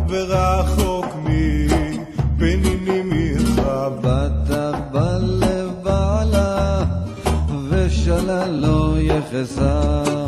ורחוק מפנימיך. בטח בלב בעלה ושלל לא יחסר.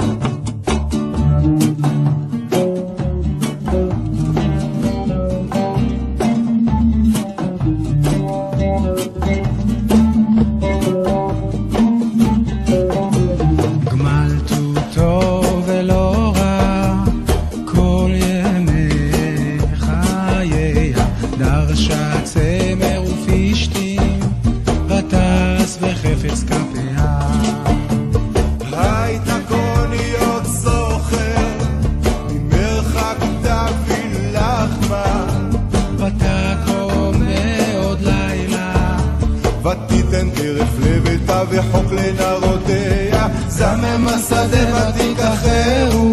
ותיתן טרף לביתה וחוק לנערותיה, זמם השדה ותיקחהו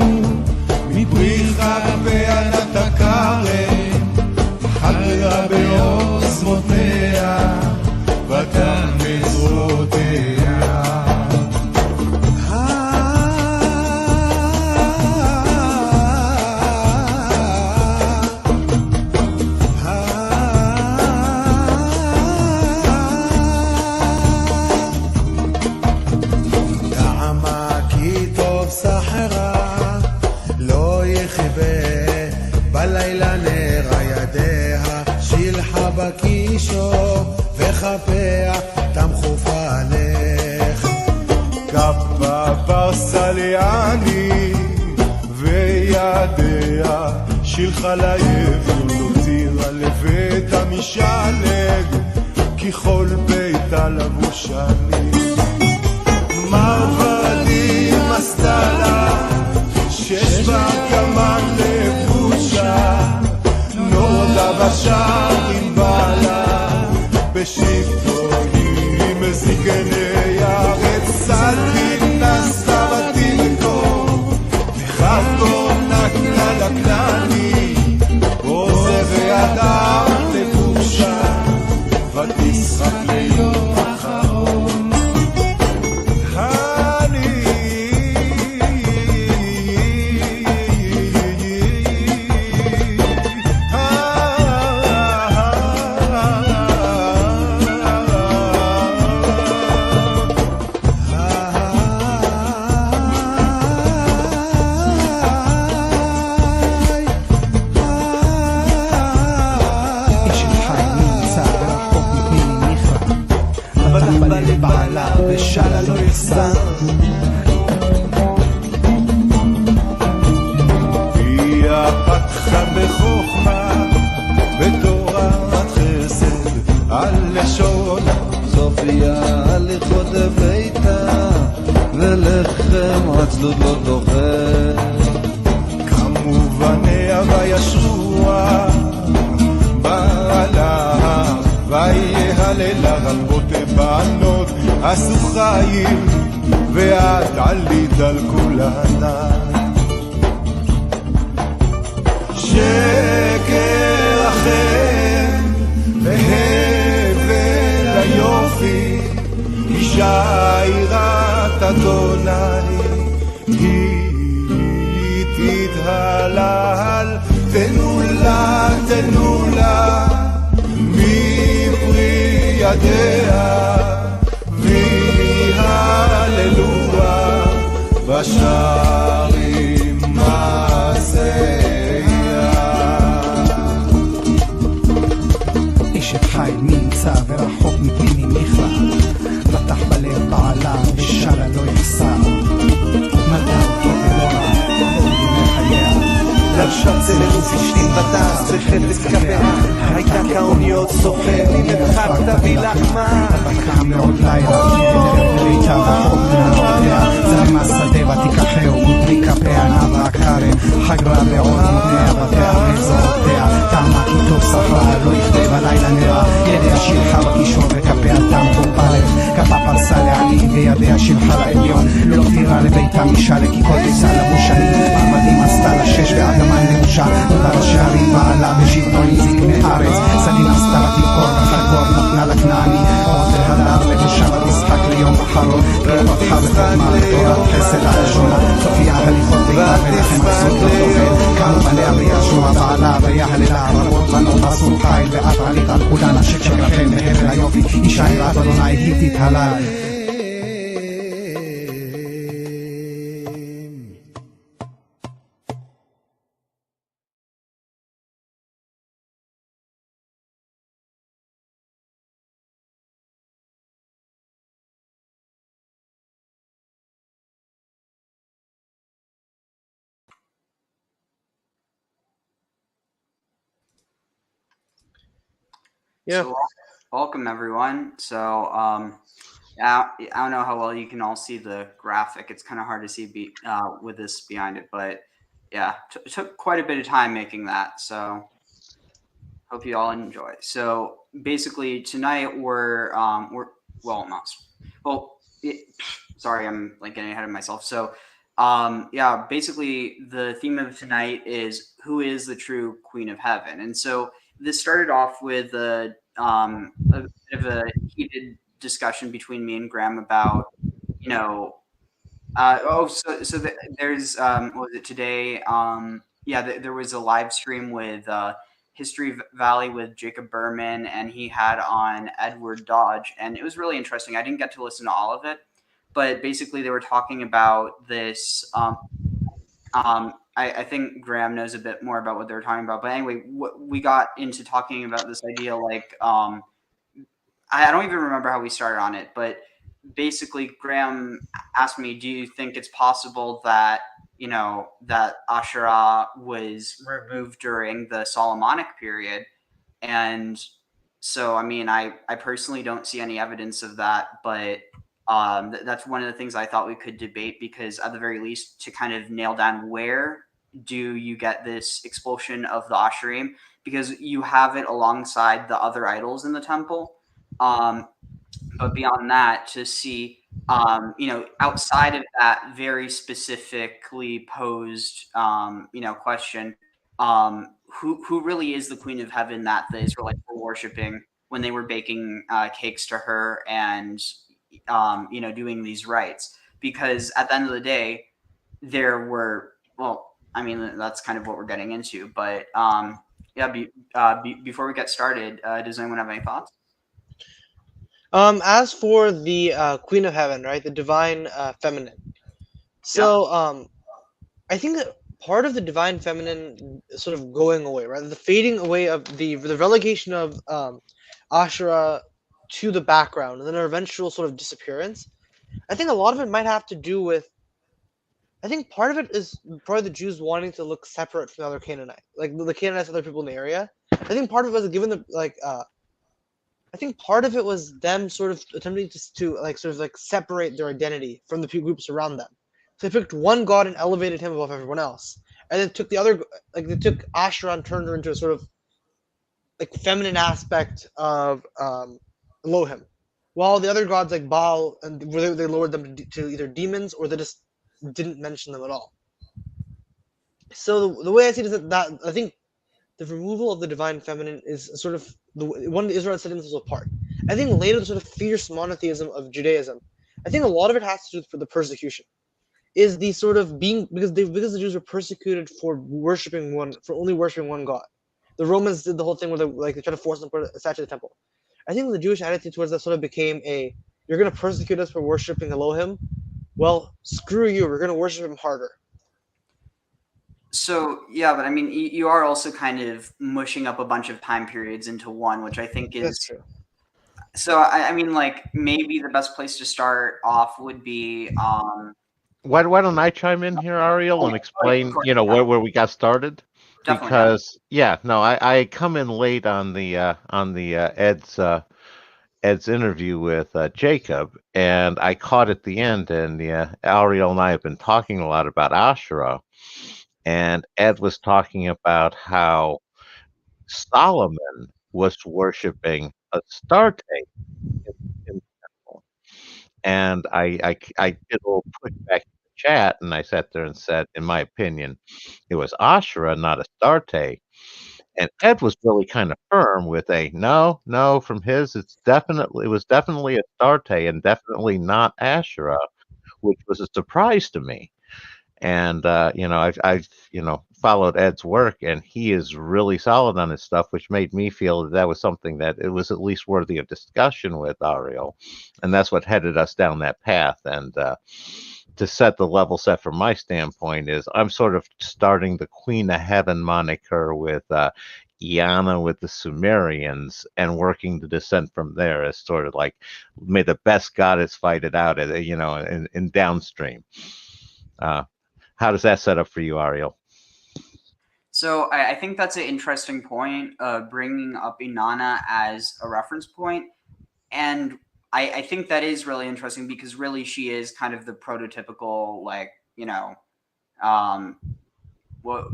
מפריך כפיה נתקרם, חגרה בעוז מותניה ותם מזרותיה. בלילה נרה ידיה שילחה בקישו וחפיה תמחופה עליך. כפה פרסליאני וידיה שילחה ליבול הותירה לבית המשלג ככל ביתה לבושני. מרבדים עשתה לה שש בה כמן לבושה, נורדה בשער עם בעלה בשבטו היא מזיקני ארץ. סלפית נסתה בתינקו וחבו נתנה לכנעני עוזר וידה לבושה ותשחק ליום אחרון. בעלה ושלה לא יחסר. היא פתחה בחוכמה בתורת חסד על לשונה, סופיה הליכות לביתה ולחם עצלות לא דוחה. כמובניה וישרוה בעלה ויהללה רבות בנות עשו חיים ואת עלית על כולנה. שקר אחר והבל היופי אישה יראת אדוני היא תתהלל. תנו לה מפרי ידיה והללוה בשערים מעשיה. אשת חיל נמצא ורחוק מפנימיך, פתח בלב בעלה ושלה לא יחסר. מלכה אותו ולא ימי חייה, לבשה צלרוס אשתית בטס וחפץ כפיה, הייתה כאוניות סוחר ממרחק תביא לחמה. בקם מאוד לילה וביתה רחוק מנערותיה, זרם השדה ותיקחהו מפרי כפיה נבה כרם, חגרה בעוז מותניה בטח מזרותיה. טעמה כי טוב שכרה לא יכתב הלילה נראה, ידיה שילחה בקישור וכפיה תמתו פלף. כפה פרסה לעלי וידיה שילחה לעליון, לא תירה לביתה משלה כי כל ביצה לבושני. מעמדים עשתה לשש ואדמן לבושה, נותר השערים בעלה בשבטון זקני ארץ. סדין עשתה לה תמכור וחגור נתנה לכנעני, עוזר הדר לבושה ותשחק לי ביום אחרון, קרב אותך בחוכמה בתורת חסד הראשונה, תופיע הליכות בימה ולחם עצות לא תאכל, קמו בניה בישוע בעלה ויהללה, רבות בנות עשו חיל ואת עלית על כולן, השק שכלכם בהבל היופי, אישה יראת אדוני היא תתהלל. Yeah. So, welcome everyone. So, I don't know how well you can all see the graphic. It's kind of hard to see with this behind it, but yeah, it took quite a bit of time making that. So, hope you all enjoy. So, basically, tonight sorry, I'm like getting ahead of myself. So, yeah, basically, the theme of tonight is who is the true Queen of Heaven, and so this started off with a bit of a heated discussion between me and Graham about, you know, there's what was it today? There was a live stream with History Valley with Jacob Berman, and he had on Edward Dodge, and it was really interesting. I didn't get to listen to all of it, but basically they were talking about this. I think Graham knows a bit more about what they were talking about, but anyway, we got into talking about this idea like I don't even remember how we started on it, but basically Graham asked me, do you think it's possible that, that Asherah was removed during the Solomonic period? And so, I mean, I personally don't see any evidence of that, but that's one of the things I thought we could debate, because at the very least, to kind of nail down where do you get this expulsion of the Asherim, because you have it alongside the other idols in the temple. But beyond that, to see, outside of that very specifically posed, question, who really is the Queen of Heaven that the Israelites were worshiping when they were baking cakes to her and, doing these rites? Because at the end of the day, there were, that's kind of what we're getting into. But before we get started, does anyone have any thoughts? As for the Queen of Heaven, right, the divine feminine. So, I think that part of the divine feminine sort of going away, right, the fading away of the relegation of Asherah to the background, and then her eventual sort of disappearance. I think a lot of it might have to do with. I think part of it is probably the Jews wanting to look separate from the other Canaanites, like the Canaanites, other people in the area. I think part of it was given the I think part of it was them sort of attempting to separate their identity from the groups around them. So they picked one god and elevated him above everyone else, and then took the other, they took Asherah and turned her into a sort of like feminine aspect of Elohim, while the other gods like Baal and they lowered them to either demons, or they just didn't mention them at all. So the way I see it is that I think the removal of the divine feminine is sort of one of the Israelites setting themselves apart. I think later the sort of fierce monotheism of Judaism, I think a lot of it has to do with the persecution. Is the sort of being because the Jews were persecuted for only worshiping one God. The Romans did the whole thing where they tried to force them to put a statue in the temple. I think the Jewish attitude towards that sort of became you're going to persecute us for worshiping Elohim. Well, screw you. We're going to worship him harder. So, yeah, but I mean, you are also kind of mushing up a bunch of time periods into one, which I think is... That's true. So, I mean, like, maybe the best place to start off would be... Why don't I chime in here, Ariel, and explain, where we got started? Definitely. Because, I come in late on the Ed's interview with Jacob, and I caught at the end, and Ariel and I have been talking a lot about Asherah, and Ed was talking about how Solomon was worshiping Astarte in the temple. And I did a little pushback in the chat, and I sat there and said, in my opinion, it was Asherah, not Astarte. And Ed was really kind of firm with a no, from his, it was definitely Astarte and definitely not Asherah, which was a surprise to me. And I've followed Ed's work, and he is really solid on his stuff, which made me feel that was something that it was at least worthy of discussion with Ariel, and that's what headed us down that path. And to set the level set from my standpoint is I'm sort of starting the Queen of Heaven moniker with Iana with the Sumerians and working the descent from there as sort of like, may the best goddess fight it out, in downstream. How does that set up for you, Ariel? So I think that's an interesting point, bringing up Inanna as a reference point. And I think that is really interesting because really she is kind of the prototypical,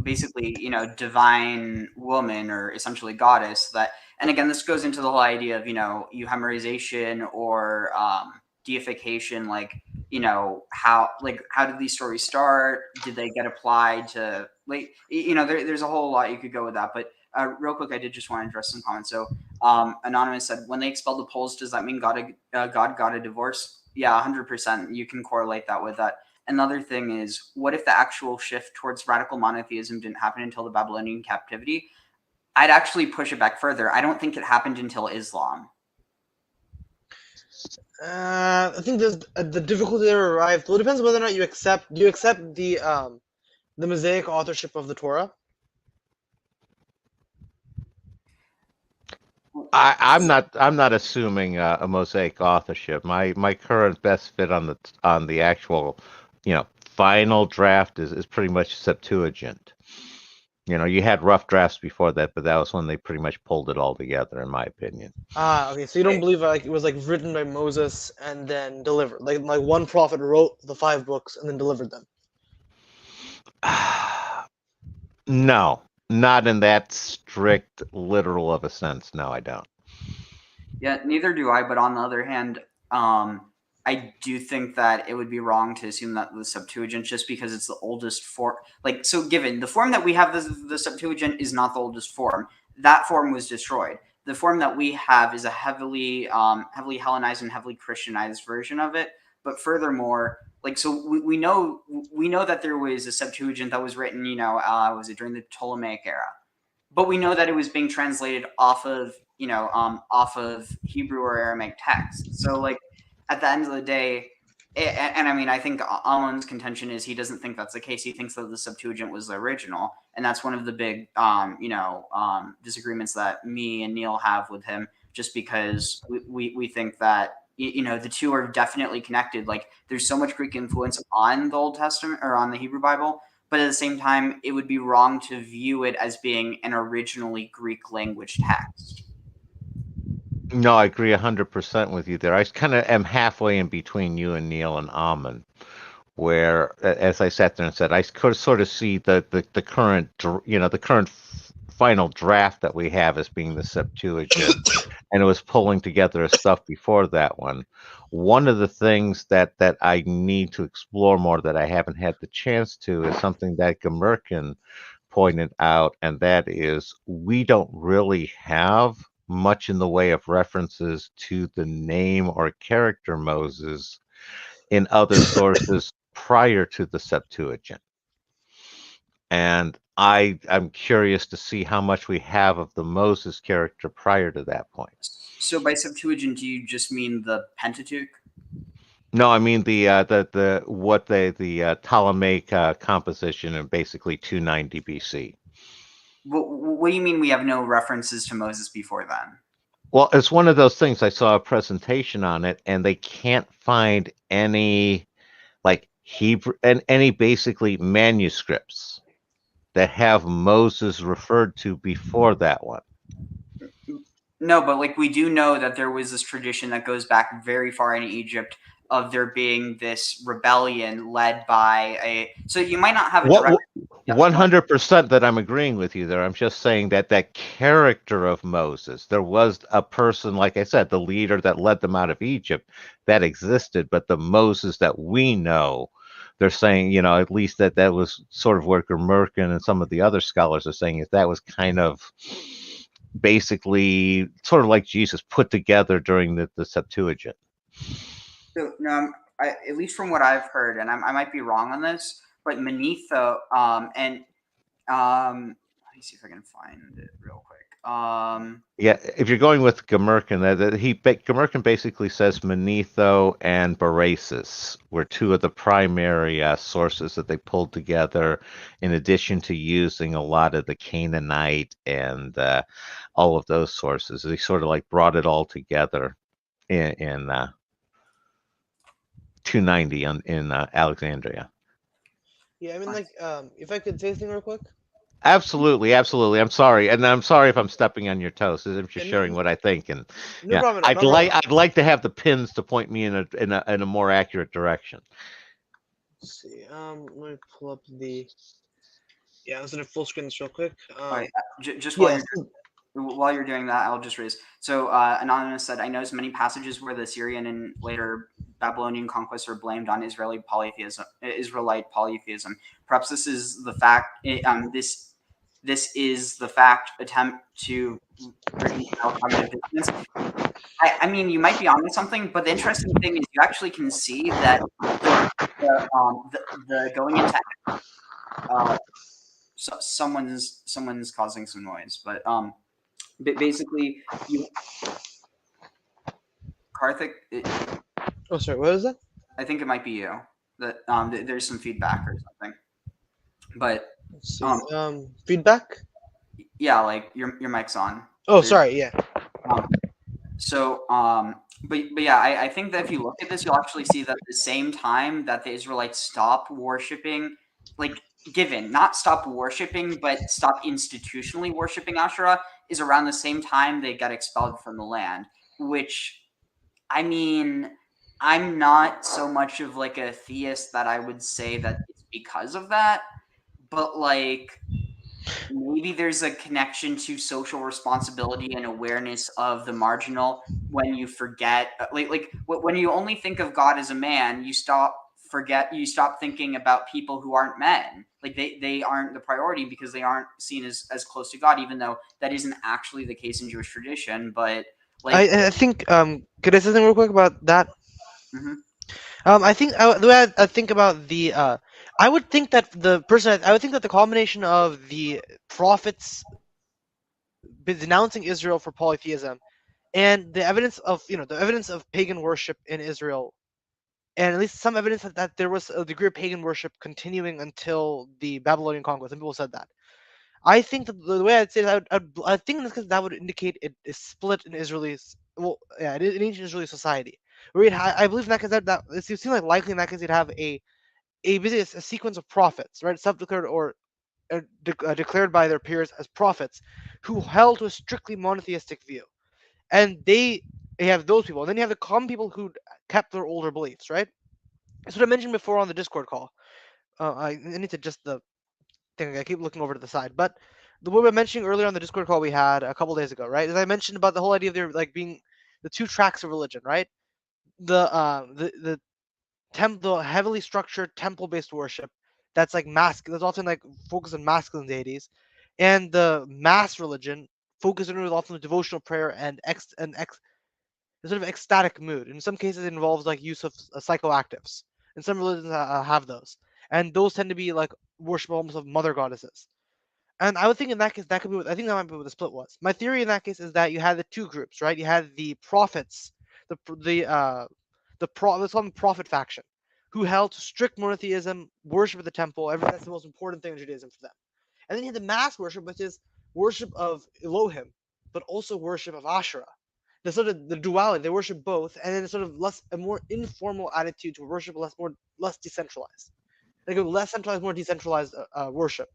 basically, divine woman or essentially goddess that, and again, this goes into the whole idea of, euhemerization or deification, how did these stories start? Did they get applied to, there's a whole lot you could go with that. But real quick, I did just want to address some comments. So Anonymous said, when they expelled the Poles, does that mean God got a divorce? Yeah, 100%. You can correlate that with that. Another thing is, what if the actual shift towards radical monotheism didn't happen until the Babylonian captivity? I'd actually push it back further. I don't think it happened until Islam. I think the difficulty there arrived. Well, it depends whether or not you accept. Do you accept the Mosaic authorship of the Torah? I'm not assuming a Mosaic authorship. My current best fit on the actual, final draft is pretty much Septuagint. You had rough drafts before that, but that was when they pretty much pulled it all together, in my opinion. Okay. So you don't believe it was written by Moses and then delivered, like one prophet wrote the 5 books and then delivered them. No, not in that strict literal of a sense. No, I don't. Yeah, neither do I. But on the other hand, I do think that it would be wrong to assume that the Septuagint, just because it's the oldest form, given the form that we have, the Septuagint is not the oldest form. That form was destroyed. The form that we have is a heavily Hellenized and heavily Christianized version of it. But furthermore, we know that there was a Septuagint that was written, was it during the Ptolemaic era? But we know that it was being translated off of Hebrew or Aramaic text. So at the end of the day, and I mean, I think Alan's contention is he doesn't think that's the case. He thinks that the Septuagint was the original, and that's one of the big, disagreements that me and Neil have with him. Just because we think that the two are definitely connected. There's so much Greek influence on the Old Testament or on the Hebrew Bible, but at the same time, it would be wrong to view it as being an originally Greek language text. No, I agree 100% with you there. I kind of am halfway in between you and Neil and Amon, where, as I sat there and said, I could sort of see the current, the current final draft that we have as being the Septuagint, and it was pulling together stuff before that one. One of the things that I need to explore more that I haven't had the chance to is something that Gamerkin pointed out, and that is we don't really have much in the way of references to the name or character Moses in other sources prior to the Septuagint. And I'm curious to see how much we have of the Moses character prior to that point. So by Septuagint, do you just mean the Pentateuch? No, I mean the Ptolemaic composition in basically 290 BC. What do you mean we have no references to Moses before then? Well, it's one of those things. I saw a presentation on it, and they can't find any Hebrew and any basically manuscripts that have Moses referred to before that one. No, but we do know that there was this tradition that goes back very far in Egypt of there being this rebellion led by so you might not have a direct 100% that I'm agreeing with you there. I'm just saying that character of Moses, there was a person, like I said, the leader that led them out of Egypt, that existed, but the Moses that we know they're saying, at least that was sort of what Gurmurkin and some of the other scholars are saying, is that was kind of basically sort of like Jesus put together during the Septuagint. So, no, at least from what I've heard, and I might be wrong on this, but Manetho, and let me see if I can find it real quick. Yeah, if you're going with Gurmurkin, Gurmurkin basically says Manetho and Barasis were two of the primary sources that they pulled together, in addition to using a lot of the Canaanite and all of those sources. They sort of like brought it all together in 290 in Alexandria. Yeah, I mean, like, if I could say something real quick. Absolutely, absolutely. I'm sorry, and I'm sorry if I'm stepping on your toes. I'm just sharing what I think, and No problem. No problem. I'd like to have the pins to point me in a more accurate direction. Let's see. Let me pull up the. Yeah, I was gonna full screen this real quick. Just Yes. while you're doing that, I'll just raise. So Anonymous said, "I noticed many passages where the Syrian and later Babylonian conquests are blamed on Israelite polytheism. Perhaps this is the fact. This is the fact attempt to reconcile cognitive dissonance." I mean, you might be onto something, but the interesting thing is you actually can see that the going into someone's causing some noise, but basically you Karthik. Oh, sorry. What is that? I think it might be you. That there's some feedback or something. But Let's see. Feedback. Yeah, like your mic's on. Oh, sorry. Yeah. But yeah, I think that if you look at this, you'll actually see that at the same time that the Israelites stop worshiping, like not stop worshiping, but stop institutionally worshiping Asherah, is around the same time they got expelled from the land. Which, I mean, I'm not so much of like a theist that I would say that it's because of that, but like maybe there's a connection to social responsibility and awareness of the marginal when you forget, like when you only think of God as a man, you stop thinking about people who aren't men. Like they aren't the priority because they aren't seen as close to God, even though that isn't actually the case in Jewish tradition. But like I think could I say something real quick about that? Mm-hmm. I think the way I think about the I would think that I would think that the combination of the prophets denouncing Israel for polytheism and the evidence of pagan worship in Israel, and at least some evidence that there was a degree of pagan worship continuing until the Babylonian conquest. Some people said that. I think that the way I'd say that I think in this case that would indicate it is split in Israelis. Well, yeah, it is in ancient Israeli society. Where I believe in that case that it seems like likely in that case you'd have basically a sequence of prophets, right, self-declared or declared by their peers as prophets, who held to a strictly monotheistic view, and they have those people, and then you have the common people who kept their older beliefs, right? That's what I mentioned before on the Discord call. I need to adjust the thing. I keep looking over to the side, but the what we were mentioning earlier on the Discord call we had a couple days ago, right? As I mentioned about the whole idea of there like being the two tracks of religion, right? The the heavily structured temple-based worship that's like that's often like focused on masculine deities, and the mass religion focused on often on devotional prayer and a sort of ecstatic mood. In some cases, it involves like use of psychoactives. And some religions have those, and those tend to be like worship almost of mother goddesses. And I would think in that case that could be I think that might be what the split was. My theory in that case is that you had the two groups, right? You had the prophets, let's call them prophet faction, who held to strict monotheism, worship of the temple. That's the most important thing in Judaism for them. And then you had the mass worship, which is worship of Elohim, but also worship of Asherah. The sort of the duality, they worship both, and then a sort of a more informal attitude to worship, less decentralized, like a less centralized, more decentralized worship.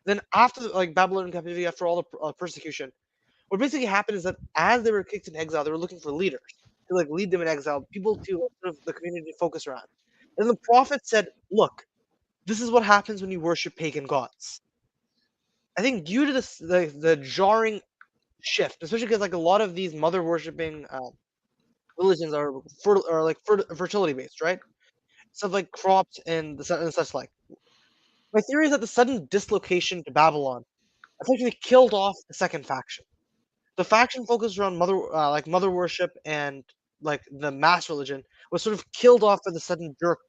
Then after like Babylonian captivity, after all the persecution, what basically happened is that as they were kicked in exile, they were looking for leaders to like lead them in exile, people to sort of the community to focus around. And the prophet said, "Look, this is what happens when you worship pagan gods." I think due to this, the jarring shift, especially because like a lot of these mother worshipping religions are fertility based, right? stuff like crops and such like. My theory is that the sudden dislocation to Babylon effectively killed off the second faction. The faction focused around mother worship and like the mass religion was sort of killed off by the sudden jerk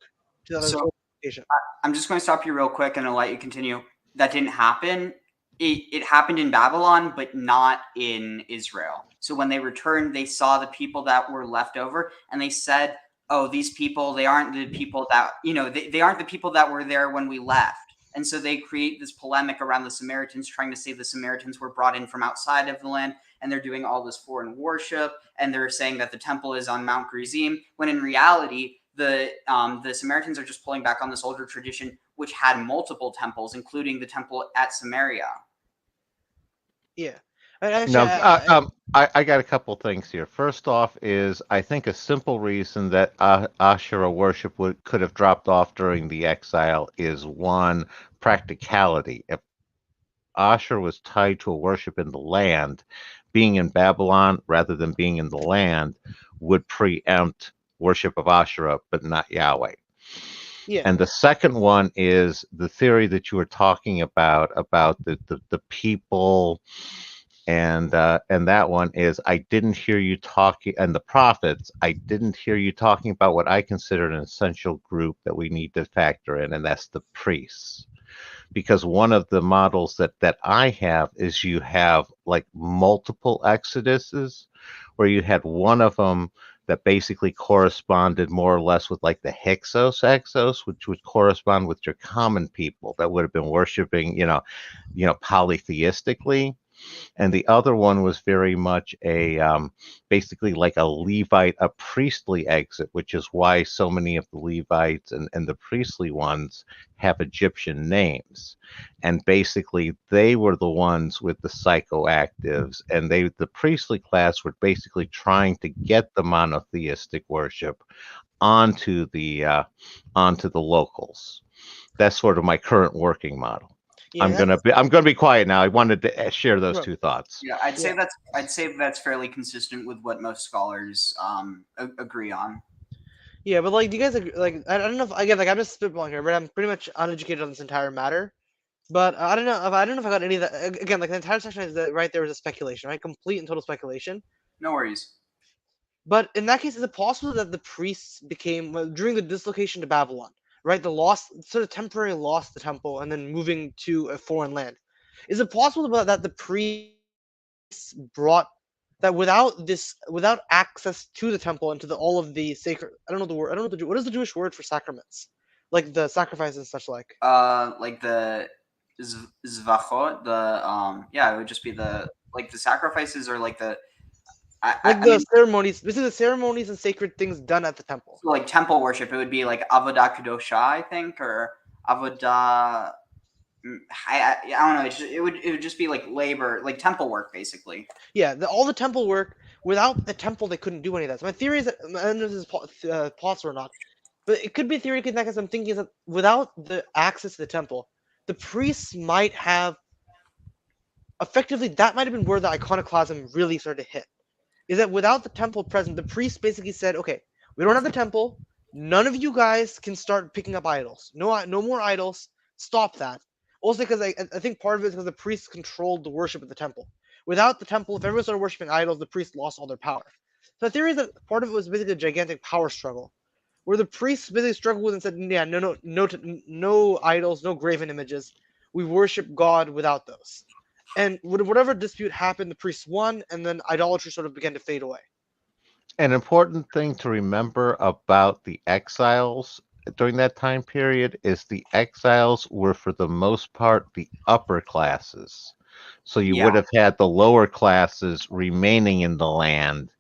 to the other So dislocation. I'm just going to stop you real quick and I'll let you continue. That didn't happen. It happened in Babylon, but not in Israel. So when they returned, they saw the people that were left over, and they said, "Oh, these people, they aren't the people that they aren't the people that were there when we left." And so they create this polemic around the Samaritans, trying to say the Samaritans were brought in from outside of the land, and they're doing all this foreign worship, and they're saying that the temple is on Mount Gerizim, when in reality, the Samaritans are just pulling back on this older tradition, which had multiple temples, including the temple at Samaria. Yeah. And actually, Now, I got a couple things here. First off is I think a simple reason that Asherah worship could have dropped off during the exile is one, practicality. If Asherah was tied to a worship in the land, being in Babylon rather than being in the land would preempt worship of Asherah, but not Yahweh. yeah. And the second one is the theory that you were talking about the people, and that one is I didn't hear you talking, and the prophets, I didn't hear you talking about what I consider an essential group that we need to factor in, and that's the priests. Because one of the models that I have is you have like multiple exoduses where you had one of them that basically corresponded more or less with like the Hyksos, which would correspond with your common people that would have been worshiping, polytheistically. And the other one was very much a basically like a Levite, a priestly exit, which is why so many of the Levites and the priestly ones have Egyptian names. And basically, they were the ones with the psychoactives, and the priestly class were basically trying to get the monotheistic worship onto the locals. That's sort of my current working model. Yeah, I'm gonna be quiet now. I wanted to share those two thoughts. Yeah, I'd say that's fairly consistent with what most scholars agree on. Yeah, but like, do you guys agree? Like, I don't know if again, like, I'm just spitballing here, but I'm pretty much uneducated on this entire matter. But I don't know if I got any of that. Again, like the entire section is that right there was a speculation, right? Complete and total speculation. No worries. But in that case, is it possible that the priests became during the dislocation to Babylon, right? The lost, sort of temporarily lost the temple and then moving to a foreign land. Is it possible that the priests brought that without access to the temple and to all of the sacred? I don't know the word. I don't know what is the Jewish word for sacraments, like the sacrifices and such like. Like the zvachot, it would just be the sacrifices or like the ceremonies, basically the ceremonies and sacred things done at the temple. So like temple worship, it would be like avodah kedosha, I think, or avodah. I don't know. It would just be like labor, like temple work, basically. Yeah, all the temple work. Without the temple, they couldn't do any of that. So my theory is that I don't know if this is possible or not, but it could be a theory because I'm thinking is that without the access to the temple, the priests might have effectively that might have been where the iconoclasm really started to hit. Is that without the temple present, the priests basically said, okay, we don't have the temple. None of you guys can start picking up idols. No more idols. Stop that. Also, because I think part of it is because the priests controlled the worship of the temple. Without the temple, if everyone started worshiping idols, the priests lost all their power. So the theory is that part of it was basically a gigantic power struggle, where the priests basically struggled with and said, yeah, no idols, no graven images. We worship God without those. And whatever dispute happened, the priests won, and then idolatry sort of began to fade away. An important thing to remember about the exiles during that time period is the exiles were for the most part the upper classes. So you would have had the lower classes remaining in the land,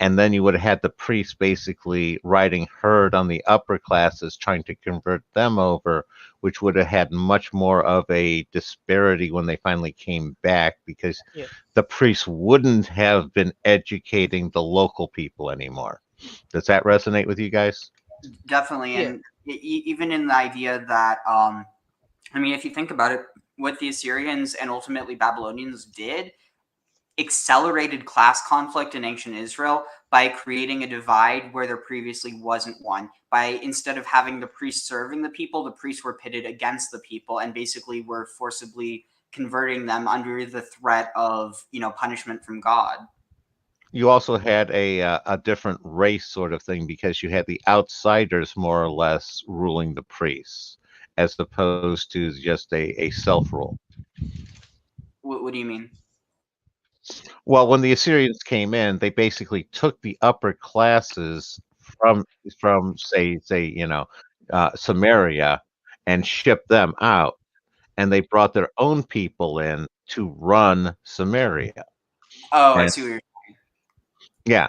and then you would have had the priests basically riding herd on the upper classes trying to convert them over, which would have had much more of a disparity when they finally came back, because the priests wouldn't have been educating the local people anymore. Does that resonate with you guys? Definitely. And even in the idea that if you think about it, what the Assyrians and ultimately Babylonians did accelerated class conflict in ancient Israel by creating a divide where there previously wasn't one. By instead of having the priests serving the people, the priests were pitted against the people and basically were forcibly converting them under the threat of, punishment from God. You also had a different race sort of thing because you had the outsiders more or less ruling the priests, as opposed to just a self rule. What do you mean? Well, when the Assyrians came in, they basically took the upper classes from Samaria and shipped them out, and they brought their own people in to run Samaria. Oh, I And see what you're. yeah,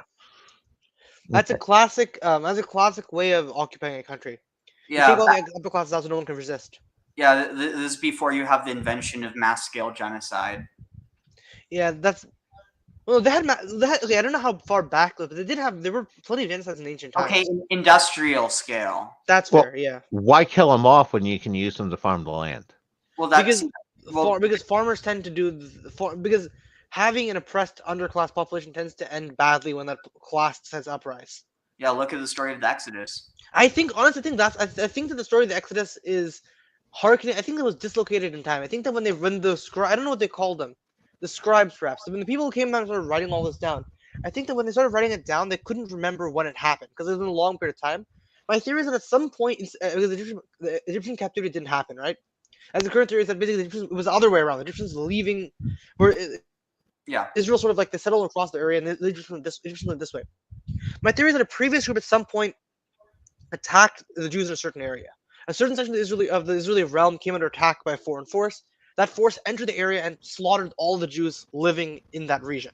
That's a classic. That's a classic way of occupying a country. You take Yeah, all the upper classes out so no one can resist. yeah. This is before you have the invention of mass scale genocide. Yeah, that's. Well, okay, I don't know how far back, but there were plenty of genocides in ancient times. Okay, industrial scale. That's well, fair. Yeah. why kill them off when you can use them to farm the land? Well, that's Because farmers tend to because having an oppressed underclass population tends to end badly when that class says uprise. yeah. Look at the story of the Exodus. I think I think that the story of the Exodus is harkening. I think it was dislocated in time. I think that when the scribe, I don't know what they called them, the scribes perhaps. So when the people who came down and started writing all this down, I think that when they started writing it down, they couldn't remember when it happened because it was in a long period of time. My theory is that at some point, because the Egyptian captivity didn't happen, right? As the current theory is that basically it was the other way around. The Egyptians leaving, where Yeah. Israel sort of like they settled across the area, and the Egyptians went this way. My theory is that a previous group at some point attacked the Jews in a certain area. A certain section of the Israeli realm came under attack by a foreign force. That force entered the area and slaughtered all the Jews living in that region.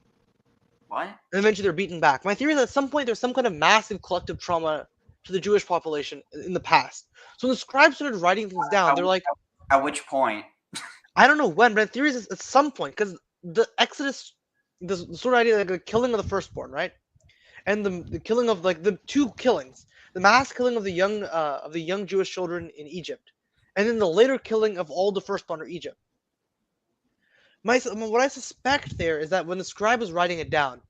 What? And eventually they're beaten back. My theory is that at some point there's some kind of massive collective trauma to the Jewish population in the past. So when the scribes started writing things down, they're like, At which point? I don't know when, but the theory is at some point, because the Exodus, the sort of idea like the killing of the firstborn, right? And the killing of like the two killings, the mass killing of the young Jewish children in Egypt, and then the later killing of all the firstborn of Egypt. What I suspect there is that when the scribe was writing it down,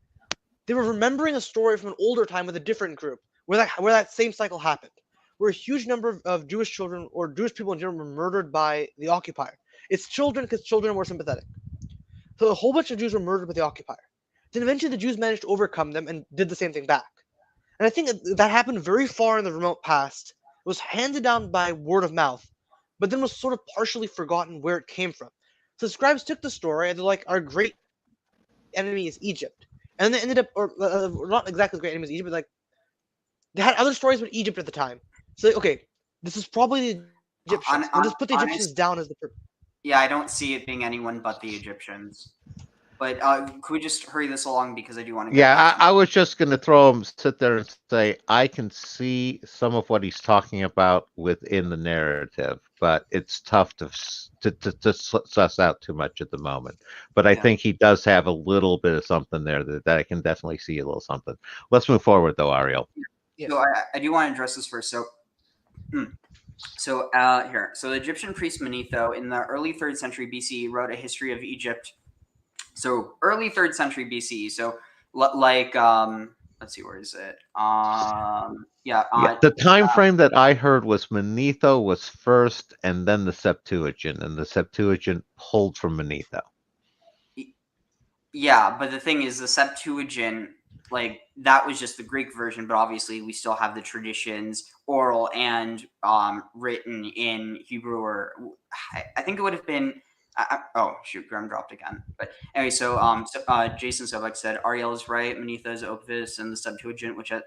they were remembering a story from an older time with a different group where that same cycle happened, where a huge number of Jewish children or Jewish people in general were murdered by the occupier. It's children because children are more sympathetic. So a whole bunch of Jews were murdered by the occupier. Then eventually the Jews managed to overcome them and did the same thing back. And I think that happened very far in the remote past. It was handed down by word of mouth, but then was sort of partially forgotten where it came from. So the scribes took the story and they're like, our great enemy is Egypt. And they ended up, or not exactly great enemy is Egypt, but like, they had other stories about Egypt at the time. So, okay, this is probably the Egyptians. We'll just put the Egyptians down as the... Yeah, I don't see it being anyone but the Egyptians. But could we just hurry this along because I do want to. Yeah, I was just going to sit there and say I can see some of what he's talking about within the narrative, but it's tough to suss out too much at the moment. But I think he does have a little bit of something there that I can definitely see a little something. Let's move forward, though, Ariel. Yeah. So I do want to address this first. So here, so the Egyptian priest Manetho in the early 3rd century BCE wrote a history of Egypt. So early 3rd century BCE. So like let's see, where is it? The time frame that I heard was Manetho was first, and then the Septuagint, and the Septuagint pulled from Manetho. Yeah, but the thing is, the Septuagint, like that was just the Greek version, but obviously we still have the traditions, oral and written in Hebrew, or I think it would have been. Oh shoot, Graham dropped again. But anyway, so Jason Sobek said Ariel is right. Manetho is Opus, and the Septuagint, which at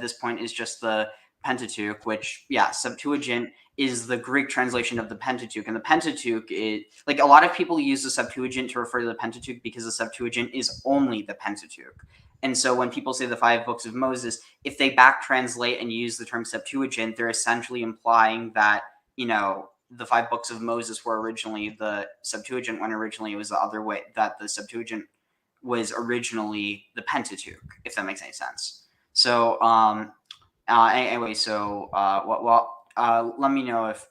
this point is just the Pentateuch. Which Septuagint is the Greek translation of the Pentateuch, and the Pentateuch is like a lot of people use the Septuagint to refer to the Pentateuch because the Septuagint is only the Pentateuch. And so when people say the 5 books of Moses, if they back translate and use the term Septuagint, they're essentially implying that the 5 books of Moses were originally the Septuagint, when originally it was the other way, that the Septuagint was originally the Pentateuch, if that makes any sense. So anyway, so let me know if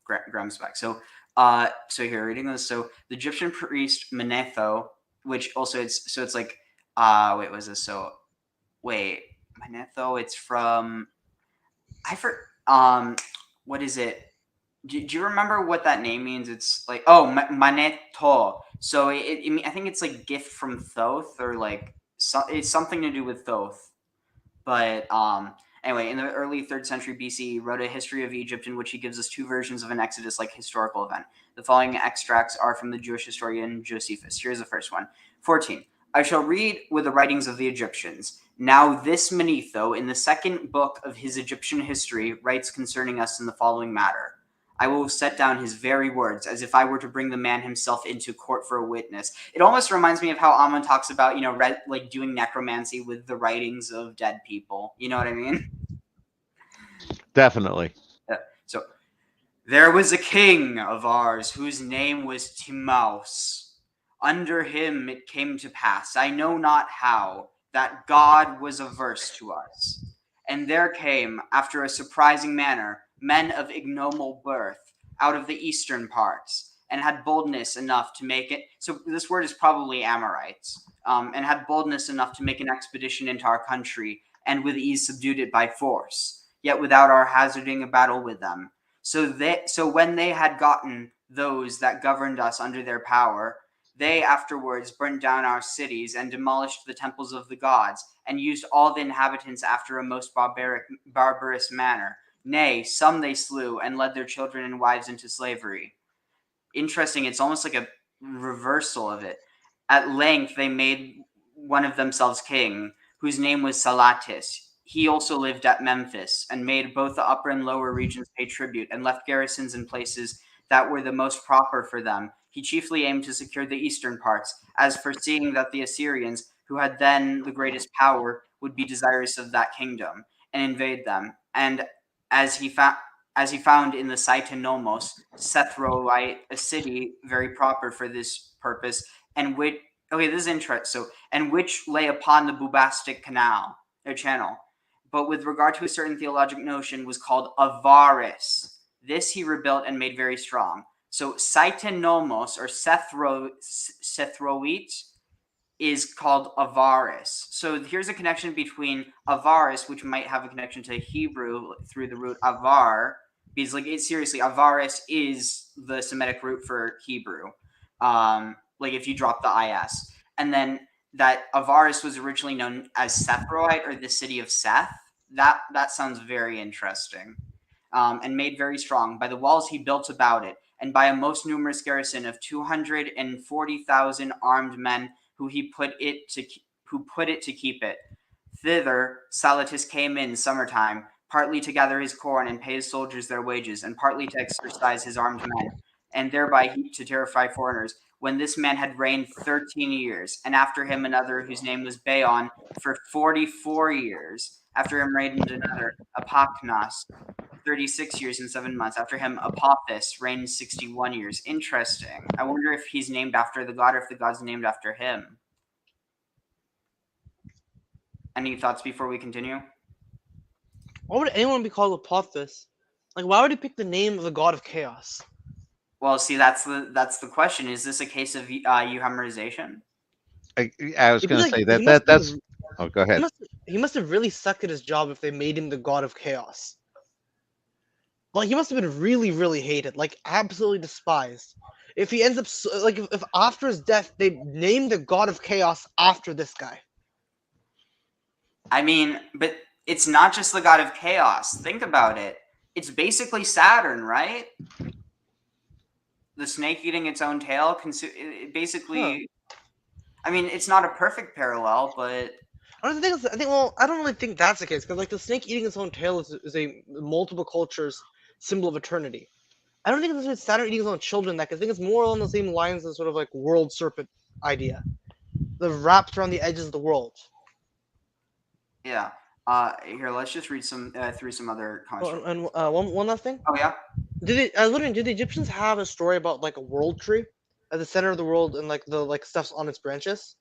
Graham's back. So here, reading this. So the Egyptian priest Manetho, which also it's like wait, was this? So wait, Manetho. It's from what is it? Do you remember what that name means? It's like Maneto. So I think it's like gift from Thoth, or like it's something to do with Thoth. But anyway, in the early 3rd century BC, he wrote a history of Egypt in which he gives us two versions of an Exodus-like historical event. The following extracts are from the Jewish historian Josephus. Here's the first one. 14. I shall read with the writings of the Egyptians. Now this Manetho, in the second book of his Egyptian history, writes concerning us in the following matter. I will set down his very words, as if I were to bring the man himself into court for a witness. It almost reminds me of how Amon talks about, like doing necromancy with the writings of dead people. You know what I mean? Definitely. So, there was a king of ours whose name was Timaus. Under him it came to pass, I know not how, that God was averse to us. And there came, after a surprising manner, men of ignoble birth out of the eastern parts, and had boldness enough to make it. So this word is probably Amorites, and had boldness enough to make an expedition into our country, and with ease subdued it by force, yet without our hazarding a battle with them. So when they had gotten those that governed us under their power, they afterwards burnt down our cities and demolished the temples of the gods, and used all the inhabitants after a most barbarous manner. Nay, some they slew, and led their children and wives into slavery. Interesting, it's almost like a reversal of it. At length they made one of themselves king, whose name was Salatis. He also lived at Memphis, and made both the upper and lower regions pay tribute, and left garrisons in places that were the most proper for them. He chiefly aimed to secure the eastern parts, as foreseeing that the Assyrians, who had then the greatest power, would be desirous of that kingdom, and invade them. And as he found in the Cytonomos, Sethroite, a city very proper for this purpose, and which this is interesting. And which lay upon the Bubastic canal, or channel, but with regard to a certain theologic notion was called Avaris. This he rebuilt and made very strong. So Cytonomos, or Sethroite, is called Avaris. So here's a connection between Avaris, which might have a connection to Hebrew through the root Avar, because seriously, Avaris is the Semitic root for Hebrew. If you drop the is, and then that Avaris was originally known as Sethroite, or the city of Seth. That sounds very interesting, and made very strong by the walls he built about it, and by a most numerous garrison of 240,000 armed men, who put it to keep it. Thither Salatis came in summertime, partly to gather his corn and pay his soldiers their wages, and partly to exercise his armed men, and thereby to terrify foreigners. When this man had reigned 13 years, and after him another whose name was Baon for 44 years. After him reigned another, Apaknas, 36 years and 7 months. After him, Apophis reigned 61 years. Interesting. I wonder if he's named after the god, or if the god's named after him. Any thoughts before we continue? Why would anyone be called Apophis? Why would he pick the name of the god of chaos? Well, see, that's the question. Is this a case of euhemerization? I was going to say that's. Oh, go ahead. He must have really sucked at his job if they made him the god of chaos. He must have been really, really hated, absolutely despised. If he ends up if after his death they named the god of chaos after this guy. I mean, but it's not just the god of chaos. Think about it. It's basically Saturn, right? The snake eating its own tail. Basically, I mean, it's not a perfect parallel, but I don't really think that's the case, because the snake eating its own tail is a multiple cultures symbol of eternity. I don't think it's Saturn eating his own children. I think it's more along the same lines as sort of world serpent idea, the wrapped around the edges of the world. Yeah. Here, let's just read through some other comments. And one last thing. Oh yeah. Did the Egyptians have a story about a world tree at the center of the world, and the stuff's on its branches?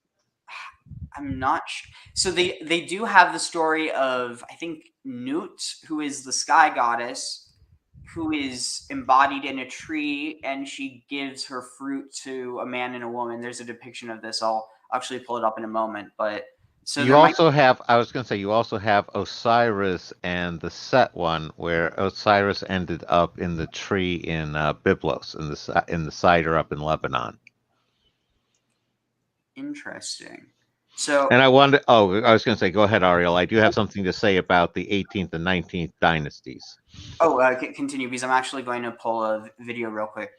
I'm not sure. So they do have the story of, I think, Nut, who is the sky goddess, who is embodied in a tree, and she gives her fruit to a man and a woman. There's a depiction of this. I'll actually pull it up in a moment, but So You there might also have, I was going to say, you also have Osiris and the Set one, where Osiris ended up in the tree in Byblos, in the cider up in Lebanon. interesting. So And I wanted, oh, I was going to say, go ahead, Ariel. I do have something to say about the 18th and 19th dynasties. continue because I'm actually going to pull a video real quick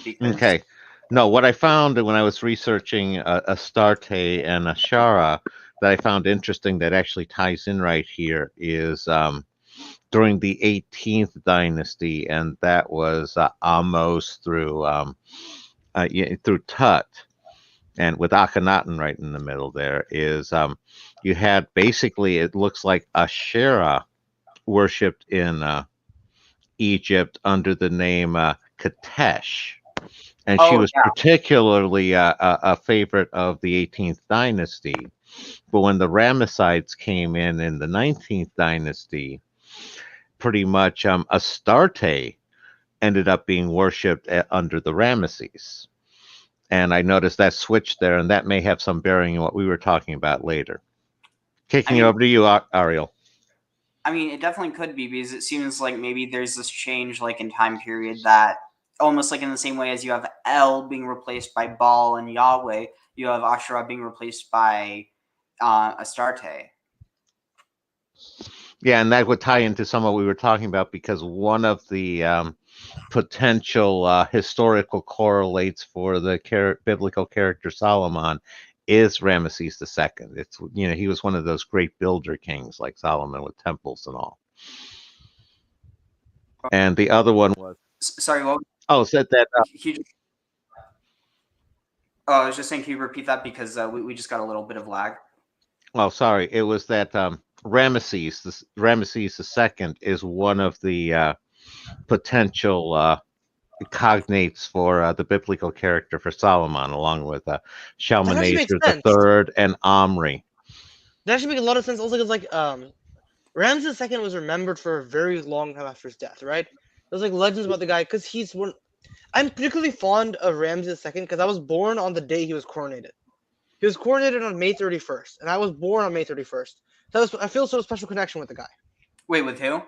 because Okay. No, what I found when I was researching Astarte and Asherah that I found interesting that actually ties in right here is during the 18th dynasty, and that was Amos through Tut, and with Akhenaten right in the middle there is you had basically, it looks like Asherah worshipped in Egypt under the name Katesh. And she oh was yeah, particularly a favorite of the 18th dynasty. But when the Ramessides came in the 19th dynasty, pretty much Astarte ended up being worshipped under the Ramesses. And I noticed that switch there, and that may have some bearing in what we were talking about later. Kicking it over to you, Ariel. I mean, it definitely could be because it seems like maybe there's this change, like in time period, that almost like in the same way as you have El being replaced by Baal and Yahweh, you have Asherah being replaced by Astarte. Yeah, and that would tie into some of what we were talking about because one of the potential historical correlates for the biblical character Solomon is Ramesses II. It's, he was one of those great builder kings like Solomon with temples and all. And the other one was Sorry, what? said that. I was just saying, can you repeat that because we just got a little bit of lag. Oh, sorry. It was that Ramesses II is one of the potential cognates for the biblical character for Solomon, along with That actually makes Shalmaneser sense. III and Omri. That actually makes a lot of sense. Also, because like Ramses II was remembered for a very long time after his death, right? There's like legends about the guy because he's one. I'm particularly fond of Ramses II because I was born on the day he was coronated. He was coronated on May 31st, and I was born on May 31st. So I feel sort of special connection with the guy. Wait, with who?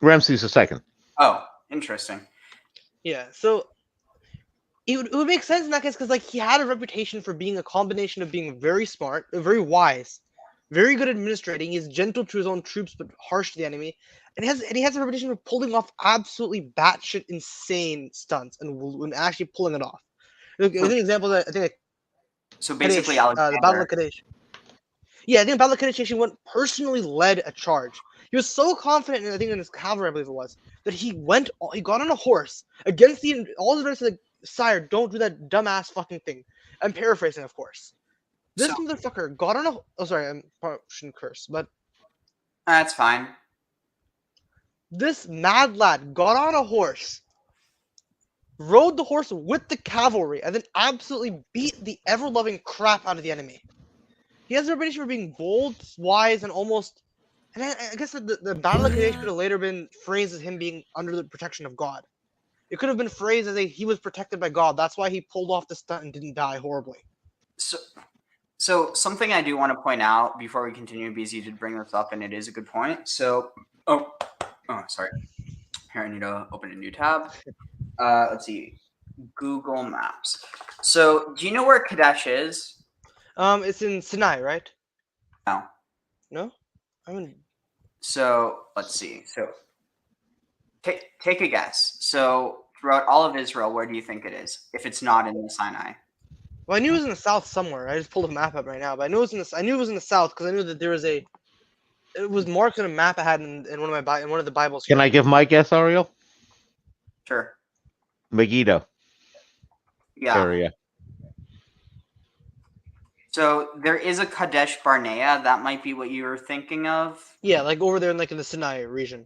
Ramses II. Oh, interesting. Yeah, so it would make sense in that case because like he had a reputation for being a combination of being very smart, very wise, very good at administrating. He's gentle to his own troops but harsh to the enemy, and he has a reputation for pulling off absolutely batshit insane stunts and actually pulling it off. Look, an example that I think like So basically, Kadesh, the Battle Alexander. of Kadesh. Yeah, I think Battle of Kadesh actually personally led a charge. He was so confident, I think in his cavalry, I believe it was, that he got on a horse against all the rest of the sire. Don't do that dumbass fucking thing. I'm paraphrasing, of course. This motherfucker got on a. Oh, sorry, I shouldn't curse, but That's fine. this mad lad got on a horse, rode the horse with the cavalry, and then absolutely beat the ever-loving crap out of the enemy. He has a reputation for being bold, wise, and almost. And I guess the Battle of Kadesh could have later been phrased as him being under the protection of God. It could have been phrased as he was protected by God. That's why he pulled off the stunt and didn't die horribly. So something I do want to point out before we continue, because you did bring this up, and it is a good point. So, sorry. Here, I need to open a new tab. Let's see. Google Maps. So, do you know where Kadesh is? It's in Sinai, right? No. No? I mean. So, let's see. So, take a guess. So, throughout all of Israel, where do you think it is? If it's not in the Sinai. Well, I knew it was in the south somewhere. I just pulled a map up right now, but I knew it was in the south because I knew that there was it was marked on a map I had in one of the Bibles. Can I give my guess, Ariel? Sure. Megiddo. Yeah. Area. So there is a Kadesh Barnea. That might be what you were thinking of. Yeah, like over there in the Sinai region.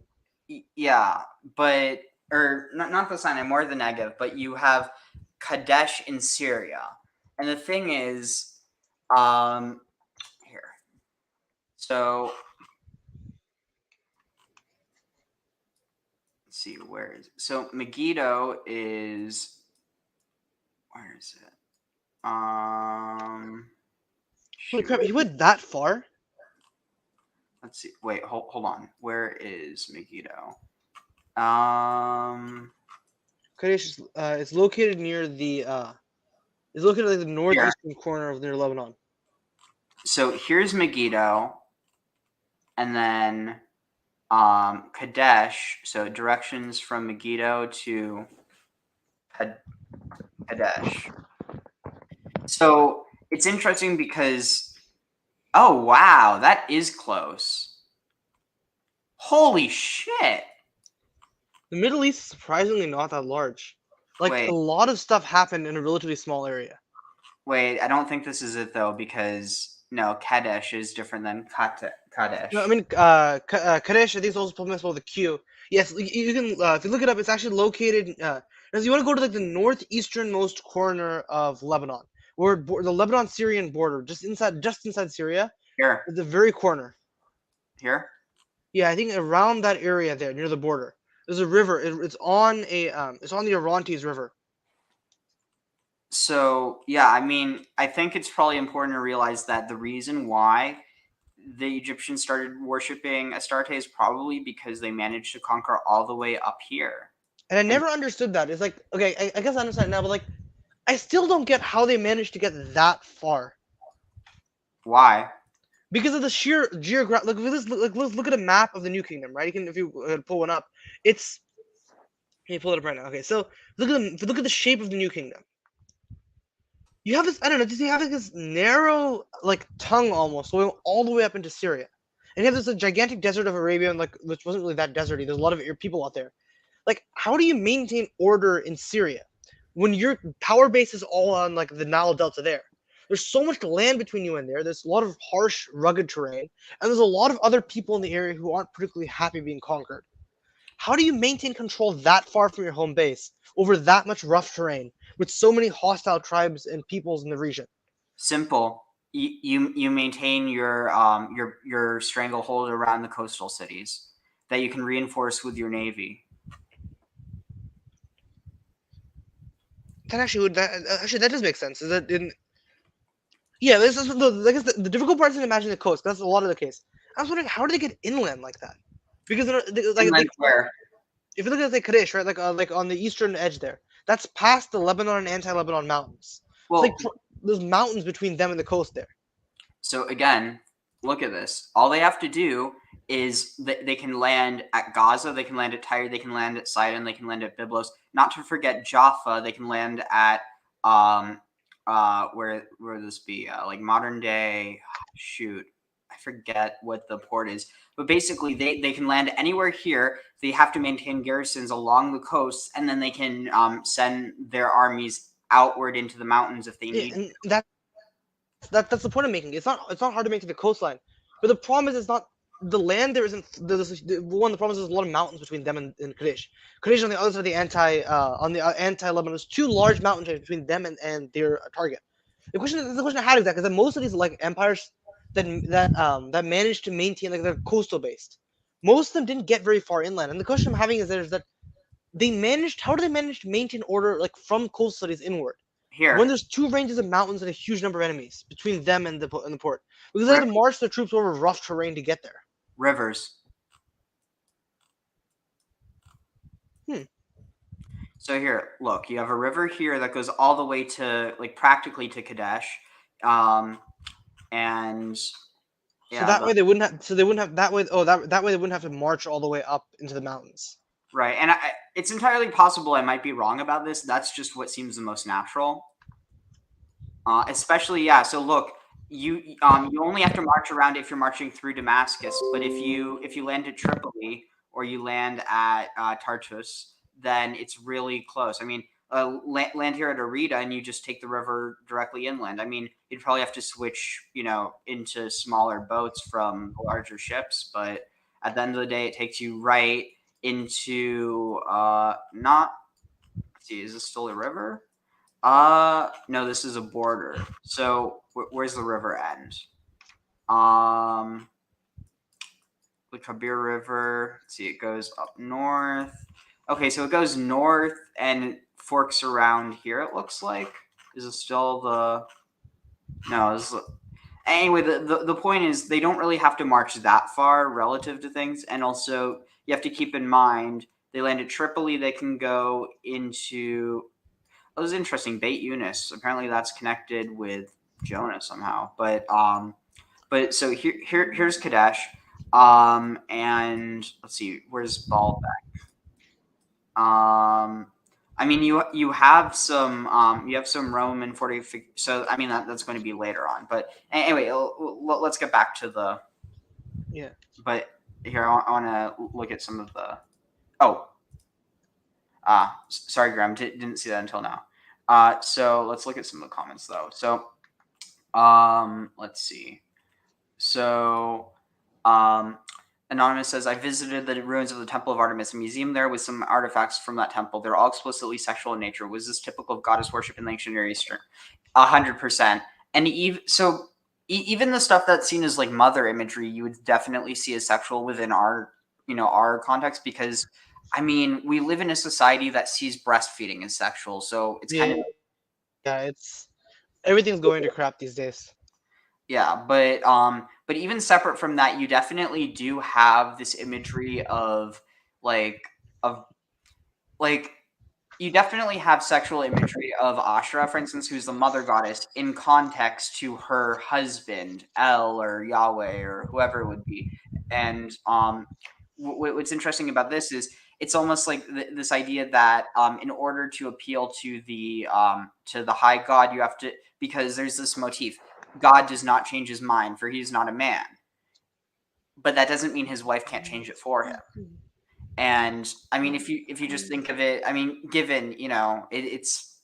Yeah, but or not the Sinai, more the Negev. But you have Kadesh in Syria, and the thing is, here. So let's see, where is it? So Megiddo is, where is it? Holy crap! He went that far. Let's see. Wait, hold on. Where is Megiddo? Kadesh is it's located near the it's located like the northeastern corner of near Lebanon. So here's Megiddo, and then Kadesh. So directions from Megiddo to Kadesh. So it's interesting because, oh wow, that is close. Holy shit! The Middle East is surprisingly not that large. Like Wait. a lot of stuff happened in a relatively small area. Wait, I don't think this is it though, because no, Kadesh is different than Kadesh. No, I mean Kadesh. I think it's also pronounced with a Q. Yes, you can. If you look it up, it's actually located. As you want to go to like the northeasternmost corner of Lebanon, where the Lebanon-Syrian border, just inside Syria, Here, at the very corner. here. Yeah, I think around that area there, near the border, there's a river. It's on the Orontes River. So yeah, I mean, I think it's probably important to realize that the reason why the Egyptians started worshiping Astarte is probably because they managed to conquer all the way up here. And I never understood that. It's like, okay, I guess I understand now, but like, I still don't get how they managed to get that far. Why? Because of the sheer geographic. Let's look at a map of the New Kingdom, right? You can, if you pull one up, it's. Can you pull it up right now? Okay, so look at the shape of the New Kingdom. You have this, I don't know, you have like this narrow like tongue almost going all the way up into Syria, and you have this gigantic desert of Arabia, and like which wasn't really that deserty. There's a lot of people out there. Like, how do you maintain order in Syria when your power base is all on like the Nile Delta there? There's so much land between you and there. There's a lot of harsh, rugged terrain, and there's a lot of other people in the area who aren't particularly happy being conquered. How do you maintain control that far from your home base over that much rough terrain with so many hostile tribes and peoples in the region? Simple. You maintain your stranglehold around the coastal cities that you can reinforce with your navy. That actually that does make sense. Is that in? Yeah, this is I guess the difficult part is to imagine the coast. That's a lot of the case. I was wondering, how do they get inland like that? Because Where? if you look at Kadesh, right, like on the eastern edge there, that's past the Lebanon and anti-Lebanon mountains. Well, it's like there's mountains between them and the coast there. So again, look at this. All they have to do is they can land at Gaza, they can land at Tyre, they can land at Sidon, they can land at Byblos. Not to forget Jaffa, they can land at where would this be? Like modern day. Shoot, I forget what the port is. But basically, they can land anywhere here. They have to maintain garrisons along the coast, and then they can send their armies outward into the mountains if they need. And that's the point I'm making. It's not hard to make to the coastline, but the problem is it's not the land. There isn't the problem is there's a lot of mountains between them and Kadesh. Kadesh on the other side of the anti-Lebanon. There's two large mountain chains between them and their target. The question I had is that because most of these like empires that managed to maintain like they're coastal based, most of them didn't get very far inland. And the question I'm having is that how do they manage to maintain order like from coastal cities inward? Here. When there's two ranges of mountains and a huge number of enemies between them and the port, because they have to march their troops over rough terrain to get there. Rivers. So here, look, you have a river here that goes all the way to like practically to Kadesh, and yeah. So that way they wouldn't have. So they wouldn't have that way. Oh, that way they wouldn't have to march all the way up into the mountains. Right, and it's entirely possible I might be wrong about this. That's just what seems the most natural. Especially, yeah. So look, you only have to march around if you're marching through Damascus. But if you land at Tripoli or you land at Tartus, then it's really close. I mean, land here at Arida and you just take the river directly inland. I mean, you'd probably have to switch, into smaller boats from larger ships. But at the end of the day, it takes you right into is this still a river? No, this is a border. So where's the river end? The Kabir River. Let's see, it goes up north. Okay, so it goes north and forks around here, it looks like. Is it still the... No, Anyway, the point is they don't really have to march that far relative to things, and also you have to keep in mind they land at Tripoli. They can go into. It was interesting. Beit Yunus. Apparently, that's connected with Jonah somehow. But so here's Kadesh. And let's see, where's Baalbek? I mean, you have some Roman fortifications. So I mean that's going to be later on. But anyway, let's get back to the. Yeah. But here I want to look at some of the. Sorry, Graham, didn't see that until now. So let's look at some of the comments though. So, let's see. So, Anonymous says, I visited the ruins of the Temple of Artemis, a museum there with some artifacts from that temple. They're all explicitly sexual in nature. Was this typical of goddess worship in the ancient Near Eastern? 100%. And even the stuff that's seen as like mother imagery, you would definitely see as sexual within our context, because I mean, we live in a society that sees breastfeeding as sexual. So it's kind of. Yeah, it's. Everything's going to crap these days. Yeah, but even separate from that, you definitely do have this imagery of you definitely have sexual imagery of Asherah, for instance, who's the mother goddess, in context to her husband, El or Yahweh or whoever it would be. And what's interesting about this is it's almost like this idea that in order to appeal to the high god, you have to, because there's this motif. God does not change his mind, for he is not a man. But that doesn't mean his wife can't change it for him. And I mean, if you just think of it, I mean, given it's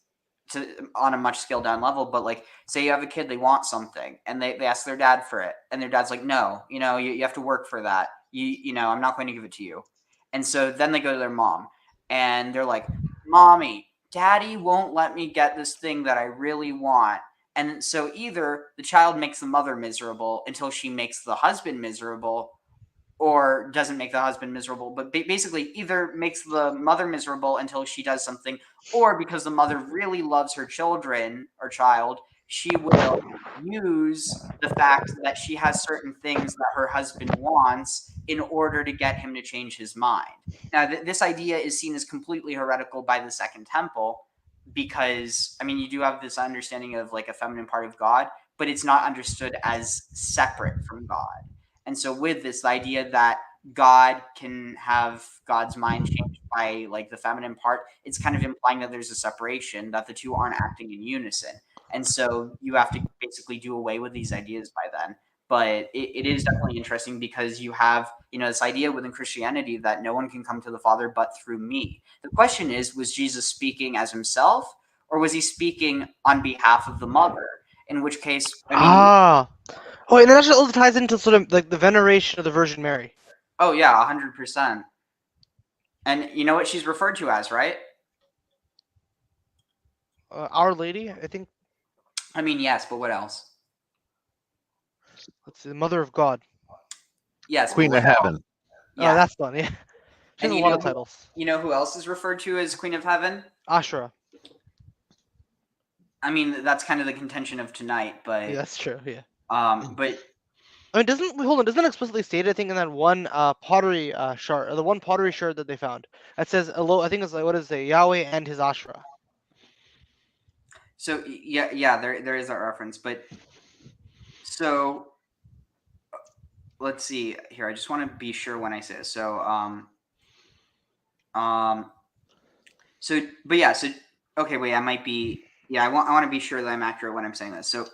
on a much scaled down level, but like, say you have a kid, they want something, and they ask their dad for it, and their dad's like, no, you have to work for that. I'm not going to give it to you. And so then they go to their mom, and they're like, Mommy, Daddy won't let me get this thing that I really want. And so either the child makes the mother miserable until she makes the husband miserable, or doesn't make the husband miserable, but basically either makes the mother miserable until she does something, or because the mother really loves her children or child, she will use the fact that she has certain things that her husband wants in order to get him to change his mind. Now, this idea is seen as completely heretical by the Second Temple, because I mean, you do have this understanding of like a feminine part of God, but it's not understood as separate from God. And so with this, the idea that God can have God's mind changed by like the feminine part, it's kind of implying that there's a separation, that the two aren't acting in unison. And so you have to basically do away with these ideas by then. But it is definitely interesting, because you have, this idea within Christianity that no one can come to the Father but through me. The question is, was Jesus speaking as himself, or was he speaking on behalf of the mother? In which case, I mean... Oh, and that actually also ties into sort of like the veneration of the Virgin Mary. Oh, yeah, 100%. And you know what she's referred to as, right? Our Lady, I think. I mean, yes, but what else? Let's see, the Mother of God. Yes, Queen of Heaven. Yeah, that's fun. Yeah, she has a lot of titles. You know who else is referred to as Queen of Heaven? Asherah. I mean, that's kind of the contention of tonight, but yeah, that's true. Yeah. But I mean, doesn't it explicitly state, I think, in that one pottery shard, or the one pottery shard that they found, that says, I think it's like, what does it say, Yahweh and his Asherah. So yeah, there is that reference, but so let's see here. I just want to be sure when I say this. So but yeah, so okay, wait, I might be, yeah, I want to be sure that I'm accurate when I'm saying this. So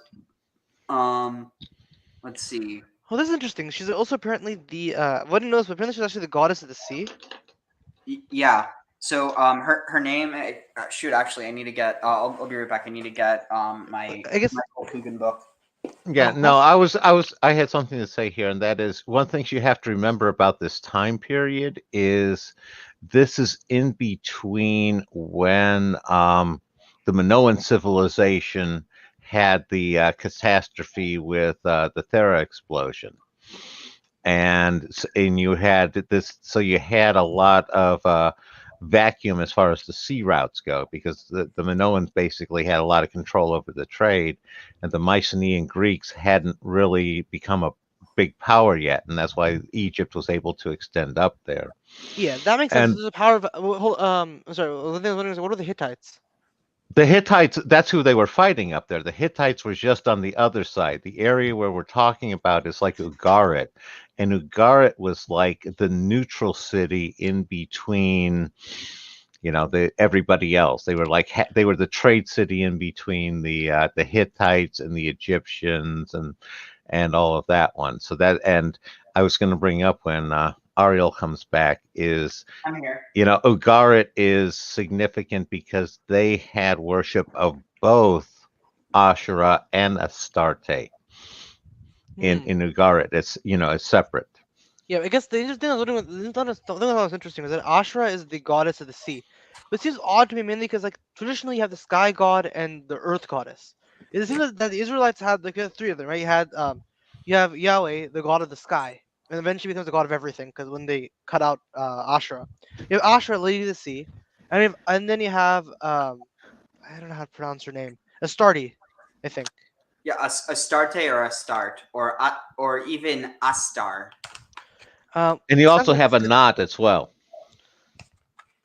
let's see. Oh, this is interesting. She's also apparently the I didn't know this, but apparently she's actually the goddess of the sea. Yeah. So her name. Shoot, actually, I need to get. I'll be right back. I need to get my Coogan book. Yeah, no, I had something to say here, and that is one thing you have to remember about this time period is this is in between when the Minoan civilization had the catastrophe with the Thera explosion, and you had this. So you had a lot of vacuum as far as the sea routes go, because the Minoans basically had a lot of control over the trade, and the Mycenaean Greeks hadn't really become a big power yet, and that's why Egypt was able to extend up there. Yeah, that makes sense. And There's the power of. I'm sorry. What are the Hittites? the Hittites, that's who they were fighting up there. The Hittites were just on the other side. The area where we're talking about is like Ugarit. And Ugarit was like the neutral city in between, everybody else. They were like they were the trade city in between the Hittites and the Egyptians and all of that one. So that, and I was going to bring up when Ariel comes back is, I'm here. Ugarit is significant because they had worship of both Asherah and Astarte in Ugarit. It's separate. Yeah, I guess the interesting thing that was interesting is that Asherah is the goddess of the sea. But it seems odd to me mainly because like traditionally you have the sky god and the earth goddess. It seems that the Israelites had like three of them, right? You have Yahweh, the god of the sky, and eventually becomes the god of everything because when they cut out Asherah, you have Asherah, lady of the sea, and then you have I don't know how to pronounce her name, Astarte, I think. Yeah, Astarte or Astarte or even Astar. And you also have a knot as well.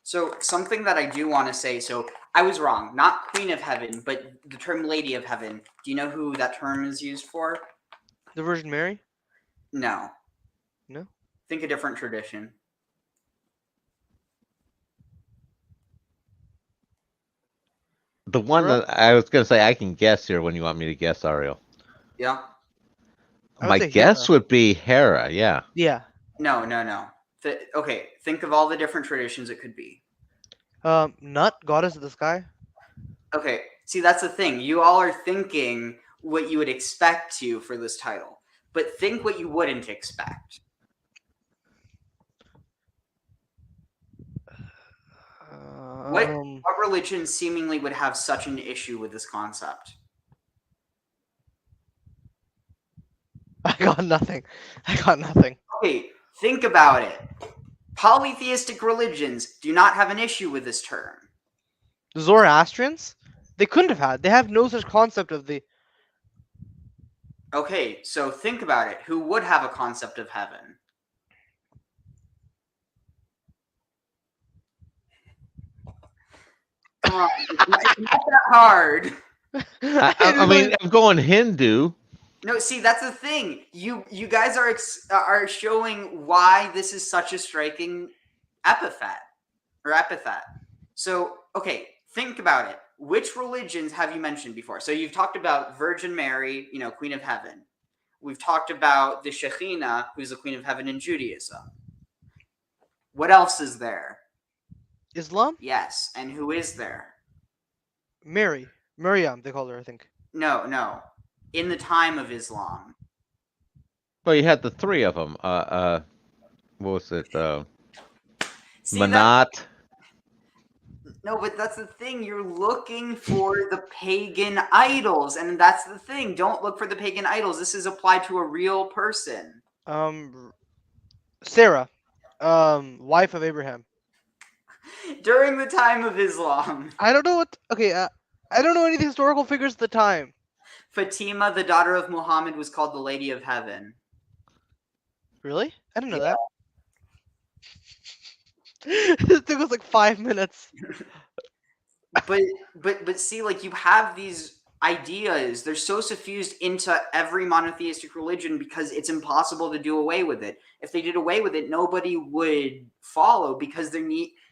So something that I do want to say, so I was wrong, not Queen of Heaven, but the term Lady of Heaven. Do you know who that term is used for? The Virgin Mary? No. No? Think a different tradition. The one that I was going to say, I can guess here when you want me to guess, Ariel. Yeah? My guess would be Hera, yeah. Yeah. No. Okay, think of all the different traditions it could be. Nut, goddess of the sky. Okay, see, that's the thing. You all are thinking what you would expect to for this title, but think what you wouldn't expect. What religion seemingly would have such an issue with this concept? I got nothing. Okay, think about it. Polytheistic religions do not have an issue with this term. The Zoroastrians? They couldn't have had. They have no such concept of the... Okay, so think about it. Who would have a concept of heaven? Come on, it's not that hard. I mean, I'm going Hindu. No, see, that's the thing. You guys are showing why this is such a striking epithet. So, okay, think about it. Which religions have you mentioned before? So you've talked about Virgin Mary, Queen of Heaven. We've talked about the Shekhinah, who's the Queen of Heaven in Judaism. What else is there? Islam? Yes, and who is there? Mary. Maryam, they call her, I think. No. In the time of Islam. Well, you had the three of them. What was it? See, Manat. No, but that's the thing. You're looking for the pagan idols, and that's the thing. Don't look for the pagan idols. This is applied to a real person. Sarah, wife of Abraham. During the time of Islam. I don't know what... Okay, I don't know any of the historical figures at the time. Fatima, the daughter of Muhammad, was called the Lady of Heaven. Really? I didn't know that. This took us like 5 minutes. But see, like, you have these ideas. They're so suffused into every monotheistic religion because it's impossible to do away with it. If they did away with it, nobody would follow because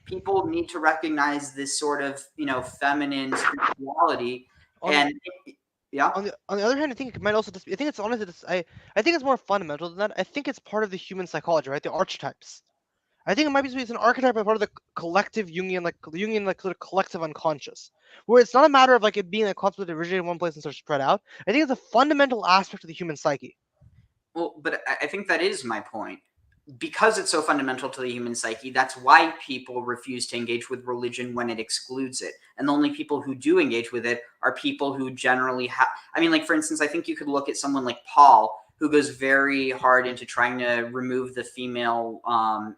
people need to recognize this sort of, feminine spirituality. Yeah. On the other hand, I think it might also just. I think it's honestly. I think it's more fundamental than that. I think it's part of the human psychology, right? The archetypes. I think it might be it's an archetype of part of the collective Jungian, sort of collective unconscious, where it's not a matter of like it being a concept that originated in one place and sort of spread out. I think it's a fundamental aspect of the human psyche. Well, but I think that is my point. Because it's so fundamental to the human psyche, that's why people refuse to engage with religion when it excludes it. And the only people who do engage with it are people who generally have... I mean, like, for instance, I think you could look at someone like Paul, who goes very hard into trying to remove the female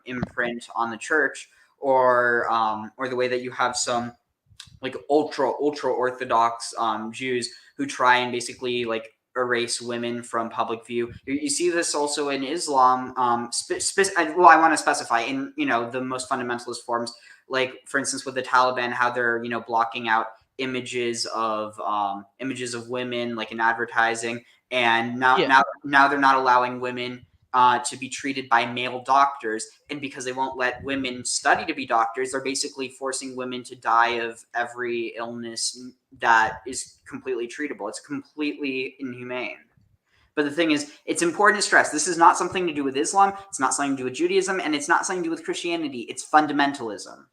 imprint on the church, or the way that you have some like ultra orthodox Jews who try and basically like erase women from public view. You see this also in Islam. Well, I want to specify in the most fundamentalist forms, like for instance with the Taliban, how they're blocking out images of women like in advertising, and now they're not allowing women to be treated by male doctors, and because they won't let women study to be doctors, they're basically forcing women to die of every illness that is completely treatable. It's completely inhumane. But the thing is, it's important to stress this is not something to do with Islam, it's not something to do with Judaism, and it's not something to do with Christianity. It's fundamentalism.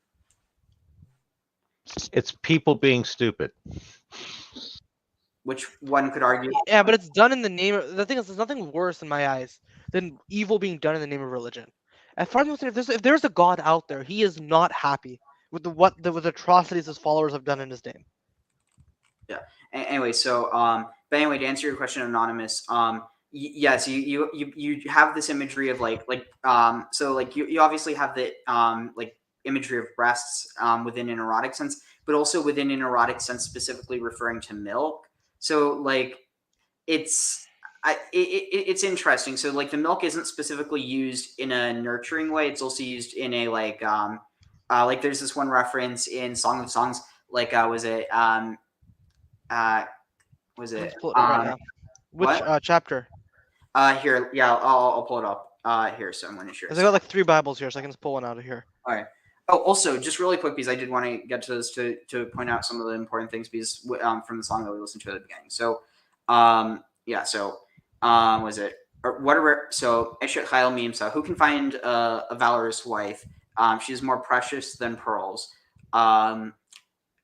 It's people being stupid. Which one could argue. Yeah, but it's done in the name of, the thing is, there's nothing worse in my eyes than evil being done in the name of religion. As far as I'm concerned, if there's a God out there, he is not happy with with atrocities his followers have done in his name. Yeah. Anyway, so but anyway, to answer your question, Anonymous, yes, you have this imagery of so like you obviously have the like imagery of breasts within an erotic sense, but also within an erotic sense specifically referring to milk. So like it's interesting. So like the milk isn't specifically used in a nurturing way. It's also used in a like there's this one reference in Song of Songs, like was it Let's pull it up right now. Which chapter? Here, yeah, I'll pull it up here. So I'm going to share. I got like 3 Bibles here, so I can just pull one out of here. All right. Oh, also, just really quick, because I did want to get to this to point out some of the important things because from the song that we listened to at the beginning. So, yeah. So, was it or whatever? So, Eshet Chayil Mimsa, who can find a valorous wife? She's more precious than pearls.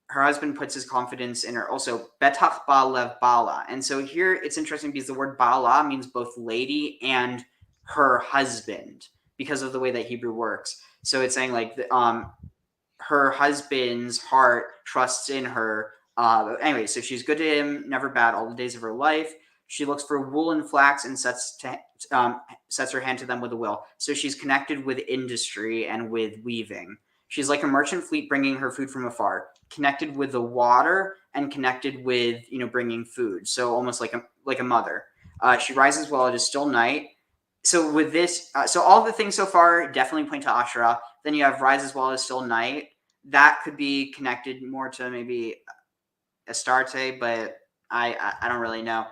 Her husband puts his confidence in her. Also, Betach Ba Lev Bala. And so here it's interesting because the word Bala means both lady and her husband because of the way that Hebrew works. So it's saying like her husband's heart trusts in her. Anyway, so she's good to him, never bad all the days of her life. She looks for wool and flax and sets her hand to them with a will. So she's connected with industry and with weaving. She's like a merchant fleet bringing her food from afar, connected with the water and connected with bringing food. So almost like a mother. She rises while it is still night. So with this, so all the things so far definitely point to Asherah. Then you have rises while it is still night. That could be connected more to maybe Astarte, but I don't really know.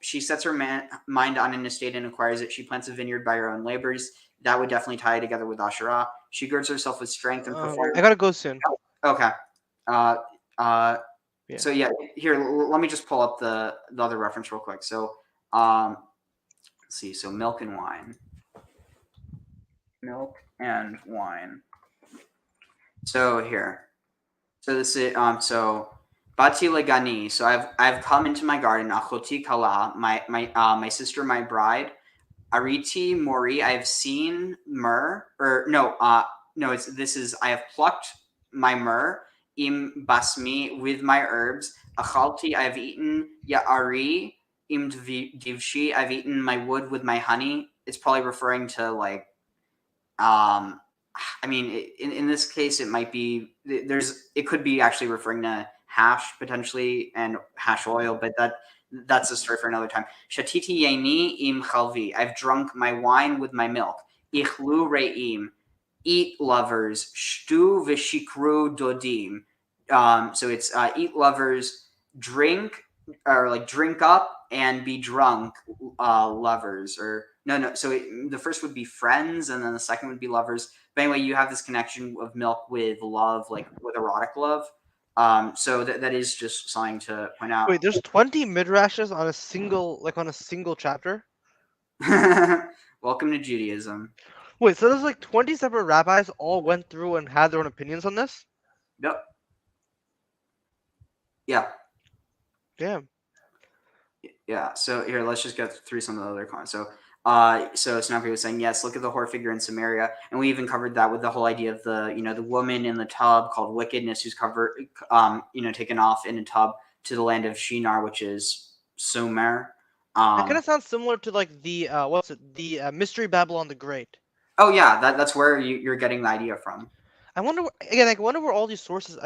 She sets her mind on an estate and acquires it. She plants a vineyard by her own labors. That would definitely tie together with Asherah. She girds herself with strength and performs. I gotta go soon. Okay. Yeah. So yeah, here let me just pull up the other reference real quick. So let's see. So milk and wine. So here. So this is so Bati Legani. So I've come into my garden. Achoti Kala, my sister, my bride. Ariti Mori, I've seen myrrh, or no, I have plucked my myrrh, im basmi, with my herbs, achalti, I've eaten, ya'ari, im divshi, I've eaten my wood with my honey. It's probably referring to like, I mean, in this case, it might be, it could be actually referring to hash potentially and hash oil, but that's a story for another time. Shatiti yeni im chalvi. I've drunk my wine with my milk. Ichlu re'im. Eat lovers. Shtu v'shikru dodim. So it's eat lovers, drink, or like drink up and be drunk, lovers. Or no. So the first would be friends, and then the second would be lovers. But anyway, you have this connection of milk with love, like with erotic love. So that is just something to point out. Wait, there's 20 midrashes on a single chapter? Welcome to Judaism. Wait, so there's like 20 separate rabbis all went through and had their own opinions on this? Yep. Yeah. Damn. Yeah. So here, let's just get through some of the other comments. So Snappy was saying, yes, look at the whore figure in Samaria. And we even covered that with the whole idea of the woman in the tub called wickedness who's taken off in a tub to the land of Shinar, which is Sumer. That kind of sounds similar to like the Mystery Babylon the Great. Oh yeah, that's where you're getting the idea from. I wonder again. Like, I wonder where all these sources.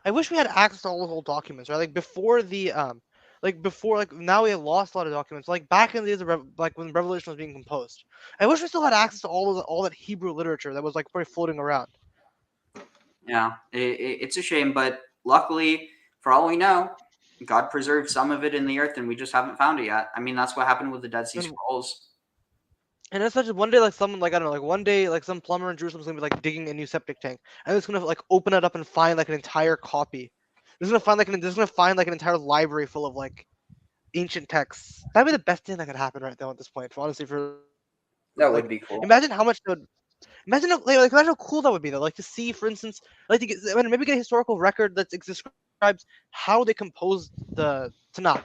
I wish we had access to all those old documents, right? Like before the like now we have lost a lot of documents. Like back in the days of like when Revelation was being composed, I wish we still had access to all that Hebrew literature that was like probably floating around. Yeah, it's a shame, but luckily, for all we know, God preserved some of it in the earth, and we just haven't found it yet. I mean, that's what happened with the Dead Sea And Scrolls. and it's such a one day like someone like I don't know like one day like some plumber in Jerusalem's gonna be like digging a new septic tank and it's gonna like open it up and find like an entire copy. There's gonna find like an entire library full of like ancient texts. That'd be the best thing that could happen right now at this point. For honestly, for That like would be cool. imagine how much that would imagine imagine how cool that would be though. Like to see, for instance, like to get I mean, maybe get a historical record that describes how they composed the Tanakh.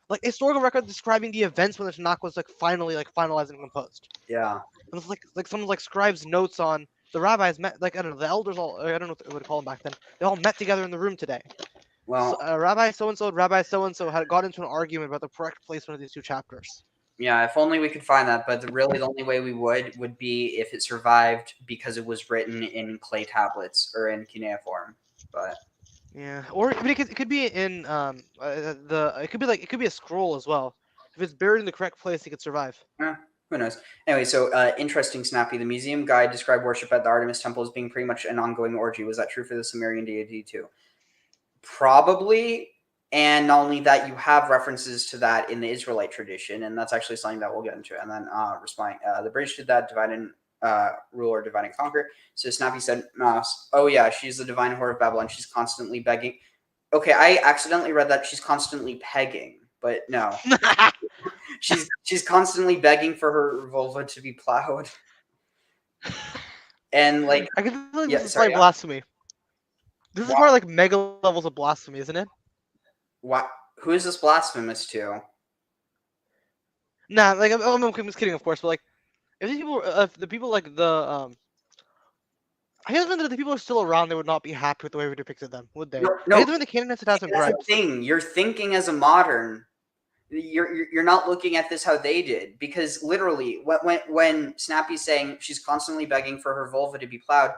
Like a historical record describing the events when the Tanakh was like finally like finalized and composed. Yeah. And it's like someone like scribes notes on the rabbis met like I don't know the elders all I don't know what to call them back then. They all met together in the room today. So, Well, Rabbi so and so, Rabbi so and so had got into an argument about the correct placement of these two chapters. yeah, if only we could find that, but really the only way we would be if it survived because it was written in clay tablets or in cuneiform. But Yeah, or but it could be in it could be a scroll as well. If it's buried in the correct place, it could survive. who knows? Anyway, so interesting, Snappy. The museum guide described worship at the Artemis Temple as being pretty much an ongoing orgy. Was that true for the Sumerian deity too? Probably. And not only that, you have references to that in the Israelite tradition, and that's actually something that we'll get into. And then responding, the British did that, divide and rule or divide and conquer. So Snappy said, oh yeah, she's the divine whore of Babylon. She's constantly begging. Okay, I accidentally read that she's constantly pegging, but no. she's constantly begging for her vulva to be plowed. And like I can feel like yeah, this is sorry, probably blasphemy. This is probably like mega levels of blasphemy, isn't it? what? Who is this blasphemous to? Nah, like I'm just kidding, of course, but like if these people, if the people like the I guess when the people are still around, they would not be happy with the way we depicted them, would they? No, I guess when the Canaanites had some that's the gripes. thing. You're thinking as a modern. You're not looking at this how they did, because literally when Snappy's saying she's constantly begging for her vulva to be plowed,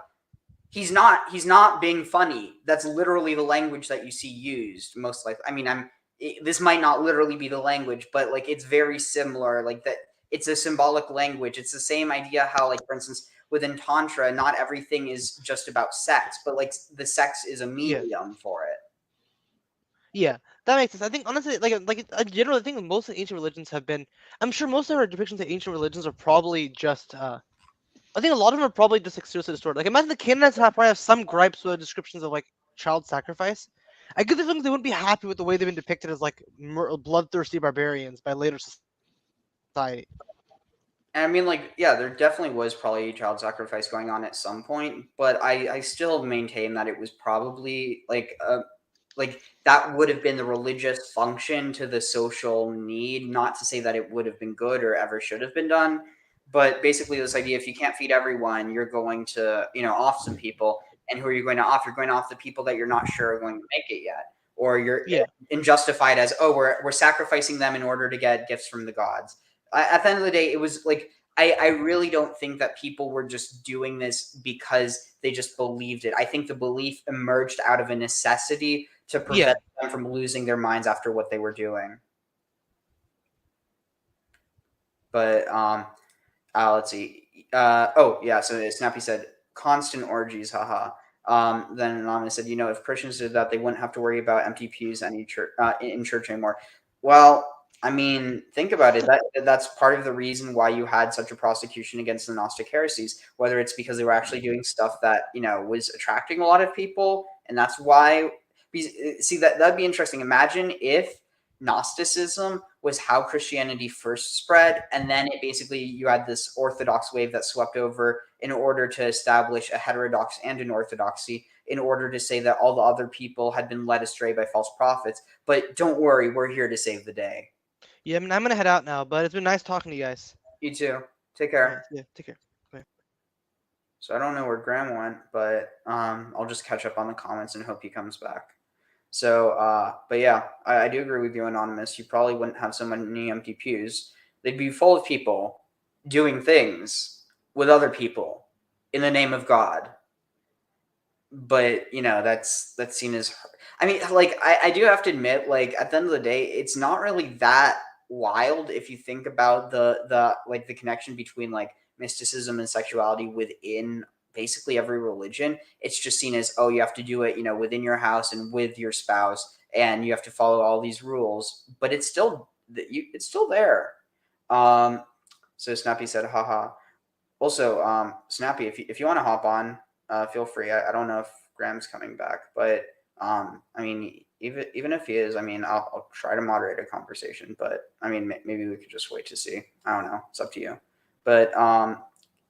he's not being funny. That's literally the language that you see used most likely. I mean, this might not literally be the language, but like it's very similar. Like that, it's a symbolic language. It's the same idea how, like, for instance, within tantra, not everything is just about sex, but like the sex is a medium for it. Yeah, that makes sense. I think honestly, generally, I think most of the ancient religions have been. I'm sure most of our depictions of ancient religions are probably just. I think a lot of them are probably just like seriously distorted. Like imagine the Canaanites probably have some gripes with descriptions of like child sacrifice. I get the feeling they wouldn't be happy with the way they've been depicted as like bloodthirsty barbarians by later society. And I mean, like, yeah, there definitely was probably child sacrifice going on at some point, but I still maintain that it was probably like that would have been the religious function to the social need. Not to say that it would have been good or ever should have been done, but basically this idea: if you can't feed everyone, you're going to off some people, and who are you going to off? You're going to off the people that you're not sure are going to make it yet, or you're unjustified as we're sacrificing them in order to get gifts from the gods. At the end of the day, it was like I really don't think that people were just doing this because they just believed it. I think the belief emerged out of a necessity to prevent them from losing their minds after what they were doing. But let's see. So Snappy said constant orgies, haha. Then Anonymous said, if Christians did that, they wouldn't have to worry about empty pews in church anymore. Well, I mean, think about it. That's part of the reason why you had such a prosecution against the Gnostic heresies, whether it's because they were actually doing stuff that, was attracting a lot of people. And that's why, see, that'd be interesting. Imagine if Gnosticism was how Christianity first spread, and then you had this Orthodox wave that swept over in order to establish a heterodox and an orthodoxy, in order to say that all the other people had been led astray by false prophets. But don't worry, we're here to save the day. Yeah, I mean, I'm gonna head out now, but it's been nice talking to you guys. You too. Take care. Right, yeah, take care. Bye. So I don't know where Graham went, but I'll just catch up on the comments and hope he comes back. So, but yeah, I do agree with you, Anonymous. You probably wouldn't have so many empty pews. They'd be full of people doing things with other people in the name of God. but that's seen as, I mean, like, I do have to admit, like, at the end of the day, it's not really that wild if you think about the like the connection between like mysticism and sexuality within basically every religion. It's just seen as, oh, you have to do it, within your house and with your spouse, and you have to follow all these rules, but it's still it's still there. So Snappy said, haha. Also, Snappy, if you want to hop on, feel free. I don't know if Graham's coming back, but I mean, even if he is, I mean, I'll try to moderate a conversation. But I mean, maybe we could just wait to see. I don't know. It's up to you. But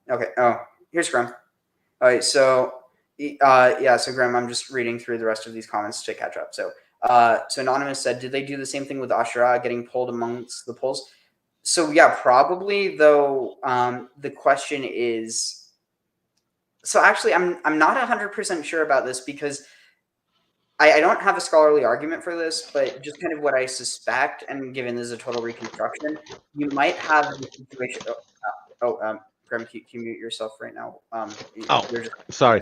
okay. Oh, here's Graham. All right. So yeah. So Graham, I'm just reading through the rest of these comments to catch up. So so Anonymous said, did they do the same thing with Asherah getting pulled amongst the poles? So yeah, probably, though. The question is, so actually, I'm not 100% sure about this, because I don't have a scholarly argument for this, but just kind of what I suspect, and given this is a total reconstruction, you might have the situation. Graham, can you mute yourself right now? You're just, Sorry.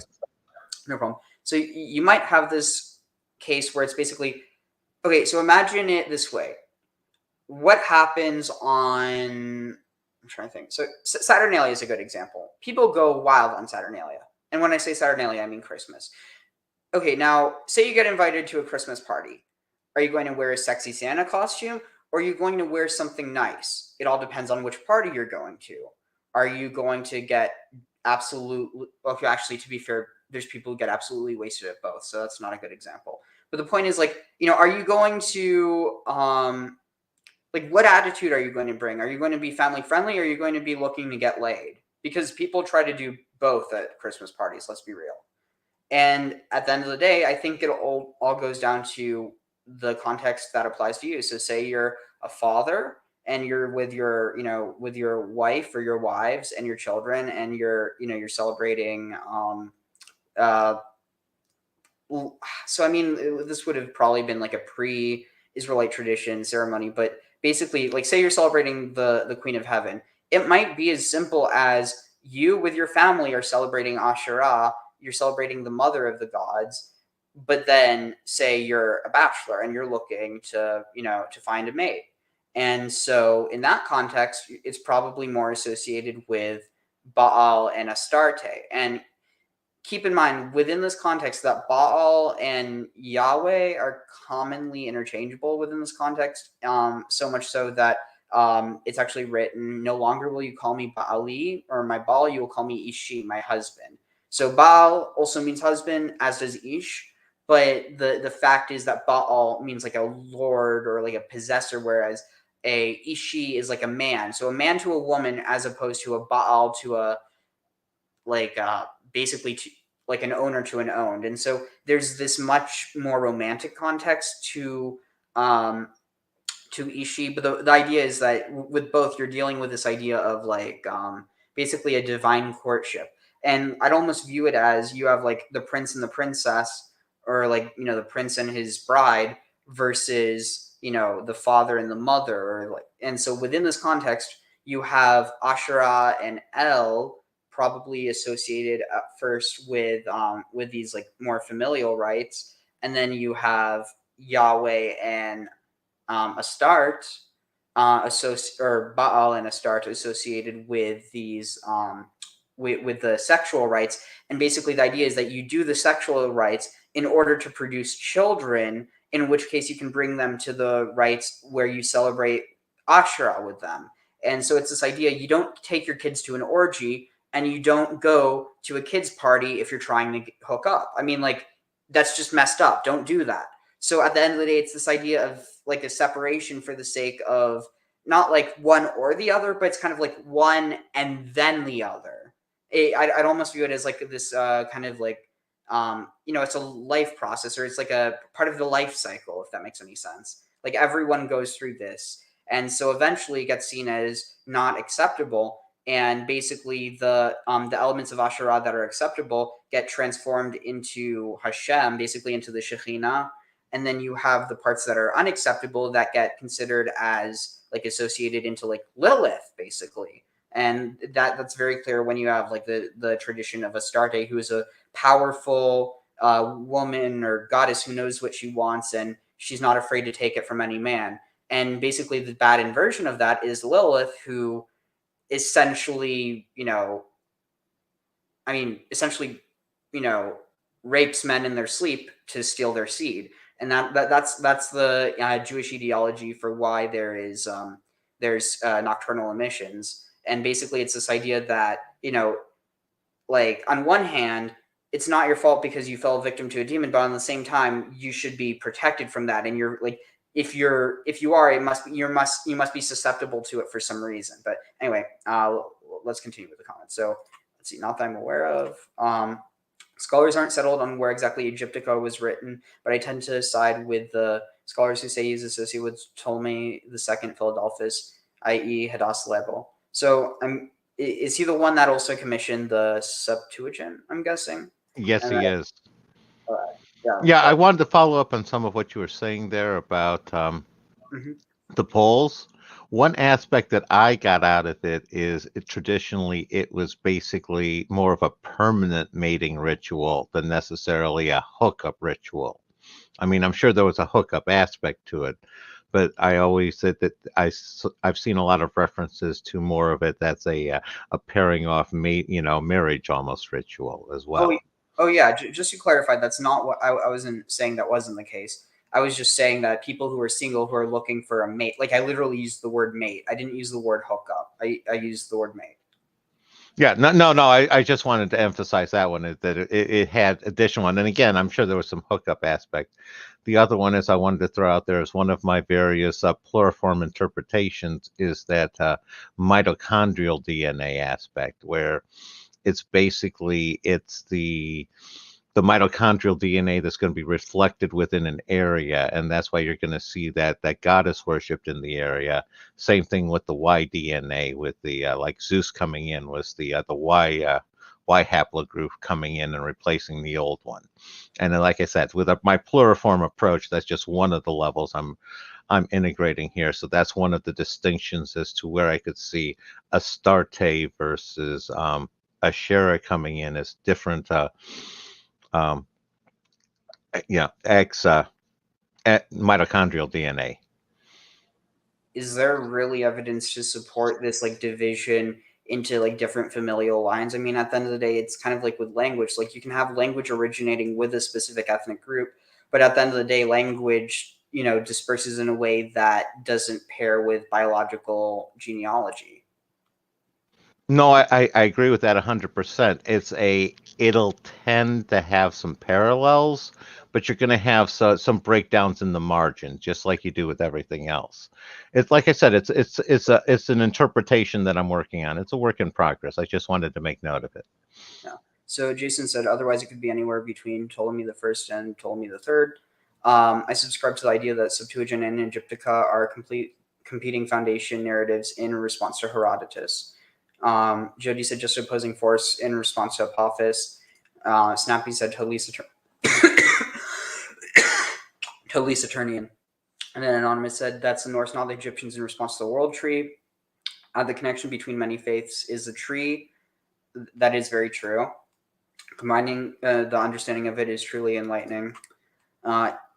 no problem. So you might have this case where it's basically, okay, so imagine it this way. What happens on, I'm trying to think. So Saturnalia is a good example. People go wild on Saturnalia. And when I say Saturnalia, I mean Christmas. Okay, now, say you get invited to a Christmas party. Are you going to wear a sexy Santa costume, or are you going to wear something nice? It all depends on which party you're going to. Are you going to get absolutely, okay, actually, to be fair, there's people who get absolutely wasted at both, so that's not a good example. But the point is, like, are you going to, like, what attitude are you going to bring? Are you going to be family friendly, or are you going to be looking to get laid? Because people try to do both at Christmas parties, let's be real. And at the end of the day, I think it all goes down to the context that applies to you. So say you're a father and you're with your, with your wife or your wives and your children, and you're celebrating, so I mean, this would have probably been like a pre-Israelite tradition ceremony, but basically, like, say you're celebrating the Queen of Heaven, it might be as simple as you with your family are celebrating Asherah, you're celebrating the mother of the gods, but then say you're a bachelor and you're looking to to find a mate, and so in that context, it's probably more associated with Baal and Astarte. And keep in mind, within this context, that Baal and Yahweh are commonly interchangeable within this context, so much so that it's actually written, no longer will you call me Baali, or my Baal, you will call me Ishi, my husband. So Baal also means husband, as does Ish, but the fact is that Baal means like a lord or like a possessor, whereas a Ishi is like a man. So a man to a woman, as opposed to a Baal to a, like, basically to, like, an owner to an owned. And so there's this much more romantic context to Ishi, but the idea is that with both, you're dealing with this idea of like basically a divine courtship. And I'd almost view it as you have like the prince and the princess, or like the prince and his bride, versus the father and the mother, or like, and so within this context you have Asherah and El, probably associated at first with these like more familial rites, and then you have Yahweh and Astarte, or Baal and Astarte, associated with these with the sexual rites. And basically, the idea is that you do the sexual rites in order to produce children, in which case you can bring them to the rites where you celebrate Asherah with them. And so it's this idea: you don't take your kids to an orgy, and you don't go to a kids party if you're trying to hook up. I mean, like, that's just messed up. Don't do that. So at the end of the day, it's this idea of like a separation for the sake of not like one or the other, but it's kind of like one and then the other. I'd almost view it as like this kind of like, it's a life process, or it's like a part of the life cycle, if that makes any sense. Like, everyone goes through this. And so eventually it gets seen as not acceptable. And basically the elements of Asherah that are acceptable get transformed into Hashem, basically into the Shekhinah. And then you have the parts that are unacceptable that get considered as like associated into like Lilith, basically. And that's very clear when you have like the tradition of Astarte, who is a powerful woman or goddess who knows what she wants, and she's not afraid to take it from any man. And basically, the bad inversion of that is Lilith, who essentially, essentially, rapes men in their sleep to steal their seed. And that's the Jewish ideology for why there's nocturnal emissions. And basically, it's this idea that like on one hand, it's not your fault because you fell victim to a demon, but on the same time, you should be protected from that. And you're like, if you are, you must be susceptible to it for some reason. But anyway, let's continue with the comments. So let's see, not that I'm aware of. Scholars aren't settled on where exactly Egyptica was written, but I tend to side with the scholars who say he's associated with Ptolemy II Philadelphus, i.e. Hadassah level. So is he the one that also commissioned the Septuagint, I'm guessing? Yes, he is. Yeah. Yeah, I wanted to follow up on some of what you were saying there about the poles. One aspect that I got out of it is traditionally it was basically more of a permanent mating ritual than necessarily a hookup ritual. I mean, I'm sure there was a hookup aspect to it, but I always said that I've seen a lot of references to more of it that's a pairing off marriage almost ritual as well. Oh yeah, just to clarify, that's not what I wasn't saying. That wasn't the case. I was just saying that people who are single who are looking for a mate, like I literally used the word mate. I didn't use the word hookup. I used the word mate. Yeah, no. I just wanted to emphasize that one that it had additional one, and again, I'm sure there was some hookup aspect. The other one is I wanted to throw out there as one of my various pluriform interpretations is that mitochondrial DNA aspect, where it's basically the mitochondrial DNA that's going to be reflected within an area, and that's why you're going to see that goddess worshipped in the area. Same thing with the Y DNA, with the like Zeus coming in was the Y haplogroup coming in and replacing the old one. And then, like I said, with my pluriform approach, that's just one of the levels I'm integrating here. So that's one of the distinctions as to where I could see Astarte versus Asherah coming in as different mitochondrial DNA. Is there really evidence to support this like division into like different familial lines? I mean, at the end of the day, it's kind of like with language. Like you can have language originating with a specific ethnic group, but at the end of the day, language, disperses in a way that doesn't pair with biological genealogy. No, I agree with that 100%. It'll tend to have some parallels, but you're going to have some breakdowns in the margin, just like you do with everything else. It's like I said, it's an interpretation that I'm working on. It's a work in progress. I just wanted to make note of it. Yeah. So Jason said, otherwise it could be anywhere between Ptolemy I and Ptolemy III. I subscribe to the idea that Septuagint and Egyptica are competing foundation narratives in response to Herodotus. Jody said just opposing force in response to Apophis. Snappy said totally Saturnian. And then Anonymous said that's the Norse, not the Egyptians, in response to the world tree. The connection between many faiths is a tree. That is very true. Combining the understanding of it is truly enlightening.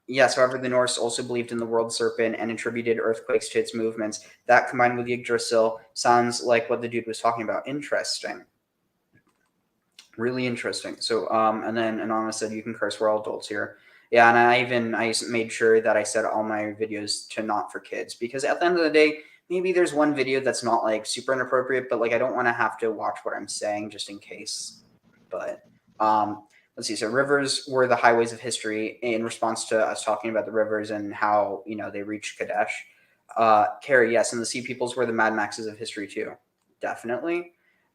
Yes, however, the Norse also believed in the world serpent and attributed earthquakes to its movements. That combined with Yggdrasil sounds like what the dude was talking about. Interesting. Really interesting. So, and then Anonymous said, you can curse, we're all adults here. Yeah, and I made sure that I set all my videos to not for kids, because at the end of the day, maybe there's one video that's not like super inappropriate, but like I don't want to have to watch what I'm saying just in case. But let's see. So rivers were the highways of history in response to us talking about the rivers and how, they reached Kadesh. Carrie, yes, and the sea peoples were the Mad Maxes of history too. Definitely.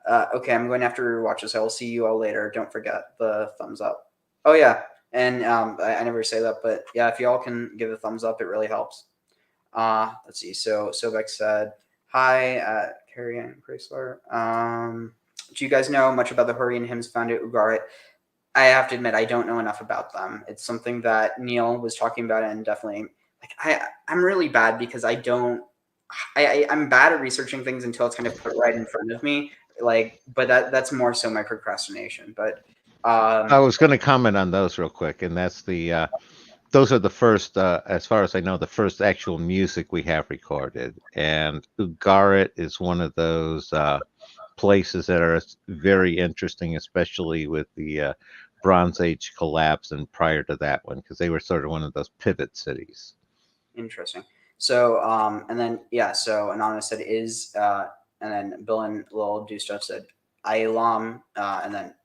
Okay, I'm going to have to rewatch this. I will see you all later. Don't forget the thumbs up. Oh, yeah. And I never say that, but yeah, if y'all can give a thumbs up, it really helps. Let's see. So Sobek said, hi, Carrie and Chrysler. Do you guys know much about the Hurrian hymns found at Ugarit? I have to admit, I don't know enough about them. It's something that Neil was talking about, and definitely, like, I'm really bad because I'm bad at researching things until it's kind of put right in front of me. Like, but that's more so my procrastination. But I was going to comment on those real quick, and that's the those are the first, as far as I know, the first actual music we have recorded. And Ugarit is one of those places that are very interesting, especially with the Bronze Age collapse and prior to that one, because they were sort of one of those pivot cities. Interesting. So, and then, yeah, so Anonymous said is, and then Bill and Lil Do Stuff said Islam, and then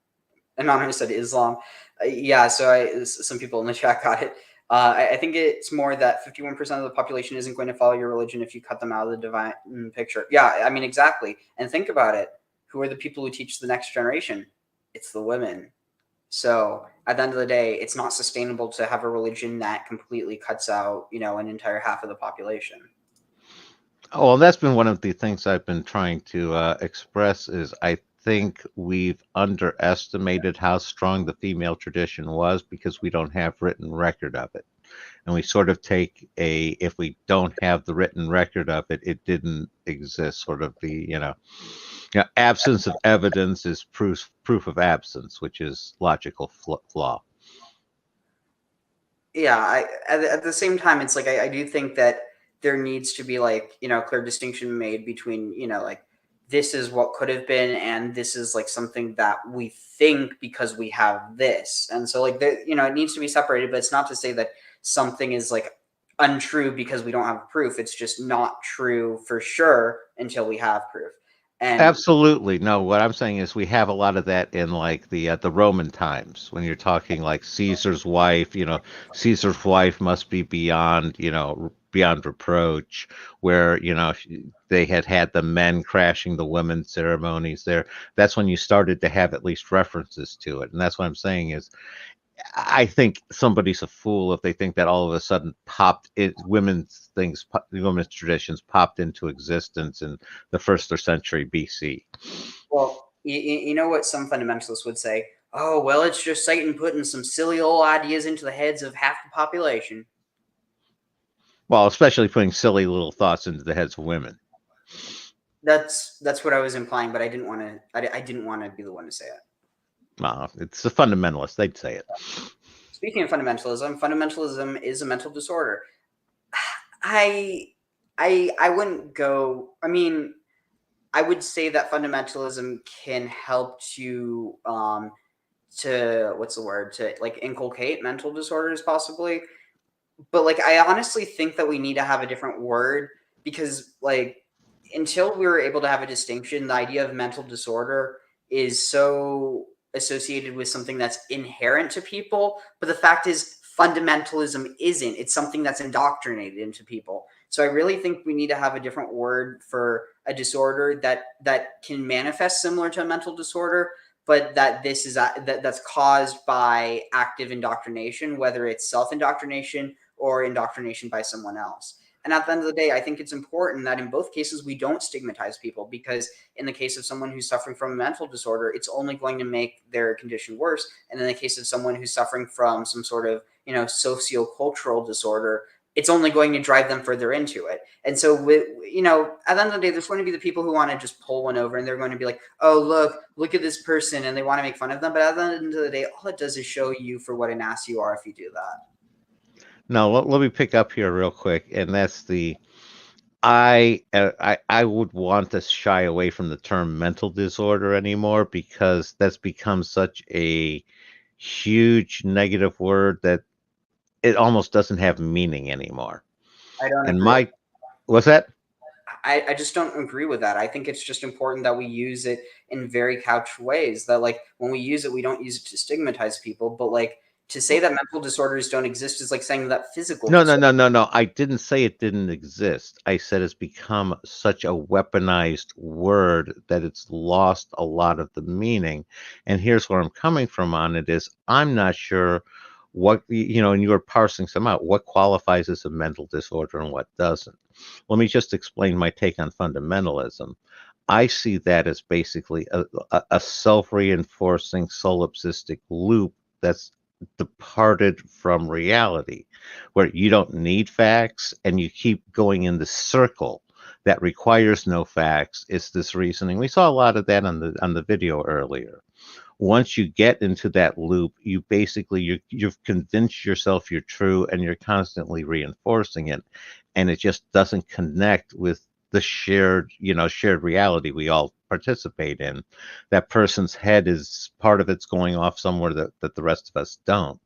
Anonymous said Islam. Yeah, so some people in the chat got it. I think it's more that 51% of the population isn't going to follow your religion if you cut them out of the divine picture. Yeah, I mean, exactly. And think about it. Who are the people who teach the next generation? It's the women. So at the end of the day, it's not sustainable to have a religion that completely cuts out, an entire half of the population. Oh, well, that's been one of the things I've been trying to express is I think we've underestimated how strong the female tradition was because we don't have written record of it. And we sort of take if we don't have the written record of it, it didn't exist, sort of absence of evidence is proof of absence, which is logical flaw. Yeah, at the same time, it's like I do think that there needs to be clear distinction made between this is what could have been and this is something that we think because we have this, and so it needs to be separated. But it's not to say that something is untrue because we don't have proof. It's just not true for sure until we have proof. And absolutely. No, what I'm saying is we have a lot of that in the Roman times when you're talking like Caesar's wife, Caesar's wife must be beyond reproach, where, they had the men crashing the women's ceremonies there. That's when you started to have at least references to it. And that's what I'm saying is I think somebody's a fool if they think that all of a sudden women's traditions popped into existence in the 1st century BC. Well, you know what some fundamentalists would say? Oh, well, it's just Satan putting some silly old ideas into the heads of half the population. Well, especially putting silly little thoughts into the heads of women. That's what I was implying, but I didn't want to. I didn't want to be the one to say it. It's the fundamentalists. They'd say it. Speaking of fundamentalism is a mental disorder. I wouldn't go. I mean, I would say that fundamentalism can help to what's the word, to inculcate mental disorders possibly. But I honestly think that we need to have a different word because until we were able to have a distinction, the idea of mental disorder is so associated with something that's inherent to people. But the fact is fundamentalism isn't. It's something that's indoctrinated into people. So I really think we need to have a different word for a disorder that can manifest similar to a mental disorder, but that this is that's caused by active indoctrination, whether it's self-indoctrination or indoctrination by someone else. And at the end of the day, I think it's important that in both cases, we don't stigmatize people, because in the case of someone who's suffering from a mental disorder, it's only going to make their condition worse. And in the case of someone who's suffering from some sort of, sociocultural disorder, it's only going to drive them further into it. And so, at the end of the day, there's going to be the people who want to just pull one over and they're going to be like, oh, look at this person, and they want to make fun of them. But at the end of the day, all it does is show you for what an ass you are if you do that. No, let me pick up here real quick, and that's I would want to shy away from the term mental disorder anymore, because that's become such a huge negative word that it almost doesn't have meaning anymore. I don't and agree. What's that? I just don't agree with that. I think it's just important that we use it in very couched ways, that when we use it, we don't use it to stigmatize people, but to say that mental disorders don't exist is like saying that physical. No. I didn't say it didn't exist. I said it's become such a weaponized word that it's lost a lot of the meaning. And here's where I'm coming from on it is I'm not sure what, and you were parsing some out, what qualifies as a mental disorder and what doesn't. Let me just explain my take on fundamentalism. I see that as basically a self-reinforcing solipsistic loop that's departed from reality, where you don't need facts and you keep going in the circle that requires no facts. It's this reasoning. We saw a lot of that on the video earlier, once you get into that loop, you basically you've convinced yourself you're true, and you're constantly reinforcing it, and it just doesn't connect with the shared reality we all participate in. That person's head is part of it's going off somewhere that the rest of us don't.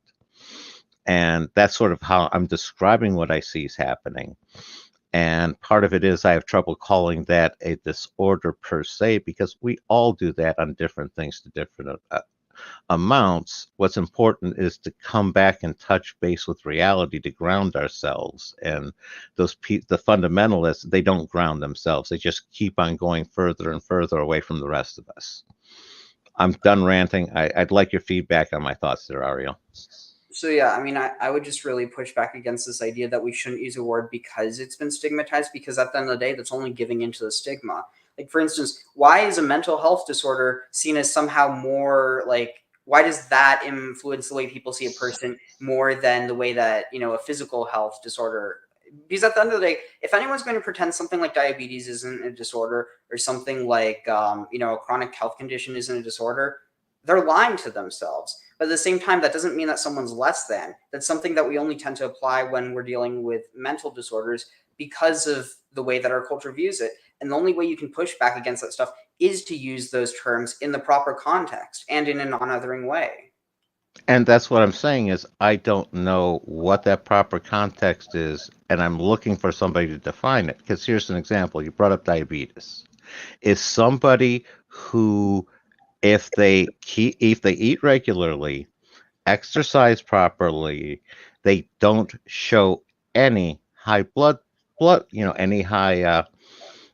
And that's sort of how I'm describing what I see is happening. And part of it is I have trouble calling that a disorder per se, because we all do that on different things to different amounts. What's important is to come back and touch base with reality to ground ourselves. And the fundamentalists, they don't ground themselves. They just keep on going further and further away from the rest of us. I'm done ranting. I'd like your feedback on my thoughts there, Ariel. So yeah, I mean, I would just really push back against this idea that we shouldn't use a word because it's been stigmatized, because at the end of the day, that's only giving into the stigma. Like, for instance, why is a mental health disorder seen as somehow more like, why does that influence the way people see a person more than the way that, a physical health disorder? Because at the end of the day, if anyone's going to pretend something like diabetes isn't a disorder, or something like, a chronic health condition isn't a disorder, they're lying to themselves. But at the same time, that doesn't mean that someone's less than. That's something that we only tend to apply when we're dealing with mental disorders because of the way that our culture views it. And the only way you can push back against that stuff is to use those terms in the proper context and in a non-othering way. And that's what I'm saying is I don't know what that proper context is, and I'm looking for somebody to define it. Because here's an example. You brought up diabetes. Is somebody who, if they eat regularly, exercise properly, they don't show any high any high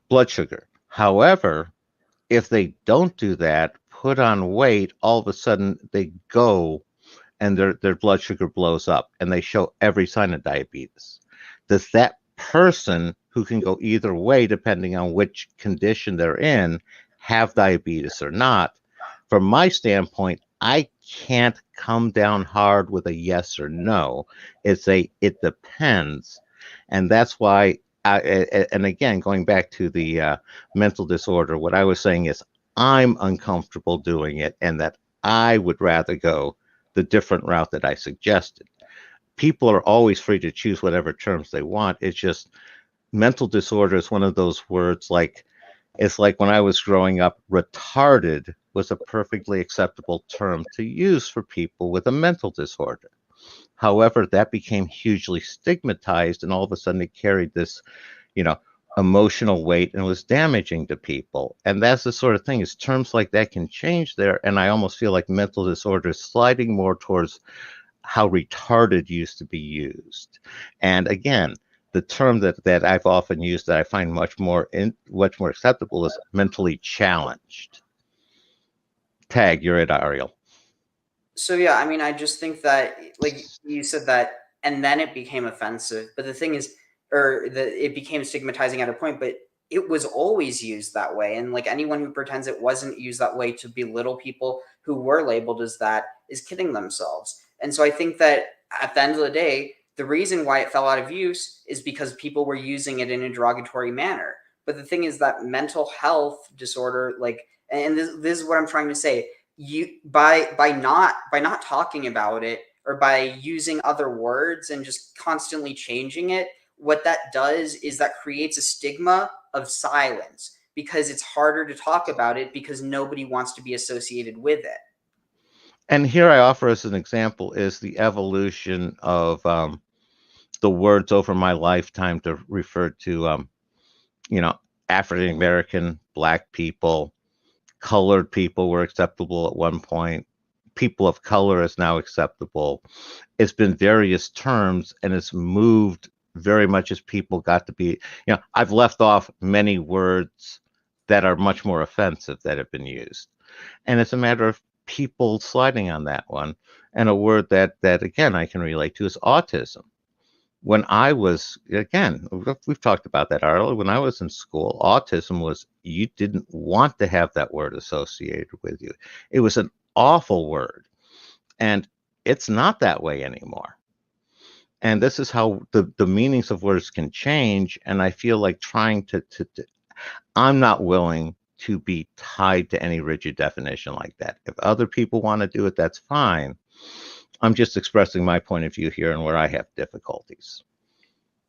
blood sugar. However, if they don't do that, put on weight, all of a sudden they go and their blood sugar blows up and they show every sign of diabetes. Does that person, who can go either way depending on which condition they're in, have diabetes or not? From my standpoint, I can't come down hard with a yes or no. It depends. And that's why and again, going back to the mental disorder, what I was saying is I'm uncomfortable doing it, and that I would rather go the different route that I suggested. People are always free to choose whatever terms they want. It's just mental disorder is one of those words, like, it's like when I was growing up, retarded was a perfectly acceptable term to use for people with a mental disorder. However, that became hugely stigmatized, and all of a sudden it carried this, emotional weight, and was damaging to people. And that's the sort of thing, is terms like that can change there. And I almost feel like mental disorder is sliding more towards how retarded used to be used. And again, the term that I've often used that I find much more acceptable is mentally challenged. Tag, you're it, Ariel. So yeah, I mean, I just think that, like you said that, and then it became offensive. But the thing is, it became stigmatizing at a point, but it was always used that way. And like, anyone who pretends it wasn't used that way to belittle people who were labeled as that is kidding themselves. And so I think that at the end of the day, the reason why it fell out of use is because people were using it in a derogatory manner. But the thing is that mental health disorder, like, and this is what I'm trying to say, you by not talking about it, or by using other words and just constantly changing it, what that does is that creates a stigma of silence, because it's harder to talk about it because nobody wants to be associated with it. And here I offer as an example is the evolution of the words over my lifetime to refer to, African American, Black people, colored people were acceptable at one point. People of color is now acceptable. It's been various terms, and it's moved very much as people got to be, I've left off many words that are much more offensive that have been used. And it's a matter of people sliding on that one. And a word that again, I can relate to is autism. When I was, again, we've talked about that earlier, when I was in school, autism was, you didn't want to have that word associated with you. It was an awful word. And it's not that way anymore. And this is how the meanings of words can change. And I feel like trying to I'm not willing to be tied to any rigid definition like that. If other people want to do it, that's fine. I'm just expressing my point of view here and where I have difficulties.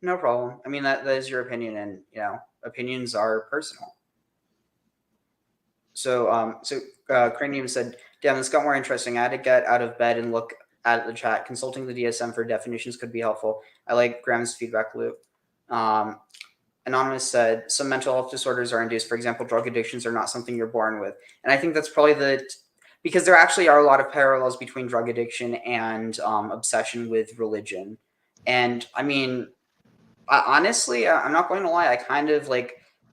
No problem. I mean, that is your opinion, and opinions are personal. So, Cranium said, "Damn, this got more interesting. I had to get out of bed and look at the chat. Consulting the DSM for definitions could be helpful. I like Graham's feedback loop." Anonymous said, "Some mental health disorders are induced. For example, drug addictions are not something you're born with." And I think that's probably because there actually are a lot of parallels between drug addiction and obsession with religion. And I mean, honestly, I'm not going to lie. I kind of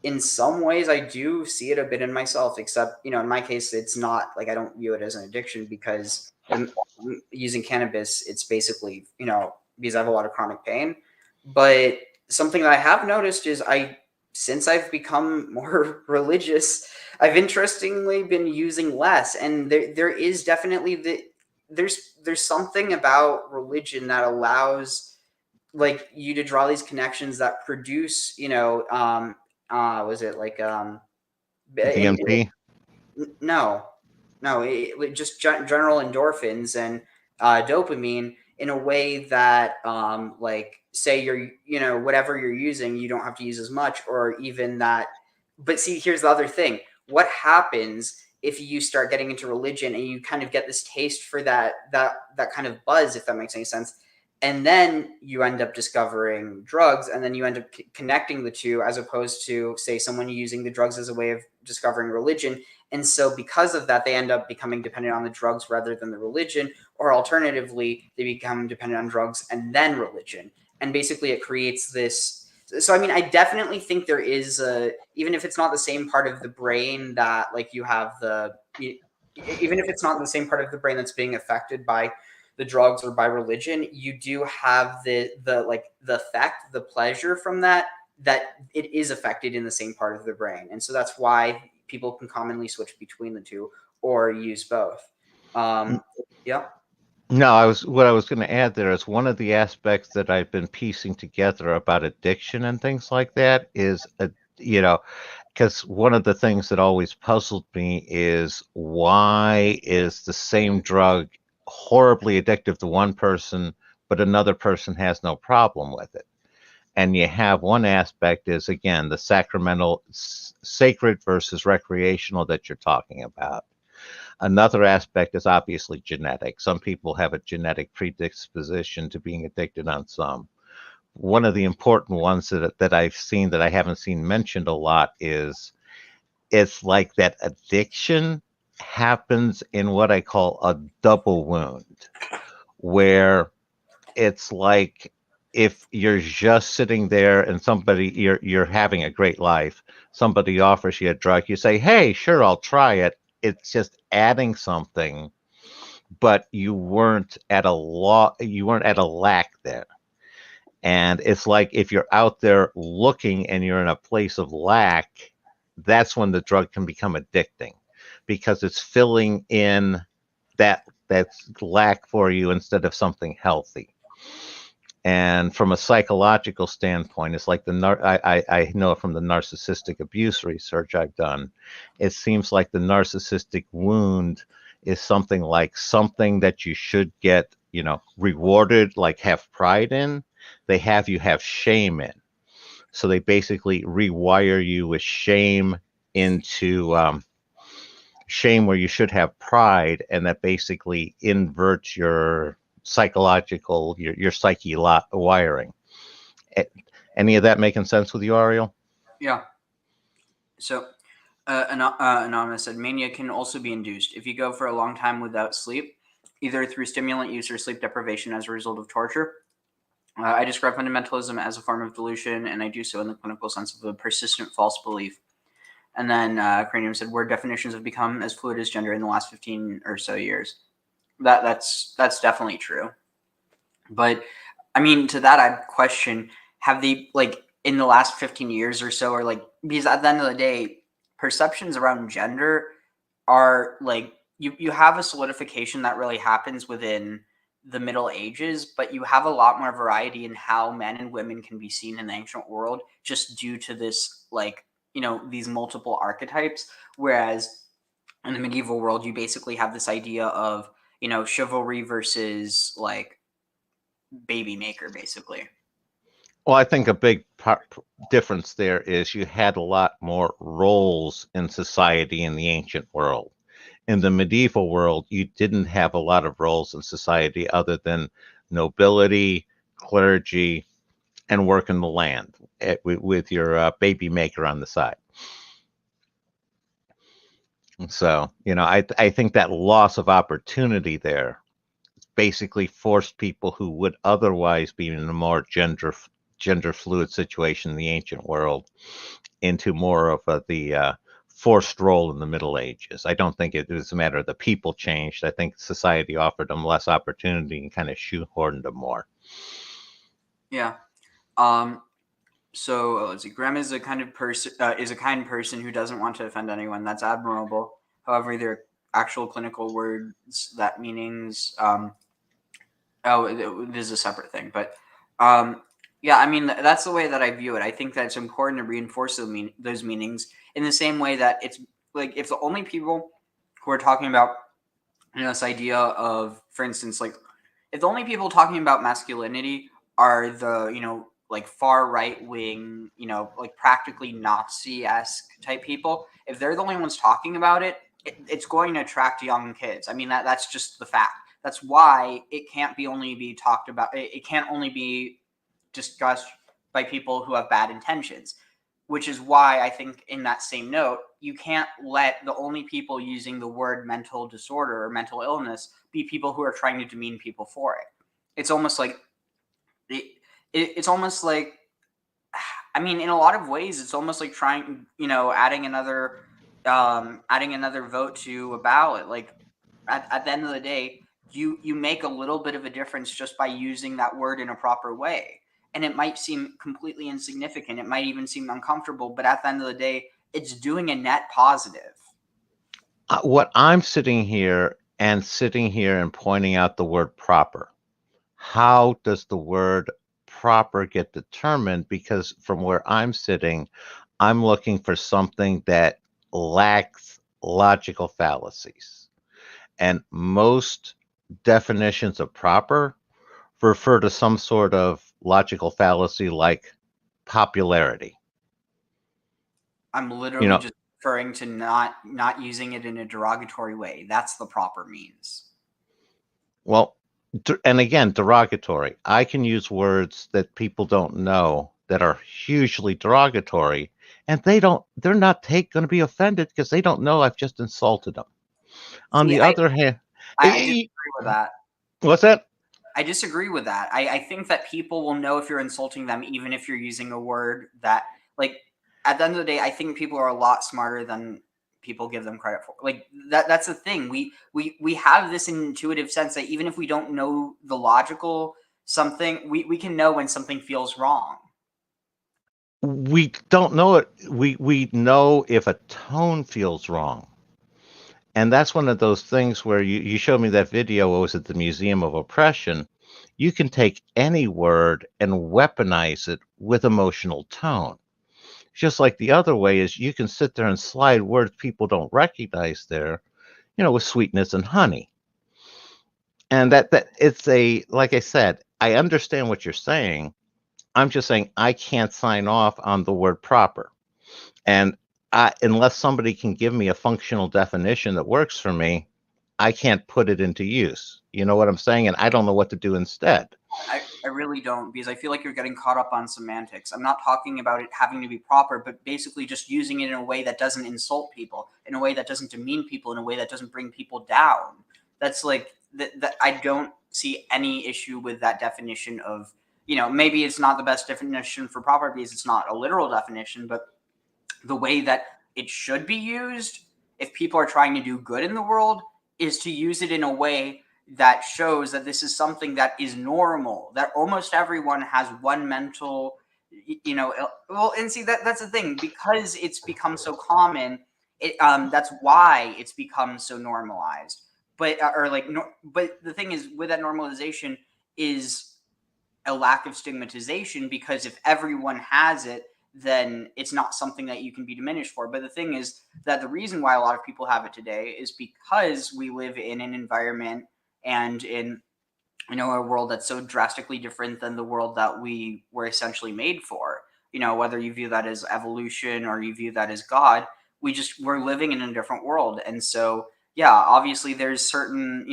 in some ways, I do see it a bit in myself, except, in my case, it's not I don't view it as an addiction because using cannabis, it's basically, because I have a lot of chronic pain. But something that I have noticed is since I've become more religious, I've interestingly been using less. And there is definitely there's something about religion that allows you to draw these connections that produce, was it DMT? No, just general endorphins and dopamine in a way that, say you're, whatever you're using, you don't have to use as much, or even that. But see, here's the other thing. What happens if you start getting into religion and you kind of get this taste for that kind of buzz, if that makes any sense? And then you end up discovering drugs, and then you end up connecting the two, as opposed to, say, someone using the drugs as a way of discovering religion. And so because of that, they end up becoming dependent on the drugs rather than the religion, or alternatively, they become dependent on drugs and then religion. And basically it creates this. So, I mean, I definitely think there is even if it's not the same part of the brain that you have even if it's not the same part of the brain that's being affected by the drugs or by religion, you do have the effect, the pleasure from that it is affected in the same part of the brain. And so that's why people can commonly switch between the two or use both. Yeah. No, what I was going to add there is one of the aspects that I've been piecing together about addiction and things like that is, because one of the things that always puzzled me is why is the same drug horribly addictive to one person, but another person has no problem with it. And you have one aspect is, again, the sacred versus recreational that you're talking about. Another aspect is obviously genetic. Some people have a genetic predisposition to being addicted on some. One of the important ones that I've seen that I haven't seen mentioned a lot is it's like that addiction happens in what I call a double wound, where it's like if you're just sitting there and you're having a great life, somebody offers you a drug, you say, "Hey, sure, I'll try it." It's just adding something, but you weren't at a lack there. And it's like if you're out there looking and you're in a place of lack, that's when the drug can become addicting, because it's filling in that's lack for you instead of something healthy. And from a psychological standpoint, it's like I know from the narcissistic abuse research I've done, it seems like the narcissistic wound is something that you should get, rewarded, like have pride in. They have you have shame in. So they basically rewire you with shame into shame where you should have pride, and that basically inverts your psychological, your psyche wiring. Any of that making sense with you, Ariel? Yeah. So Anonymous said, mania can also be induced if you go for a long time without sleep, either through stimulant use or sleep deprivation as a result of torture. I describe fundamentalism as a form of delusion, and I do so in the clinical sense of a persistent false belief. And then Cranium said, where definitions have become as fluid as gender in the last 15 or so years. That's definitely true. But I mean, to that I'd question, have they, in the last 15 years or so, or because at the end of the day, perceptions around gender are you have a solidification that really happens within the Middle Ages, but you have a lot more variety in how men and women can be seen in the ancient world, just due to this these multiple archetypes, whereas in the medieval world you basically have this idea of chivalry versus like baby maker, basically. Well, I think a big difference there is you had a lot more roles in society in the ancient world. In the medieval world, you didn't have a lot of roles in society other than nobility, clergy, and work in the land with your baby maker on the side. So, I think that loss of opportunity there basically forced people who would otherwise be in a more gender fluid situation in the ancient world into more of the forced role in the Middle Ages. I don't think it was a matter of the people changed. I think society offered them less opportunity and kind of shoehorned them more. Yeah. So let's see. Graham is a kind person who doesn't want to offend anyone. That's admirable. However, there are actual clinical words that meanings. This is a separate thing, but yeah, I mean that's the way that I view it. I think that it's important to reinforce those meanings in the same way that it's like if the only people who are talking about this idea of, for instance, like if the only people talking about masculinity are the like far right wing, like practically Nazi-esque type people, if they're the only ones talking about it, it's going to attract young kids. I mean that's just the fact. That's why it can't only be talked about. It can't only be discussed by people who have bad intentions, which is why I think in that same note, you can't let the only people using the word mental disorder or mental illness be people who are trying to demean people for it. It's almost like it's almost like, I mean, in a lot of ways, it's almost like trying, adding another vote to a ballot. Like at the end of the day, you make a little bit of a difference just by using that word in a proper way. And it might seem completely insignificant. It might even seem uncomfortable, but at the end of the day, it's doing a net positive. What I'm sitting here and pointing out the word proper. How does the word proper get determined? Because from where I'm sitting, I'm looking for something that lacks logical fallacies. And most definitions of proper refer to some sort of logical fallacy like popularity. I'm literally just referring to not using it in a derogatory way. That's the proper means. Well, and again, derogatory. I can use words that people don't know that are hugely derogatory, and they're not going to be offended because they don't know I've just insulted them. On the other hand, I disagree with that. What's that? I disagree with that. I think that people will know if you're insulting them, even if you're using a word that, like, at the end of the day, I think people are a lot smarter than people give them credit for. Like that's the thing. We have this intuitive sense that even if we don't know the logical something, we can know when something feels wrong. We don't know it. We know if a tone feels wrong. And that's one of those things where you showed me that video. What was at the Museum of Oppression? You can take any word and weaponize it with emotional tone. Just like the other way is you can sit there and slide words people don't recognize there, with sweetness and honey. And that it's like I said, I understand what you're saying. I'm just saying I can't sign off on the word proper. And unless somebody can give me a functional definition that works for me, I can't put it into use. You know what I'm saying? And I don't know what to do instead. I really don't, because I feel like you're getting caught up on semantics. I'm not talking about it having to be proper, but basically just using it in a way that doesn't insult people, in a way that doesn't demean people, in a way that doesn't bring people down. That's like that. I don't see any issue with that definition of, maybe it's not the best definition for proper because it's not a literal definition, but the way that it should be used, if people are trying to do good in the world, is to use it in a way that shows that this is something that is normal, that almost everyone has one mental, well, and see that's the thing, because it's become so common, that's why it's become so normalized. But but the thing is, with that normalization is a lack of stigmatization, because if everyone has it, then it's not something that you can be diminished for. But the thing is that the reason why a lot of people have it today is because we live in an environment and in a world that's so drastically different than the world that we were essentially made for. Whether you view that as evolution or you view that as God, we're living in a different world. And so, yeah, obviously there's certain,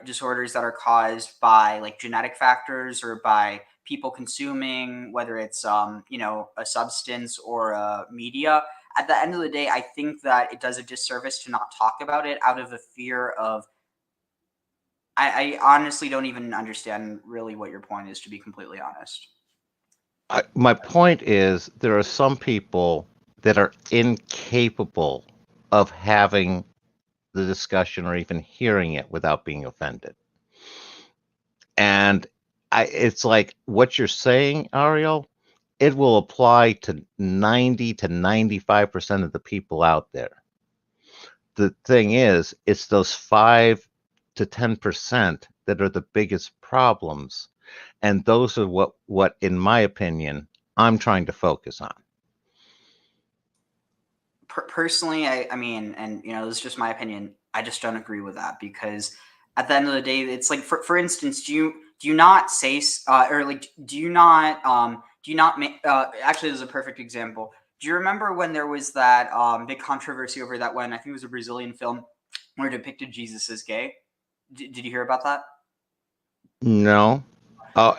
disorders that are caused by like genetic factors or by people consuming, whether it's, a substance or a media. At the end of the day, I think that it does a disservice to not talk about it out of the fear of, I honestly don't even understand really what your point is, to be completely honest. My point is there are some people that are incapable of having the discussion or even hearing it without being offended. And it's like what you're saying, Ariel, it will apply to 90 to 95% of the people out there. The thing is, it's those 5 to 10% that are the biggest problems. And those are what, in my opinion, I'm trying to focus on. Personally, I mean, and this is just my opinion, I just don't agree with that, because at the end of the day, it's like, for instance, do you not say, or like, do you not make, actually, this is a perfect example. Do you remember when there was that big controversy over that one? I think it was a Brazilian film where it depicted Jesus as gay. Did you hear about that? No.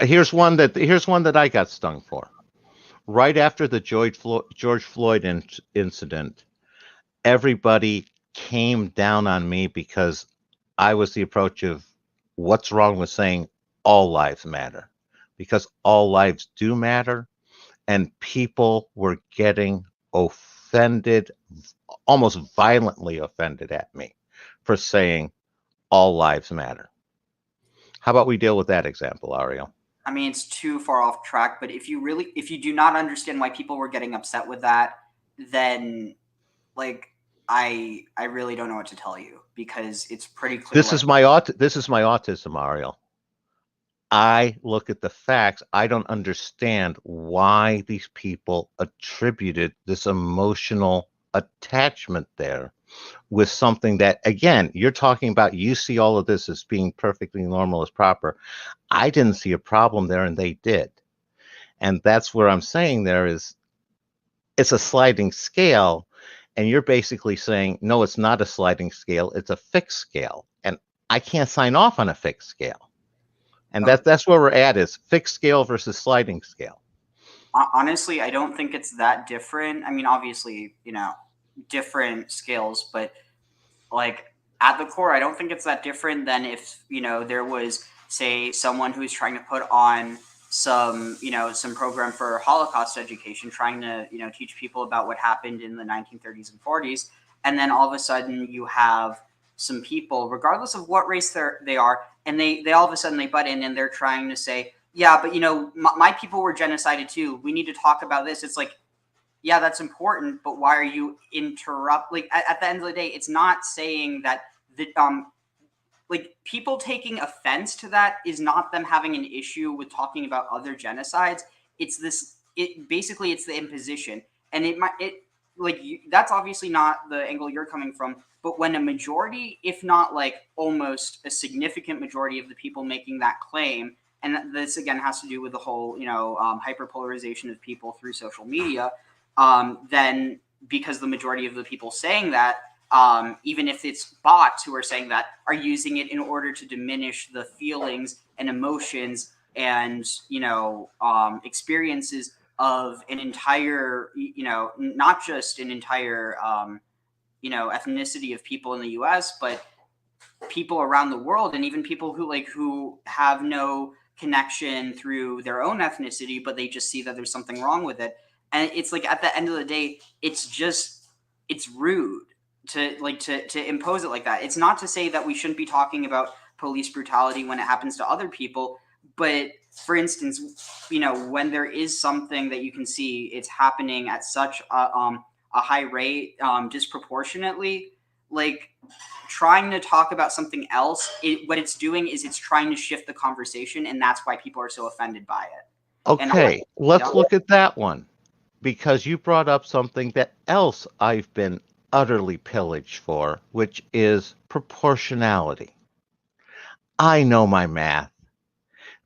Here's one that I got stung for. Right after the George Floyd incident, everybody came down on me because I was the approach of what's wrong with saying all lives matter, because all lives do matter, and people were getting offended, almost violently offended at me for saying all lives matter. How about we deal with that example, Ariel? I mean, it's too far off track, but if you do not understand why people were getting upset with that, then like I really don't know what to tell you, because it's pretty clear. This is my autism, Ariel. I look at the facts. I don't understand why these people attributed this emotional attachment there with something that, again, you're talking about, you see all of this as being perfectly normal, as proper. I didn't see a problem there, and they did. And that's where I'm saying there is, it's a sliding scale, and you're basically saying, no, it's not a sliding scale, it's a fixed scale. And I can't sign off on a fixed scale. And that's where we're at, is fixed scale versus sliding scale. Honestly, I don't think it's that different. I mean, obviously, different scales, but like at the core, I don't think it's that different than if, there was, say, someone who's trying to put on some program for Holocaust education, trying to, teach people about what happened in the 1930s and 40s. And then all of a sudden you have some people, regardless of what race they are, and they all of a sudden they butt in and they're trying to say, yeah, but my people were genocided too. We need to talk about this. It's like, yeah, that's important, but why are you interrupting? Like, at the end of the day, it's not saying that like, people taking offense to that is not them having an issue with talking about other genocides. It's basically it's the imposition, and that's obviously not the angle you're coming from. But when a majority, if not like almost a significant majority of the people making that claim, and this again has to do with the whole hyperpolarization of people through social media, then because the majority of the people saying that, even if it's bots who are saying that, are using it in order to diminish the feelings and emotions and experiences of an entire, not just an entire ethnicity of people in the US, but people around the world, and even people who have no connection through their own ethnicity, but they just see that there's something wrong with it. And it's like, at the end of the day, it's rude to impose it like that. It's not to say that we shouldn't be talking about police brutality when it happens to other people, but for instance, when there is something that you can see it's happening at such a high rate, disproportionately, like trying to talk about something else, what it's doing is it's trying to shift the conversation, and that's why people are so offended by it. Okay, let's look at that one. because you brought up something that else I've been utterly pillaged for, which is proportionality. I know my math.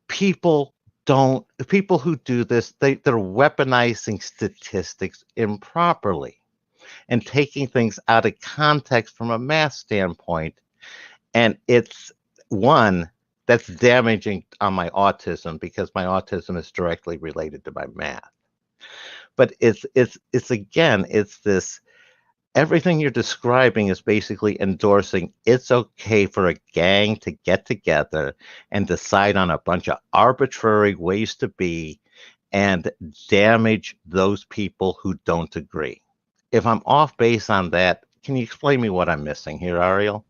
People don't, people who do this, they're weaponizing statistics improperly and taking things out of context from a math standpoint. And it's one that's damaging on my autism because my autism is directly related to my math. But it's again, it's this everything you're describing is basically endorsing it's okay for a gang to get together and decide on a bunch of arbitrary ways to be and damage those people who don't agree. If I'm off base on that, can you explain me what I'm missing here, Ariel?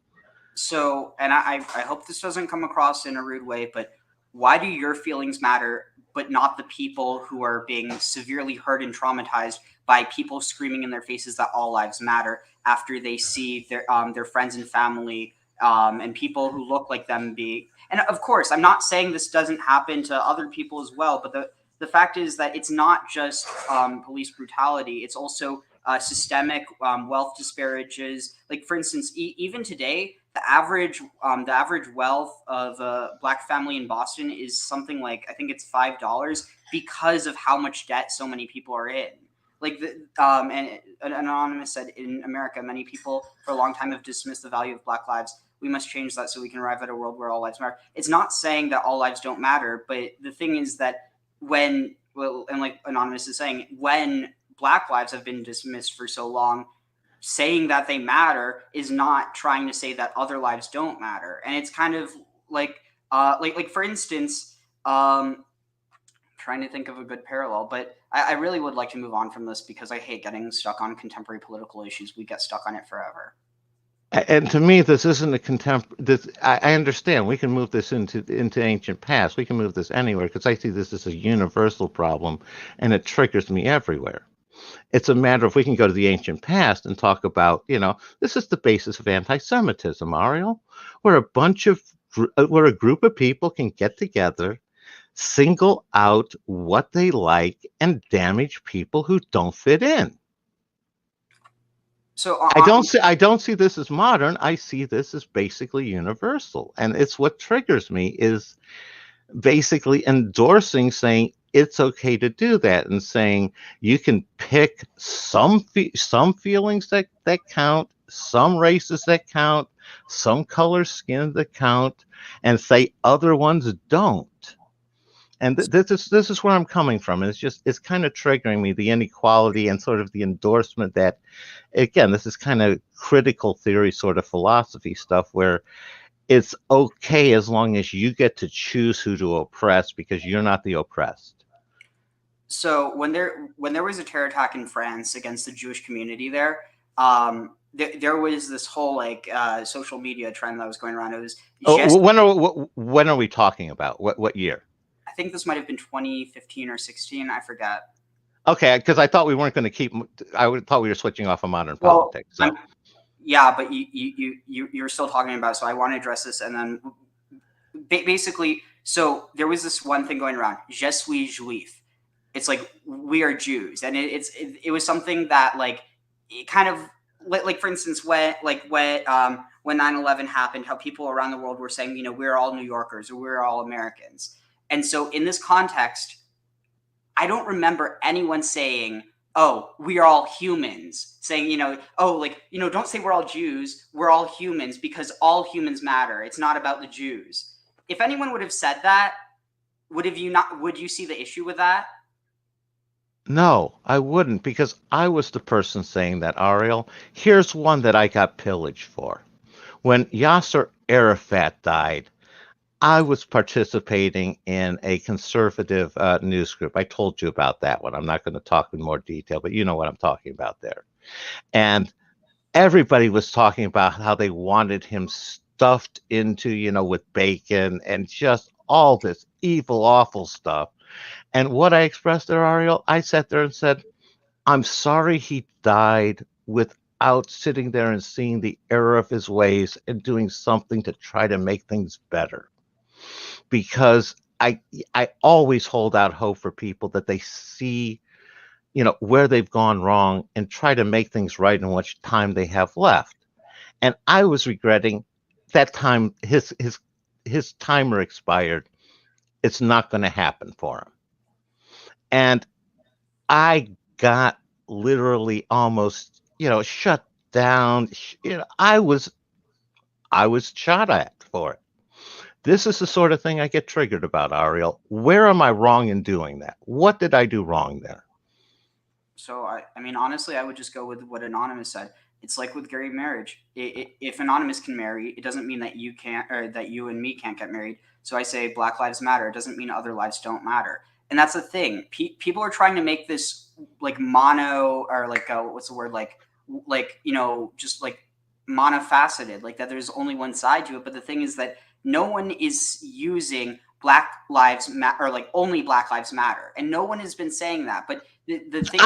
So, and I hope this doesn't come across in a rude way, but why do your feelings matter, but not the people who are being severely hurt and traumatized by people screaming in their faces that all lives matter after they see their friends and family and people who look like them be. And of course, I'm not saying this doesn't happen to other people as well, but the fact is that it's not just police brutality; it's also systemic wealth disparages. Like for instance, even today, the average wealth of a black family in Boston is something like, I think it's $5 because of how much debt so many people are in. Like and an anonymous said, in America, many people for a long time have dismissed the value of Black lives. We must change that so we can arrive at a world where all lives matter. It's not saying that all lives don't matter, but the thing is that when, well, and like Anonymous is saying, when Black lives have been dismissed for so long, saying that they matter is not trying to say that other lives don't matter. And it's kind of like for instance, trying to think of a good parallel, but I really would like to move on from this because I hate getting stuck on contemporary political issues. We get stuck on it forever. And to me, this isn't a this, I understand we can move this into ancient past. We can move this anywhere because I see this as a universal problem, and it triggers me everywhere. It's a matter of we can go to the ancient past and talk about, this is the basis of anti-Semitism, Ariel, where where a group of people can get together, single out what they like, and damage people who don't fit in. So I don't see this as modern. I see this as basically universal, and it's what triggers me is basically endorsing, saying it's okay to do that, and saying you can pick some feelings that count, some races that count, some color skin that count, and say other ones don't. And this is where I'm coming from. And it's kind of triggering me, the inequality and sort of the endorsement that, again, this is kind of critical theory sort of philosophy stuff where it's okay as long as you get to choose who to oppress because you're not the oppressed. So when there was a terror attack in France against the Jewish community there, there was this whole social media trend that was going around. It was when are we talking about? What year? I think this might have been 2015 or 16. I forget. Okay, because I thought we weren't going to keep. I thought we were switching off of modern politics. So. Yeah, but you're still talking about. So I want to address this, and then basically, so there was this one thing going around. Je suis juif. It's like we are Jews, and it was something that it kind of like for instance when 9/11 happened, how people around the world were saying we're all New Yorkers or we're all Americans, and so in this context, I don't remember anyone saying, oh, we are all humans, saying, don't say we're all Jews, we're all humans because all humans matter. It's not about the Jews. If anyone would have said that, would you see the issue with that? No, I wouldn't, because I was the person saying that, Ariel. Here's one that I got pillaged for. When Yasser Arafat died, I was participating in a conservative news group. I told you about that one. I'm not going to talk in more detail, but you know what I'm talking about there. And everybody was talking about how they wanted him stuffed into, with bacon and just all this evil, awful stuff. And what I expressed there, Ariel, I sat there and said, I'm sorry he died without sitting there and seeing the error of his ways and doing something to try to make things better. Because I always hold out hope for people that they see where they've gone wrong and try to make things right in what time they have left. And I was regretting that time his timer expired. It's not going to happen for him. And I got literally almost, shut down. I was shot at for it. This is the sort of thing I get triggered about, Ariel. Where am I wrong in doing that? What did I do wrong there? So I mean, honestly, I would just go with what Anonymous said. It's like with gay marriage. If Anonymous can marry, it doesn't mean that you can't, or that you and me can't get married. So I say Black Lives Matter. It doesn't mean other lives don't matter. And that's the thing. People are trying to make this like mono, or like what's the word, like just like monofaceted, like that there's only one side to it. But the thing is that no one is using Black Lives Matter, or like only Black Lives Matter, and no one has been saying that. But the thing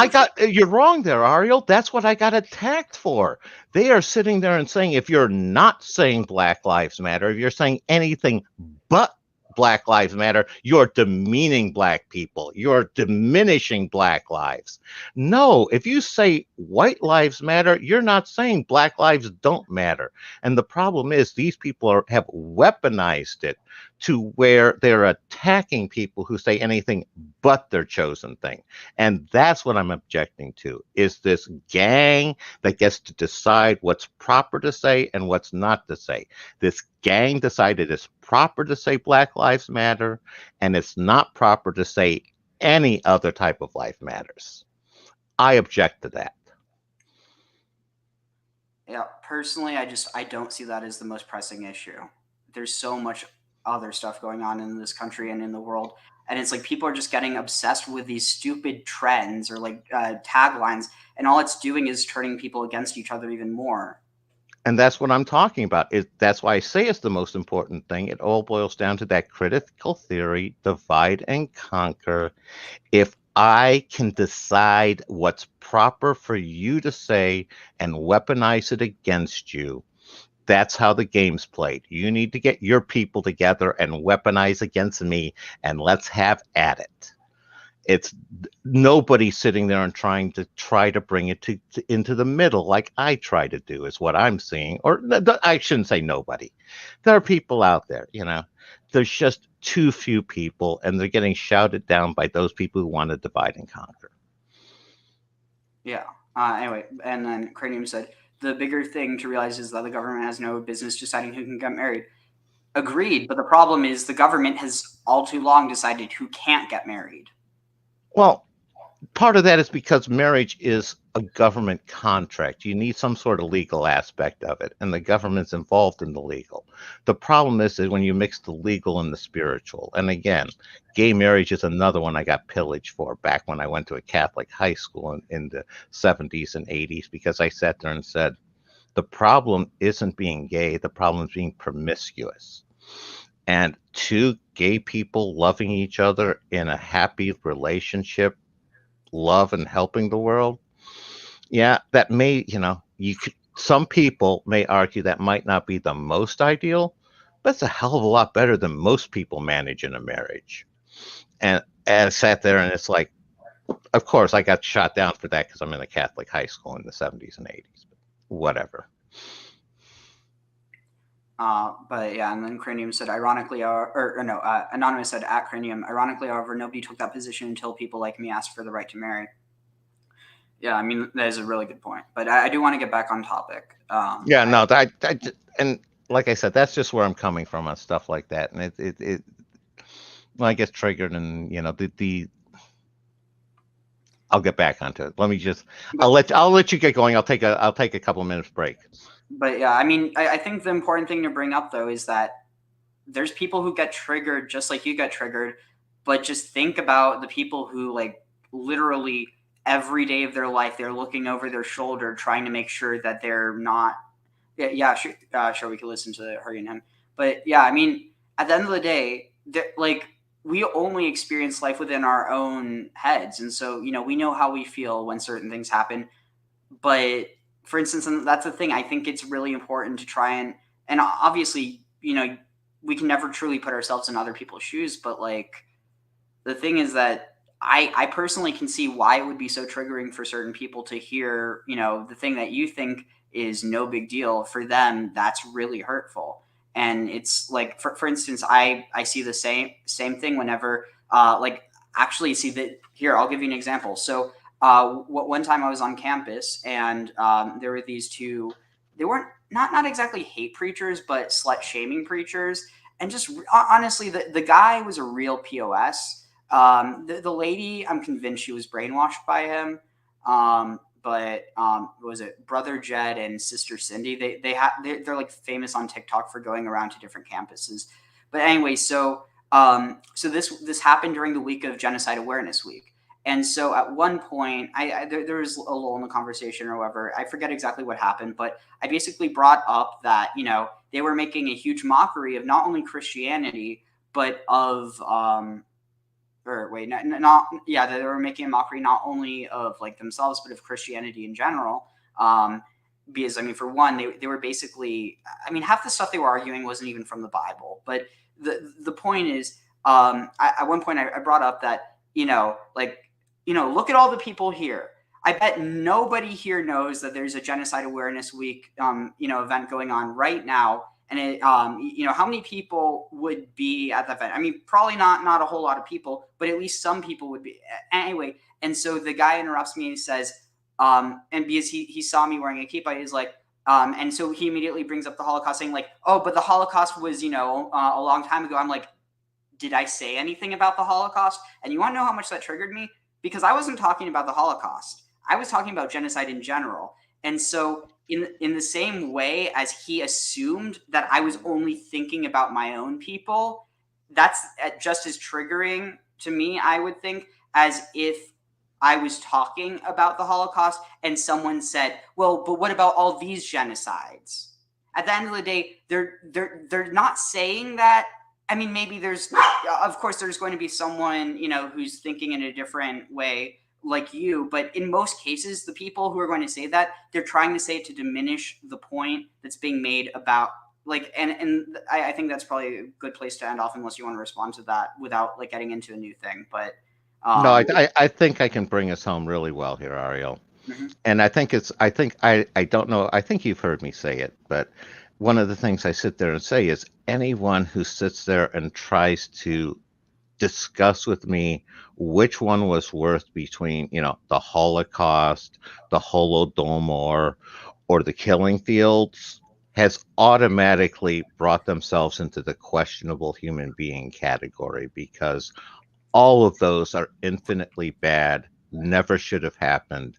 you're wrong there, Ariel. That's what I got attacked for. They are sitting there and saying, if you're not saying Black Lives Matter, if you're saying anything but Black Lives Matter, you're demeaning Black people. You're diminishing Black lives. No, if you say white lives matter, you're not saying Black lives don't matter. And the problem is these people have weaponized it to where they're attacking people who say anything but their chosen thing. And that's what I'm objecting to, is this gang that gets to decide what's proper to say and what's not to say. This gang decided it's proper to say Black Lives Matter, and it's not proper to say any other type of life matters. I object to that. Yeah, personally, I don't see that as the most pressing issue. There's so much other stuff going on in this country and in the world, and it's like people are just getting obsessed with these stupid trends or like taglines, and all it's doing is turning people against each other even more. And that's what I'm talking about. That's why I say it's the most important thing. It all boils down to that critical theory, divide and conquer. If I can decide what's proper for you to say and weaponize it against you, that's how the game's played. You need to get your people together and weaponize against me, and let's have at it. It's nobody sitting there and trying to bring it into the middle like I try to do is what I'm seeing. Or I shouldn't say nobody. There are people out there, There's just too few people, and they're getting shouted down by those people who want to divide and conquer. Yeah. Anyway, and then Cranium said, the bigger thing to realize is that the government has no business deciding who can get married. Agreed, but the problem is the government has all too long decided who can't get married. Well, part of that is because marriage is a government contract. You need some sort of legal aspect of it, and the government's involved in the legal. The problem is when you mix the legal and the spiritual. And again, gay marriage is another one I got pillaged for back when I went to a Catholic high school in the 70s and 80s, because I sat there and said, the problem isn't being gay, the problem is being promiscuous. And two gay people loving each other in a happy relationship, love and helping the world, yeah, that may, some people may argue that might not be the most ideal, but it's a hell of a lot better than most people manage in a marriage. And I sat there and it's like, of course I got shot down for that because I'm in a Catholic high school in the 70s and 80s, but whatever. But yeah, and then Cranium said, ironically, Anonymous said at Cranium, ironically, however, nobody took that position until people like me asked for the right to marry. Yeah, I mean, that is a really good point. But I do want to get back on topic. And like I said, that's just where I'm coming from on stuff like that. And it when I get triggered and, I'll get back onto it. I'll let you get going. I'll take a couple of minutes break. But yeah, I mean, I think the important thing to bring up, though, is that there's people who get triggered just like you get triggered, but just think about the people who, like, literally every day of their life, they're looking over their shoulder trying to make sure that they're not. Yeah, sure, we can listen to her and him. But yeah, I mean, at the end of the day, like, we only experience life within our own heads. And so, we know how we feel when certain things happen. But for instance, and that's the thing, I think it's really important to try and obviously, we can never truly put ourselves in other people's shoes. But like, the thing is that I personally can see why it would be so triggering for certain people to hear, the thing that you think is no big deal. For them, that's really hurtful. And it's like, for instance, I see the same thing whenever, actually, see that here, I'll give you an example. So, one time I was on campus, and there were these two. They weren't not exactly hate preachers, but slut shaming preachers. And just honestly, the guy was a real POS. The lady, I'm convinced she was brainwashed by him. But was it Brother Jed and Sister Cindy? They're like famous on TikTok for going around to different campuses. But anyway, so this happened during the week of Genocide Awareness Week. And so at one point, there was a lull in the conversation or whatever. I forget exactly what happened, but I basically brought up that, they were making a huge mockery of not only Christianity, but of or wait, yeah, they were making a mockery not only of like themselves, but of Christianity in general. Because I mean, for one, they were basically, I mean, half the stuff they were arguing wasn't even from the Bible. But the point is, at one point I brought up that, look at all the people here. I bet nobody here knows that there's a Genocide Awareness Week, event going on right now. And it, how many people would be at the event? I mean, probably not a whole lot of people, but at least some people would be. Anyway, and so the guy interrupts me and he says, and because he saw me wearing a kippah, he's like, and so he immediately brings up the Holocaust, saying like, oh, but the Holocaust was, a long time ago. I'm like, did I say anything about the Holocaust? And you want to know how much that triggered me? Because I wasn't talking about the Holocaust. I was talking about genocide in general. And so in the same way as he assumed that I was only thinking about my own people, that's just as triggering to me, I would think, as if I was talking about the Holocaust and someone said, well, but what about all these genocides? At the end of the day, they're not saying that. I mean, maybe of course, there's going to be someone, who's thinking in a different way like you, but in most cases, the people who are going to say that, they're trying to say it to diminish the point that's being made about, like, and I think that's probably a good place to end off, unless you want to respond to that without like getting into a new thing. But No, I think I can bring us home really well here, Ariel. Mhm. And I don't know, I think you've heard me say it, but one of the things I sit there and say is anyone who sits there and tries to discuss with me which one was worse between, the Holocaust, the Holodomor, or the killing fields has automatically brought themselves into the questionable human being category, because all of those are infinitely bad, never should have happened.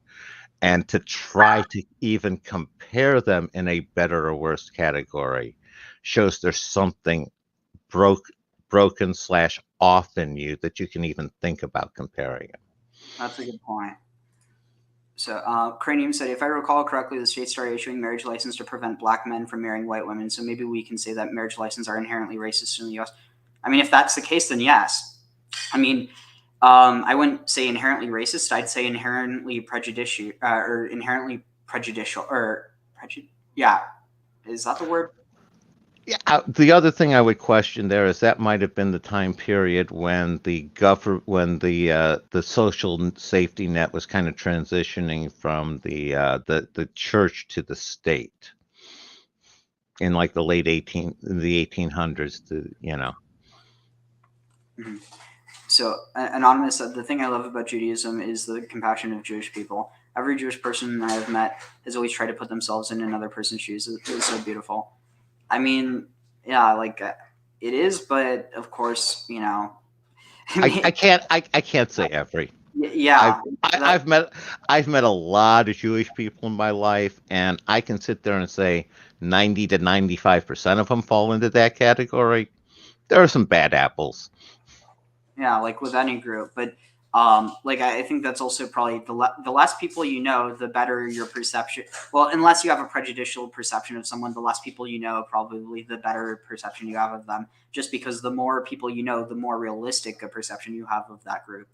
And to try to even compare them in a better or worse category shows there's something broken / off in you that you can even think about comparing it. That's a good point. So Cranium said, if I recall correctly, the state started issuing marriage license to prevent black men from marrying white women. So maybe we can say that marriage licenses are inherently racist in the U.S. I mean, if that's the case, then yes. I mean, I wouldn't say inherently racist. I'd say inherently prejudicial, yeah. Is that the word? Yeah. The other thing I would question there is that might have been the time period when the social safety net was kind of transitioning from the church to the state in like the 1800s. Mm-hmm. So Anonymous said, the thing I love about Judaism is the compassion of Jewish people. Every Jewish person I have met has always tried to put themselves in another person's shoes. It is so beautiful. I mean, yeah, like it is, but of course, I can't say every. Yeah, I've met a lot of Jewish people in my life, and I can sit there and say 90 to 95% of them fall into that category. There are some bad apples. Yeah, like with any group, but like I think that's also probably the less people you know, the better your perception. Well, unless you have a prejudicial perception of someone, the less people you know, probably the better perception you have of them. Just because the more people you know, the more realistic a perception you have of that group.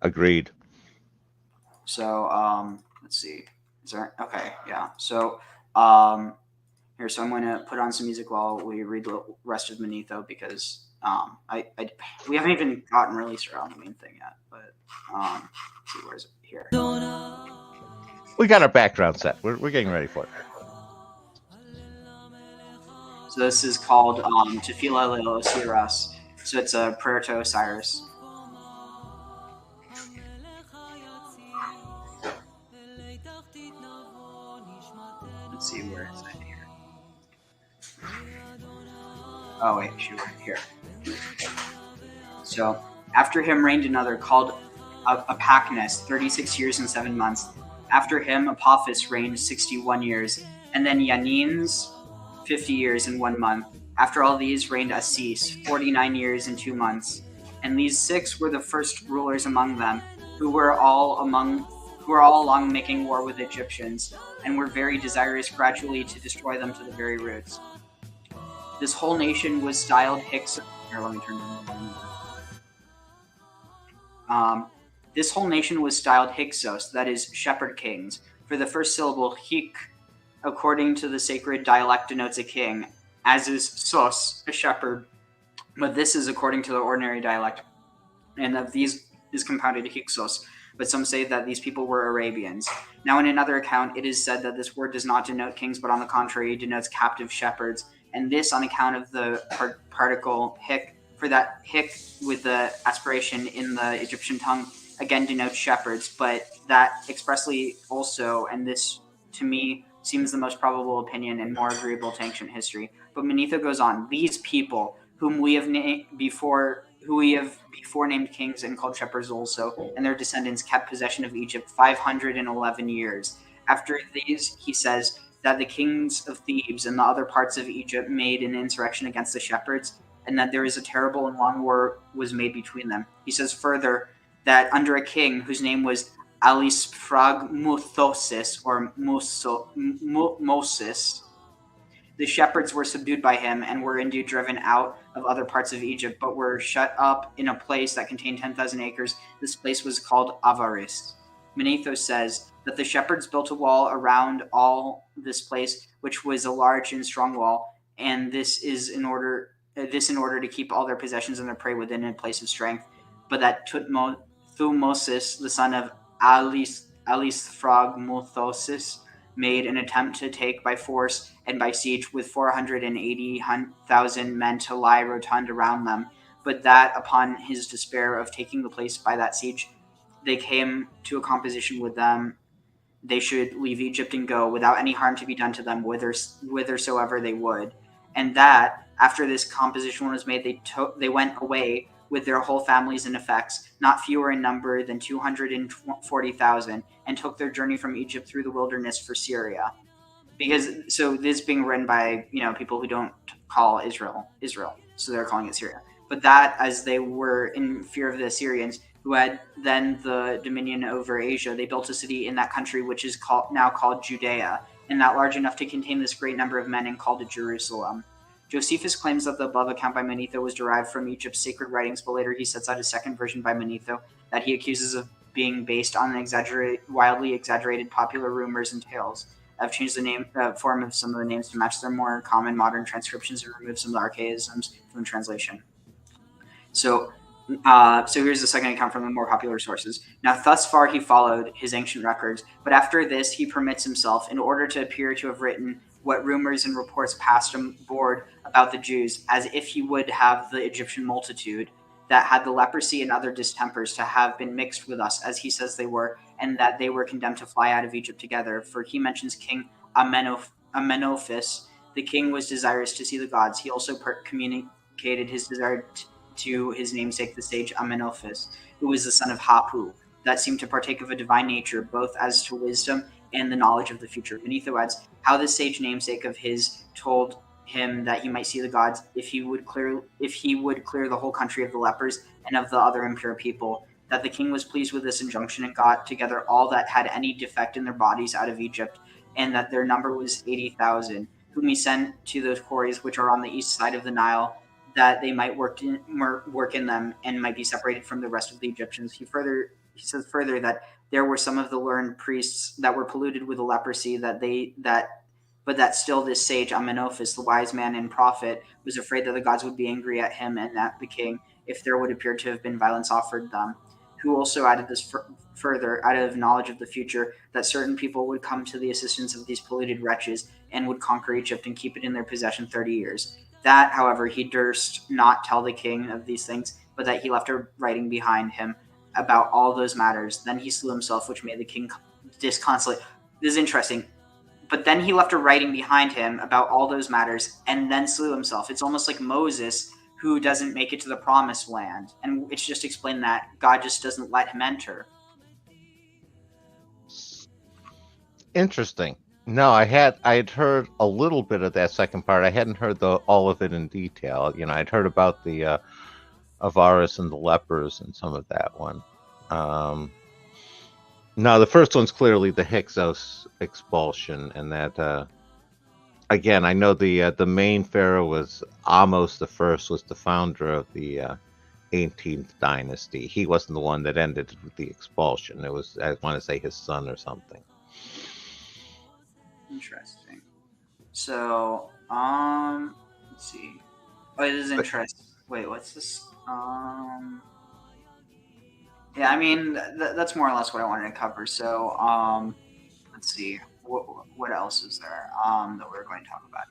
Agreed. So let's see. Is there okay? Yeah. So here, so I'm going to put on some music while we read the rest of Manetho, because We haven't even gotten released around the main thing yet, but let's see, where is it here? We got our background set. We're getting ready for it. So this is called Tefillah Leil Osiris. So it's a prayer to Osiris. Let's see, where is it here? Oh wait, shoot, here. So after him reigned another called Apacnus, 36 years and 7 months. After him Apophis reigned 61 years, and then Yanines 50 years and 1 month. After all these reigned Assis, 49 years and 2 months. And these 6 were the first rulers among them, who were all along making war with Egyptians, and were very desirous gradually to destroy them to the very roots. This whole nation was styled Hyksos. Here, let me turn this whole nation was styled Hyksos, that is, shepherd kings. For the first syllable, Hyk, according to the sacred dialect, denotes a king, as is Sos, a shepherd. But this is according to the ordinary dialect, and of these is compounded Hyksos. But some say that these people were Arabians. Now, in another account, it is said that this word does not denote kings, but on the contrary, denotes captive shepherds. And this on account of the particle Hyk, for that Hyk with the aspiration in the Egyptian tongue again denotes shepherds, but that expressly also, and this to me seems the most probable opinion and more agreeable to ancient history. But Manetho goes on, these people whom we have before named kings and called shepherds also, and their descendants kept possession of Egypt 511 years. After these, he says that the kings of Thebes and the other parts of Egypt made an insurrection against the shepherds, and that there is a terrible and long war was made between them. He says further that under a king whose name was Alispragmuthosis or Moses, the shepherds were subdued by him and were indeed driven out of other parts of Egypt, but were shut up in a place that contained 10,000 acres. This place was called Avaris. Manetho says that the shepherds built a wall around all this place, which was a large and strong wall, and this in order to keep all their possessions and their prey within a place of strength. But that Thutmosis, the son of Alispragmuthosis, made an attempt to take by force and by siege with 480,000 men to lie rotund around them, but that upon his despair of taking the place by that siege, they came to a composition with them they should leave Egypt and go without any harm to be done to them whithersoever they would, and that after this composition was made, they went away with their whole families and effects, not fewer in number than 240,000, and took their journey from Egypt through the wilderness for Syria. So this being written by people who don't call Israel, so they're calling it Syria. But that, as they were in fear of the Assyrians, who had then the dominion over Asia, they built a city in that country which is now called Judea, and that large enough to contain this great number of men, and called it Jerusalem. Josephus claims that the above account by Manetho was derived from Egypt's sacred writings, but later he sets out a second version by Manetho that he accuses of being based on wildly exaggerated popular rumors and tales. I've changed the form of some of the names to match their more common modern transcriptions and removed some of the archaisms from the translation. So here's the second account from the more popular sources. Now, thus far he followed his ancient records, but after this he permits himself, in order to appear to have written what rumors and reports passed aboard about the Jews, as if he would have the Egyptian multitude that had the leprosy and other distempers to have been mixed with us, as he says they were, and that they were condemned to fly out of Egypt together. For he mentions King Amenophis. The king was desirous to see the gods. He also communicated his desire to his namesake, the sage Amenophis, who was the son of Hapu, that seemed to partake of a divine nature, both as to wisdom and the knowledge of the future. Manetho adds, how this sage namesake of his told him that he might see the gods if he would clear the whole country of the lepers and of the other impure people, that the king was pleased with this injunction and got together all that had any defect in their bodies out of Egypt, and that their number was 80,000, whom he sent to those quarries which are on the east side of the Nile, that they might work in them and might be separated from the rest of the Egyptians. He says further that there were some of the learned priests that were polluted with the leprosy, but but that still this sage Amenophis, the wise man and prophet, was afraid that the gods would be angry at him and at the king if there would appear to have been violence offered them. Who also added this further, out of knowledge of the future, that certain people would come to the assistance of these polluted wretches and would conquer Egypt and keep it in their possession 30 years. That, however, he durst not tell the king of these things, but that he left a writing behind him about all those matters. Then he slew himself, which made the king disconsolate. This is interesting. But then he left a writing behind him about all those matters and then slew himself. It's almost like Moses, who doesn't make it to the promised land. And it's just explained that God just doesn't let him enter. Interesting. No, I'd heard a little bit of that second part. I hadn't heard all of it in detail. I'd heard about the Avaris and the lepers and some of that one. No, the first one's clearly the Hyksos expulsion, and that again, I know the main pharaoh was Ahmose the First, was the founder of the 18th dynasty. He wasn't the one that ended with the expulsion. It was, I want to say, his son or something. Interesting. So, let's see. Oh, it is interesting. Wait, what's this? Yeah, I mean, that's more or less what I wanted to cover. So, let's see. What else is there that we're going to talk about?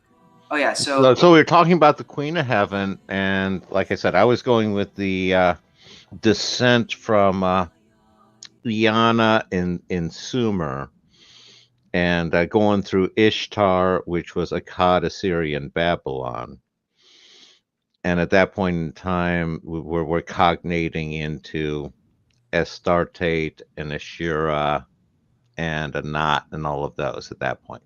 Oh, yeah. So we were talking about the Queen of Heaven, and like I said, I was going with the descent from Iana in Sumer, and going through Ishtar, which was Akkad, Assyrian, Babylon. And at that point in time, we're cognating into Astarte and Asherah and Anat and all of those at that point.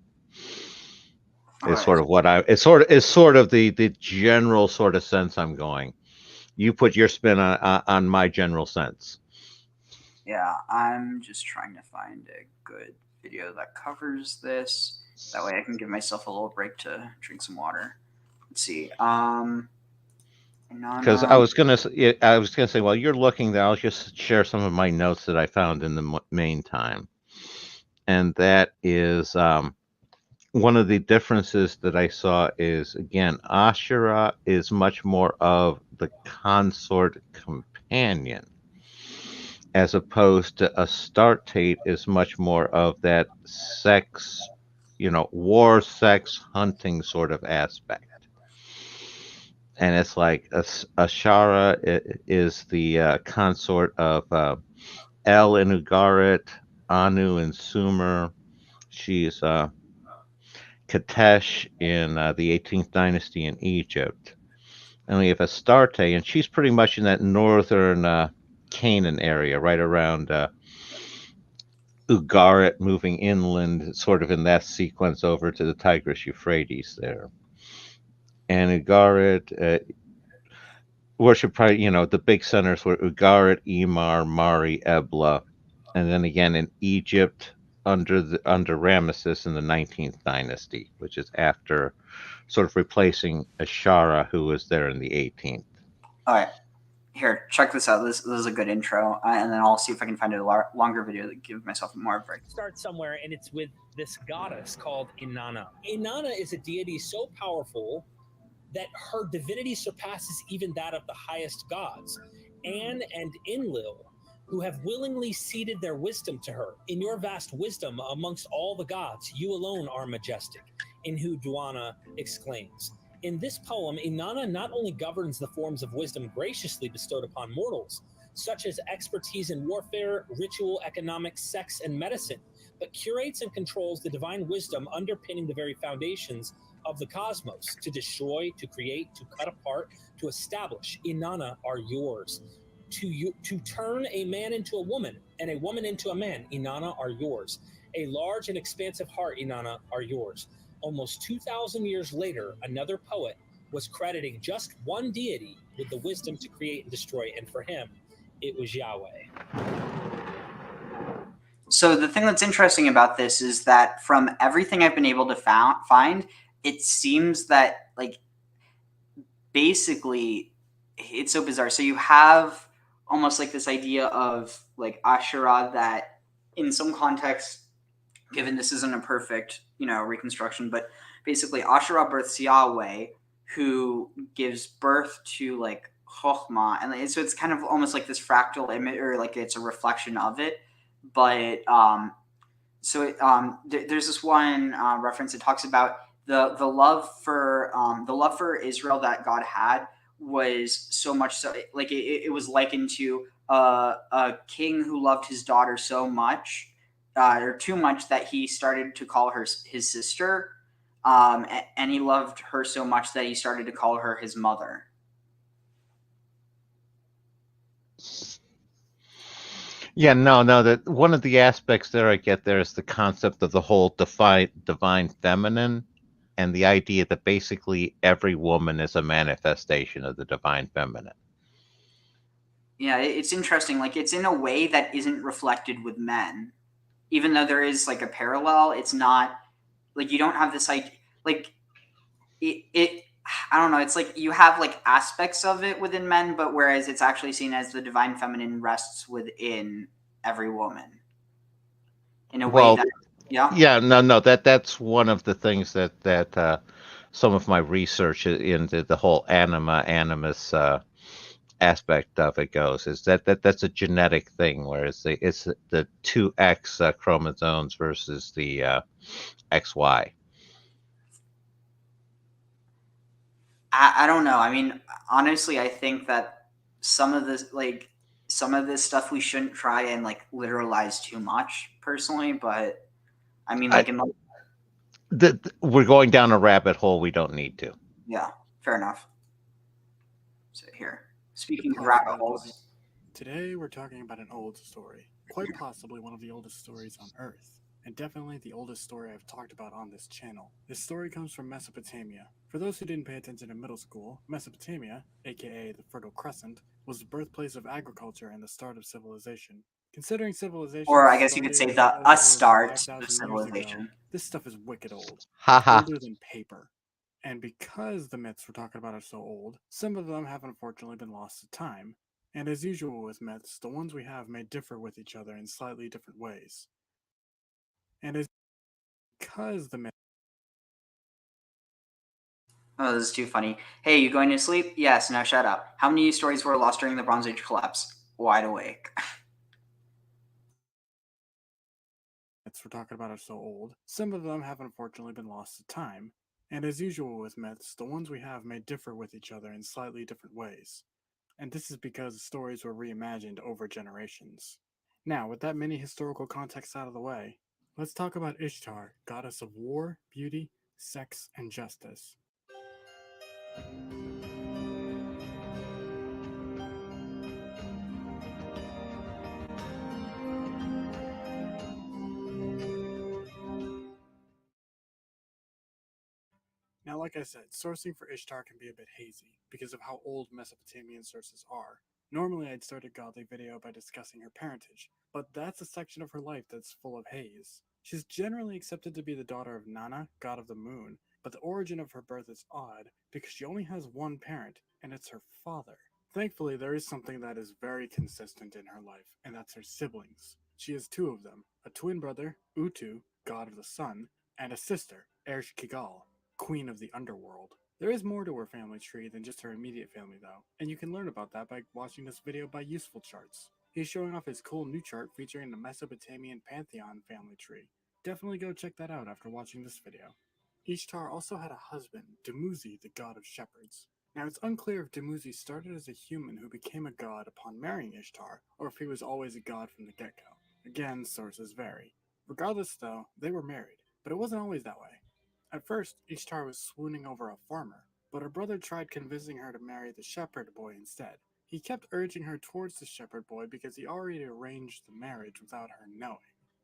It's sort of what it's sort of the general sort of sense I'm going. You put your spin on my general sense. Yeah, I'm just trying to find a good video that covers this. That way I can give myself a little break to drink some water. Let's see. Because I was gonna say, while you're looking there, I'll just share some of my notes that I found in the meantime, and that is one of the differences that I saw is, again, Asherah is much more of the consort companion, as opposed to Astarte is much more of that sex, war, sex, hunting sort of aspect. And it's like Asherah is the consort of El in Ugarit, Anu in Sumer. She's Katesh in the 18th dynasty in Egypt. And we have Astarte, and she's pretty much in that northern Canaan area, right around Ugarit, moving inland, sort of in that sequence over to the Tigris Euphrates there. And Ugarit worship, probably, the big centers were Ugarit, Emar, Mari, Ebla, and then again in Egypt under Ramesses in the 19th dynasty, which is after sort of replacing Asherah, who was there in the 18th. All right. Here, check this out. This is a good intro, and then I'll see if I can find a longer video that give myself more of a break. Start somewhere, and it's with this goddess called Inanna. Inanna is a deity so powerful that her divinity surpasses even that of the highest gods. An and Enlil, who have willingly ceded their wisdom to her. In your vast wisdom amongst all the gods, you alone are majestic, in who Duana exclaims. In this poem, Inanna not only governs the forms of wisdom graciously bestowed upon mortals, such as expertise in warfare, ritual, economics, sex, and medicine, but curates and controls the divine wisdom underpinning the very foundations of the cosmos, to destroy, to create, to cut apart, to establish. Inanna are yours. To turn a man into a woman and a woman into a man, Inanna are yours. A large and expansive heart, Inanna, are yours. Almost 2,000 years later, another poet was crediting just one deity with the wisdom to create and destroy, and for him, it was Yahweh. So the thing that's interesting about this is that from everything I've been able to find, it seems that, like, basically, it's so bizarre. So you have almost like this idea of like Asherah that in some contexts given this isn't a perfect, reconstruction, but basically Asherah births Yahweh, who gives birth to like Chokhmah, and so it's kind of almost like this fractal image, or like it's a reflection of it. But there's this one reference that talks about the love for Israel that God had was so much so, like it was likened to a king who loved his daughter so much, or too much, that he started to call her his sister, and he loved her so much that he started to call her his mother. Yeah, no. That one of the aspects there I get there is the concept of the whole divine feminine, and the idea that basically every woman is a manifestation of the divine feminine. Yeah, it's interesting. Like, it's in a way that isn't reflected with men, even though there is like a parallel. It's not like you don't have this like it. I don't know. It's like you have like aspects of it within men, but whereas it's actually seen as the divine feminine rests within every woman in a way Well, that, yeah. yeah, no. That's one of the things that some of my research into the whole animus aspect of it goes is that's a genetic thing, whereas it's the two X chromosomes versus the XY. I don't know. I mean, honestly, I think that some of this stuff we shouldn't try and like literalize too much personally, but I mean, I, like, we're going down a rabbit hole we don't need to. yeah, fair enough. So here, speaking of Pause rabbit for a moment. holes, Today we're talking about an old story, quite possibly one of the oldest stories on Earth, and definitely the oldest story I've talked about on this channel. This story comes from Mesopotamia. For those who didn't pay attention in middle school, Mesopotamia, aka the Fertile Crescent, was the birthplace of agriculture and the start of civilization. Considering civilization or I guess you could say started the over Astarte of 5,000 years ago, civilization. this stuff is wicked old. It's Haha. older than paper. And because the myths we're talking about are so old, some of them have unfortunately been lost to time. And as usual with myths, the ones we have may differ with each other in slightly different ways. And as because the myth Oh, this is too funny. Hey, you going to sleep? Yes. Now shut up. How many stories were lost during the Bronze Age collapse? Wide awake. myths we're talking about are so old, some of them have unfortunately been lost to time. And as usual with myths, the ones we have may differ with each other in slightly different ways. And this is because the stories were reimagined over generations. Now, with that mini historical context out of the way, let's talk about Ishtar, goddess of war, beauty, sex, and justice. Now, like I said, sourcing for Ishtar can be a bit hazy because of how old Mesopotamian sources are. Normally, I'd start a godly video by discussing her parentage, but that's a section of her life that's full of haze. She's generally accepted to be the daughter of Nana, god of the moon, but the origin of her birth is odd because she only has one parent, and it's her father. Thankfully, there is something that is very consistent in her life, and that's her siblings. She has two of them, a twin brother, Utu, god of the sun, and a sister, Ereshkigal, queen of the underworld. There is more to her family tree than just her immediate family though, and you can learn about that by watching this video by Useful Charts. He's showing off his cool new chart featuring the Mesopotamian Pantheon family tree. Definitely go check that out after watching this video. Ishtar also had a husband, Dumuzi, the god of shepherds. Now it's unclear if Dumuzi started as a human who became a god upon marrying Ishtar, or if he was always a god from the get-go. Again, sources vary. Regardless though, they were married, but it wasn't always that way. At first, Ishtar was swooning over a farmer, but her brother tried convincing her to marry the shepherd boy instead. He kept urging her towards the shepherd boy because he already arranged the marriage without her knowing.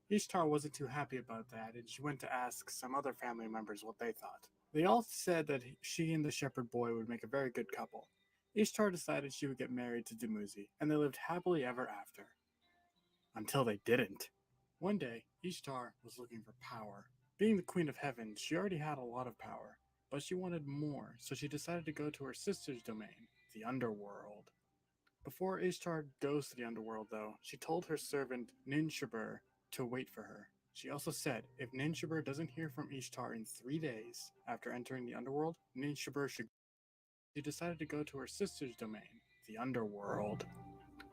Ishtar wasn't too happy about that, and she went to ask some other family members what they thought. They all said that she and the shepherd boy would make a very good couple. Ishtar decided she would get married to Dumuzi, and they lived happily ever after. Until they didn't. One day, Ishtar was looking for power. Being the queen of heaven, she already had a lot of power, but she wanted more, so she decided to go to her sister's domain, the underworld. Before Ishtar goes to the underworld, though, she told her servant Ninshubur to wait for her. She also said if Ninshubur doesn't hear from Ishtar in 3 days after entering the underworld, Ninshubur should. She decided to go to her sister's domain, the underworld.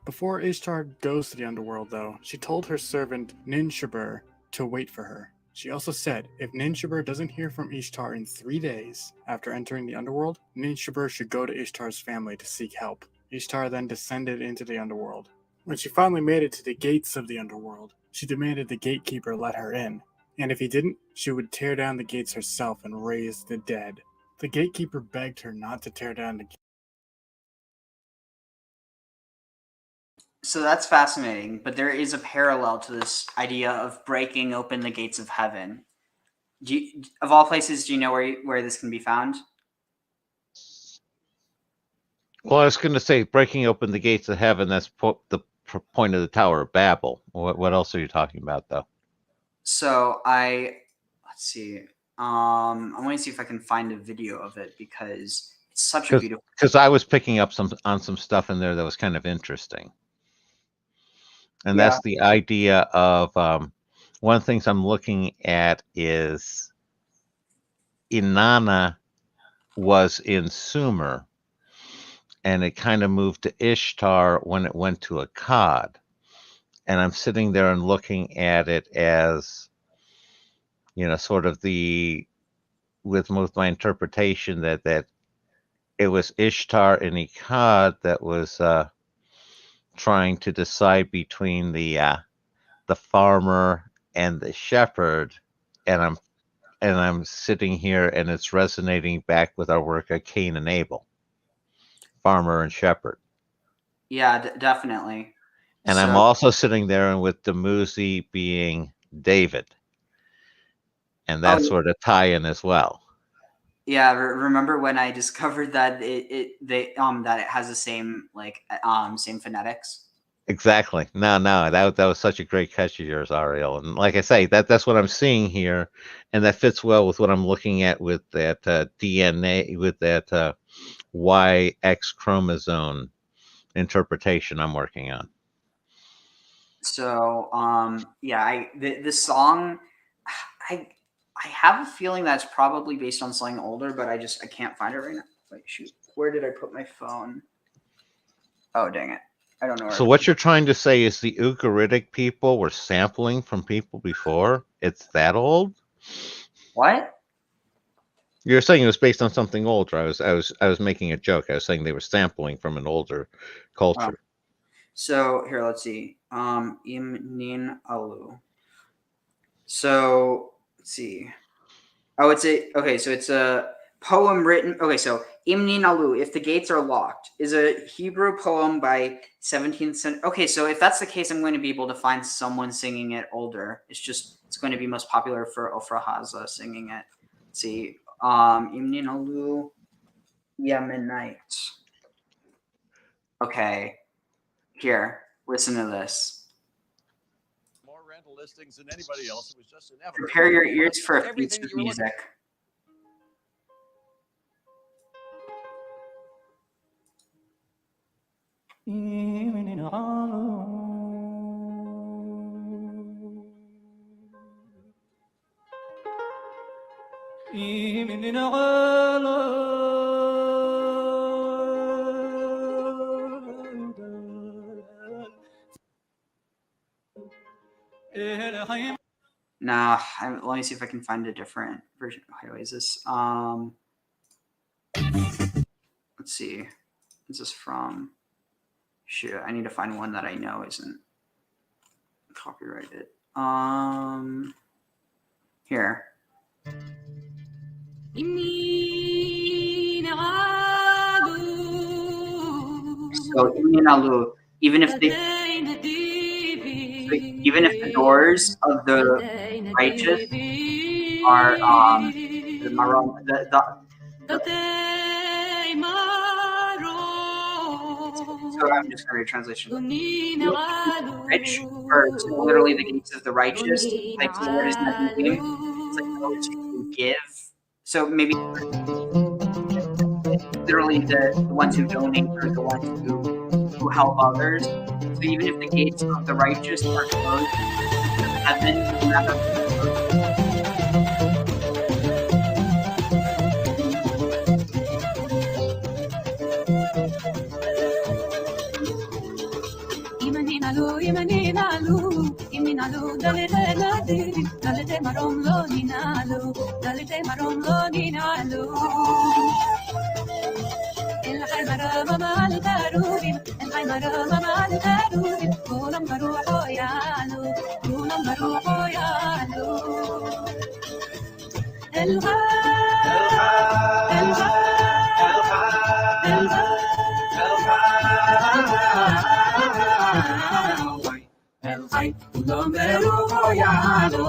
Before Ishtar goes to the underworld, though, she told her servant Ninshubur to wait for her. She also said if Ninshubur doesn't hear from Ishtar in 3 days after entering the underworld, Ninshubur should go to Ishtar's family to seek help. Ishtar then descended into the underworld. When she finally made it to the gates of the underworld, she demanded the gatekeeper let her in, and if he didn't, she would tear down the gates herself and raise the dead. The gatekeeper begged her not to tear down the gates. So that's fascinating, but there is a parallel to this idea of breaking open the gates of heaven. Of all places, do you know where this can be found? Well, I was going to say breaking open the gates of heaven. That's the point of the Tower of Babel. What else are you talking about, though? So let's see. I want to see if I can find a video of it because it's such a beautiful. Because I was picking up on some stuff in there that was kind of interesting, and that's the idea of one of the things I'm looking at is Inanna was in Sumer, and it kind of moved to Ishtar when it went to Akkad. And I'm sitting there and looking at it as, sort of with my interpretation that it was Ishtar and Akkad that was trying to decide between the farmer and the shepherd, and I'm sitting here and it's resonating back with our work of Cain and Abel, farmer and shepherd. Yeah, definitely. And I'm also sitting there and with Dumuzi being David, and that sort of tie-in as well. Yeah, remember when I discovered that that it has the same same phonetics? Exactly. No, that was such a great catch of yours, Ariel. And like I say, that's what I'm seeing here, and that fits well with what I'm looking at with that DNA, with that YX chromosome interpretation I'm working on. So, the song, I have a feeling that's probably based on something older, but I can't find it right now. Wait, shoot, where did I put my phone? Oh, dang it. I don't know. So what you're trying to say is the Ugaritic people were sampling from people before? It's that old? What? You're saying it was based on something older. I was making a joke. I was saying they were sampling from an older culture. So here, let's see. Imnin Alu. So let's see. Oh, it's a poem written. Okay, so Imnin Alu, If the Gates Are Locked, is a Hebrew poem by 17th century. Okay, so if that's the case, I'm going to be able to find someone singing it older. It's going to be most popular for Ofra Haza singing it. Let's see. Imnin Alu, Yemenite. Okay. Here, listen to this. More rental listings than anybody else. It was just inevitable. Prepare your ears for a piece of music. Nah, let me see if I can find a different version. Okay, is this? Let's see. Is this from? Shoot, I need to find one that I know isn't copyrighted. Here. So Alu, even if the doors of the righteous are so I'm just going to read translation. Rich, or literally the gates of the righteous, like the word is not giving. It's like those who give. So maybe literally the ones who donate are the ones who help others. So even if the gates of the righteous are closed, heaven will never dalite marom lo ninalu el haymara mama al karubim el haymara mama al karubim kunam baruho yalu el hay kunam baruho yalu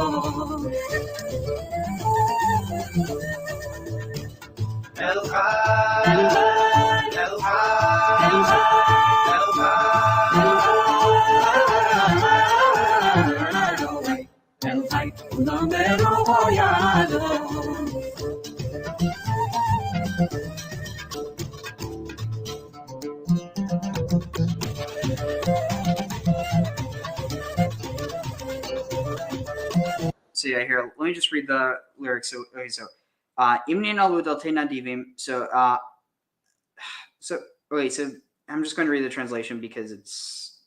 So yeah, here, let me just read the lyrics. Imnin alu daltena divim. So I'm just going to read the translation because it's,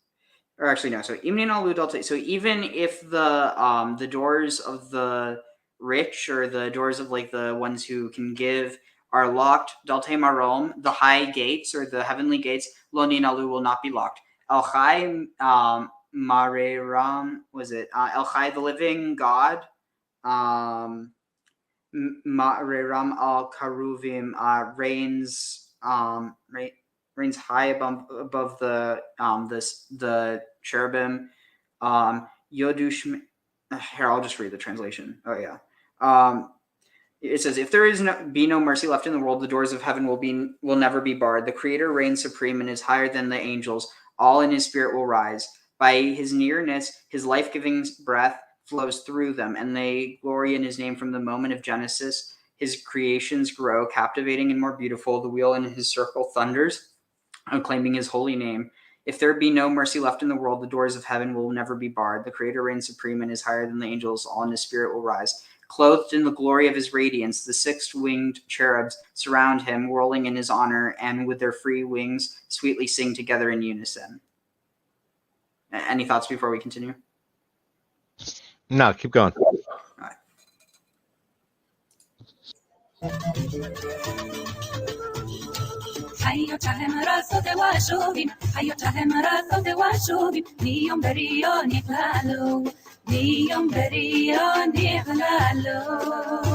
or actually no. So Imnin alu dalte. So even if the doors of the rich or the doors of like the ones who can give are locked, dalte marom, the high gates or the heavenly gates, lonin alu will not be locked. El Chai Mareram, was it El Chai, the living God, Mareram al Karuvim, reigns high above the cherubim. Yodush. Here, I'll just read the translation. Oh yeah. It says, if there is be no mercy left in the world, the doors of heaven will never be barred. The Creator reigns supreme and is higher than the angels. All in his spirit will rise. By his nearness, his life-giving breath flows through them, and they glory in his name from the moment of Genesis. His creations grow, captivating and more beautiful. The wheel in his circle thunders, acclaiming his holy name. If there be no mercy left in the world, the doors of heaven will never be barred. The Creator reigns supreme and is higher than the angels. All in his spirit will rise. Clothed in the glory of his radiance, the six-winged cherubs surround him, whirling in his honor, and with their free wings sweetly sing together in unison. Any thoughts before we continue? No, keep going. All right.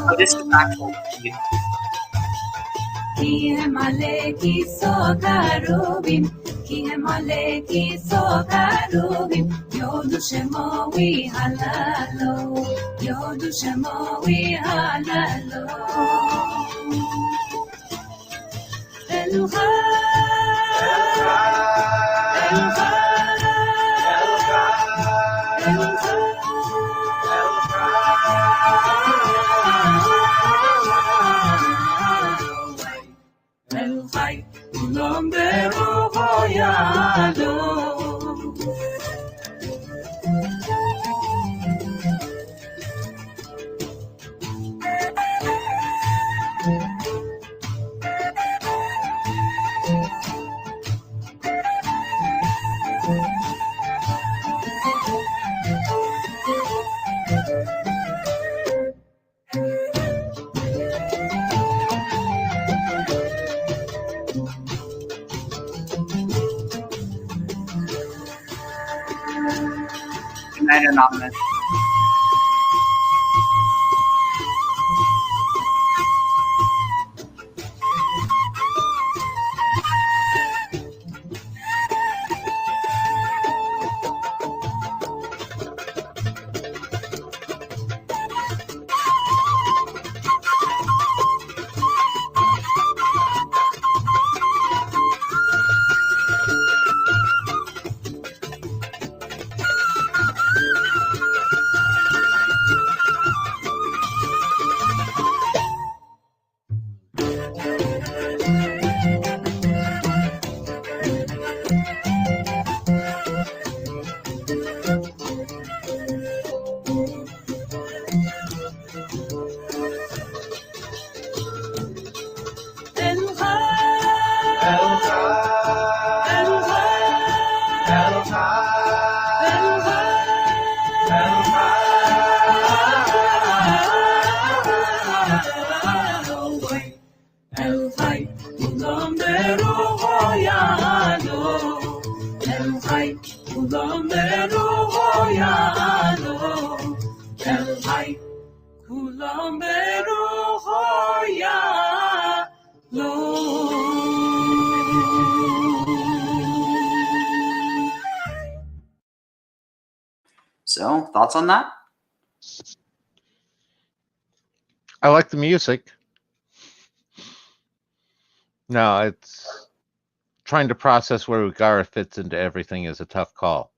Oh, this is actual. Ki hem aleki sokarubim, ki hem aleki sokarubim, yodu shemowi halalo, yodu shemowi halalo. Eluha, Eluha, Eluha, El Hay, tu nombre royalo. Good night, Anonymous. So, thoughts on that? I like the music. No, it's trying to process where Ugara fits into everything is a tough call.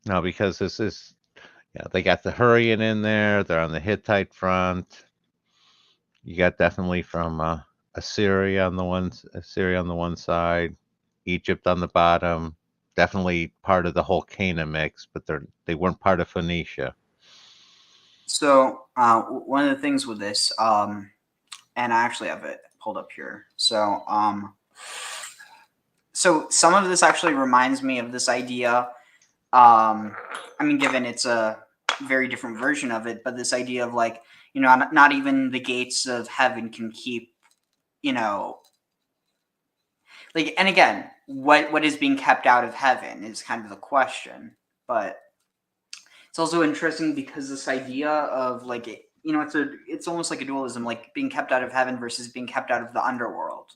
No, because this is, yeah, they got the Hurrian in there. They're on the Hittite front. You got definitely from Assyria on the one side, Egypt on the bottom. Definitely part of the whole Cana mix, but they weren't part of Phoenicia. So, one of the things with this, and I actually have it pulled up here. So some of this actually reminds me of this idea. I mean, given it's a very different version of it, but this idea of like, not even the gates of heaven can keep, like, and again, what is being kept out of heaven is kind of the question, but it's also interesting because this idea of like, it's almost like a dualism, like being kept out of heaven versus being kept out of the underworld.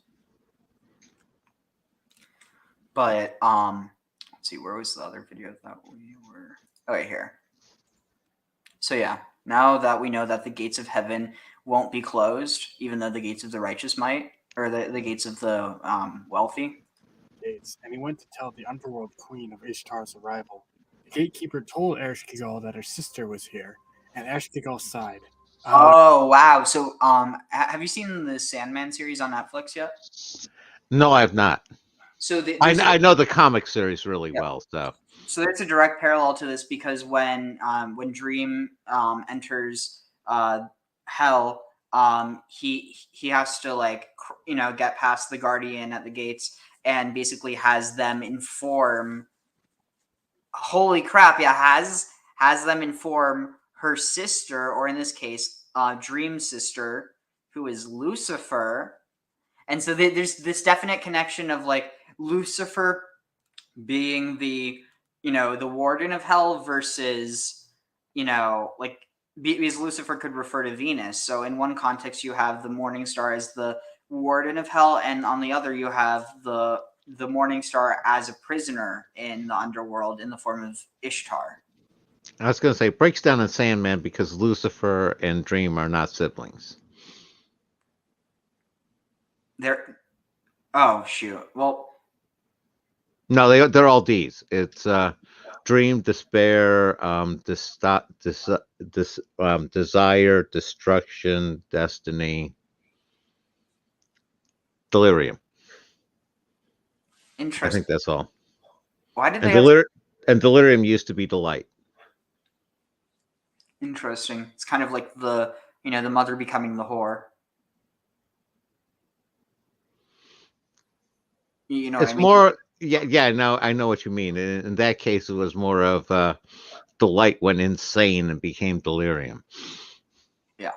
But let's see, where was the other video that we were? Oh, right here. So yeah, now that we know that the gates of heaven won't be closed, even though the gates of the righteous might, or the gates of the wealthy. And he went to tell the underworld queen of Ishtar's arrival. The gatekeeper told Ereshkigal that her sister was here, and Ereshkigal sighed. Oh wow! So have you seen the Sandman series on Netflix yet? No, I have not. So I know the comic series really well, so. So there's a direct parallel to this because when Dream enters hell, he has to like get past the guardian at the gates and basically has them inform. Holy crap! Yeah, has them inform her sister, or in this case, Dream's sister, who is Lucifer. And so there's this definite connection of like Lucifer being the the warden of hell versus like because Lucifer could refer to Venus. So in one context you have the morning star as the warden of hell, and on the other you have the morning star as a prisoner in the underworld in the form of Ishtar. I was going to say, it breaks down in Sandman because Lucifer and Dream are not siblings. Oh shoot. Well, no, they're all D's. It's Dream, Despair, Desire, Destruction, Destiny, Delirium. Interesting. I think that's all. Why did they? And Delirium used to be Delight. Interesting. It's kind of like the the mother becoming the whore. It's more, yeah. No, I know what you mean. In that case, it was more of Delight went insane and became Delirium. Yeah.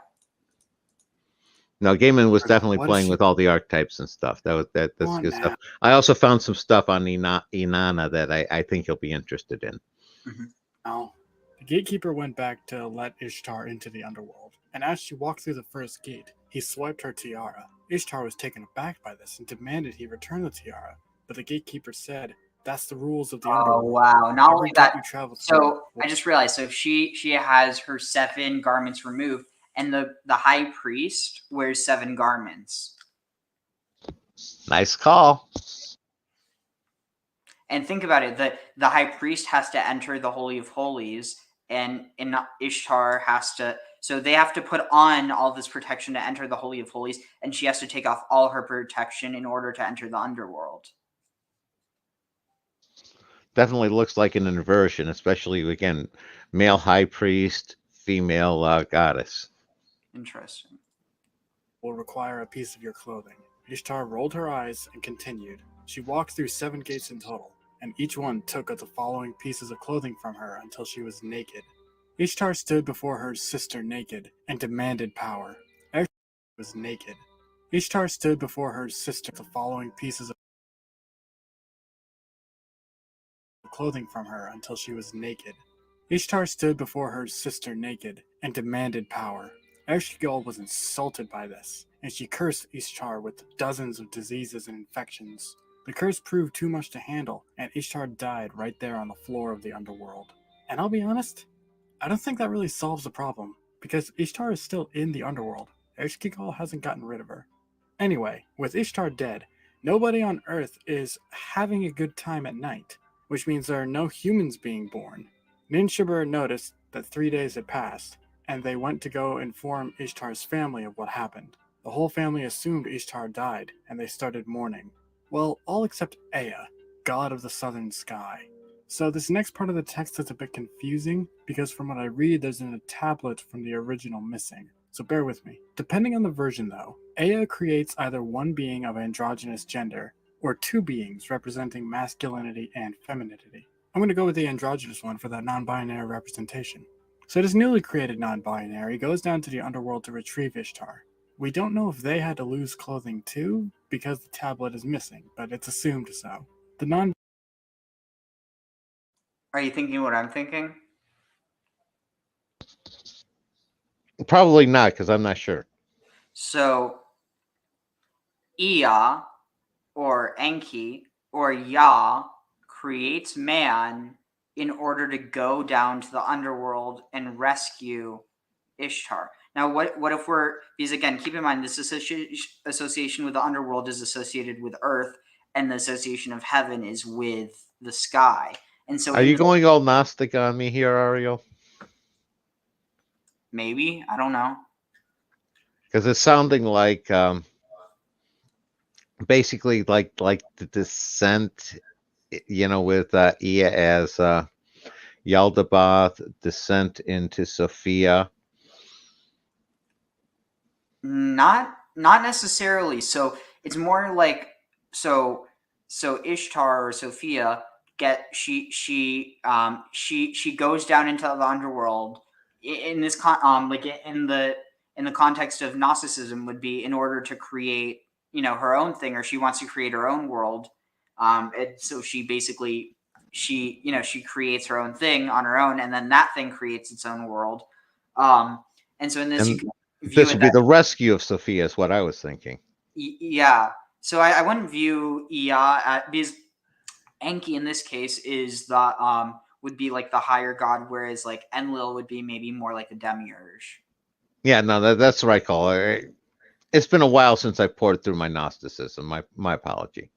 No, Gaiman was definitely playing with all the archetypes and stuff. That's good stuff. I also found some stuff on Inanna that I think you'll be interested in. Mm-hmm. Now, the gatekeeper went back to let Ishtar into the underworld, and as she walked through the first gate, he swiped her tiara. Ishtar was taken aback by this and demanded he return the tiara, but the gatekeeper said, "That's the rules of the underworld." Oh wow! Not only that, so I just realized. So she has her 7 garments removed, and the high priest wears 7 garments. Nice call. And think about it: the high priest has to enter the Holy of Holies, and Ishtar has to. So they have to put on all this protection to enter the Holy of Holies, and she has to take off all her protection in order to enter the underworld. Definitely looks like an inversion, especially again, male high priest, female goddess. Interesting. Will require a piece of your clothing. Ishtar rolled her eyes and continued. She walked through 7 gates in total, and each one took the following pieces of clothing from her until she was naked. Ishtar stood before her sister naked and demanded power. Ereshkigal was naked. Ishtar stood before her sister the following pieces of clothing from her until she was naked. Ishtar stood before her sister naked and demanded power. Ereshkigal was insulted by this, and she cursed Ishtar with dozens of diseases and infections. The curse proved too much to handle, and Ishtar died right there on the floor of the underworld. And I'll be honest, I don't think that really solves the problem, because Ishtar is still in the underworld. Ereshkigal hasn't gotten rid of her. Anyway, with Ishtar dead, nobody on Earth is having a good time at night, which means there are no humans being born. Ninshibur noticed that 3 days had passed, and they went to go inform Ishtar's family of what happened. The whole family assumed Ishtar died, and they started mourning. Well, all except Ea, god of the southern sky. So this next part of the text is a bit confusing, because from what I read, there's a tablet from the original missing. So bear with me. Depending on the version though, Ea creates either one being of androgynous gender, or two beings representing masculinity and femininity. I'm going to go with the androgynous one for that non-binary representation. So this newly created non-binary goes down to the underworld to retrieve Ishtar. We don't know if they had to lose clothing too, because the tablet is missing, but it's assumed so. The non Are you thinking what I'm thinking? Probably not, because I'm not sure. So, Ea, or Enki, or Yah, creates man in order to go down to the underworld and rescue Ishtar. Now, what if we're, because again, keep in mind, this association with the underworld is associated with earth, and the association of heaven is with the sky. And so, Are you going all Gnostic on me here, Ariel? Maybe, I don't know. Because it's sounding like basically like the descent, with Ea as Yaldabaoth, descent into Sophia. Not necessarily. So it's more like so Ishtar or Sophia she goes down into the underworld in this in the context of Gnosticism would be in order to create her own thing, or she wants to create her own world. So she basically she creates her own thing on her own, and then that thing creates its own world. And so in this, this would be the rescue of Sophia, is what I was thinking. Yeah. So I wouldn't view Ea because Enki in this case is the would be like the higher god, whereas like Enlil would be maybe more like a demiurge. Yeah, no, that's the right call. It's been a while since I poured through my Gnosticism. My apology.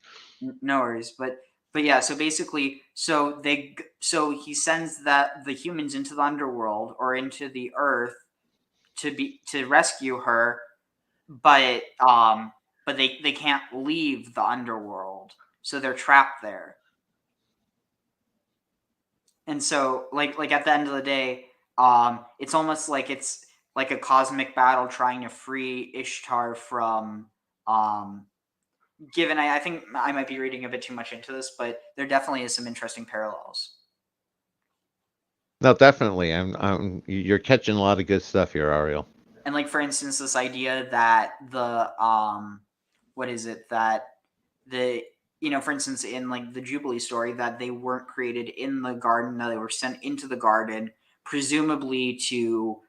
No worries, but yeah. So basically, so he sends the humans into the underworld or into the earth to rescue her, but they can't leave the underworld, so they're trapped there. And so like at the end of the day, it's almost like it's like a cosmic battle trying to free Ishtar from given I think I might be reading a bit too much into this, but there definitely is some interesting parallels. No, definitely. You're catching a lot of good stuff here, Ariel. And like for instance, this idea that the what is it that the for instance, in like the Jubilee story, that they weren't created in the garden, no, they were sent into the garden, presumably to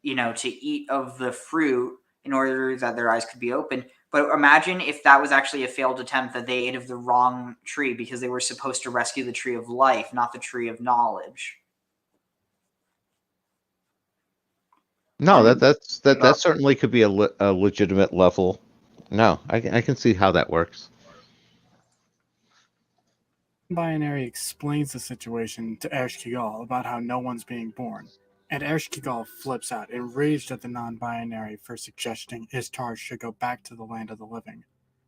eat of the fruit in order that their eyes could be opened. But imagine if that was actually a failed attempt, that they ate of the wrong tree because they were supposed to rescue the tree of life, not the tree of knowledge. No, that certainly could be a legitimate level. No, I can see how that works. Binary explains the situation to Ereshkigal about how no one's being born, and Ereshkigal flips out, enraged at the non-binary for suggesting Ishtar should go back to the land of the living.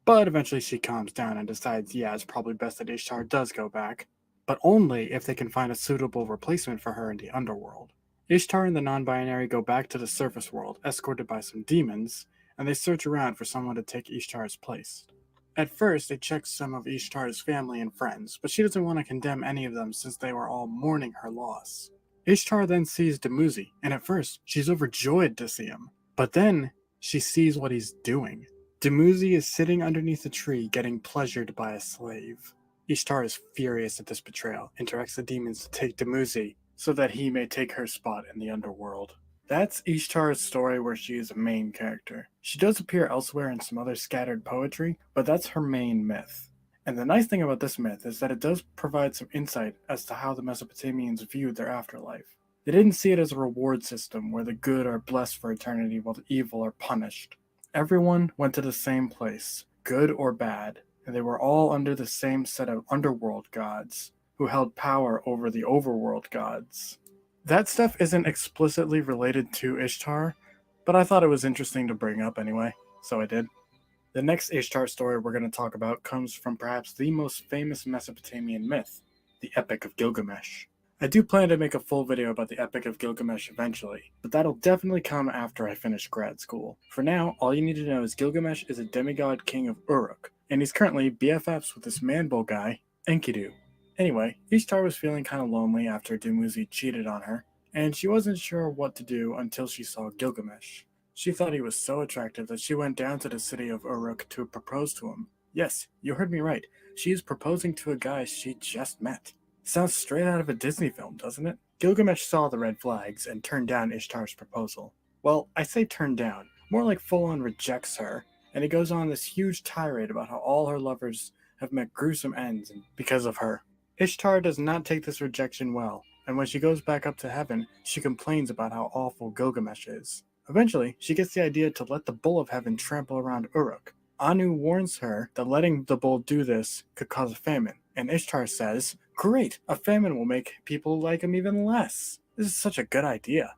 But eventually she calms down and decides, yeah, it's probably best that Ishtar does go back, but only if they can find a suitable replacement for her in the underworld. Ishtar and the non-binary go back to the surface world, escorted by some demons, and they search around for someone to take Ishtar's place. At first, they check some of Ishtar's family and friends, but she doesn't want to condemn any of them since they were all mourning her loss. Ishtar then sees Dumuzi, and at first, she's overjoyed to see him. But then, she sees what he's doing. Dumuzi is sitting underneath a tree getting pleasured by a slave. Ishtar is furious at this betrayal and directs the demons to take Dumuzi so that he may take her spot in the underworld. That's Ishtar's story where she is a main character. She does appear elsewhere in some other scattered poetry, but that's her main myth. And the nice thing about this myth is that it does provide some insight as to how the Mesopotamians viewed their afterlife. They didn't see it as a reward system where the good are blessed for eternity while the evil are punished. Everyone went to the same place, good or bad, and they were all under the same set of underworld gods who held power over the overworld gods. That stuff isn't explicitly related to Ishtar, but I thought it was interesting to bring up anyway, so I did. The next Ishtar story we're going to talk about comes from perhaps the most famous Mesopotamian myth, the Epic of Gilgamesh. I do plan to make a full video about the Epic of Gilgamesh eventually, but that'll definitely come after I finish grad school. For now, all you need to know is Gilgamesh is a demigod king of Uruk, and he's currently BFFs with this man-bull guy, Enkidu. Anyway, Ishtar was feeling kind of lonely after Dumuzi cheated on her, and she wasn't sure what to do until she saw Gilgamesh. She thought he was so attractive that she went down to the city of Uruk to propose to him. Yes, you heard me right. She is proposing to a guy she just met. Sounds straight out of a Disney film, doesn't it? Gilgamesh saw the red flags and turned down Ishtar's proposal. Well, I say turned down, more like full-on rejects her, and he goes on this huge tirade about how all her lovers have met gruesome ends because of her. Ishtar does not take this rejection well, and when she goes back up to heaven, she complains about how awful Gilgamesh is. Eventually, she gets the idea to let the bull of heaven trample around Uruk. Anu warns her that letting the bull do this could cause a famine, and Ishtar says, "Great, a famine will make people like him even less. This is such a good idea."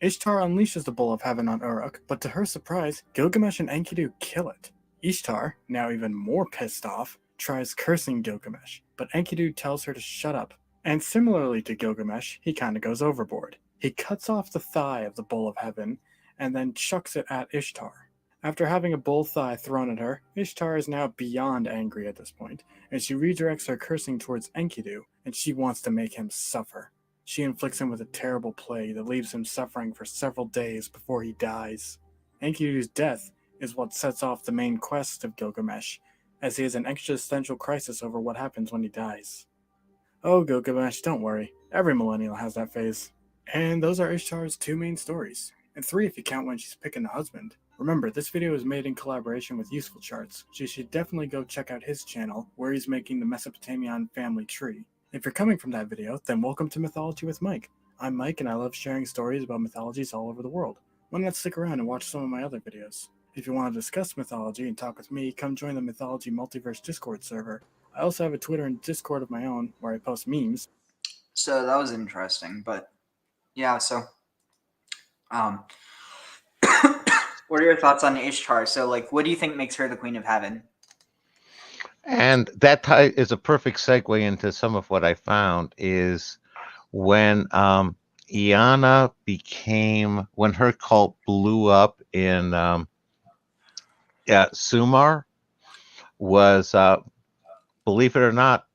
Ishtar unleashes the bull of heaven on Uruk, but to her surprise, Gilgamesh and Enkidu kill it. Ishtar, now even more pissed off, tries cursing Gilgamesh, but Enkidu tells her to shut up. And similarly to Gilgamesh, he kinda goes overboard. He cuts off the thigh of the bull of heaven, and then chucks it at Ishtar. After having a bull thigh thrown at her, Ishtar is now beyond angry at this point, and she redirects her cursing towards Enkidu, and she wants to make him suffer. She inflicts him with a terrible plague that leaves him suffering for several days before he dies. Enkidu's death is what sets off the main quest of Gilgamesh, as he has an existential crisis over what happens when he dies. Oh, Gilgamesh, don't worry. Every millennial has that phase. And those are Ishtar's two main stories. And 3 if you count when she's picking a husband. Remember, this video is made in collaboration with Useful Charts, so you should definitely go check out his channel, where he's making the Mesopotamian family tree. If you're coming from that video, then welcome to Mythology with Mike. I'm Mike, and I love sharing stories about mythologies all over the world. Why not stick around and watch some of my other videos? If you want to discuss mythology and talk with me, come join the Mythology Multiverse Discord server. I also have a Twitter and Discord of my own, where I post memes. So that was interesting, but yeah, so what are your thoughts on Ishtar? So, like, what do you think makes her the queen of heaven? And that is a perfect segue into some of what I found is when Iana became, when her cult blew up in Sumar, was, believe it or not,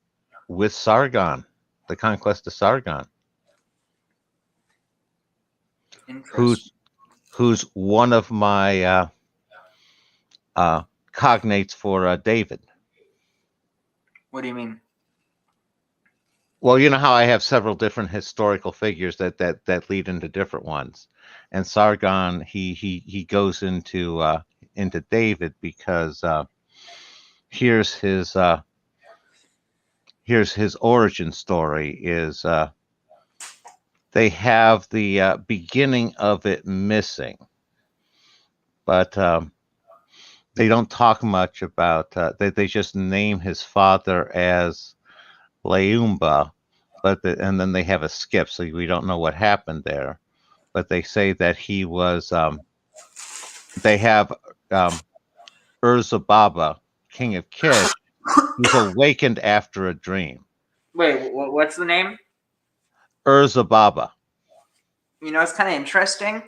with Sargon, the conquest of Sargon, who's one of my cognates for David. What do you mean? Well, you know how I have several different historical figures that lead into different ones, and Sargon he goes into David because here's his origin story is they have the beginning of it missing, but they don't talk much about they just name his father as Leumba, and then they have a skip, so we don't know what happened there. But they say that he was. They have Urzababa, king of Kish, who's awakened after a dream. Wait, what's the name? Urzababa. You know, it's kind of interesting.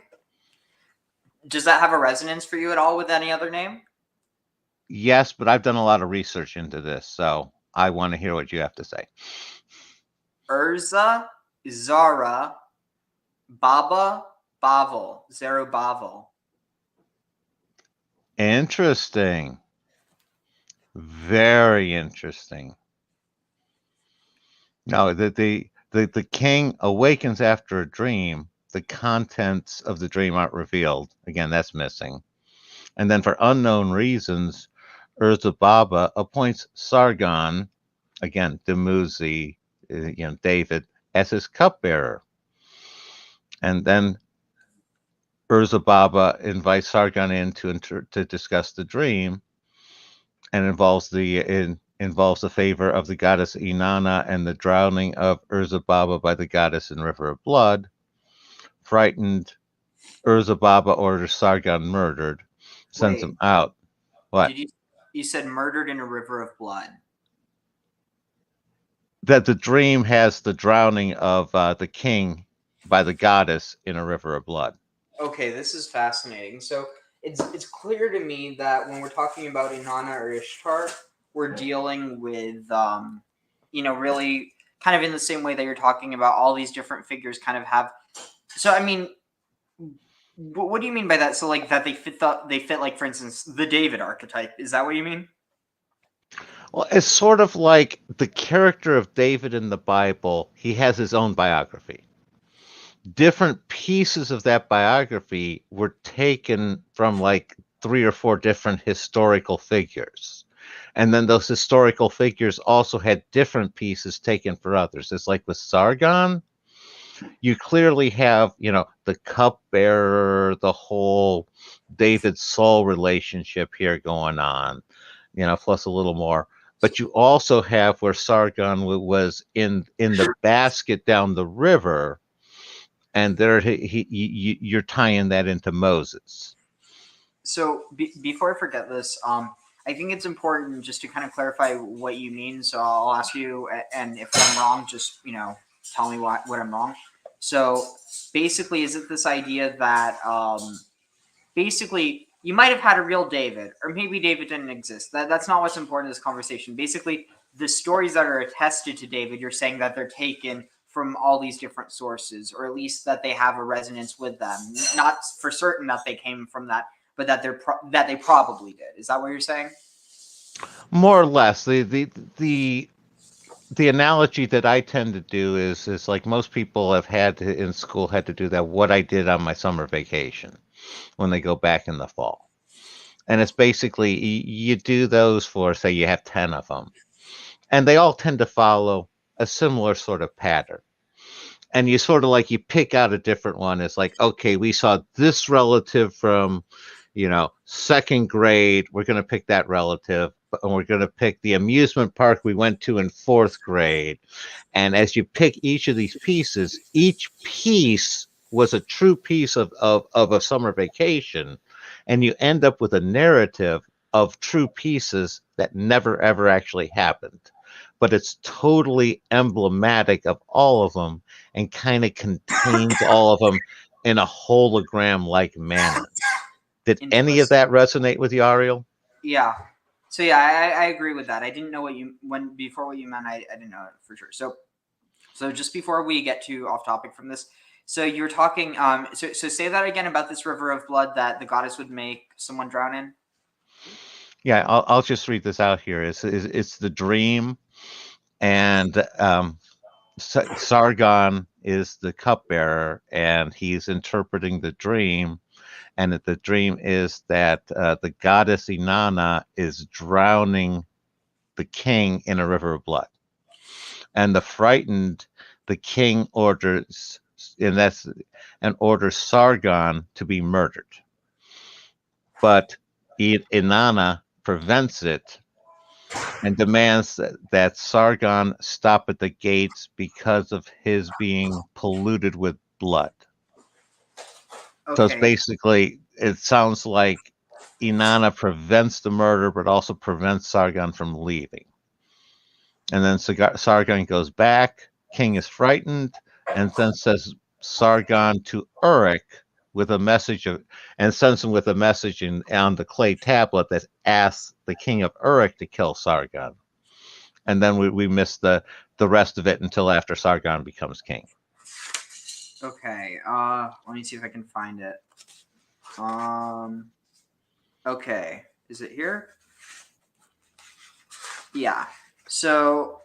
Does that have a resonance for you at all with any other name? Yes, but I've done a lot of research into this, so I want to hear what you have to say. Urza, Zara, Baba, Bavel, Zerubbabel. Interesting. Very interesting. No, the king awakens after a dream, the contents of the dream aren't revealed. Again, that's missing. And then for unknown reasons, Baba appoints Sargon, again, Dumuzi, David, as his cupbearer. And then Baba invites Sargon in to discuss the dream, and involves the favor of the goddess Inanna and the drowning of Baba by the goddess in River of Blood. Frightened, Baba orders Sargon murdered, sends him out. What? Did you said murdered in a river of blood? That the dream has the drowning of the king by the goddess in a river of blood. Okay, this is fascinating. So it's clear to me that when we're talking about Inanna or Ishtar, we're dealing with really kind of in the same way that you're talking about all these different figures kind of have. So I mean, what do you mean by that? So like that they fit like, for instance, the David archetype. Is that what you mean? Well, it's sort of like the character of David in the Bible. He has his own biography. Different pieces of that biography were taken from like 3 or 4 different historical figures. And then those historical figures also had different pieces taken for others. It's like with Sargon, you clearly have, the cupbearer, the whole David Saul relationship here going on, plus a little more. But you also have where Sargon was in the basket down the river, and there you're tying that into Moses. So before I forget this, I think it's important just to kind of clarify what you mean. So I'll ask you, and if I'm wrong, just tell me what I'm wrong. So basically, is it this idea that basically you might have had a real David, or maybe David didn't exist? That's not what's important in this conversation. Basically, the stories that are attested to David, you're saying that they're taken from all these different sources, or at least that they have a resonance with them. Not for certain that they came from that, but that they probably did. Is that what you're saying? More or less. The analogy that I tend to do is like most people have had to, in school had to do that, what I did on my summer vacation when they go back in the fall. And it's basically, you do those for, say, you have 10 of them. And they all tend to follow a similar sort of pattern. And you sort of like, you pick out a different one. It's like, okay, we saw this relative from, second grade. We're going to pick that relative. And we're going to pick the amusement park we went to in 4th grade. And as you pick each of these pieces, each piece was a true piece of a summer vacation. And you end up with a narrative of true pieces that never, ever actually happened. But it's totally emblematic of all of them and kind of contains all of them in a hologram-like manner. Did any of that resonate with you, Ariel? Yeah. So yeah, I agree with that. I didn't know what you meant. I didn't know it for sure. So just before we get too off topic from this, so you're talking. So say that again about this river of blood that the goddess would make someone drown in. Yeah, I'll just read this out here. It's the dream, and Sargon is the cupbearer, and he's interpreting the dream. And the dream is that the goddess Inanna is drowning the king in a river of blood. And the king orders Sargon to be murdered. But Inanna prevents it and demands that Sargon stop at the gates because of his being polluted with blood. Okay. So it's basically, it sounds like Inanna prevents the murder, but also prevents Sargon from leaving. And then Sargon goes back, king is frightened, and then says Sargon to Uruk with a message and sends him with a message on the clay tablet that asks the king of Uruk to kill Sargon. And then we miss the rest of it until after Sargon becomes king. Okay, let me see if I can find it. Okay, is it here? Yeah. So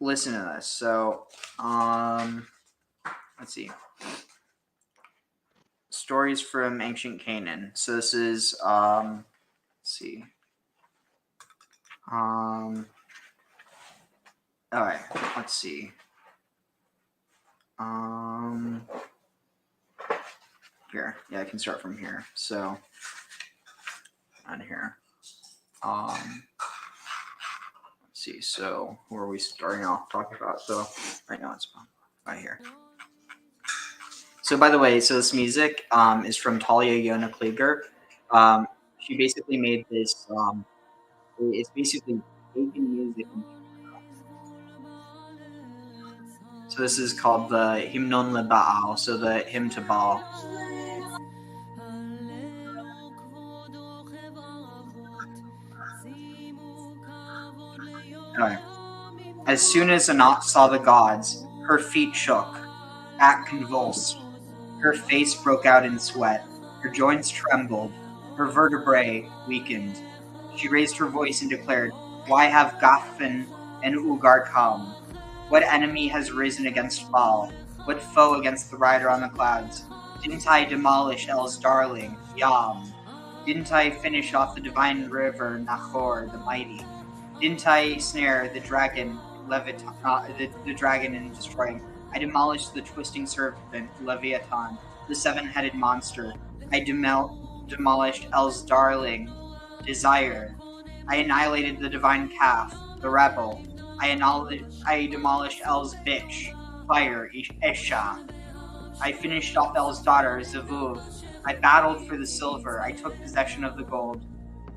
listen to this. So let's see. stories from ancient Canaan. So this is let's see. All right, let's see. Here, yeah, I can start from here. So on here. Let's see. So where are we starting off talking about? So right now it's right here. So by the way, so this music is from Talia Yona Klieger. She basically made this. It's basically pagan music. So this is called the Hymnon le Baal, so the hymn to Baal. Anyway. As soon as Anat saw the gods, her feet shook, back convulsed, her face broke out in sweat, her joints trembled, her vertebrae weakened. She raised her voice and declared, "Why have Gathfin and Ugar come? What enemy has risen against Baal? What foe against the rider on the clouds? Didn't I demolish El's darling, Yam? Didn't I finish off the divine river, Nahor, the mighty? Didn't I snare the dragon, the dragon and destroy him? I demolished the twisting serpent, Leviathan, the seven-headed monster. I demolished El's darling, Desire. I annihilated the divine calf, the rebel. I demolished El's bitch, Fire, Esha. I finished off El's daughter, Zavuv. I battled for the silver. I took possession of the gold.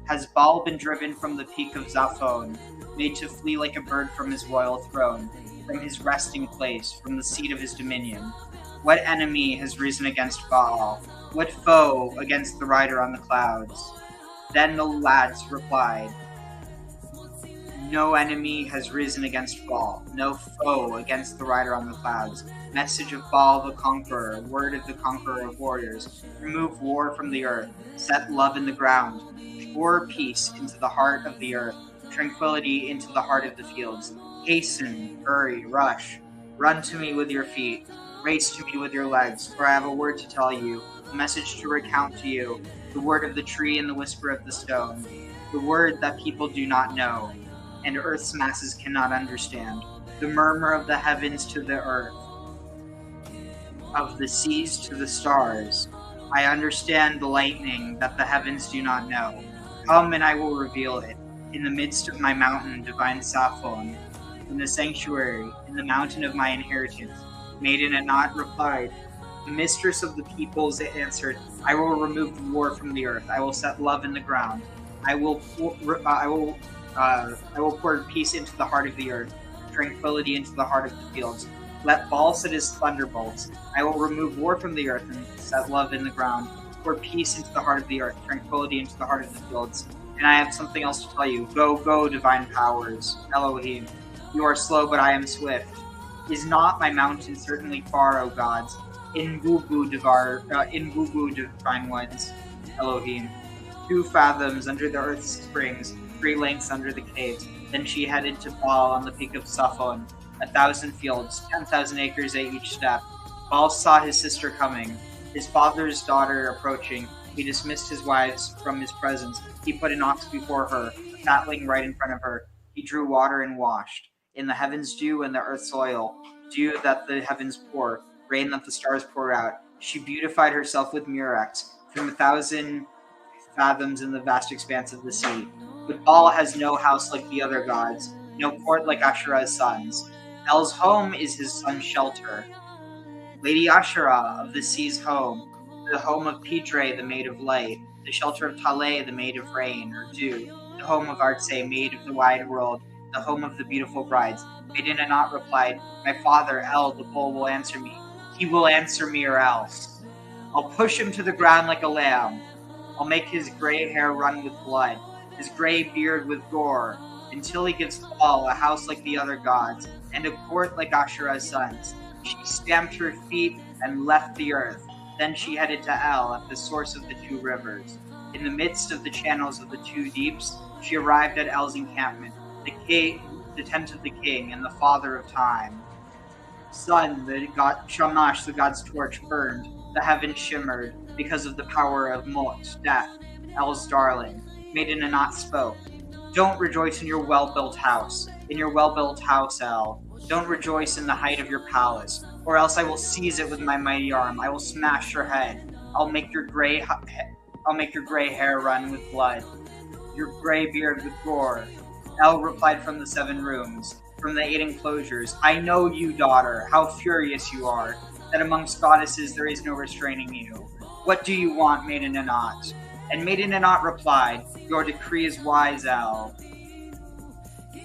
Has Baal been driven from the peak of Zaphon, made to flee like a bird from his royal throne, from his resting place, from the seat of his dominion? What enemy has risen against Baal? What foe against the rider on the clouds?" Then the lads replied, "No enemy has risen against Baal, no foe against the rider on the clouds. Message of Baal the conqueror, word of the conqueror of warriors. Remove war from the earth, set love in the ground. Pour peace into the heart of the earth, tranquility into the heart of the fields. Hasten, hurry, rush. Run to me with your feet. Race to me with your legs, for I have a word to tell you, a message to recount to you, the word of the tree and the whisper of the stone, the word that people do not know, and earth's masses cannot understand, the murmur of the heavens to the earth, of the seas to the stars. I understand the lightning that the heavens do not know. Come and I will reveal it. In the midst of my mountain, divine Saphon, in the sanctuary, in the mountain of my inheritance. Maiden Anat replied, "The mistress of the peoples answered, I will remove war from the earth. I will set love in the ground. I will pour peace into the heart of the earth, tranquility into the heart of the fields. Let Baal set his thunderbolts. I will remove war from the earth and set love in the ground. Pour peace into the heart of the earth, tranquility into the heart of the fields. And I have something else to tell you. Go, go, divine powers. Elohim. You are slow, but I am swift. Is not my mountain certainly far, O gods? In Gugu divine ones. Elohim. 2 fathoms under the earth's springs, 3 lengths under the caves. Then she headed to Baal on the peak of Saphon. 1,000 fields, 10,000 acres at each step. Baal saw his sister coming, his father's daughter approaching. He dismissed his wives from his presence. He put an ox before her, a fatling right in front of her. He drew water and washed. In the heavens dew and the earth's oil, dew that the heavens pour, rain that the stars pour out. She beautified herself with murex from 1,000 fathoms in the vast expanse of the sea. But Baal has no house like the other gods, no court like Asherah's sons. El's home is his son's shelter. Lady Asherah of the sea's home, the home of Pidre, the maid of light, the shelter of Tale, the maid of rain or dew, the home of Artse, maid of the wide world, the home of the beautiful brides. Maiden Anat replied, "My father, El, the bull, will answer me. He will answer me or else. I'll push him to the ground like a lamb. I'll make his gray hair run with blood, his gray beard with gore, until he gives Baal a house like the other gods, and a court like Asherah's sons." She stamped her feet and left the earth. Then she headed to El at the source of the 2 rivers. In the midst of the channels of the 2 deeps, she arrived at El's encampment, the tent of the king and the father of time. Sun, the god Shamash, the god's torch, burned. The heavens shimmered because of the power of Mot, death, El's darling. Maiden Anat spoke. Don't rejoice in your well-built house, El. Don't rejoice in the height of your palace, or else I will seize it with my mighty arm. I will smash your head. I'll make your gray hair run with blood, your gray beard with gore. El replied from the 7 rooms, from the 8 enclosures. I know you, daughter, how furious you are, that amongst goddesses there is no restraining you. What do you want, Maiden Anat? And Maiden Anat replied, your decree is wise, El.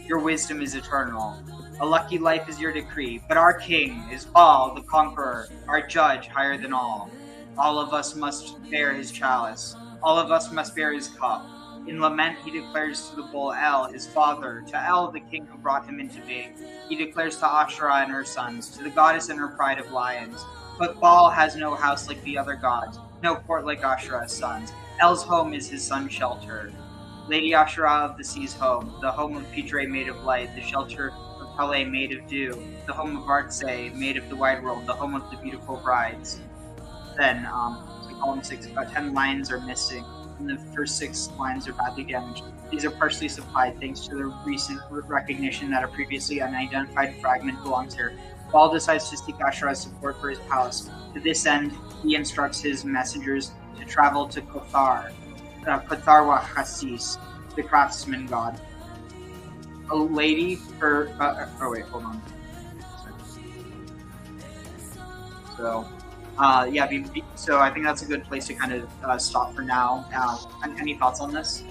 Your wisdom is eternal. A lucky life is your decree, but our king is Baal, the conqueror, our judge higher than all. All of us must bear his chalice. All of us must bear his cup. In lament, he declares to the bull El, his father, to El, the king who brought him into being. He declares to Asherah and her sons, to the goddess and her pride of lions. But Baal has no house like the other gods, no court like Asherah's sons. El's home is his son's shelter. Lady Asherah of the sea's home, the home of Pitre made of light, the shelter of Palais made of dew, the home of Artsay made of the wide world, the home of the beautiful brides. Then, column 6, about 10 lines are missing, and the first 6 lines are badly damaged. These are partially supplied thanks to the recent recognition that a previously unidentified fragment belongs here. Baal decides to seek Asherah's support for his palace. To this end, he instructs his messengers to travel to Kothar wa Chassis, the craftsman god. A lady for hold on. So, so I think that's a good place to kind of stop for now. Any thoughts on this?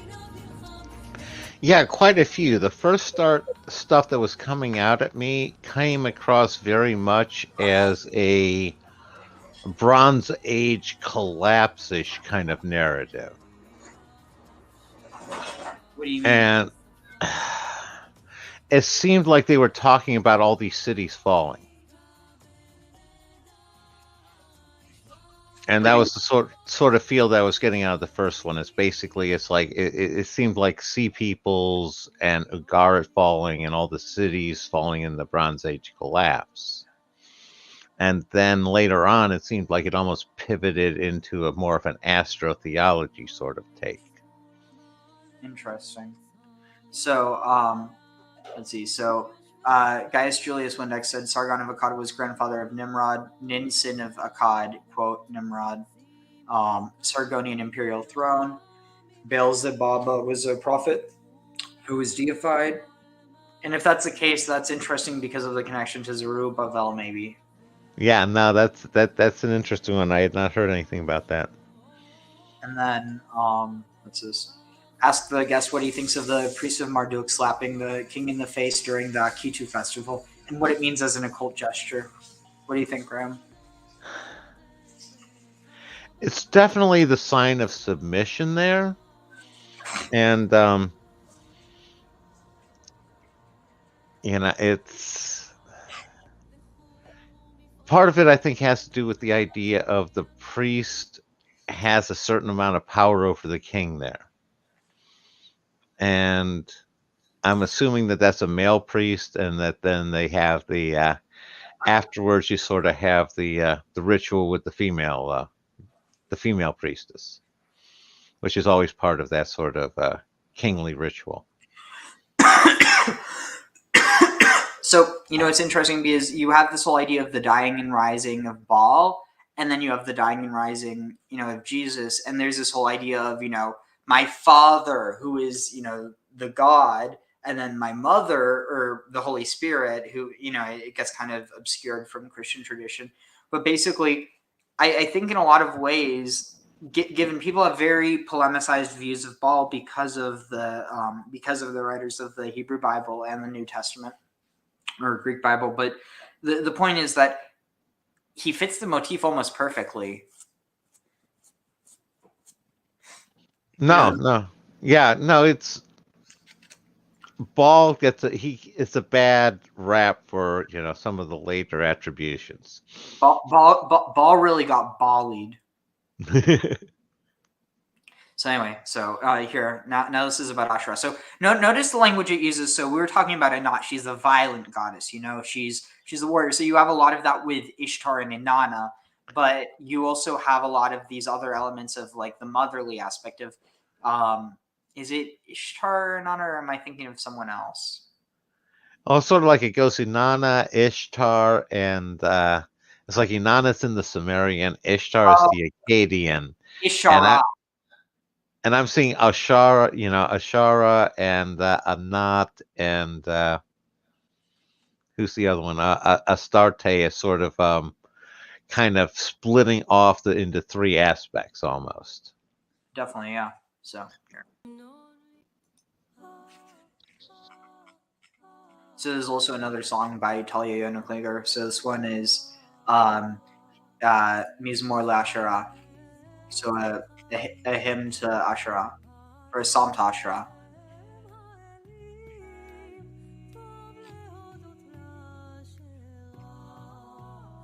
Yeah, quite a few. The first stuff that was coming out at me came across very much as a Bronze Age collapse-ish kind of narrative. What do you mean? And it seemed like they were talking about all these cities falling. And that was the sort of feel that I was getting out of the first one. It's basically, it's like, it seemed like Sea Peoples and Ugarit falling and all the cities falling in the Bronze Age collapse. And then later on, it seemed like it almost pivoted into a more of an astrotheology sort of take. Interesting. So, let's see. So, Gaius Julius Windex said Sargon of Akkad was grandfather of Nimrod, Ninsin of Akkad, quote, Nimrod, Sargonian imperial throne. Beelzebub was a prophet who was deified. And if that's the case, that's interesting because of the connection to Zerubbabel, maybe. Yeah, no, that's an interesting one. I had not heard anything about that. And then, what's this? Ask the guest what he thinks of the priest of Marduk slapping the king in the face during the Kitu festival and what it means as an occult gesture. What do you think, Graham? It's definitely the sign of submission there. And, it's... Part of it, I think, has to do with the idea of the priest has a certain amount of power over the king there. And I'm assuming that that's a male priest, and that then they have the afterwards you sort of have the ritual with the female priestess, which is always part of that sort of kingly ritual. So, it's interesting because you have this whole idea of the dying and rising of Baal, and then you have the dying and rising, of Jesus, and there's this whole idea of, my father, who is, the God, and then my mother, or the Holy Spirit, who, it gets kind of obscured from Christian tradition. But basically, I think in a lot of ways, given people have very polemicized views of Baal because of the writers of the Hebrew Bible and the New Testament, or Greek Bible. But the point is that he fits the motif almost perfectly. It's Baal it's a bad rap for some of the later attributions. Baal really got Baalied. So anyway, here now this is about Asherah. So notice the language it uses. So we were talking about Inanna. She's a violent goddess. She's a warrior. So you have a lot of that with Ishtar and Inanna, but you also have a lot of these other elements of like the motherly aspect of. Is it Ishtar or Inanna, or am I thinking of someone else? Oh, sort of like it goes Inanna, Ishtar, and it's like Inanna's in the Sumerian, Ishtar is the Akkadian, Asherah. and I'm seeing Asherah, Asherah and Anat, and who's the other one? Astarte is sort of kind of splitting off into three aspects almost. Definitely, yeah. So here. So there's also another song by Talia Yonukliger. So this one is Mizmor LaAsherah. So a hymn to Asherah, or a psalm to Asherah.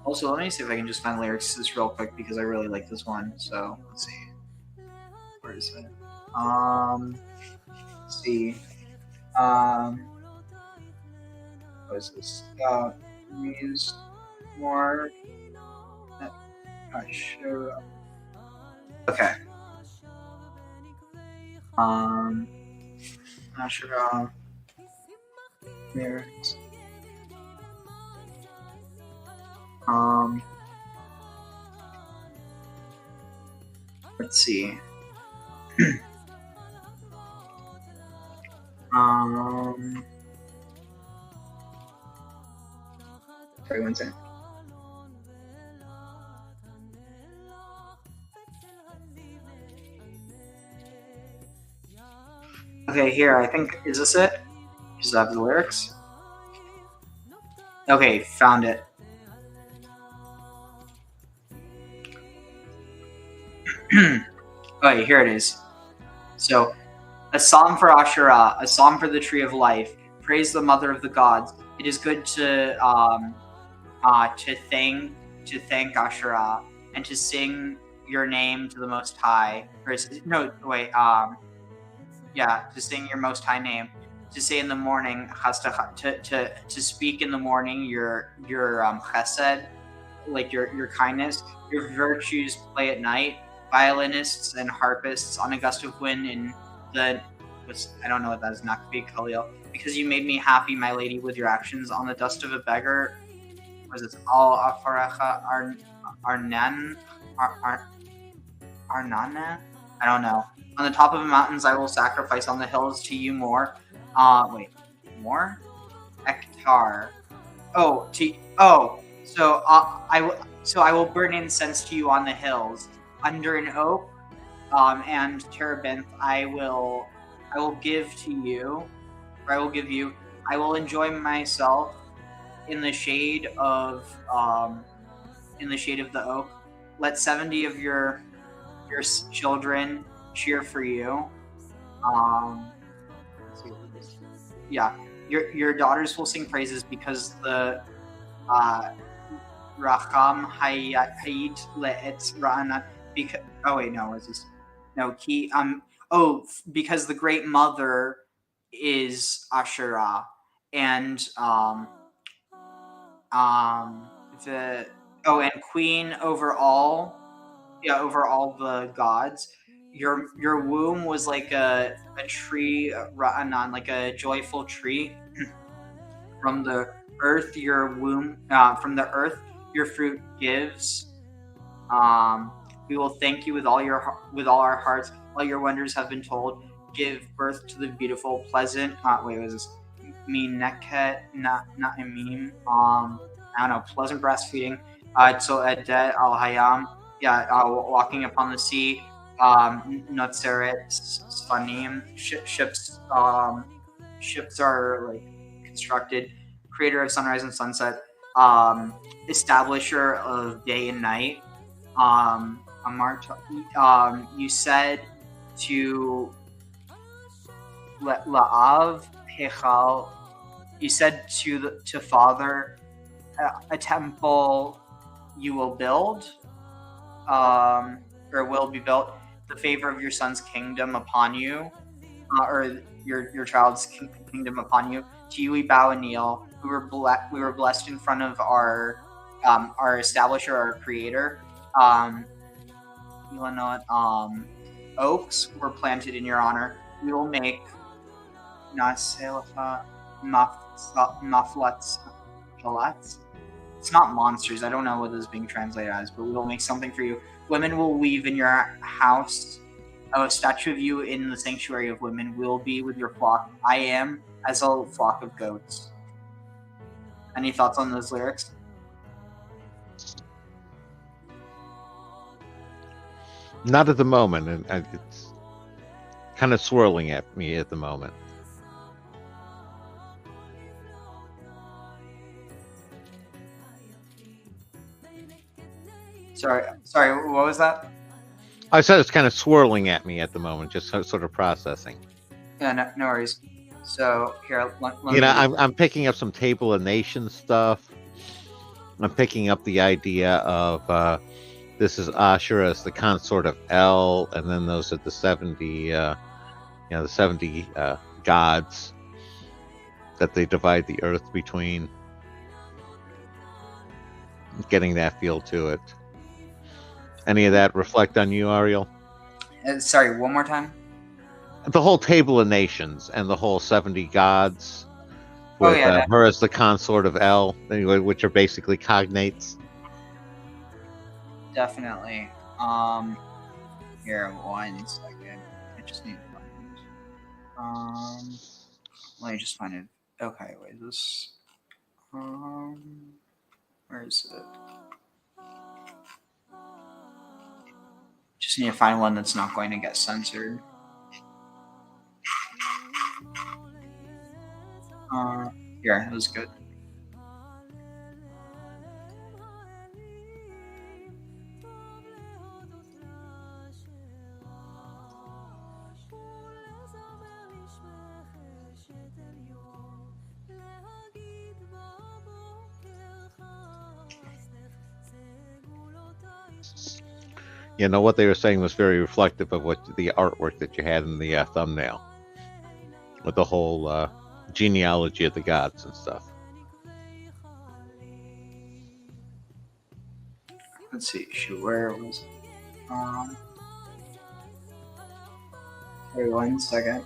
Also, let me see if I can just find lyrics to this real quick because I really like this one. So let's see. Where is it? Let's see. What is this? Mizmor Asherah. Okay. Asherah. Lyrics. Let's see. Sorry, one second. Okay, here, I think, is this it? Does that have the lyrics? Okay, found it. Okay, here it is. So, a psalm for Asherah, a psalm for the tree of life. Praise the mother of the gods. It is good to thank Asherah and to sing your name to the Most High. To sing your Most High name. To say in the morning, to speak in the morning your chesed, like your kindness. Your virtues play at night. Violinists and harpists on a gust of wind in the, I don't know what that is, not be Khalil. Because you made me happy, my lady, with your actions on the dust of a beggar. Was this all Afarecha Arnana? I don't know. On the top of the mountains, I will sacrifice. On the hills, to you more. More? Ektar. So I will burn incense to you on the hills, under an oak, and terebinth. I will give to you, or I will give you. I will enjoy myself in the shade of the oak. Let 70 of your children cheer for you. Yeah, your daughters will sing praises because the Racham Hayit Le'etz Ra'ana. Because because the great mother is Asherah, and and queen over all the gods. Your womb was like a tree, Ra'anan, like a joyful tree. From the earth, your womb, from the earth, your fruit gives. We will thank you with all our hearts. All your wonders have been told. Give birth to the beautiful, pleasant. Was this Mineket? Not Imim. I don't know. Pleasant breastfeeding. So Edet al Hayam. Yeah. Walking upon the sea. Notzeret Sfanim. Ships. Ships are like constructed. Creator of sunrise and sunset. Establisher of day and night. You said to La'av Hechal, you said to Father, a temple you will build, or will be built. the favor of your son's kingdom upon you, or your child's kingdom upon you. To you we bow and kneel. We were blessed in front of our establisher, our creator. Oaks were planted in your honor. We will make maflats. It's not monsters. I don't know what this is being translated as, but we will make something for you. Women will weave in your house. A statue of you in the sanctuary of women will be with your flock. I am as a flock of goats. Any thoughts on those lyrics? Not at the moment, and it's kind of swirling at me at the moment. Sorry, what was that? I said it's kind of swirling at me at the moment, just sort of processing. Yeah, no worries. So here, let me I'm picking up some Table of Nations stuff. I'm picking up the idea of this is Asherah as the consort of El, and then those are the 70, the 70 gods that they divide the earth between. Getting that feel to it. Any of that reflect on you, Ariel? Sorry, one more time. The whole Table of Nations and the whole 70 gods with her as the consort of El, which are basically cognates. Definitely. Here, 1 second. I just need to find let me just find it. Okay, wait, this where is it? Just need to find one that's not going to get censored. Here, that was good. What they were saying was very reflective of what the artwork that you had in the thumbnail, with the whole genealogy of the gods and stuff. Let's see, shoot, where was it? Wait 1 second.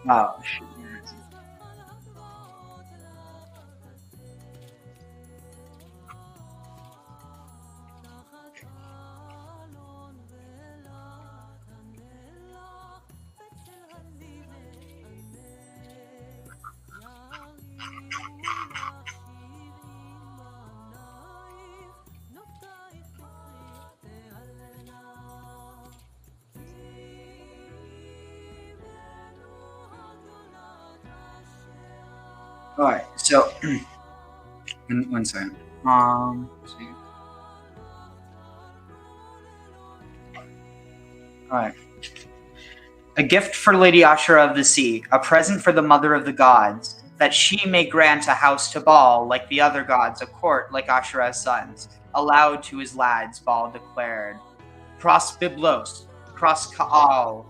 Oh, shoot, where is it? All right, so 1 second. Let's see. All right. A gift for Lady Asherah of the Sea, a present for the Mother of the Gods, that she may grant a house to Baal like the other gods, a court like Asherah's sons. Aloud to his lads, Baal declared, "Cross Byblos, cross Kaal,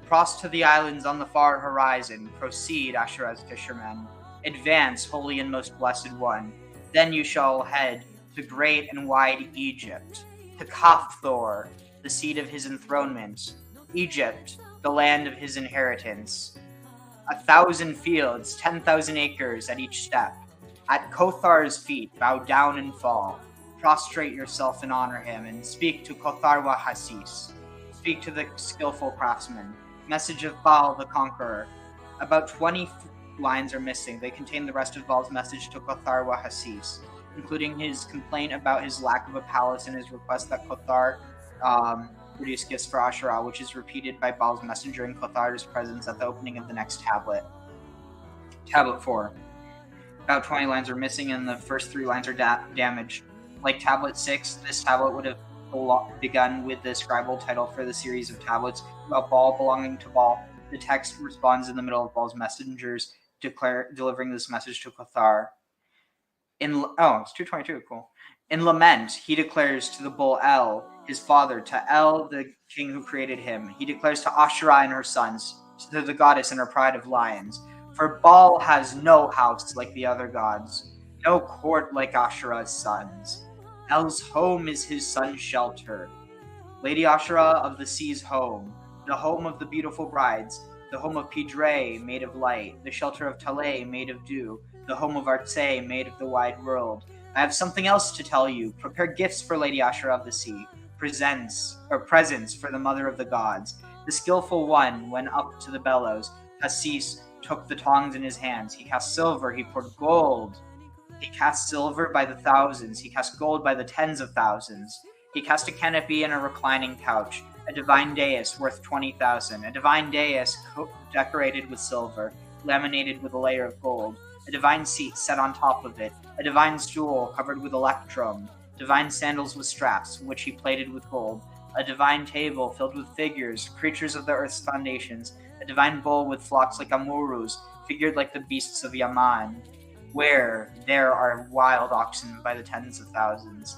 cross to the islands on the far horizon. Proceed, Asherah's fishermen. Advance, holy and most blessed one. Then you shall head to great and wide Egypt, to Kaphthor, the seat of his enthronement, Egypt, the land of his inheritance. 1,000 fields, 10,000 acres at each step. At Kothar's feet, bow down and fall. Prostrate yourself and honor him, and speak to Kotharwa Hasis. Speak to the skillful craftsman. Message of Baal the Conqueror. About 20 lines are missing. They contain the rest of Baal's message to Kotharwa Hasis, including his complaint about his lack of a palace and his request that Kothar produce gifts for Asherah, which is repeated by Baal's messenger in Kothar's presence at the opening of the next tablet. Tablet 4. About 20 lines are missing, and the first 3 lines are damaged. Like Tablet 6, this tablet would have begun with the scribal title for the series of tablets about Baal belonging to Baal. The text responds in the middle of Baal's messengers delivering this message to Kothar. It's 222, cool. In lament, he declares to the bull El, his father, to El, the king who created him. He declares to Asherah and her sons, to the goddess and her pride of lions. For Baal has no house like the other gods, no court like Asherah's sons. El's home is his son's shelter. Lady Asherah of the sea's home, the home of the beautiful brides, the home of Pidre, made of light, the shelter of Taleh, made of dew, the home of Artse, made of the wide world. I have something else to tell you. Prepare gifts for Lady Asherah of the sea, presents for the mother of the gods. The skillful one went up to the bellows. Hassis took the tongs in his hands. He cast silver, he poured gold. He cast silver by the thousands. He cast gold by the tens of thousands. He cast a canopy and a reclining couch, a divine dais worth 20,000, a divine dais decorated with silver, laminated with a layer of gold, a divine seat set on top of it, a divine stool covered with electrum, divine sandals with straps, which he plated with gold, a divine table filled with figures, creatures of the earth's foundations, a divine bull with flocks like amurus, figured like the beasts of Yaman, where there are wild oxen by the tens of thousands.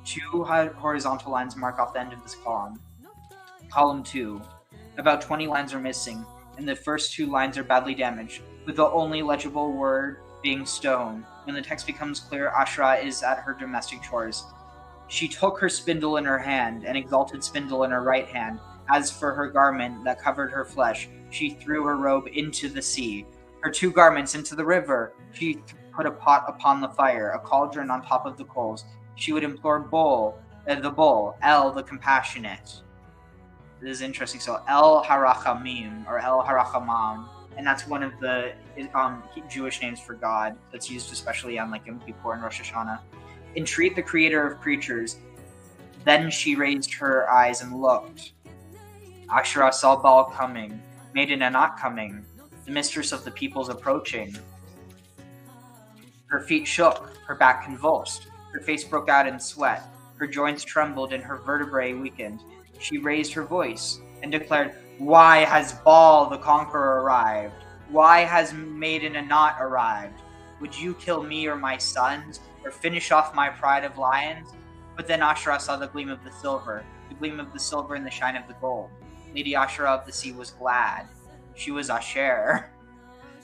2 horizontal lines mark off the end of this column. Column 2. About 20 lines are missing, and the first 2 lines are badly damaged, with the only legible word being stone. When the text becomes clear, Asherah is at her domestic chores. She took her spindle in her hand, an exalted spindle in her right hand. As for her garment that covered her flesh, she threw her robe into the sea. Her 2 garments into the river. She put a pot upon the fire, a cauldron on top of the coals. She would implore the bull, El the compassionate. This is interesting. So El Harachamim, or El Harachamam, and that's one of the Jewish names for God that's used especially on like Yom Kippur and Rosh Hashanah. Entreat the creator of creatures. Then she raised her eyes and looked. Asherah saw Baal coming, Maiden Anat coming, the mistress of the peoples approaching. Her feet shook, her back convulsed, her face broke out in sweat, her joints trembled and her vertebrae weakened. She raised her voice and declared, "Why has Baal the conqueror arrived? Why has Maiden Anat arrived? Would you kill me or my sons, or finish off my pride of lions?" But then Asherah saw the gleam of the silver and the shine of the gold. Lady Asherah of the sea was glad. She was Asher.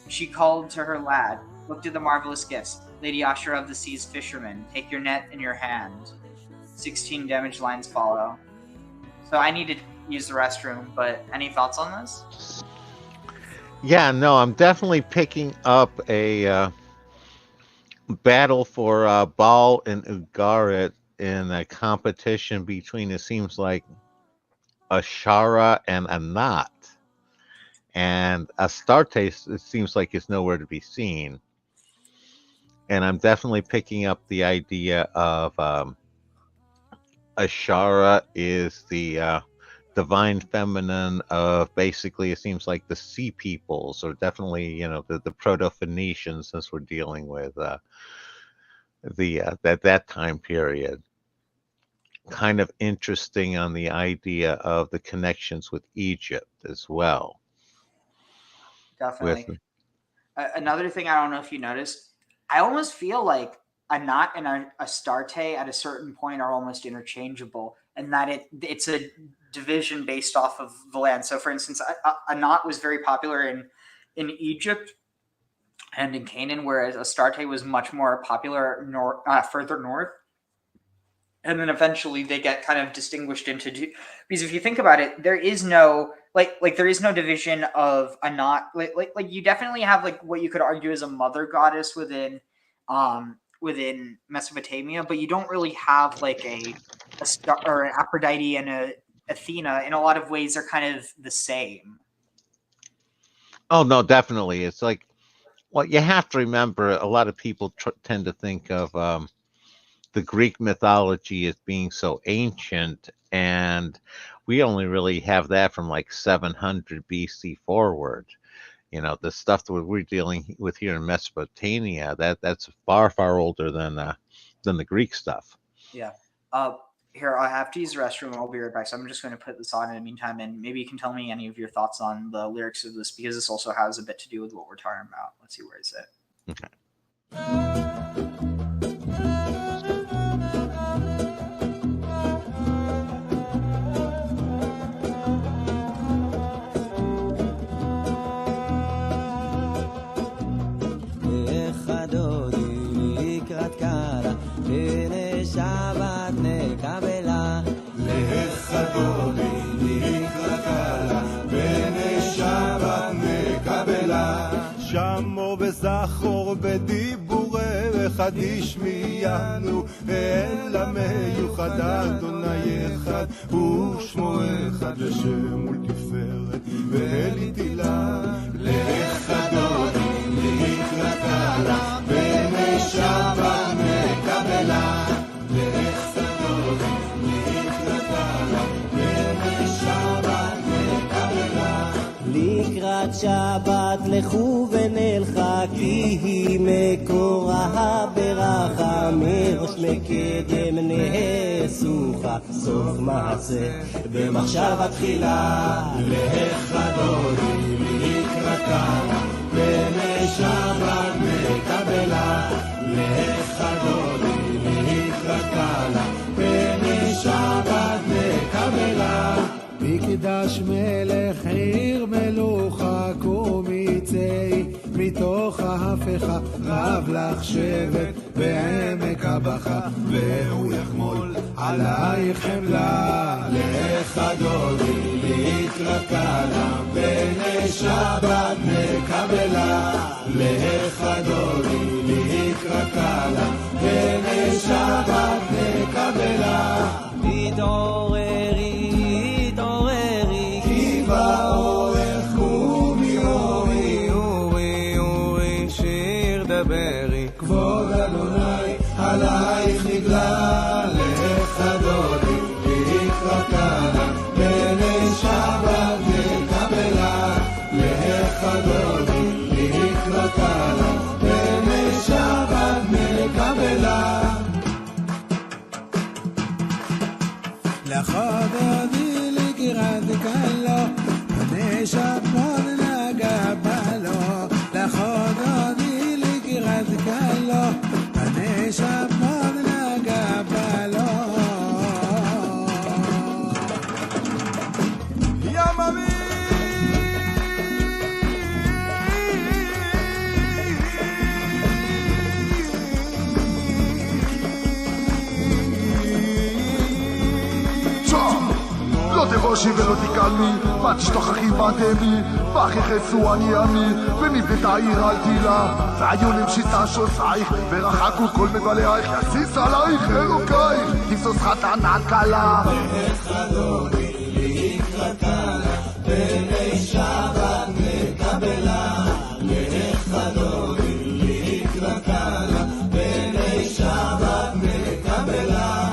She called to her lad, "Look at the marvelous gifts. Lady Asherah of the sea's fisherman, take your net in your hand." 16 damaged lines follow. So I need to use the restroom, but any thoughts on this? Yeah, no, I'm definitely picking up a battle for Baal and Ugarit in a competition between, it seems like, Asherah and Anat. And Astarte, it seems like, is nowhere to be seen. And I'm definitely picking up the idea of Asherah is the divine feminine of basically, it seems like, the sea peoples, or definitely, you know, the Proto-Phoenicians, since we're dealing with that time period. Kind of interesting on the idea of the connections with Egypt as well. Definitely. Another thing I don't know if you noticed, I almost feel like Anat and Astarte at a certain point are almost interchangeable, and that it's a division based off of the land. So, for instance, Anat was very popular in Egypt and in Canaan, whereas Astarte was much more popular further north. And then eventually they get kind of distinguished into because if you think about it, there is no there is no division of Anat. Like you definitely have like what you could argue is a mother goddess within Mesopotamia, but you don't really have like a star or an Aphrodite and a Athena. In a lot of ways, they're kind of the same. Oh no, definitely. It's like, well, you have to remember, a lot of people tend to think of the Greek mythology as being so ancient, and we only really have that from like 700 BC forward. You know, the stuff that we're dealing with here in Mesopotamia, that's far, far older than the Greek stuff. Yeah. Here, I have to use the restroom. I'll be right back. So I'm just going to put this on in the meantime, and maybe you can tell me any of your thoughts on the lyrics of this, because this also has a bit to do with what we're talking about. Let's see, where is it? Okay. שבת נקבלה. לחדוני נקרא קלה, בני שבת נקבלה. שמור וזכור בדיבורי וחדיש מיינו, אלא מיוחד אדוני אחד, ושמו אחד לשם ולתפארת ולתהילה. לחדוני נקרא קלה, בני שבת נקבלה. לחדוני נקרא קלה, בני שבת נקבלה. לקראת שבת לכו ונלכה, כי היא מקורה הברכה, מראש מקדם נאסוכה, סוף מעשה במחשבה תחילה. לחדוני נקרא קלה, בני שבת נקבלה. לחדוני נקרא קלה, בני שבת נקבלה. מקדש מלך עיר מלוכה, קומי צאי מתוך ההפכה, רב לך שבט בעמק הבכה, והוא יחמול עלייך חמלה. לחדוני נקרא קלה, בני שבת נקבלה. לחדוני נקרא קלה, בני שבת נקבלה. תתעוררי, תתעוררי, כי באורך קומי אורי, אורי, אורי, שיר דברי, כבוד אדוני עלייך נגלה. לחדוני נקרא קלה, בני שבת נקבלה. לחדוני נקרא קלה, בני שבת נקבלה. לחדוני לקראת קלה, בני שבת נקבלה. לחדוני לקראת קלה, בני שבת נקבלה. יממי לא תבושי ולא תקלמי, בת תשתוכחי בדמי, ואחי חצו אני עמי, ומבית העיר אל תילה. והיו למשיסה שוסייך, ורחקו כל מבלעייך, יסיס עלייך אלוקייך, תיסוס חתנה קלה. לחדוני נקרא קלה, בני שבת נקבלה. לחדוני נקרא קלה, בני שבת נקבלה.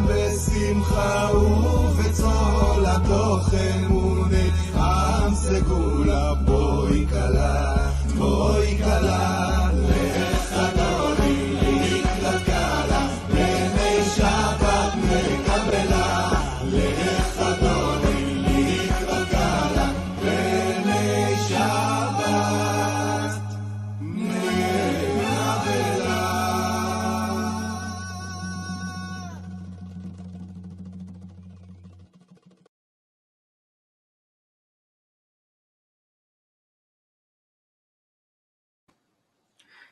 בשמחה ובצול התוכן מונה, עם סגולה בואי קלה, בואי קלה. לחדוני נקרא קלה, בני שבת נקבלה. לחדוני נקרא קלה, בני שבת נקבלה.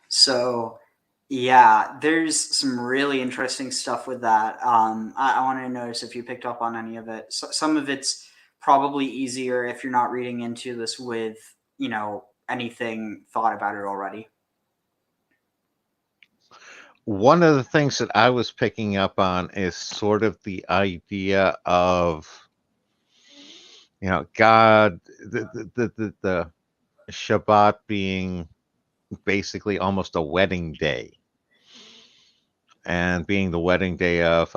So, yeah, there's some really interesting stuff with that. I want to notice if you picked up on any of it. So, some of it's probably easier if you're not reading into this with, anything thought about it already. One of the things that I was picking up on is sort of the idea of, God, the Shabbat being basically almost a wedding day, and being the wedding day of,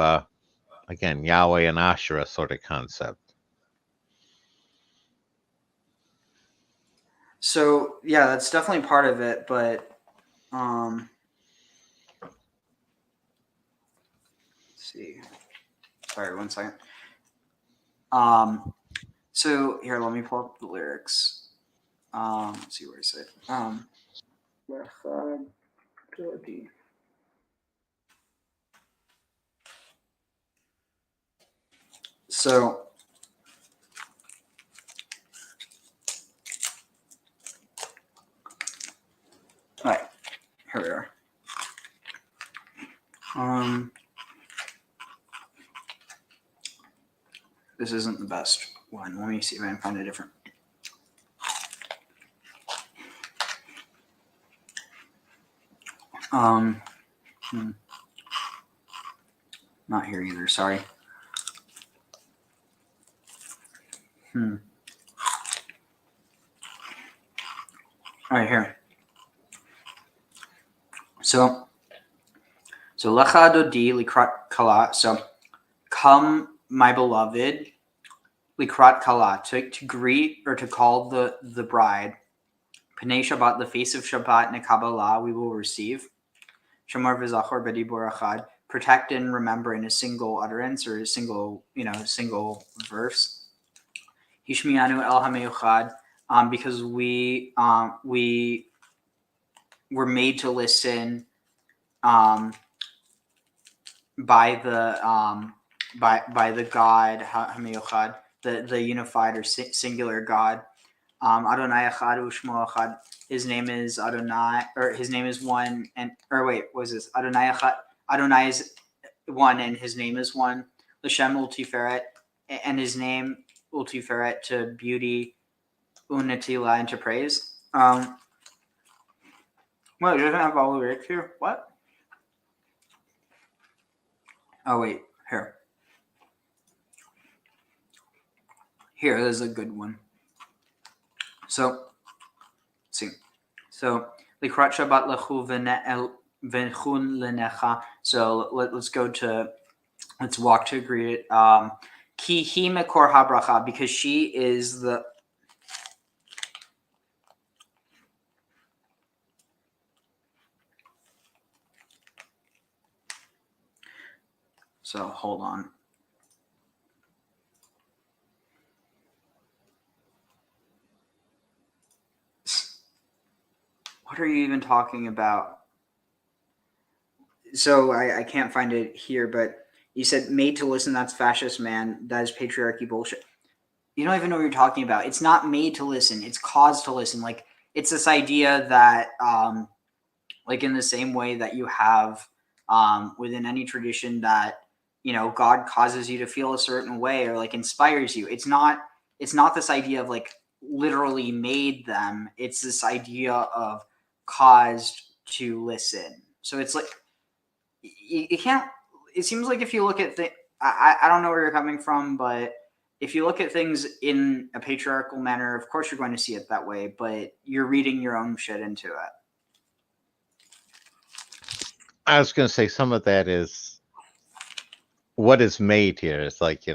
again, Yahweh and Asherah sort of concept. So, yeah, that's definitely part of it, but let's see. Sorry, 1 second. So here, let me pull up the lyrics. Let's see where I say it. So all right, here we are. This isn't the best one. Let me see if I can find a different. Not here either. Sorry. All right, here. So lecha dodi likrat kala. So come, my beloved, likrat kala, to greet or to call the bride. Pnei Shabbat, the face of Shabbat, nekabbalah, we will receive. Shamar v'zachor b'dibur achad, protect and remember in a single utterance or a single verse. Hishmiyanu el hameuchad, because we were made to listen by the God hameuchad, the unified or singular God. Adonai echad u'shmo echad. His name is Adonai, or his name is one, and was this Adonai echad? Adonai is one, and his name is one. L'shem ultiferet, and his name ultiferet, to beauty, unatila, and to praise. Well, it doesn't have all the lyrics here. What? Oh wait, here. Here, there's a good one. So, let's see. So, likrat Shabbat lechu v'chun lenecha. So let's walk to agree it. Ki hi mekor habracha, because she is the. So hold on. What are you even talking about? So I can't find it here, but you said made to listen. That's fascist, man. That is patriarchy bullshit. You don't even know what you're talking about. It's not made to listen. It's caused to listen. Like, it's this idea that, like, in the same way that you have within any tradition that, God causes you to feel a certain way or like inspires you. It's not this idea of like literally made them. It's this idea of caused to listen. So it's like, you can't, it seems like if you look at I don't know where you're coming from, but if you look at things in a patriarchal manner, of course you're going to see it that way, but you're reading your own shit into it. I was going to say some of that is what is made here. It's like, you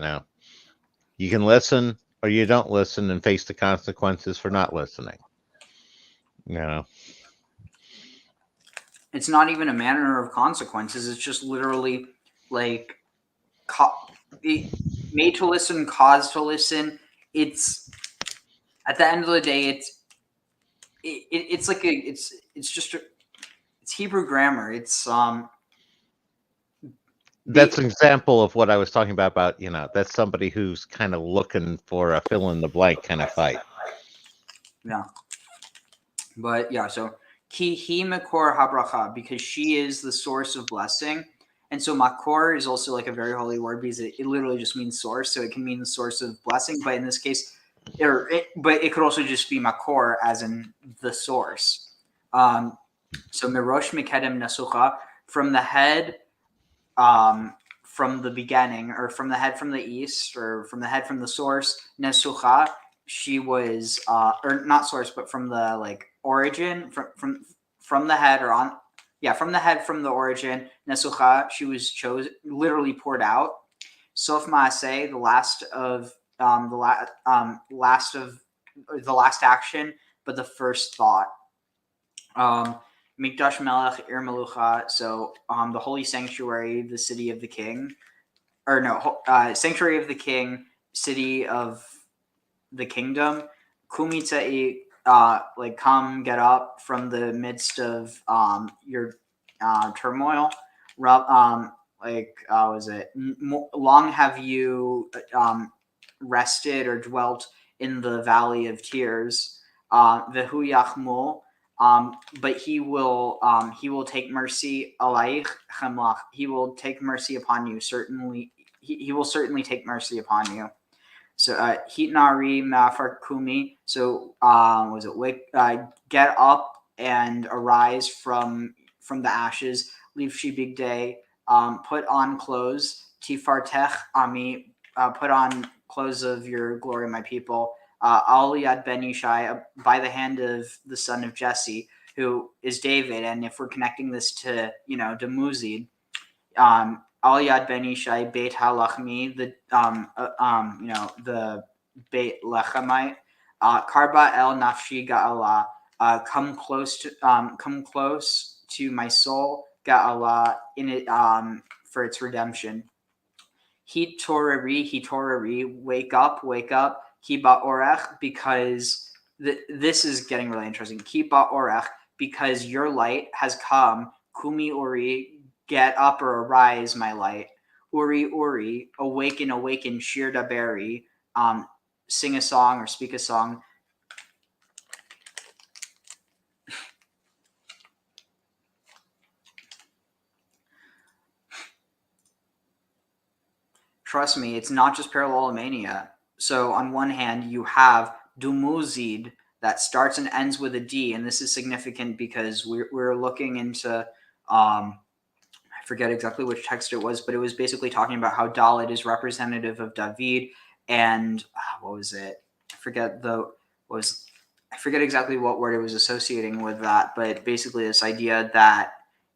can listen or you don't listen and face the consequences for not listening. It's not even a manner of consequences. It's just literally like made to listen, caused to listen. It's at the end of the day, it's like it's Hebrew grammar. It's that's an example of what I was talking about, that's somebody who's kind of looking for a fill in the blank kind of fight. Yeah. But yeah, so ki hi makor habracha, because she is the source of blessing. And so makor is also like a very holy word because it literally just means source. So it can mean the source of blessing. But in this case, but it could also just be makor as in the source. So mirosh mikedem nasucha, from the head, from the beginning, or from the head from the east, or from the head from the source, nesucha, she was, or not source, but from the like origin, from the head, or on, yeah, from the head, from the origin, nesucha, she was chosen, literally poured out. Sof maaseh, the last of the last action, but the first thought. Mikdash Melech Ir Melucha, so the holy sanctuary, the city of the king, or no, sanctuary of the king, city of the kingdom. Kumitai, like come get up from the midst of your turmoil. Was it long have you rested or dwelt in the valley of tears? Vehu yachmul. But he will take mercy alaych chemlach. He will take mercy upon you. Certainly, he will certainly take mercy upon you. So hitnari mafar kumi. So was it get up and arise from the ashes. Leave she big day. Put on clothes. Tifartech ami. Put on clothes of your glory, my people. Al Yad Ben Yishai, by the hand of the son of Jesse, who is David. And if we're connecting this to Demuzid, Al Yad Ben Yishai Beit HaLachmi, the the Beit Lechemite, Karba El Nafshi Ga'ala, come close to my soul, Ga'ala, in it for its redemption. Hitorari, wake up, Kiba Orech, because this is getting really interesting. Kiba Orech, because your light has come. Kumi Uri, get up or arise, my light. Uri, awaken, Shir Daberi, sing a song or speak a song. Trust me, it's not just parallelomania. So on one hand, you have Dumuzid that starts and ends with a D, and this is significant because we're looking into I forget exactly which text it was, but it was basically talking about how Dalit is representative of David, and what was it? I forget exactly what word it was associating with that, but basically this idea that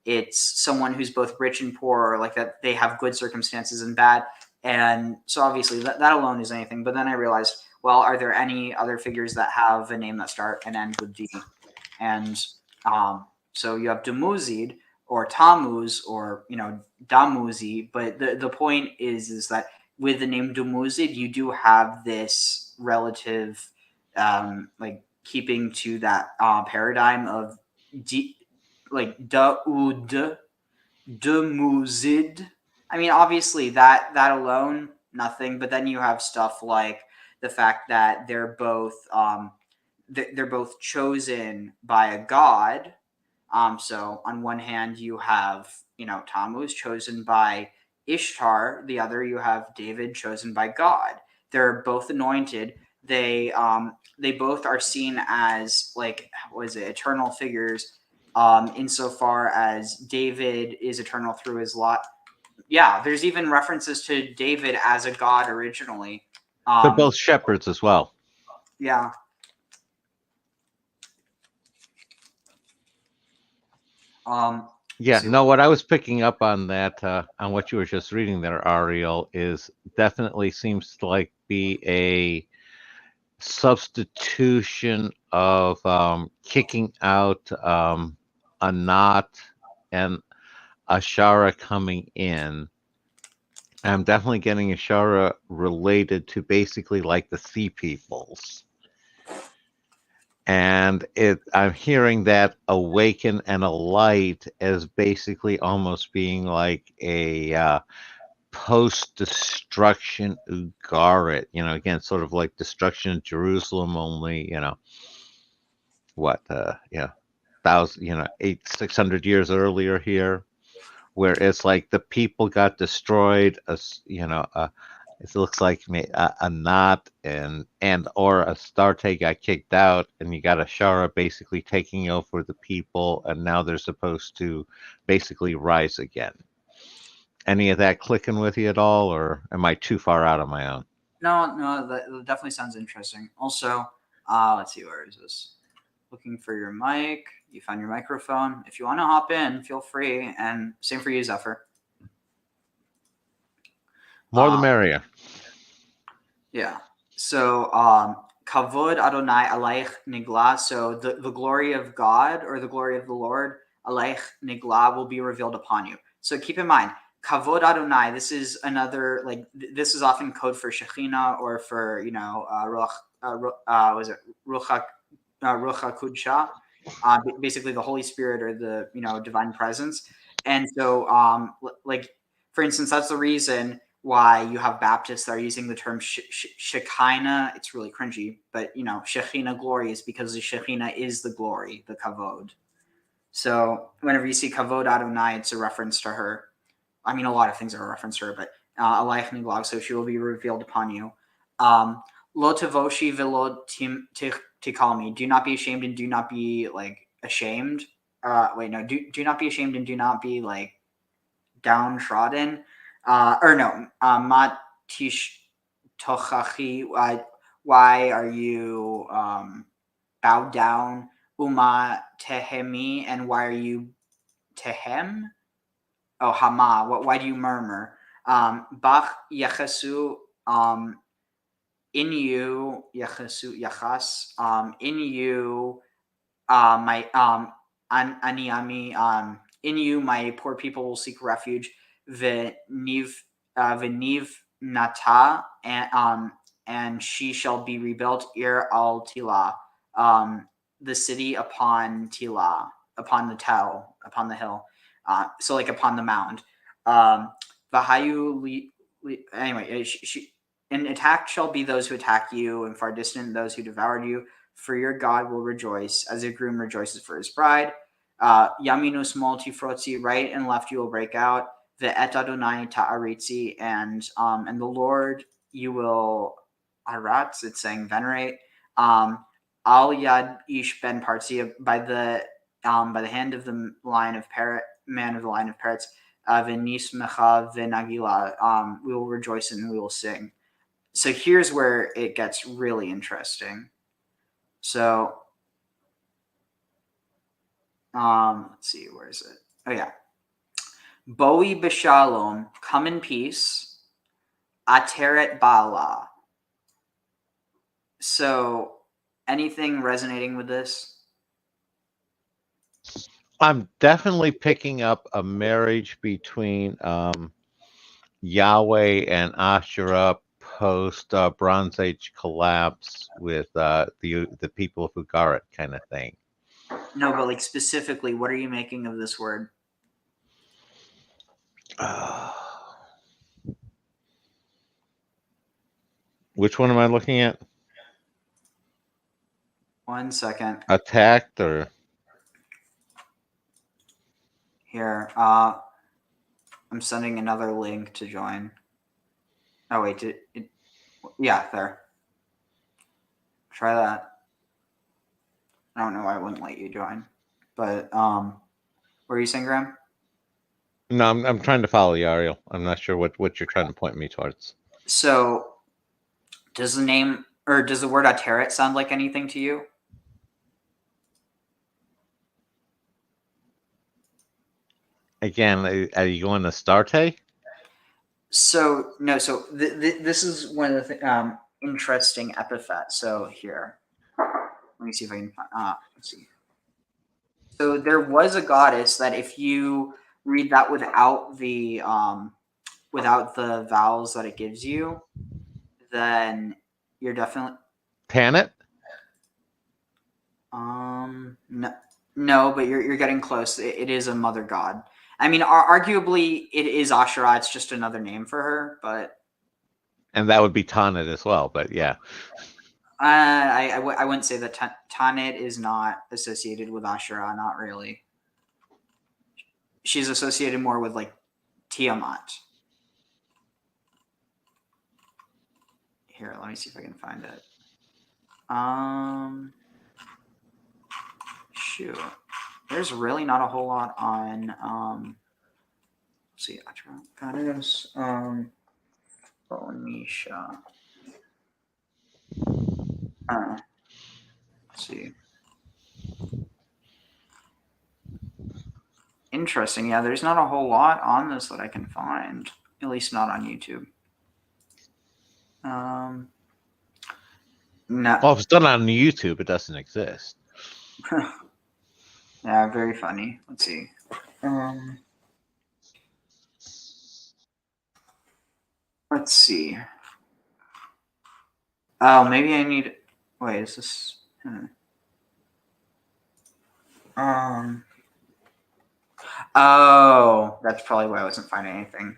it's someone who's both rich and poor, or like that they have good circumstances and bad. And so obviously that alone is anything. But then I realized, well, are there any other figures that have a name that start and end with D? And so you have Dumuzid or Tammuz or Damuzi. But the point is that with the name Dumuzid, you do have this relative like keeping to that paradigm of Daud, Dumuzid. I mean, obviously that alone, nothing. But then you have stuff like the fact that they're both chosen by a god. So on one hand, you have Tammuz chosen by Ishtar. The other, you have David chosen by God. They're both anointed. They both are seen as eternal figures. Insofar as David is eternal through his lot. Yeah, there's even references to David as a god originally. They're both shepherds as well. Yeah. What I was picking up on that, on what you were just reading there, Ariel, is definitely seems to be a substitution of kicking out Anat and Asherah coming in. I'm definitely getting Asherah related to basically like the Sea Peoples. And I'm hearing that awaken and a light as basically almost being like a post-destruction Ugarit. Again, sort of like destruction of Jerusalem, only 600 years earlier here, where it's like the people got destroyed. It looks like Anat and or Astarte got kicked out, and you got Asherah basically taking over the people, and now they're supposed to basically rise again. Any of that clicking with you at all, or am I too far out on my own? No, that definitely sounds interesting. Also, let's see, where is this? Looking for your mic. You found your microphone. If you want to hop in, feel free, and same for you, Zephyr. More the merrier. Yeah. So, Kavod Adonai Aleich Nigla. So the glory of God or the glory of the Lord Aleich Nigla will be revealed upon you. So keep in mind, Kavod Adonai. This is another this is often code for Shekhinah or for was it Ruach Kudsha, basically the Holy Spirit or the divine presence. And so for instance, that's the reason why you have Baptists that are using the term Shekinah. It's really cringy, but Shekhinah glory is because the Shekhinah is the glory, the Kavod. So whenever you see Kavod Adonai, it's a reference to her. I mean, a lot of things are a reference to her, but Alayich Niglag, so she will be revealed upon you. Lo tavoshi velo tikalmi. Do not be ashamed and do not be ashamed. Do not be ashamed and do not be downtrodden. Mat tish tochachi. Why are you bowed down? Uma tehemi, and why are you tehem? Oh, hama. Why do you murmur? Bach yechesu. In you, yechesu yachas. In you, my aniami. In you, my poor people will seek refuge. Veniv nata, and she shall be rebuilt. Ir al tila, the city upon tila, upon the tel, upon the hill. So upon the mound. Anyway, an attack shall be those who attack you, and far distant those who devoured you. For your God will rejoice, as a groom rejoices for his bride. Yaminus multifrotzi, right and left you will break out. The et Adonai ta'aritzi, and the Lord you will aratz. It's saying venerate. Al yad ish ben partzi, by the hand of the line of man of the line of parrots. V'nismecha v'nagila. We will rejoice and we will sing. So here's where it gets really interesting. So, let's see, where is it? Oh yeah. Boi b'shalom, come in peace. Ateret ba'ala. So, anything resonating with this? I'm definitely picking up a marriage between Yahweh and Asherah post Bronze Age collapse with the people of Ugarit kind of thing. No, but specifically, what are you making of this word? Which one am I looking at? 1 second. Attacked or? Here, I'm sending another link to join. Oh wait, yeah, there. Try that. I don't know why I wouldn't let you join, but what are you saying, Graham? No, I'm trying to follow you, Ariel. I'm not sure what you're trying to point me towards. So, does the word Ateret sound like anything to you? Again, are you going to Astarte? So no. So this is one of the interesting epithets. So here, let me see if I can. Let's see. So there was a goddess that, if you read that without the vowels that it gives you, then you're definitely Tanit? No, but you're getting close. It is a mother god. I mean, arguably it is Asherah. It's just another name for her, but. And that would be Tanit as well, but yeah. I wouldn't say that Tanit is not associated with Asherah. Not really. She's associated more with Tiamat. Here, let me see if I can find it. Shoot. There's really not a whole lot on let's see, goddess Phoenicia. Let's see. Interesting. Yeah, there's not a whole lot on this that I can find. At least not on YouTube. No. Well, if it's done on YouTube, it doesn't exist. Yeah, very funny. Let's see. Let's see. Oh, maybe I need. Wait, is this? Oh, that's probably why I wasn't finding anything.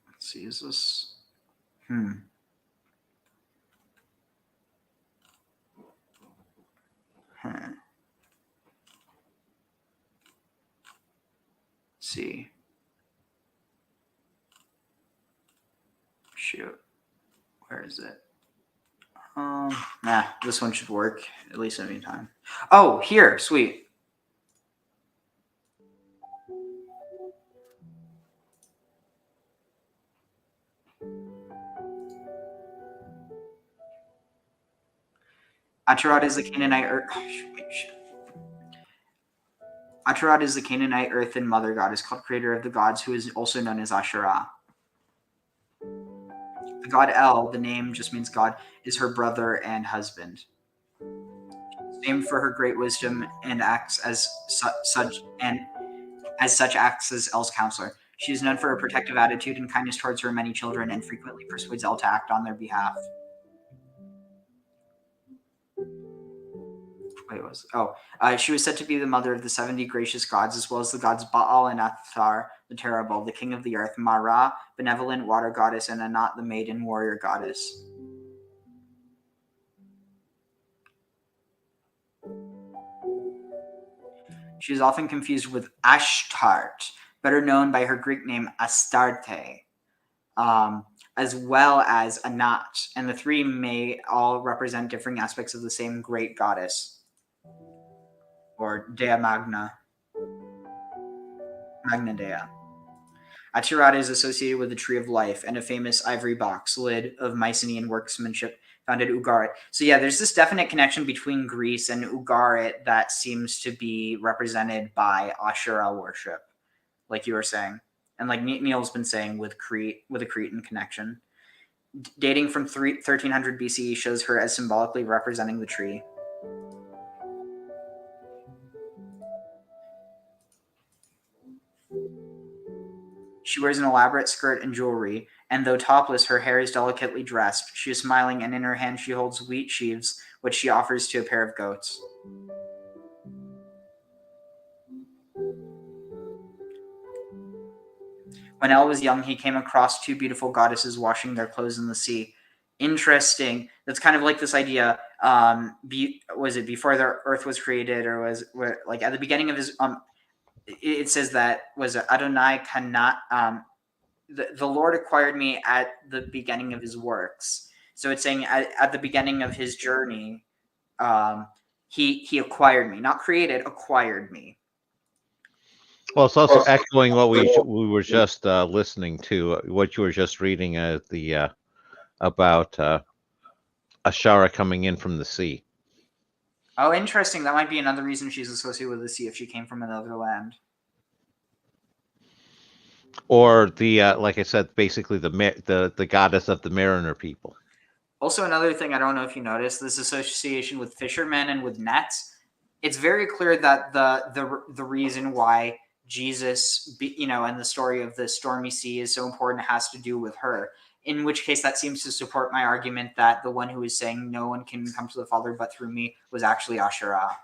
Let's see. Is this? Let's see. Shoot. Where is it? Nah, this one should work, at least any time. Oh, here, sweet. Asherah is the Canaanite earth. Asherah is the Canaanite earth and mother goddess, called creator of the gods, who is also known as Asherah. The god El, the name just means God, is her brother and husband. Named for her great wisdom and acts as such acts as El's counselor. She is known for her protective attitude and kindness towards her many children, and frequently persuades El to act on their behalf. She was said to be the mother of the 70 gracious gods, as well as the gods Baal and Athar, the terrible, the king of the earth, Mara, benevolent water goddess, and Anat, the maiden warrior goddess. She is often confused with Astarte, better known by her Greek name Astarte, as well as Anat, and the three may all represent differing aspects of the same great goddess, or Dea Magna Dea. Asherah is associated with the Tree of Life and a famous ivory box lid of Mycenaean workmanship found at Ugarit. So yeah, there's this definite connection between Greece and Ugarit that seems to be represented by Asherah worship, like you were saying, and like Neil's been saying with a Cretan connection. Dating from 1300 BCE shows her as symbolically representing the tree. She wears an elaborate skirt and jewelry, and though topless, her hair is delicately dressed. She is smiling, and in her hand she holds wheat sheaves, which she offers to a pair of goats. When El was young, he came across two beautiful goddesses washing their clothes in the sea. Interesting. That's kind of like this idea. Was it before the earth was created, or was like at the beginning of his? It says that was Adonai cannot. The Lord acquired me at the beginning of his works. So it's saying at the beginning of his journey, he acquired me, not created, acquired me. Well, it's also echoing what we were just listening to, what you were just reading about Asherah coming in from the sea. Oh, interesting. That might be another reason she's associated with the sea if she came from another land. Or the like I said, basically the goddess of the mariner people. Also, another thing I don't know if you noticed, this association with fishermen and with nets. It's very clear that the reason why Jesus, and the story of the stormy sea is so important has to do with her. In which case, that seems to support my argument that the one who is saying no one can come to the Father but through me was actually Asherah.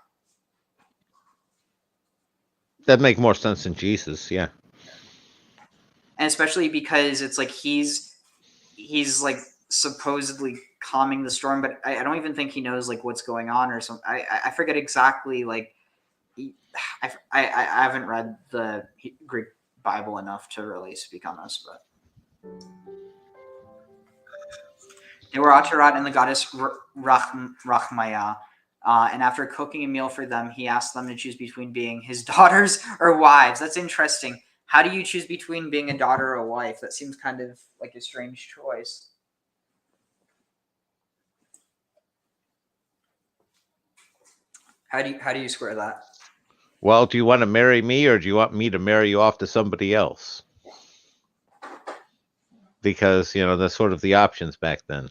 That'd make more sense than Jesus, yeah. And especially because it's like he's like supposedly calming the storm, but I don't even think he knows like what's going on or something. I forget exactly. Like I haven't read the Greek Bible enough to really speak on this, but they were Atarat and the goddess Rachmaya. And after cooking a meal for them, he asked them to choose between being his daughters or wives. That's interesting. How do you choose between being a daughter or a wife? That seems kind of like a strange choice. How do you square that? Well, do you want to marry me, or do you want me to marry you off to somebody else? Because, that's sort of the options back then.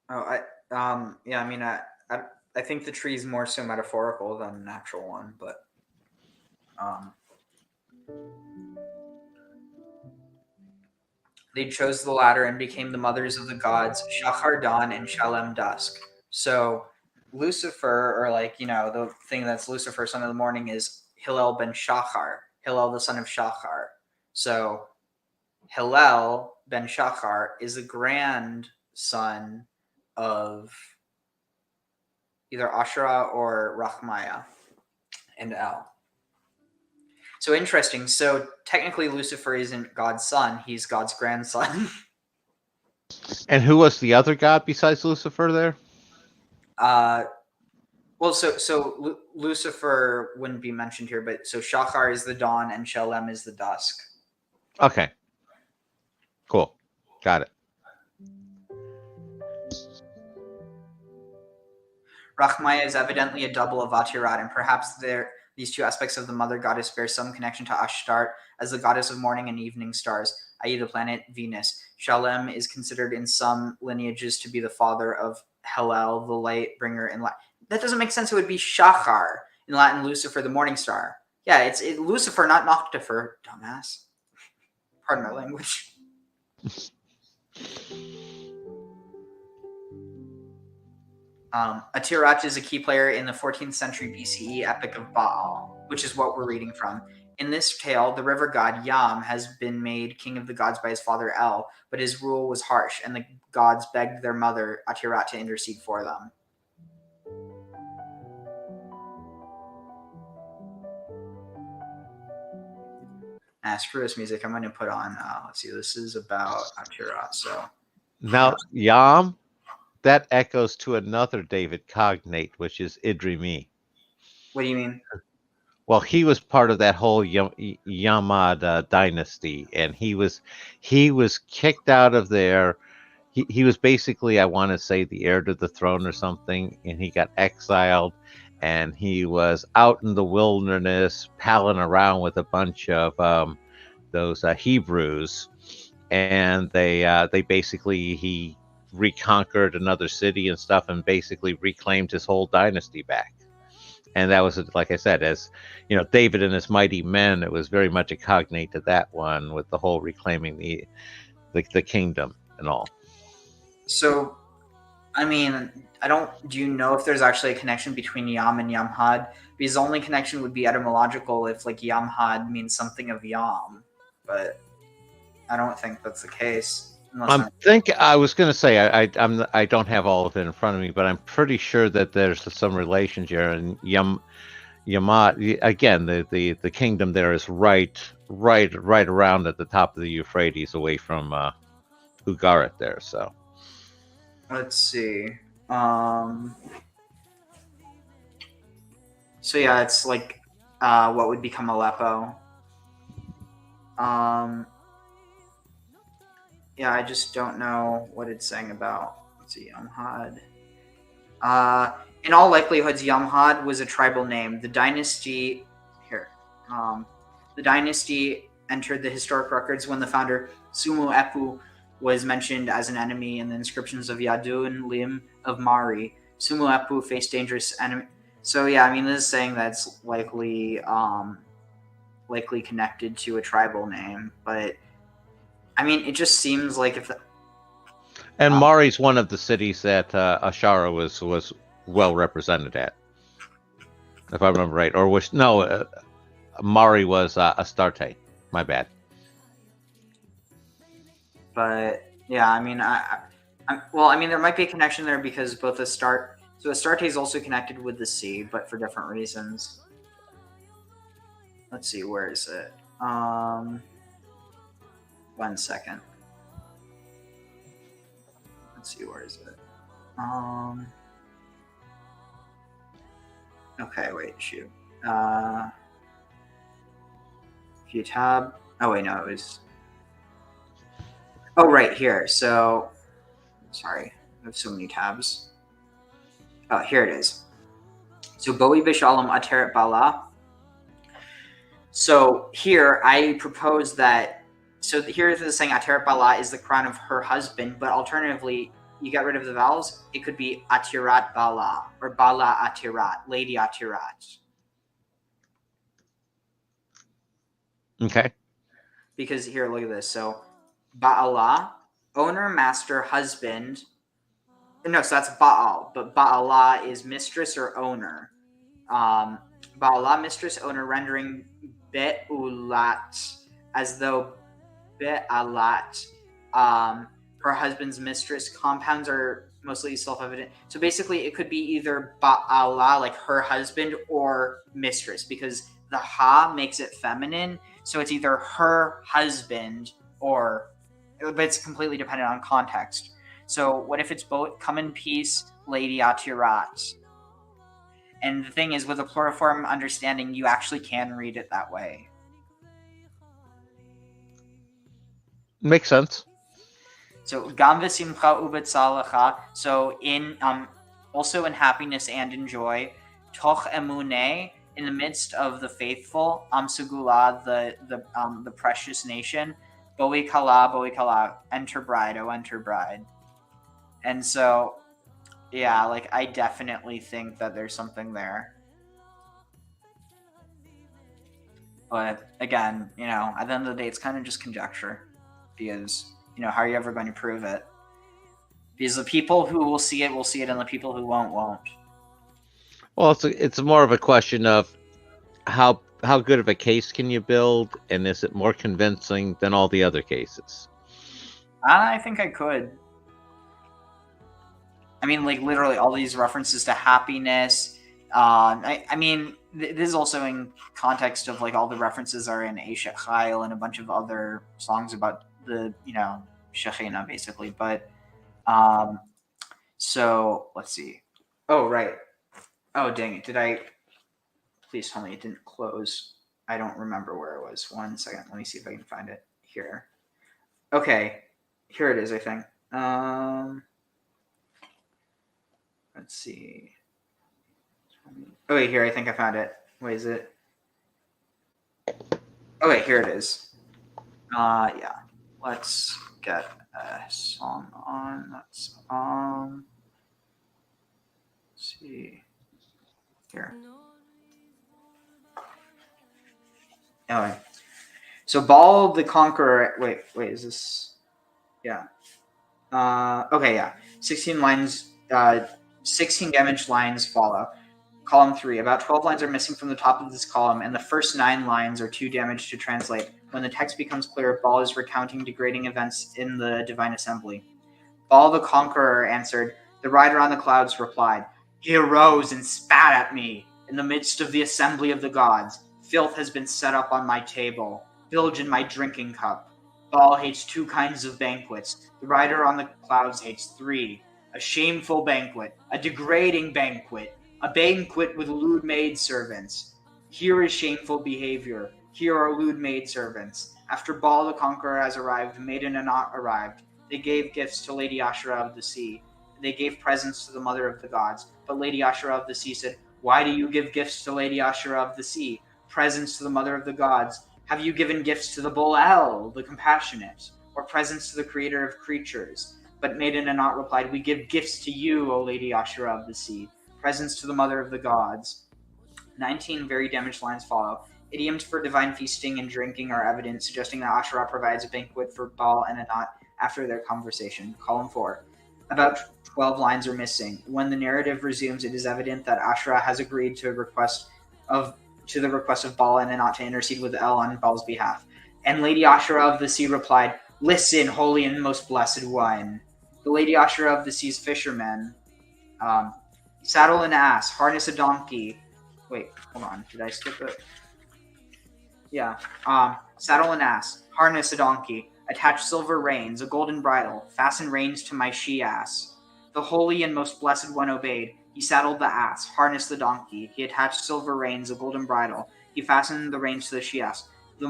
Oh, Yeah, I mean, I think the tree is more so metaphorical than an actual one, but they chose the latter and became the mothers of the gods Shachar dawn and Shalem dusk. So Lucifer, or like, the thing that's Lucifer, son of the morning, is Hillel ben Shachar, Hillel the son of Shachar. So Hillel ben Shachar is a grandson of either Asherah or Rachmaya and El. So interesting. So technically Lucifer isn't God's son, he's God's grandson. And who was the other god besides Lucifer there? Well, so Lucifer wouldn't be mentioned here, but so Shachar is the dawn and Shalem is the dusk. Okay. Cool. Got it. Rachmaya is evidently a double of Atirat, and perhaps these two aspects of the mother goddess bear some connection to Astarte as the goddess of morning and evening stars, i.e. the planet Venus. Shalem is considered in some lineages to be the father of Hillel, the light bringer in Latin. That doesn't make sense. It would be Shachar in Latin, Lucifer, the morning star. Yeah, it's Lucifer, not Noctifer, dumbass. Pardon my language. Atirat is a key player in the 14th century BCE epic of Baal, which is what we're reading from. In this tale, the river god Yam has been made king of the gods by his father El, but his rule was harsh, and the gods begged their mother Atirat to intercede for them. Screw this music. I'm going to put on, let's see, this is about Atirat. So now, Yam, that echoes to another David cognate, which is Idrimi. What do you mean? Well, he was part of that whole Yamad dynasty, and he was kicked out of there. He was basically, I want to say, the heir to the throne or something, and he got exiled, and he was out in the wilderness, palling around with a bunch of those Hebrews, and they basically, he reconquered another city and stuff, and basically reclaimed his whole dynasty back. And that was, like I said, as David and his mighty men, it was very much a cognate to that one, with the whole reclaiming the kingdom and all. So, I mean, do you know if there's actually a connection between Yam and Yamhad? Because the only connection would be etymological if, like, Yamhad means something of Yam, but I don't think that's the case. I was going to say, I don't have all of it in front of me, but I'm pretty sure that there's some relation here. And Yamad, again, the kingdom there is right around at the top of the Euphrates, away from Ugarit there. So let's see. So yeah, it's like what would become Aleppo. Yeah, I just don't know what it's saying about. Let's see, Yamhad. In all likelihood, Yamhad was a tribal name. The dynasty entered the historic records when the founder Sumu Epu was mentioned as an enemy in the inscriptions of Yadun Lim of Mari. Sumu Epu faced dangerous enemy. So yeah, I mean, this is saying that's likely connected to a tribal name, but I mean, it just seems like if. And Mari's one of the cities that Asherah was well represented at, if I remember right. Or was Mari was Astarte. My bad. But yeah, I mean, I mean, there might be a connection there because both Astarte is also connected with the sea, but for different reasons. Let's see, where is it? 1 second. Let's see, where is it? Okay, wait, shoot. If you tab. Oh wait, no, it was. Oh, right here. So, sorry, I have so many tabs. Oh, here it is. So, Boi Bishalom Ateret Bala. So here I propose that. So here this is saying Ateret Bala is the crown of her husband, but alternatively, you get rid of the vowels, it could be Atirat Bala or Bala Atirat, Lady Atirat. Okay. Because here, look at this. So Ba'ala, owner, master, husband. No, so that's Baal, but Ba'ala is mistress or owner. Ba'ala, mistress, owner, rendering Be'ulat as though Be'alat, her husband's mistress. Compounds are mostly self-evident. So basically, it could be either Ba'ala, like her husband, or mistress, because the ha makes it feminine. So it's either her husband or, but it's completely dependent on context. So what if it's both? Come in peace, Lady Atirat. And the thing is, with a pluriform understanding, you actually can read it that way. Makes sense. So Gam v'simcha u'b'tzalacha. So in also in happiness and in joy, toch emuneh, in the midst of the faithful, Segula, the precious nation, boi kala, enter bride, oh enter bride. And so, yeah, like I definitely think that there's something there. But again, you know, at the end of the day, it's kind of just conjecture, because you know, how are you ever going to prove it? Because the people who will see it, and the people who won't. Well, it's more of a question of how good of a case can you build, and is it more convincing than all the other cases? I think I could. I mean, like literally all these references to happiness. I mean, this is also in context of like all the references are in Eishet Chayil and a bunch of other songs about the, you know, Shekhinah basically. But so let's see. Oh, right. Oh, dang it. Did I? Please tell me it didn't close. I don't remember where it was. 1 second. Let me see if I can find it here. Okay. Here it is, I think. Let's see. Oh, wait, here. I think I found it. Wait, is it? Oh, wait, here it is. Yeah. Let's get a song on. Let's see. Here. Anyway. So Baal the Conqueror. Wait, is this? Yeah. Okay, yeah. 16 lines. 16 damaged lines follow. Column 3. About 12 lines are missing from the top of this column, and the first 9 lines are too damaged to translate. When the text becomes clear, Baal is recounting degrading events in the Divine Assembly. Baal the Conqueror answered. The rider on the clouds replied. He arose and spat at me. In the midst of the assembly of the gods, filth has been set up on my table. Bilge in my drinking cup. Baal hates 2 kinds of banquets. The rider on the clouds hates 3. A shameful banquet, a degrading banquet, a banquet with lewd maidservants. Here is shameful behavior. Here are lewd maidservants. After Baal the Conqueror has arrived, Maiden Anat arrived. They gave gifts to Lady Asherah of the sea. They gave presents to the Mother of the Gods. But Lady Asherah of the sea said, Why do you give gifts to Lady Asherah of the sea? Presents to the Mother of the Gods. Have you given gifts to the Bull El, the compassionate? Or presents to the Creator of creatures? But Maiden Anat replied, We give gifts to you, O Lady Asherah of the sea. Presents to the Mother of the Gods. 19 very damaged lines follow. Idioms for divine feasting and drinking are evident, suggesting that Asherah provides a banquet for Baal and Anat after their conversation. Column 4. About 12 lines are missing. When the narrative resumes, it is evident that Asherah has agreed to the request of Baal and Anat to intercede with El on Baal's behalf. And Lady Asherah of the sea replied, Listen, holy and most blessed one. The Lady Asherah of the sea's fishermen. Saddle an ass, harness a donkey. Wait, hold on. Did I skip it? Yeah. Saddle an ass, harness a donkey, attach silver reins, a golden bridle, fasten reins to my she-ass. The holy and most blessed one obeyed. He saddled the ass, harnessed the donkey. He attached silver reins, a golden bridle. He fastened the reins to the she-ass. The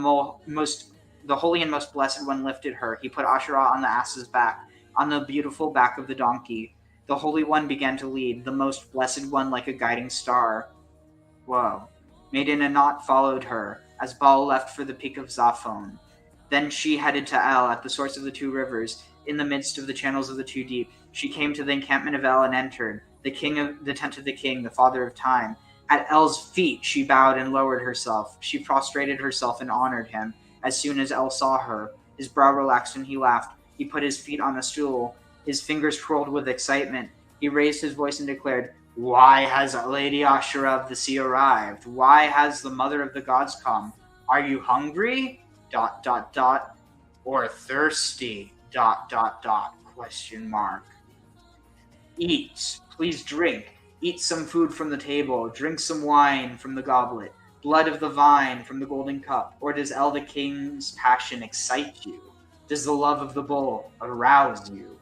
holy and most blessed one lifted her. He put Asherah on the ass's back, on the beautiful back of the donkey. The Holy One began to lead, the most blessed one like a guiding star. Whoa. Maiden Anat followed her, as Baal left for the peak of Zaphon. Then she headed to El at the source of the 2 rivers. in the midst of the channels of the two deep. She came to the encampment of El and entered the tent of the king, the father of time. At El's feet she bowed and lowered herself. She prostrated herself and honored him. As soon as El saw her, his brow relaxed and he laughed. He put his feet on a stool. His fingers twirled with excitement. He raised his voice and declared, "Why has Lady Asherah of the sea arrived? Why has the mother of the gods come? Are you hungry? ... Or thirsty? ... Question mark. Eat, please drink. Eat some food from the table. Drink some wine from the goblet. Blood of the vine from the golden cup. Or does El the king's passion excite you? Does the love of the bull arouse you?"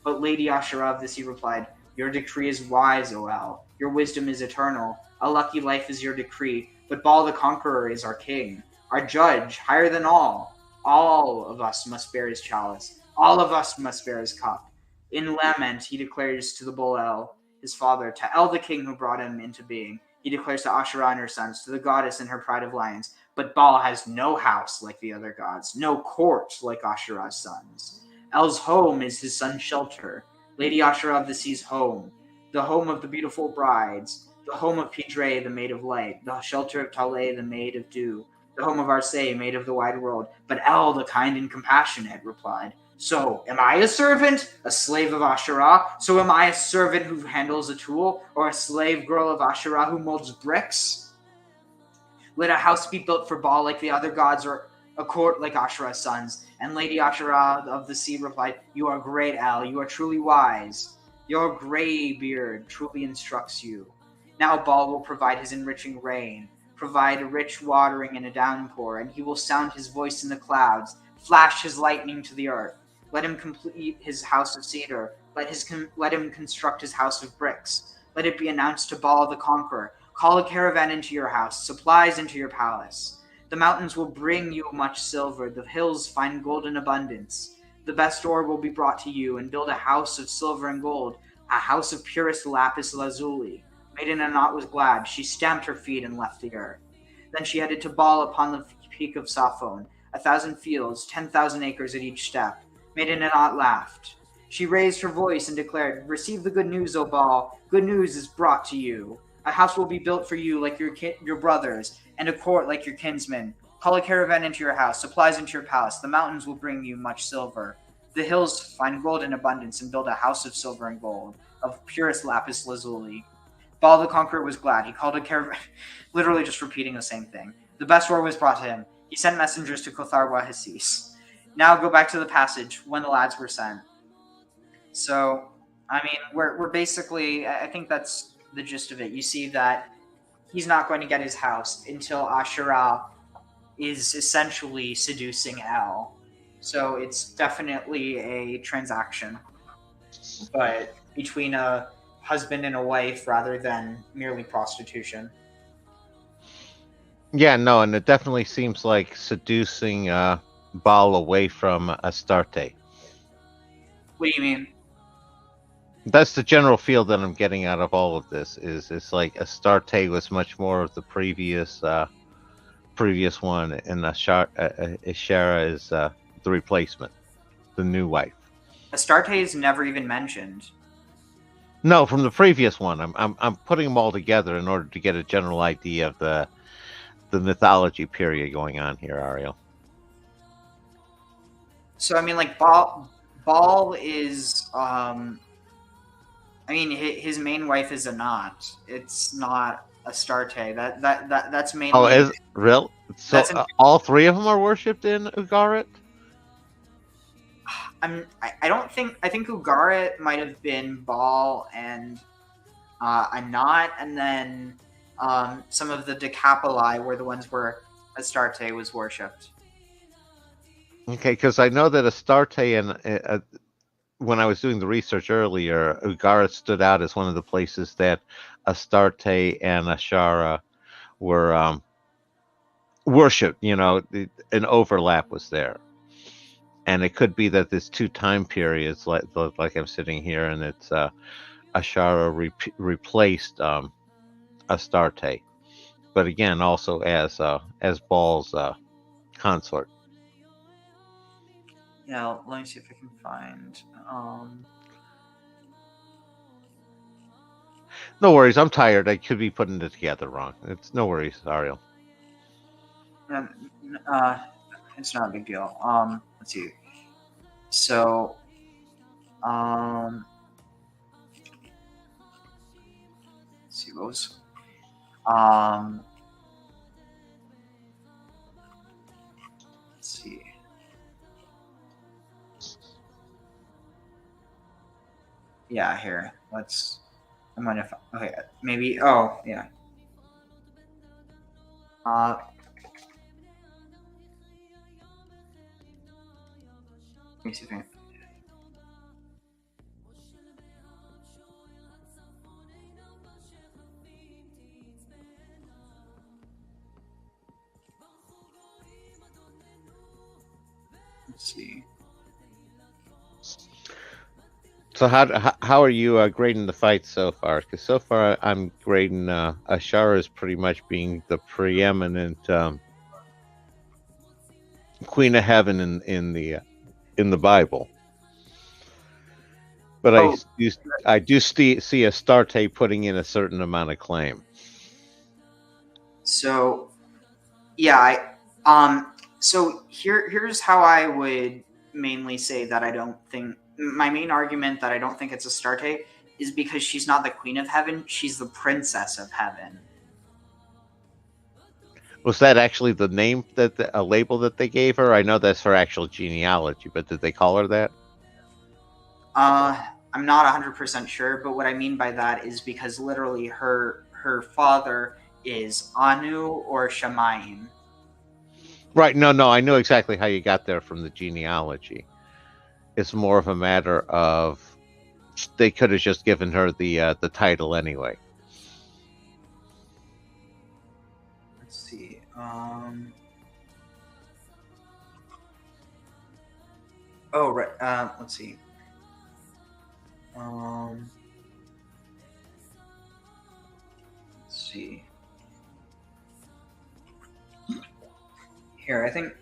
But Lady Asherah of the sea replied, "Your decree is wise, O El. Your wisdom is eternal. A lucky life is your decree. But Baal the conqueror is our king, our judge, higher than all. All of us must bear his chalice. All of us must bear his cup. In lament, he declares to the bull El, his father, to El the king who brought him into being. He declares to Asherah and her sons, to the goddess and her pride of lions. But Baal has no house like the other gods, no court like Asherah's sons. El's home is his son's shelter. Lady Asherah of the sea's home, the home of the beautiful brides, the home of Pidre, the maid of light, the shelter of Taleh, the maid of dew, the home of Arsay, maid of the wide world. But El, the kind and compassionate, replied, "So, am I a servant, a slave of Asherah? So am I a servant who handles a tool, or a slave girl of Asherah who molds bricks? Let a house be built for Baal like the other gods, or a court like Asherah's sons." And Lady Asherah of the sea replied, "You are great, El. You are truly wise. Your gray beard truly instructs you. Now Baal will provide his enriching rain, provide a rich watering and a downpour, and he will sound his voice in the clouds, flash his lightning to the earth. Let him complete his house of cedar. Let him construct his house of bricks. Let it be announced to Baal the conqueror, call a caravan into your house, supplies into your palace. The mountains will bring you much silver, the hills find gold in abundance. The best ore will be brought to you, and build a house of silver and gold, a house of purest lapis lazuli." Maiden Anat was glad. She stamped her feet and left the earth. Then she headed to Baal upon the peak of Saphon, 1,000 fields, 10,000 acres at each step. Maiden Anat laughed. She raised her voice and declared, "Receive the good news, O Baal. Good news is brought to you. A house will be built for you like your brothers, and a court like your kinsmen. Call a caravan into your house, supplies into your palace. The mountains will bring you much silver. The hills find gold in abundance, and build a house of silver and gold, of purest lapis lazuli." Baal the conqueror was glad. He called a caravan, literally just repeating the same thing. The best ore was brought to him. He sent messengers to Kothar Wahasis. Now go back to the passage when the lads were sent. So, I mean, we're basically, I think that's the gist of it. You see that he's not going to get his house until Asherah is essentially seducing El. So it's definitely a transaction, but between a husband and a wife rather than merely prostitution. Yeah, no, and it definitely seems like seducing Baal away from Astarte. What do you mean? That's the general feel that I'm getting out of all of this. Is it's like Astarte was much more of the previous one, and Asherah is the replacement, the new wife. Astarte is never even mentioned. No, from the previous one. I'm putting them all together in order to get a general idea of the mythology period going on here, Ariel. So I mean, like Baal is I mean, his main wife is Anat. It's not Astarte. That's mainly. Oh, is real? So all three of them are worshipped in Ugarit? I don't think. I think Ugarit might have been Baal and Anat, and then some of the Decapoli were the ones where Astarte was worshipped. Okay, because I know that Astarte and when I was doing the research earlier, Ugarit stood out as one of the places that Astarte and Asherah were worshipped. You know, an overlap was there. And it could be that there's two time periods, like I'm sitting here, and it's Asherah replaced Astarte, but again, also as Baal's consort. Yeah, let me see if I can find. No worries. I'm tired. I could be putting it together wrong. It's no worries, Ariel. It's not a big deal. Let's see. So, let's see what was. Let's see. Yeah, here. I'm gonna. Okay, maybe. Oh, yeah. Let me see if I can. Let's see. So how are you grading the fight so far? Because so far I'm grading Asherah as pretty much being the preeminent Queen of Heaven in the Bible. But I do see Astarte putting in a certain amount of claim. So, yeah, so here's how I would mainly say that I don't think my main argument that I don't think it's Astarte is because she's not the Queen of Heaven; she's the Princess of Heaven. Was that actually the name a label that they gave her? I know that's her actual genealogy, but did they call her that? I'm not 100% sure, but what I mean by that is because literally her father is Anu or Shamayim. Right. No, I know exactly how you got there from the genealogy. It's more of a matter of they could have just given her the title anyway. Let's see. Oh, right. Let's see. Let's see. Here, I think.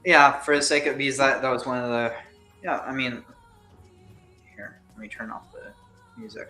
Yeah, for the sake of because that was one of the. Yeah, I mean. Here, let me turn off the music.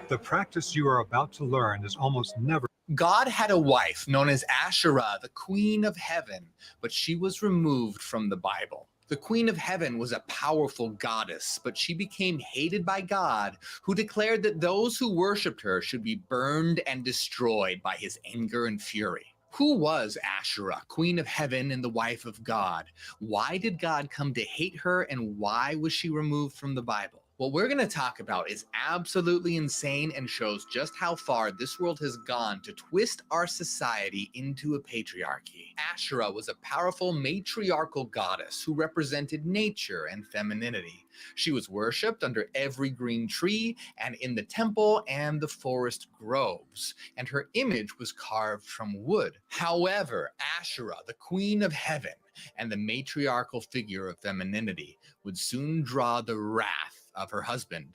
The practice you are about to learn is almost never. God had a wife known as Asherah, the Queen of Heaven, but she was removed from the Bible. The Queen of Heaven was a powerful goddess, but she became hated by God, who declared that those who worshipped her should be burned and destroyed by his anger and fury. Who was Asherah, Queen of Heaven and the wife of God? Why did God come to hate her, and why was she removed from the Bible? What we're going to talk about is absolutely insane and shows just how far this world has gone to twist our society into a patriarchy. Asherah was a powerful matriarchal goddess who represented nature and femininity. She was worshipped under every green tree and in the temple and the forest groves, and her image was carved from wood. However, Asherah, the Queen of Heaven and the matriarchal figure of femininity, would soon draw the wrath of her husband,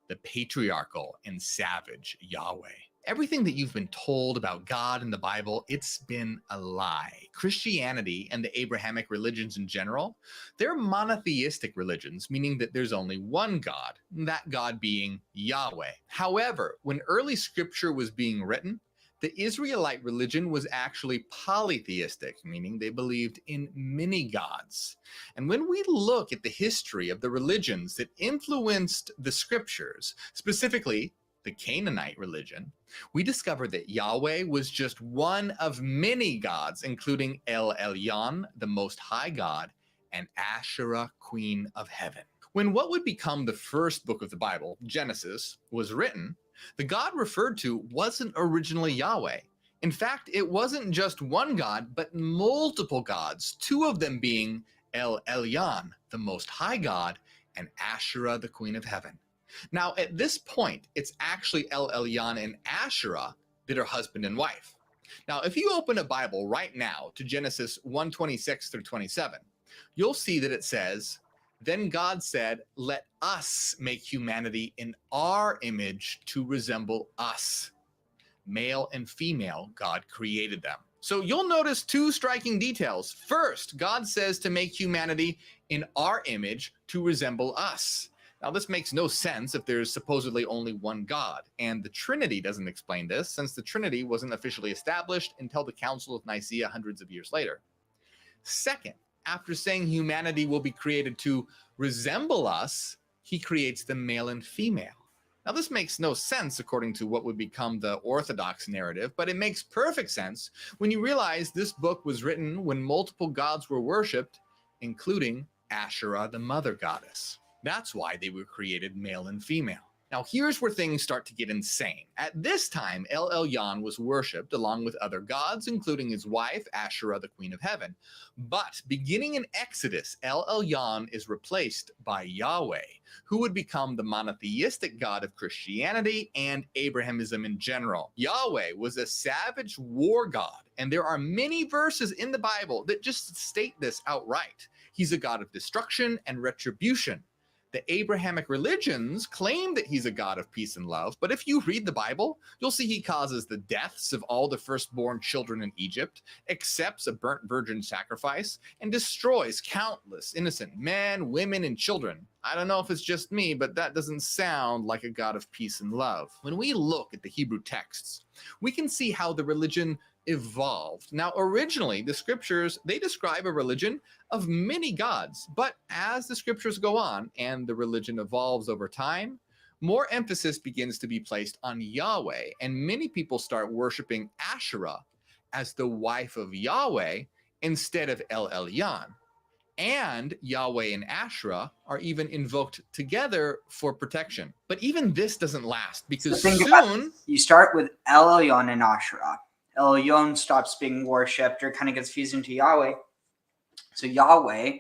the patriarchal and savage Yahweh. Everything that you've been told about God in the Bible, it's been a lie. Christianity and the Abrahamic religions in general, they're monotheistic religions, meaning that there's only one God, that God being Yahweh. However, when early scripture was being written, the Israelite religion was actually polytheistic, meaning they believed in many gods. And when we look at the history of the religions that influenced the scriptures, specifically the Canaanite religion, we discover that Yahweh was just one of many gods, including El Elyon, the Most High God, and Asherah, Queen of Heaven. When what would become the first book of the Bible, Genesis, was written, the God referred to wasn't originally Yahweh. In fact, it wasn't just one God, but multiple gods, two of them being El Elyon, the Most High God, and Asherah, the Queen of Heaven. Now, at this point, it's actually El Elyon and Asherah that are husband and wife. Now, if you open a Bible right now to Genesis 1:26 through 27, you'll see that it says, "Then God said, let us make humanity in our image to resemble us. Male and female, God created them." So you'll notice two striking details. First, God says to make humanity in our image to resemble us. Now, this makes no sense if there's supposedly only one God, and the Trinity doesn't explain this, since the Trinity wasn't officially established until the Council of Nicaea hundreds of years later. Second, after saying humanity will be created to resemble us, he creates them male and female. Now, this makes no sense according to what would become the Orthodox narrative, but it makes perfect sense when you realize this book was written when multiple gods were worshipped, including Asherah, the mother goddess. That's why they were created male and female. Now, here's where things start to get insane. At this time, El Elyon was worshipped along with other gods, including his wife, Asherah, the Queen of Heaven. But beginning in Exodus, El Elyon is replaced by Yahweh, who would become the monotheistic God of Christianity and Abrahamism in general. Yahweh was a savage war god, and there are many verses in the Bible that just state this outright. He's a god of destruction and retribution. The Abrahamic religions claim that he's a God of peace and love, but if you read the Bible, you'll see he causes the deaths of all the firstborn children in Egypt, accepts a burnt virgin sacrifice, and destroys countless innocent men, women, and children. I don't know if it's just me, but that doesn't sound like a God of peace and love. When we look at the Hebrew texts, we can see how the religion evolved. Now, originally, the scriptures, they describe a religion of many gods, but as the scriptures go on and the religion evolves over time, more emphasis begins to be placed on Yahweh, and many people start worshiping Asherah as the wife of Yahweh instead of El Elyon. And Yahweh and Asherah are even invoked together for protection. But even this doesn't last, because soon you start with El Elyon and Asherah. El Elyon stops being worshipped or kind of gets fused into Yahweh. So Yahweh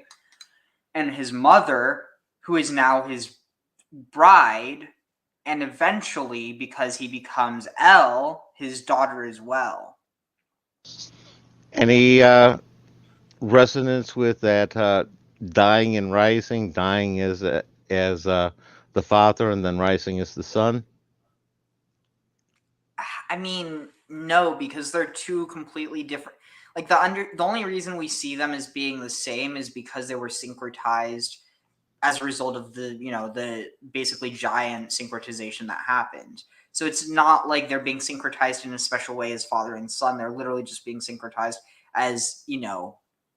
and his mother, who is now his bride, and eventually, because he becomes El, his daughter as well. Any resonance with that dying and rising? Dying as the father, and then rising as the son. I mean, no, because they're two completely different. Like the only reason we see them as being the same is because they were syncretized as a result of the basically giant syncretization that happened. So it's not like they're being syncretized in a special way as father and son. They're literally just being syncretized as,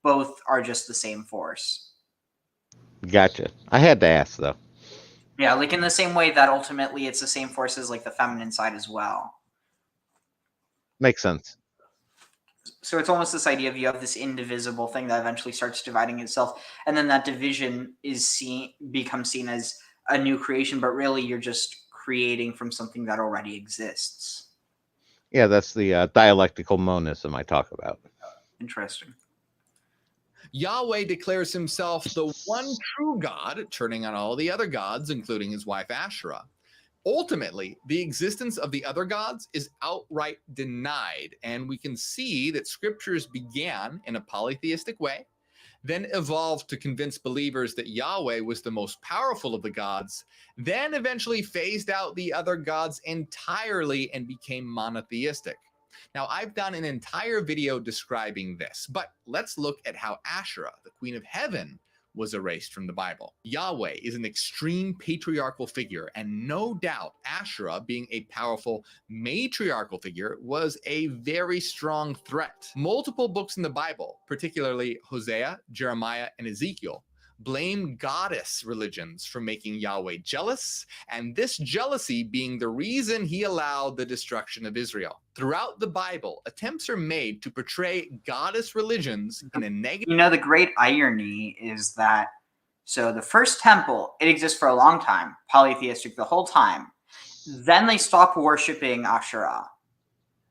both are just the same force. Gotcha. I had to ask, though. Yeah, like in the same way that ultimately it's the same force as like the feminine side as well. Makes sense. So it's almost this idea of you have this indivisible thing that eventually starts dividing itself, and then that division becomes seen as a new creation, but really you're just creating from something that already exists. Yeah, that's the dialectical monism I talk about. Interesting. Yahweh declares himself the one true God, turning on all the other gods, including his wife Asherah. Ultimately, the existence of the other gods is outright denied, and we can see that scriptures began in a polytheistic way, then evolved to convince believers that Yahweh was the most powerful of the gods, then eventually phased out the other gods entirely and became monotheistic. Now, I've done an entire video describing this, but let's look at how Asherah, the Queen of Heaven, was erased from the Bible. Yahweh is an extreme patriarchal figure, and no doubt Asherah, being a powerful matriarchal figure, was a very strong threat. Multiple books in the Bible, particularly Hosea, Jeremiah, and Ezekiel, blame goddess religions for making Yahweh jealous, and this jealousy being the reason he allowed the destruction of Israel. Throughout the Bible, attempts are made to portray goddess religions in a negative... The great irony is that, so the first temple, it exists for a long time, polytheistic the whole time. Then they stop worshiping Asherah,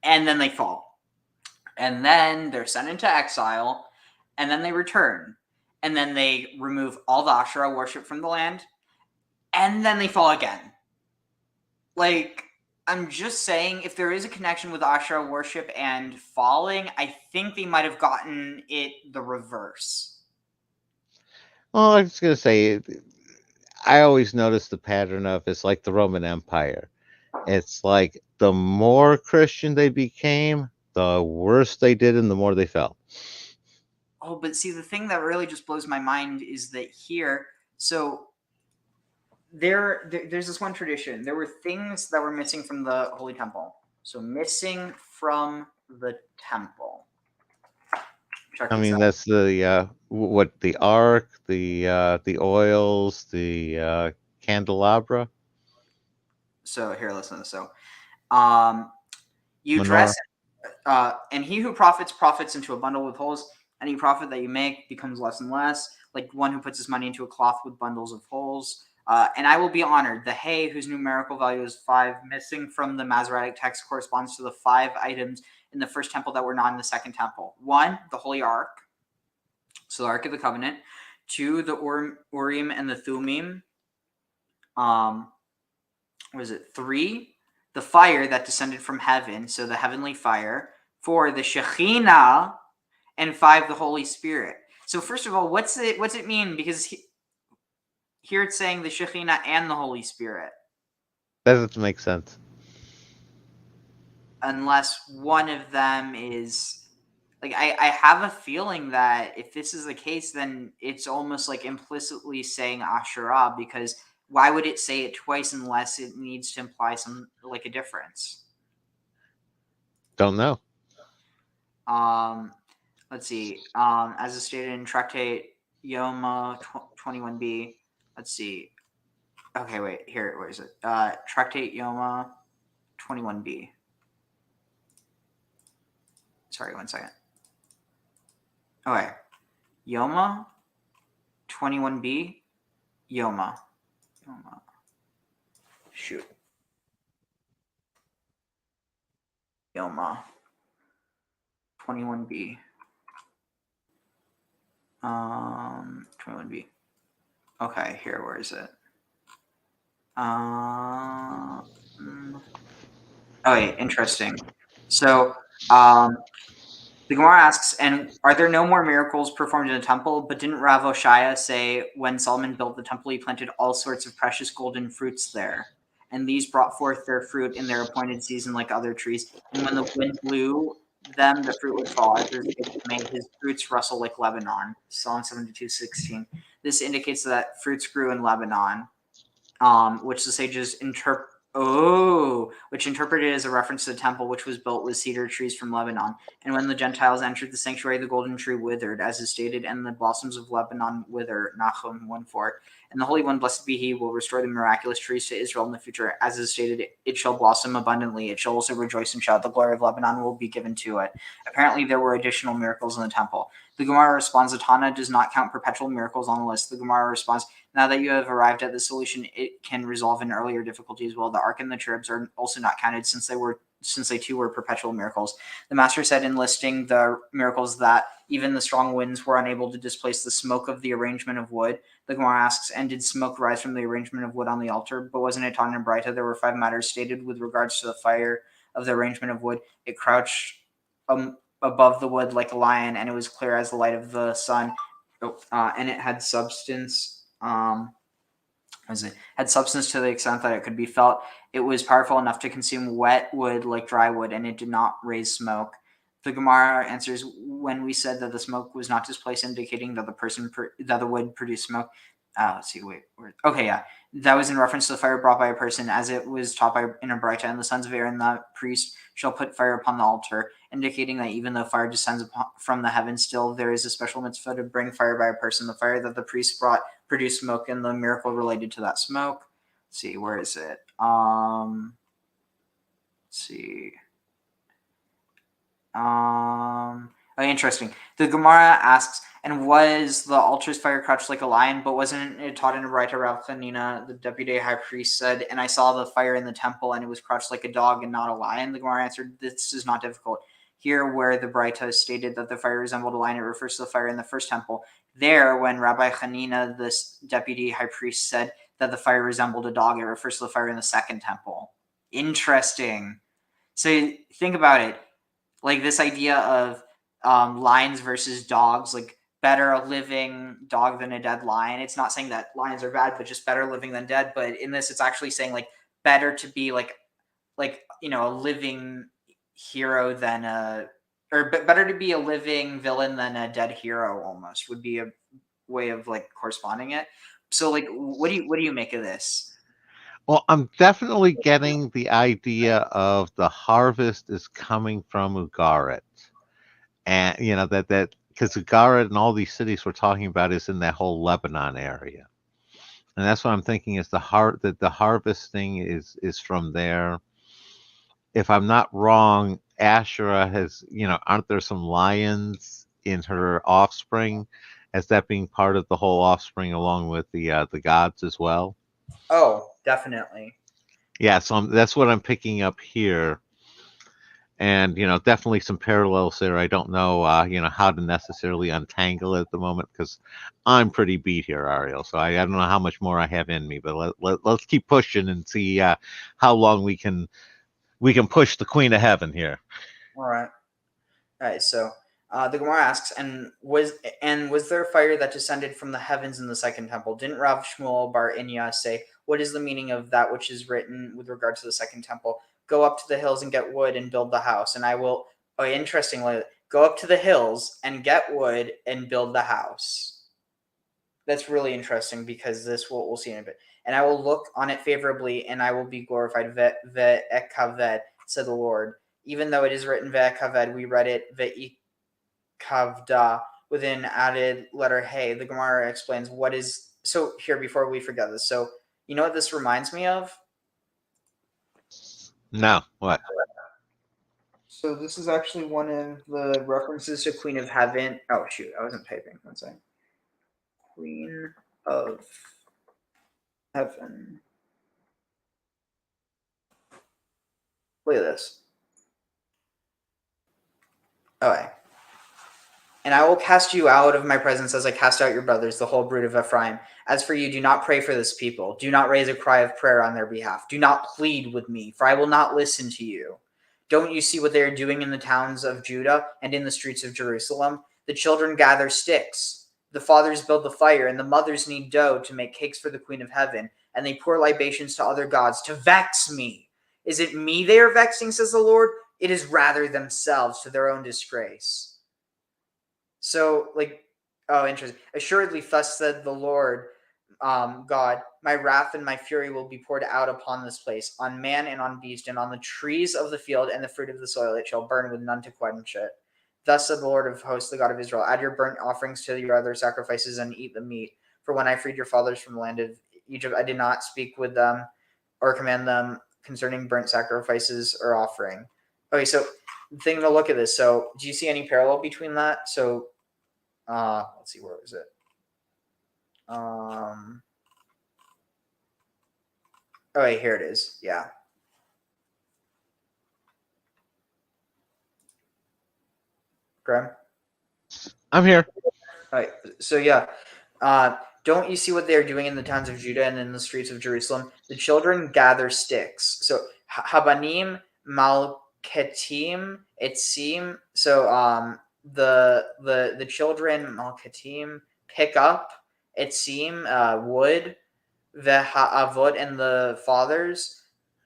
and then they fall. And then they're sent into exile, and then they return. And then they remove all the Asherah worship from the land, and then they fall again. Like, I'm just saying, if there is a connection with Asherah worship and falling, I think they might have gotten it the reverse. Well, I was going to say, I always notice the pattern of it's like the Roman Empire. It's like the more Christian they became, the worse they did and the more they fell. Oh, but see, the thing that really just blows my mind is that here, so there's this one tradition. There were things that were missing from the Holy Temple. So missing from the temple. Check I this mean, out. that's the what, the ark, the oils, the candelabra, So here, listen to this. So, you menorah. dress, and he who profits into a bundle with holes. Any profit that you make becomes less and less, like one who puts his money into a cloth with bundles of holes. And I will be honored. The hay, whose numerical value is 5, missing from the Masoretic text, corresponds to the 5 items in the first temple that were not in the second temple. 1, the Holy Ark, so the Ark of the Covenant. 2, the Urim and the Thummim. What is it? 3, the fire that descended from heaven, so the heavenly fire. 4, the Shekhinah. And 5, the Holy Spirit. So first of all, what's it mean? Because here it's saying the Shekhinah and the Holy Spirit. That doesn't make sense. Unless one of them is like, I have a feeling that if this is the case, then it's almost like implicitly saying Asherah, because why would it say it twice unless it needs to imply some like a difference? Don't know. Let's see. As is stated in Tractate Yoma 21b. Let's see. Okay, wait. Here, where is it? Tractate Yoma 21b. Sorry, 1 second. Okay. Yoma 21b. Yoma. Shoot. Yoma 21b. 21b. Okay, here, where is it? Okay, interesting. So, the Gemara asks, and are there no more miracles performed in the temple? But didn't Rav Oshaya say when Solomon built the temple, he planted all sorts of precious golden fruits there? And these brought forth their fruit in their appointed season like other trees. And when the wind blew them, the fruit would fall, as it made his fruits rustle like Lebanon. Psalm 72:16. This indicates that fruits grew in Lebanon, which the sages which interpreted as a reference to the temple, which was built with cedar trees from Lebanon. And when the Gentiles entered the sanctuary, the golden tree withered, as is stated, and the blossoms of Lebanon wither. Nahum 1:4. And the Holy One, blessed be He, will restore the miraculous trees to Israel in the future, as is stated, it shall blossom abundantly. It shall also rejoice and shout. The glory of Lebanon will be given to it. Apparently, there were additional miracles in the temple. The Gemara responds, Atana does not count perpetual miracles on the list. The Gemara responds, now that you have arrived at the solution, it can resolve an earlier difficulty as well. The ark and the cherubs are also not counted since they too were perpetual miracles. The master said in listing the miracles that even the strong winds were unable to displace the smoke of the arrangement of wood. The Gemara asks, and did smoke rise from the arrangement of wood on the altar? But wasn't it taught in Braita? There were 5 matters stated with regards to the fire of the arrangement of wood. It crouched above the wood like a lion, and it was clear as the light of the sun. And it had substance. Had substance to the extent that it could be felt. It was powerful enough to consume wet wood like dry wood, and it did not raise smoke. The Gemara answers, when we said that the smoke was not displaced, indicating that the wood produced smoke. Let's see, okay, yeah. That was in reference to the fire brought by a person, as it was taught in a Braita, and the sons of Aaron, the priest, shall put fire upon the altar, indicating that even though fire descends from the heavens, still there is a special mitzvah to bring fire by a person. The fire that the priest brought produced smoke, and the miracle related to that smoke. Let's see, where is it? Let's see. Interesting. The Gemara asks, and was the altar's fire crouched like a lion? But wasn't it taught in a Braita? Rav Chanina, the deputy high priest, said, and I saw the fire in the temple, and it was crouched like a dog and not a lion. The Gemara answered, this is not difficult. Here, where the Braita stated that the fire resembled a lion, it refers to the fire in the first temple. There, when Rabbi Chanina, this deputy high priest, said that the fire resembled a dog, it refers to the fire in the second temple. Interesting. So think about it. Like this idea of lions versus dogs, like better a living dog than a dead lion. It's not saying that lions are bad, but just better living than dead. But in this, it's actually saying like better to be like a living hero than better to be a living villain than a dead hero. Almost would be a way of like corresponding it. So like, what do you make of this? Well, I'm definitely getting the idea of the harvest is coming from Ugarit, and that because Ugarit and all these cities we're talking about is in that whole Lebanon area, and that's what I'm thinking is that the harvesting is from there. If I'm not wrong, Asherah has, aren't there some lions in her offspring, as that being part of the whole offspring along with the gods as well? Oh, definitely. Yeah, so that's what I'm picking up here. And definitely some parallels there. I don't know how to necessarily untangle it at the moment because I'm pretty beat here, Ariel. So I don't know how much more I have in me, but let's keep pushing and see how long we can push the Queen of Heaven here. All right. So the Gemara asks, and was there a fire that descended from the heavens in the second temple? Didn't Rav Shmuel bar Inya say, what is the meaning of that which is written with regard to the second temple? Go up to the hills and get wood and build the house, and I will. Oh, interestingly, go up to the hills and get wood and build the house. That's really interesting because this we'll see in a bit. And I will look on it favorably, and I will be glorified. Ve'ekaved, said the Lord. Even though it is written ve'ekaved, we read it ve'ikavda with an added letter hey. The Gemara explains what is. So here, before we forget this, so you know what this reminds me of? No, what? So this is actually one of the references to Queen of Heaven. Oh shoot, I wasn't typing. One second. Queen of Heaven. Look at this. Okay. And I will cast you out of my presence as I cast out your brothers, the whole brood of Ephraim. As for you, do not pray for this people. Do not raise a cry of prayer on their behalf. Do not plead with me, for I will not listen to you. Don't you see what they are doing in the towns of Judah and in the streets of Jerusalem? The children gather sticks. The fathers build the fire, and the mothers knead dough to make cakes for the Queen of Heaven, and they pour libations to other gods to vex me. Is it me they are vexing, says the Lord? It is rather themselves to their own disgrace. So, interesting. Assuredly, thus said the Lord God, my wrath and my fury will be poured out upon this place, on man and on beast, and on the trees of the field and the fruit of the soil. It shall burn with none to quench it. Thus said the Lord of hosts, the God of Israel, add your burnt offerings to your other sacrifices and eat the meat. For when I freed your fathers from the land of Egypt, I did not speak with them or command them concerning burnt sacrifices or offering. Okay, so the thing to look at this. So do you see any parallel between that? So let's see, where is it? Wait, here it is. Yeah. Graham? I'm here. All right. So yeah. Don't you see what they are doing in the towns of Judah and in the streets of Jerusalem? The children gather sticks. So Habanim, Malketim, Etzim. So the children Malketim pick up Etzim, wood, Ha'avod, and the fathers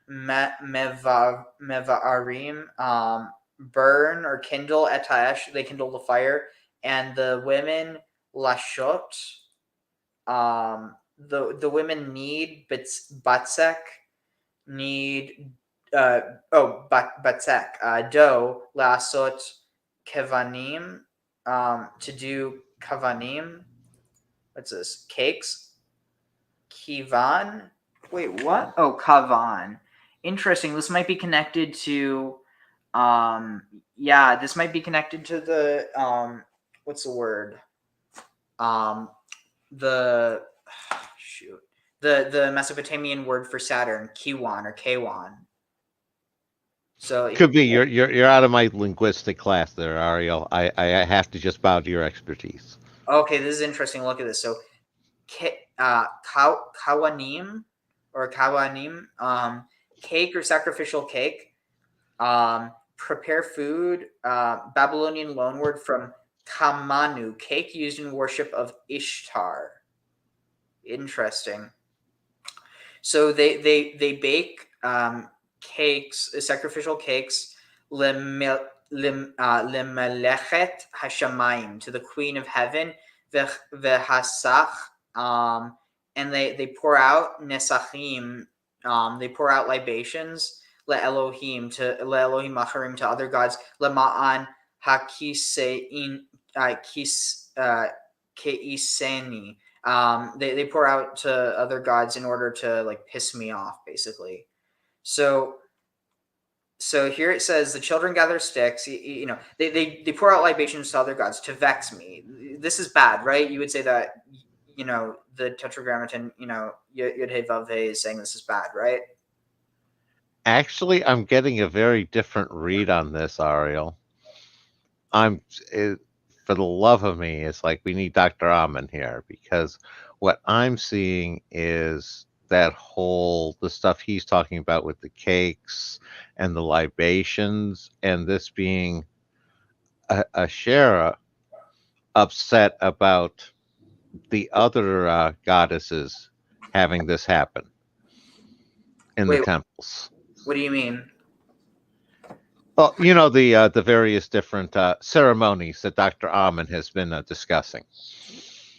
Mevarim, burn or kindle etash. They kindle the fire, and the women Lashot. The women need batzek, need batzek, dough, lasot kevanim, to do kavanim. What's this? Cakes. Kivan. Wait, what? Oh, kavan. Interesting. This might be connected to this might be connected to the what's the word? The Mesopotamian word for Saturn, Kiwan or Kwan. So Could be you're out of my linguistic class there, Ariel. I have to just bow to your expertise. Okay, this is interesting. Look at this. So kawanim or kawanim, cake or sacrificial cake. Prepare food. Babylonian loanword from kamanu, cake used in worship of Ishtar. Interesting. So they bake cakes, sacrificial cakes, lemelechet hashamayim, to the Queen of Heaven, vehasach, and they pour out nesachim, they pour out libations, Elohim acharim, to other gods, lema'an hakisein keiseni. They pour out to other gods in order to like piss me off, basically. So here it says the children gather sticks. They pour out libations to other gods to vex me. This is bad, right? You would say that the Tetragrammaton, Yud Hey Vav Hey is saying this is bad, right? Actually, I'm getting a very different read on this, Ariel. For the love of me, it's like we need Dr. Amen here, because what I'm seeing is the stuff he's talking about with the cakes and the libations, and this being Asherah upset about the other goddesses having this happen in the temples. What do you mean? Well, the various different ceremonies that Dr. Amen has been discussing.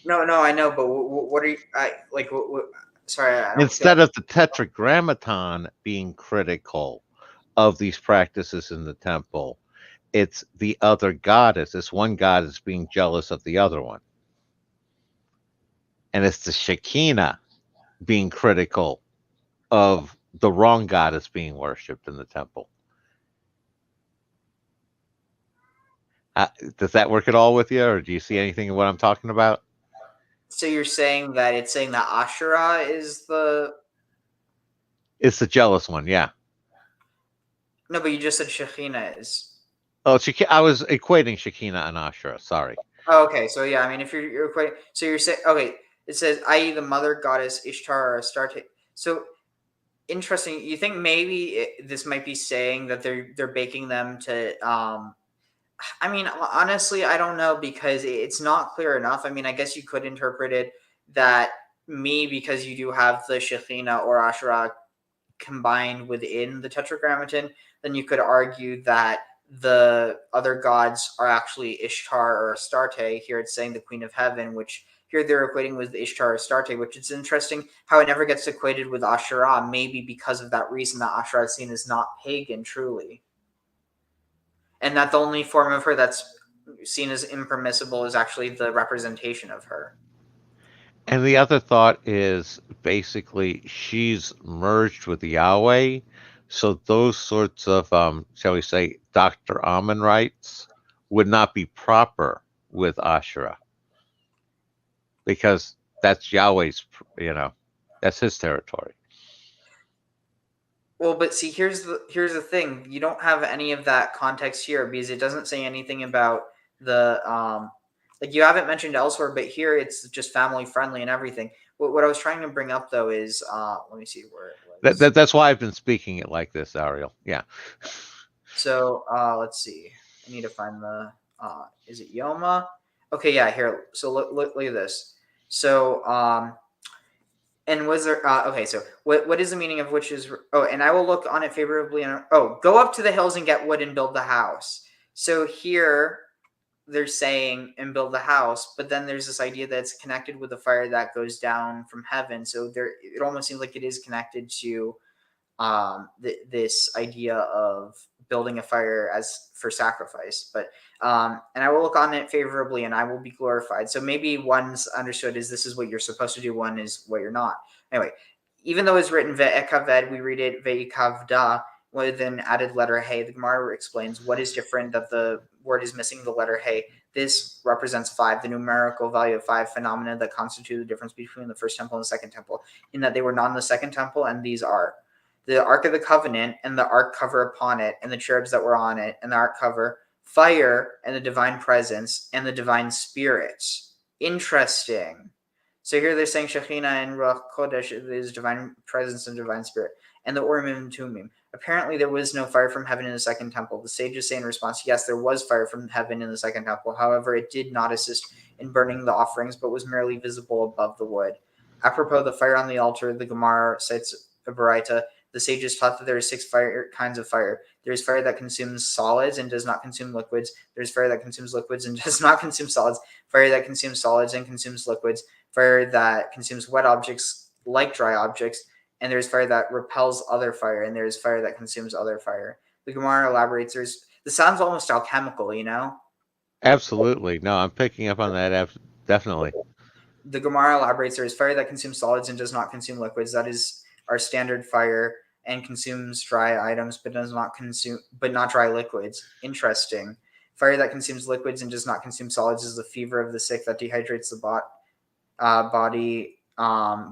No, I know, but what are you? Sorry, I don't. Instead of the Tetragrammaton being critical of these practices in the temple, it's the other goddess. This one goddess being jealous of the other one, and it's the Shekinah being critical of the wrong goddess being worshipped in the temple. Does that work at all with you, or do you see anything of what I'm talking about? So you're saying that it's saying that Asherah is the... It's the jealous one, yeah. No, but you just said Shekinah is. Oh, I was equating Shekinah and Asherah. Sorry. Oh, okay, so yeah, I mean, if you're equating... So you're saying... Okay, it says, i.e. the mother goddess Ishtar or Astarte. So, interesting. You think maybe this might be saying that they're baking them to... I mean, honestly, I don't know, because it's not clear enough. I mean, I guess you could interpret it that because you do have the Shekinah or Asherah combined within the Tetragrammaton, then you could argue that the other gods are actually Ishtar or Astarte. Here it's saying the Queen of Heaven, which here they're equating with Ishtar or Astarte, which is interesting how it never gets equated with Asherah, maybe because of that reason that Asherah is seen as not pagan, truly. And that the only form of her that's seen as impermissible is actually the representation of her. And the other thought is basically she's merged with Yahweh, so those sorts of, shall we say, Dr. Amen rights would not be proper with Asherah, because that's Yahweh's, that's his territory. Well, but see, here's the thing. You don't have any of that context here, because it doesn't say anything about the you haven't mentioned elsewhere, but here it's just family friendly and everything. What I was trying to bring up though is let me see where it was. That's why I've been speaking it like this, Ariel. Yeah. So let's see. I need to find the is it Yoma? Okay, yeah, here. So look at this. So and was there okay, so what is the meaning of which is and I will look on it favorably and go up to the hills and get wood and build the house. So here they're saying and build the house, but then there's this idea that it's connected with the fire that goes down from heaven. So it almost seems like it is connected to this idea of building a fire as for sacrifice. But and I will look on it favorably and I will be glorified. So maybe one's understood as this is what you're supposed to do, one is what you're not. Anyway, even though it's written ve'ekaved, we read it ve'ikavda with an added letter hey. The Gemara explains what is different, that the word is missing the letter hey. This represents 5, the numerical value of 5 phenomena that constitute the difference between the first temple and the second temple, in that they were not in the second temple, and these are the Ark of the Covenant and the Ark cover upon it, and the cherubs that were on it, and the Ark cover, fire and the divine presence, and the divine spirits. Interesting. So here they're saying Shekinah and Ruach Kodesh is divine presence and divine spirit, and the Urim and Tumim. Apparently there was no fire from heaven in the second temple. The sages say in response, yes, there was fire from heaven in the second temple. However, it did not assist in burning the offerings, but was merely visible above the wood. Apropos the fire on the altar, the Gemara cites a Baraita. The sages taught that there are 6 kinds of fire. There's fire that consumes solids and does not consume liquids. There's fire that consumes liquids and does not consume solids. Fire that consumes solids and consumes liquids. Fire that consumes wet objects like dry objects. And there's fire that repels other fire. And there's fire that consumes other fire. The Gemara elaborates. This sounds almost alchemical, you know? Absolutely. No, I'm picking up on that. Definitely. The Gemara elaborates. There is fire that consumes solids and does not consume liquids. That is our standard fire, and consumes dry items but not dry liquids. Interesting. Fire that consumes liquids and does not consume solids is the fever of the sick that dehydrates the body,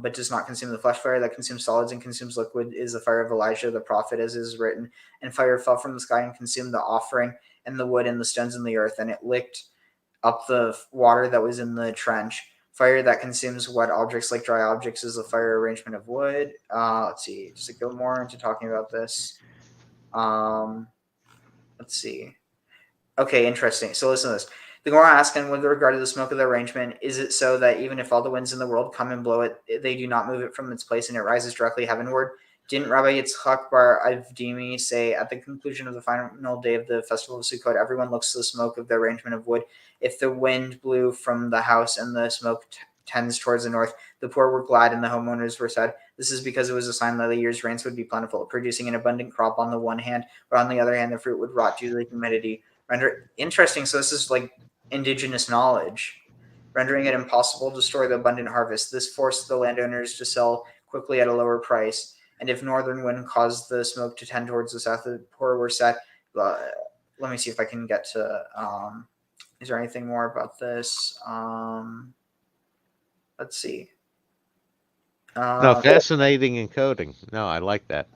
but does not consume the flesh. Fire that consumes solids and consumes liquid is the fire of Elijah the prophet, as is written. And fire fell from the sky and consumed the offering and the wood and the stones in the earth, and it licked up the water that was in the trench. Fire that consumes wet objects like dry objects is the fire arrangement of wood. Let's see. Just to go more into talking about this. Let's see. Okay, interesting. So listen to this. The Gemara asks, with regard to the smoke of the arrangement, is it so that even if all the winds in the world come and blow it, they do not move it from its place and it rises directly heavenward? Didn't Rabbi Yitzchak bar Avdimi say at the conclusion of the final day of the festival of Sukkot, everyone looks to the smoke of the arrangement of wood? If the wind blew from the house and the smoke tends towards the north, the poor were glad and the homeowners were sad. This is because it was a sign that the year's rains would be plentiful, producing an abundant crop on the one hand, but on the other hand, the fruit would rot due to the humidity. Interesting. So this is like indigenous knowledge, rendering it impossible to store the abundant harvest. This forced the landowners to sell quickly at a lower price. And if northern wind caused the smoke to tend towards the south, the poor were sad. Let me see if I can get to. Is there anything more about this? Let's see. No, fascinating encoding. No, I like that.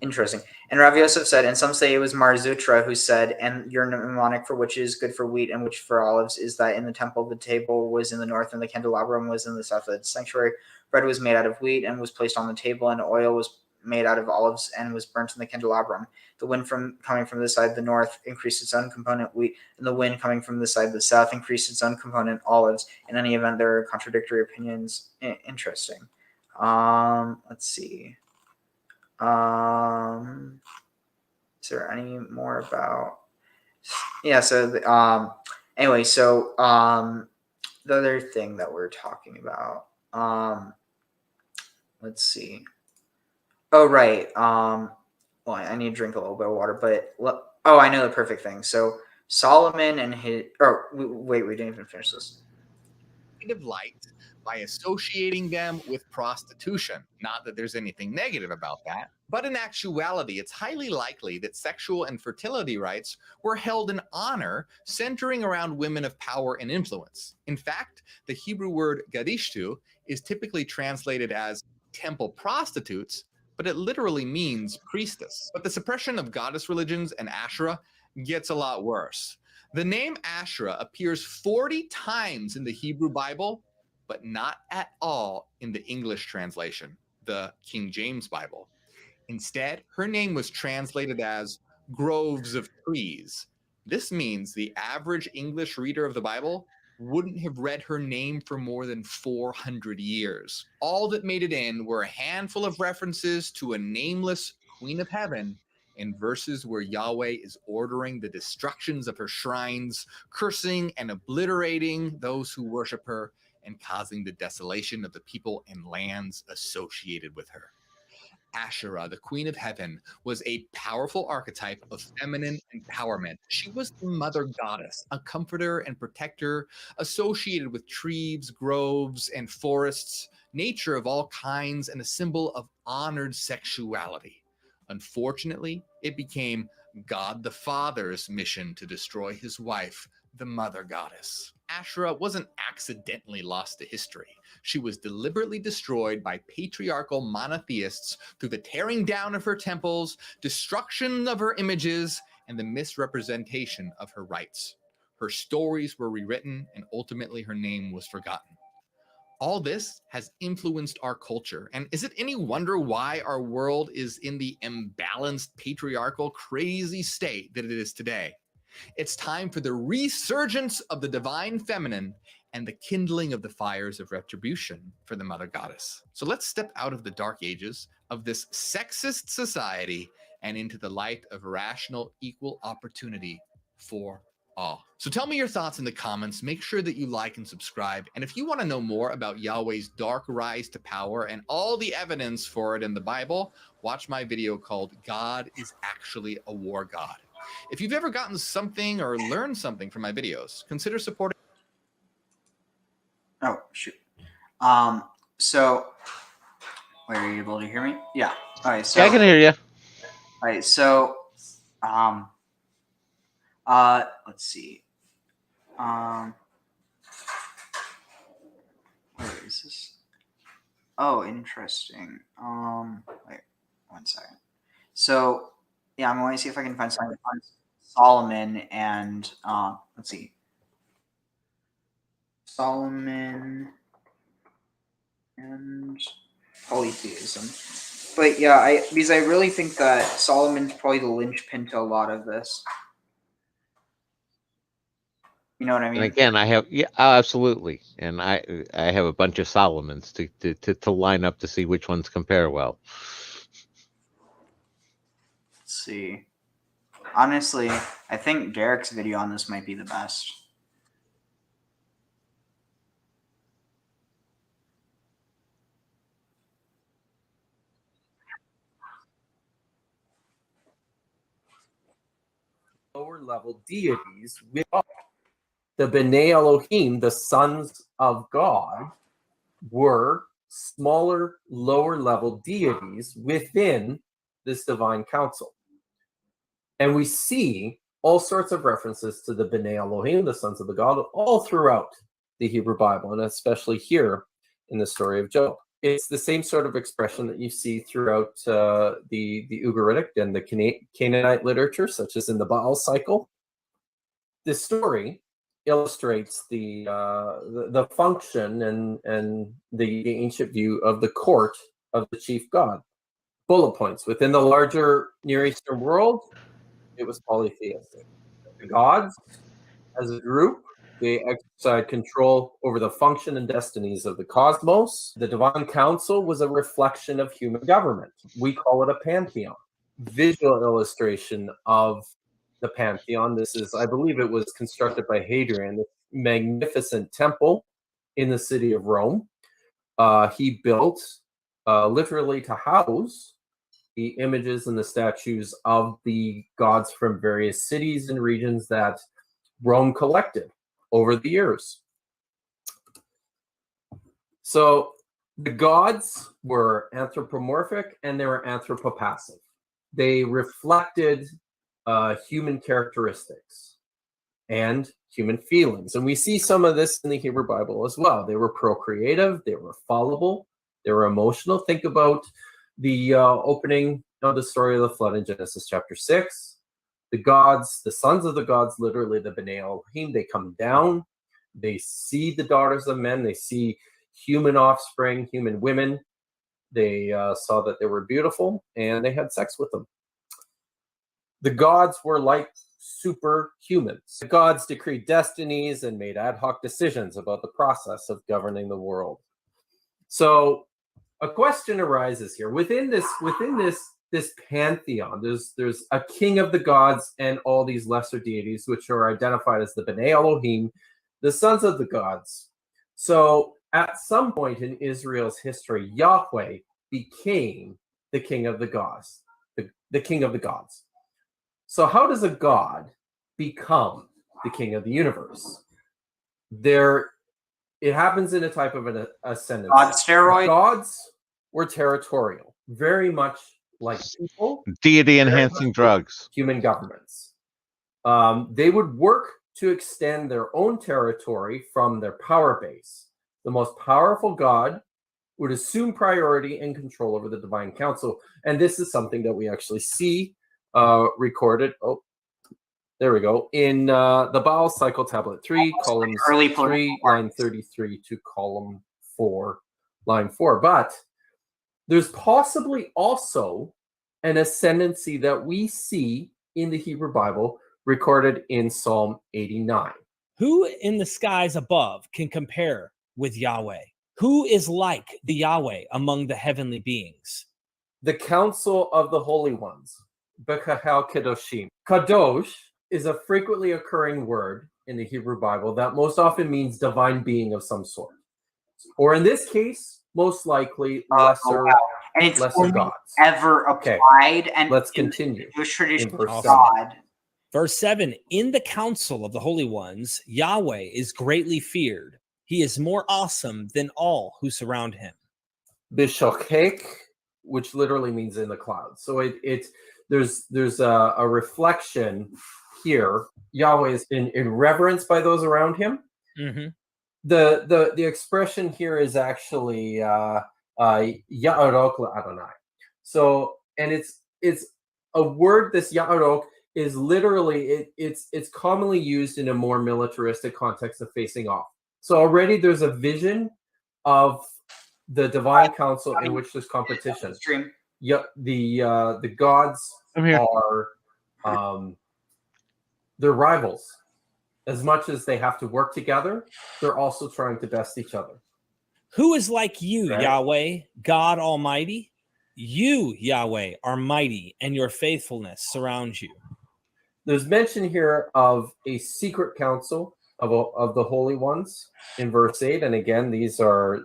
Interesting. And Rav Yosef said, and some say it was Mar Zutra who said, and your mnemonic for which is good for wheat and which for olives is that in the temple the table was in the north and the candelabrum was in the south of the sanctuary. Bread was made out of wheat and was placed on the table, and oil was made out of olives and was burnt in the candelabrum. The wind coming from this side, the north, increased its own component wheat, and the wind coming from this side, the south, increased its own component olives. In any event, there are contradictory opinions. Interesting. Let's see. Is there any more about? Yeah. So anyway, so the other thing that we're talking about. Let's see. Oh, right. Well, I need to drink a little bit of water, but I know the perfect thing. So Solomon and his. Oh, wait, we didn't even finish this. Negative light by associating them with prostitution. Not that there's anything negative about that, but in actuality, it's highly likely that sexual and fertility rites were held in honor, centering around women of power and influence. In fact, the Hebrew word gadishtu is typically translated as temple prostitutes, but it literally means priestess. But the suppression of goddess religions and Asherah gets a lot worse. The name Asherah appears 40 times in the Hebrew Bible, but not at all in the English translation, the King James Bible. Instead, her name was translated as groves of trees. This means the average English reader of the Bible wouldn't have read her name for more than 400 years. All that made it in were a handful of references to a nameless Queen of Heaven in verses where Yahweh is ordering the destructions of her shrines, cursing and obliterating those who worship her, and causing the desolation of the people and lands associated with her. Asherah, the Queen of Heaven, was a powerful archetype of feminine empowerment. She was the mother goddess, a comforter and protector associated with trees, groves, and forests, nature of all kinds, and a symbol of honored sexuality. Unfortunately, it became God the Father's mission to destroy his wife, the mother goddess. Asherah wasn't accidentally lost to history. She was deliberately destroyed by patriarchal monotheists through the tearing down of her temples, destruction of her images, and the misrepresentation of her rites. Her stories were rewritten, and ultimately her name was forgotten. All this has influenced our culture, and is it any wonder why our world is in the imbalanced, patriarchal, crazy state that it is today? It's time for the resurgence of the divine feminine and the kindling of the fires of retribution for the mother goddess. So let's step out of the dark ages of this sexist society and into the light of rational, equal opportunity for all. So tell me your thoughts in the comments. Make sure that you like and subscribe. And if you want to know more about Yahweh's dark rise to power and all the evidence for it in the Bible, watch my video called God is Actually a War God. If you've ever gotten something or learned something from my videos, consider supporting. Oh, shoot. So, wait, are you able to hear me? Yeah. All right. So Yeah, I can hear you. All right. So, let's see. Where is this? Oh, interesting. Wait, 1 second. So, yeah, I'm going to see if I can find something on Solomon and let's see. Solomon and polytheism. But yeah, because I really think that Solomon's probably the linchpin to a lot of this. You know what I mean? And again, I have absolutely, and I have a bunch of Solomons to line up to see which ones compare well. Let's see. Honestly, I think Derek's video on this might be the best. Lower level deities with the B'nai Elohim, the sons of God, were smaller, lower level deities within this divine council. And we see all sorts of references to the B'nai Elohim, the sons of the God, all throughout the Hebrew Bible, and especially here in the story of Job. It's the same sort of expression that you see throughout the Ugaritic and the Canaanite literature, such as in the Baal cycle. This story illustrates the function and the ancient view of the court of the chief god. Bullet points. Within the larger Near Eastern world, it was polytheistic. The gods, as a group, they exercised control over the function and destinies of the cosmos. The divine council was a reflection of human government. We call it a pantheon. Visual illustration of the pantheon. This is, I believe it was constructed by Hadrian, this magnificent temple in the city of Rome. He built literally to house the images and the statues of the gods from various cities and regions that Rome collected over the years. So the gods were anthropomorphic and they were anthropopassive. They reflected human characteristics and human feelings. And we see some of this in the Hebrew Bible as well. They were procreative, they were fallible, they were emotional. Think about the opening of the story of the flood in Genesis chapter 6. The gods, the sons of the gods, literally the B'nai Elohim, they come down, they see the daughters of men, they see human offspring, human women. They saw that they were beautiful and they had sex with them. The gods were like superhumans. The gods decreed destinies and made ad hoc decisions about the process of governing the world. So a question arises here. Within this pantheon, there's a king of the gods and all these lesser deities, which are identified as the B'nai Elohim, the sons of the gods. So at some point in Israel's history, Yahweh became the king of the gods, the king of the gods. So how does a god become the king of the universe? It happens in a type of an ascendancy. God steroid? Gods were territorial, very much like people. Deity-enhancing drugs. Human governments. They would work to extend their own territory from their power base. The most powerful god would assume priority and control over the divine council. And this is something that we actually see recorded. Oh, there we go. In the Baal cycle tablet 3, column 3, line 33 to column 4, line 4. But there's possibly also an ascendancy that we see in the Hebrew Bible recorded in Psalm 89. Who in the skies above can compare with Yahweh? Who is like the Yahweh among the heavenly beings? The council of the holy ones. Bekahel Kedoshim. Kadosh is a frequently occurring word in the Hebrew Bible that most often means divine being of some sort. Or in this case, most likely lesser, and it's lesser only gods. ever applied. And let's continue. Jewish tradition In verse of 7. God. Verse 7, in the council of the holy ones, Yahweh is greatly feared. He is more awesome than all who surround him. Bishokhek, which literally means in the clouds. So there's a reflection here. Yahweh is in reverence by those around him. Mm-hmm. The expression here is actually Ya'arok Adonai. So, and it's a word. This Ya'arok is literally it's commonly used in a more militaristic context of facing off. So already there's a vision of the divine council in which there's competition. Yeah, the gods are they're rivals. As much as they have to work together, they're also trying to best each other. Who is like you, Right. Yahweh, God Almighty? You, Yahweh, are mighty, and your faithfulness surrounds you. There's mention here of a secret council of the holy ones in verse 8, and again, these are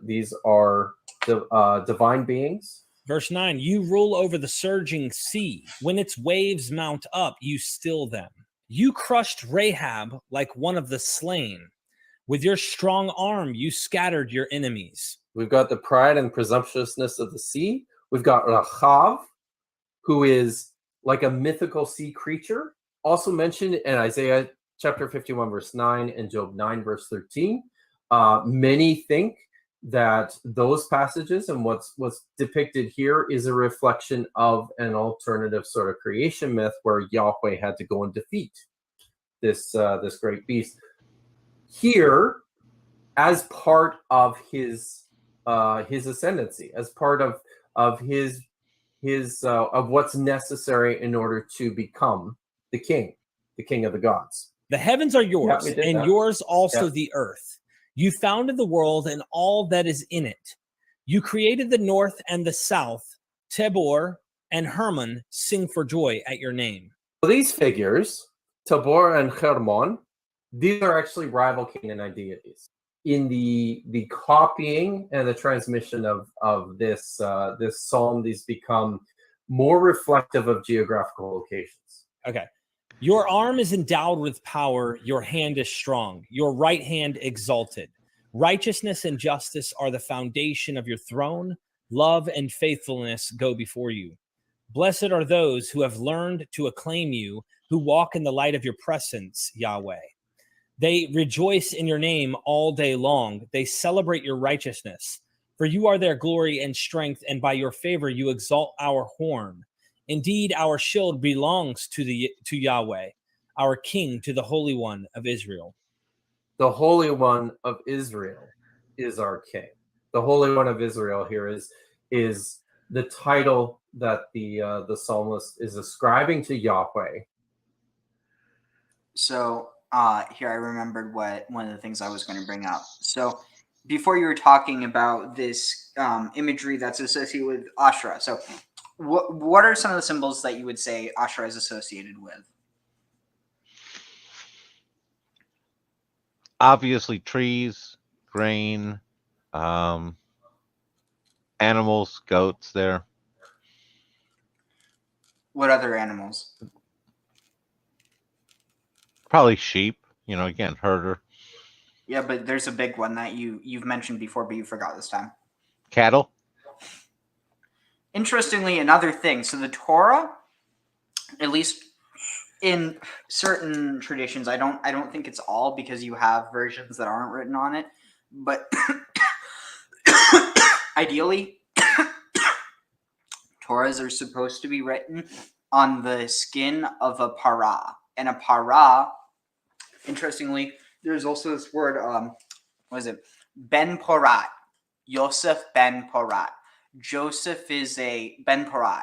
divine beings. Verse 9, you rule over the surging sea. When its waves mount up, you still them. You crushed Rahab like one of the slain. With your strong arm, you scattered your enemies. We've got the pride and presumptuousness of the sea. We've got Rachav, who is like a mythical sea creature, also mentioned in Isaiah chapter 51, verse 9, and Job 9, verse 13. Many think that those passages and what's depicted here is a reflection of an alternative sort of creation myth where Yahweh had to go and defeat this great beast. Here, as part of his ascendancy, as part of his of what's necessary in order to become the king of the gods. The heavens are yours, Yeah, and yours also Yeah. the earth. You founded the world and all that is in it. You created the north and the south. Tabor and Hermon sing for joy at your name. So these figures, Tabor and Hermon, these are actually rival Canaanite deities. In the copying and the transmission of this psalm, these become more reflective of geographical locations. Okay. Your arm is endowed with power. Your hand is strong. Your right hand exalted. Righteousness and justice are the foundation of your throne. Love and faithfulness go before you. Blessed are those who have learned to acclaim you, who walk in the light of your presence, Yahweh. They rejoice in your name all day long. They celebrate your righteousness. For you are their glory and strength, and by your favor you exalt our horn. Indeed, our shield belongs to Yahweh, our King, to the Holy One of Israel. The Holy One of Israel is our King. The Holy One of Israel here is the title that the psalmist is ascribing to Yahweh. So here I remembered one of the things I was going to bring up. So before you were talking about this imagery that's associated with Asherah. So what are some of the symbols that you would say Asherah is associated with? Obviously, trees, grain, animals, goats there. What other animals? Probably sheep, again, herder. Yeah, but there's a big one that you've mentioned before, but you forgot this time. Cattle. Interestingly, another thing. So the Torah, at least in certain traditions, I don't think it's all, because you have versions that aren't written on it, but ideally, Torahs are supposed to be written on the skin of a parah. And a parah, interestingly, there's also this word, what is it? Ben Porat. Yosef Ben Porat. Joseph is a Ben Porat.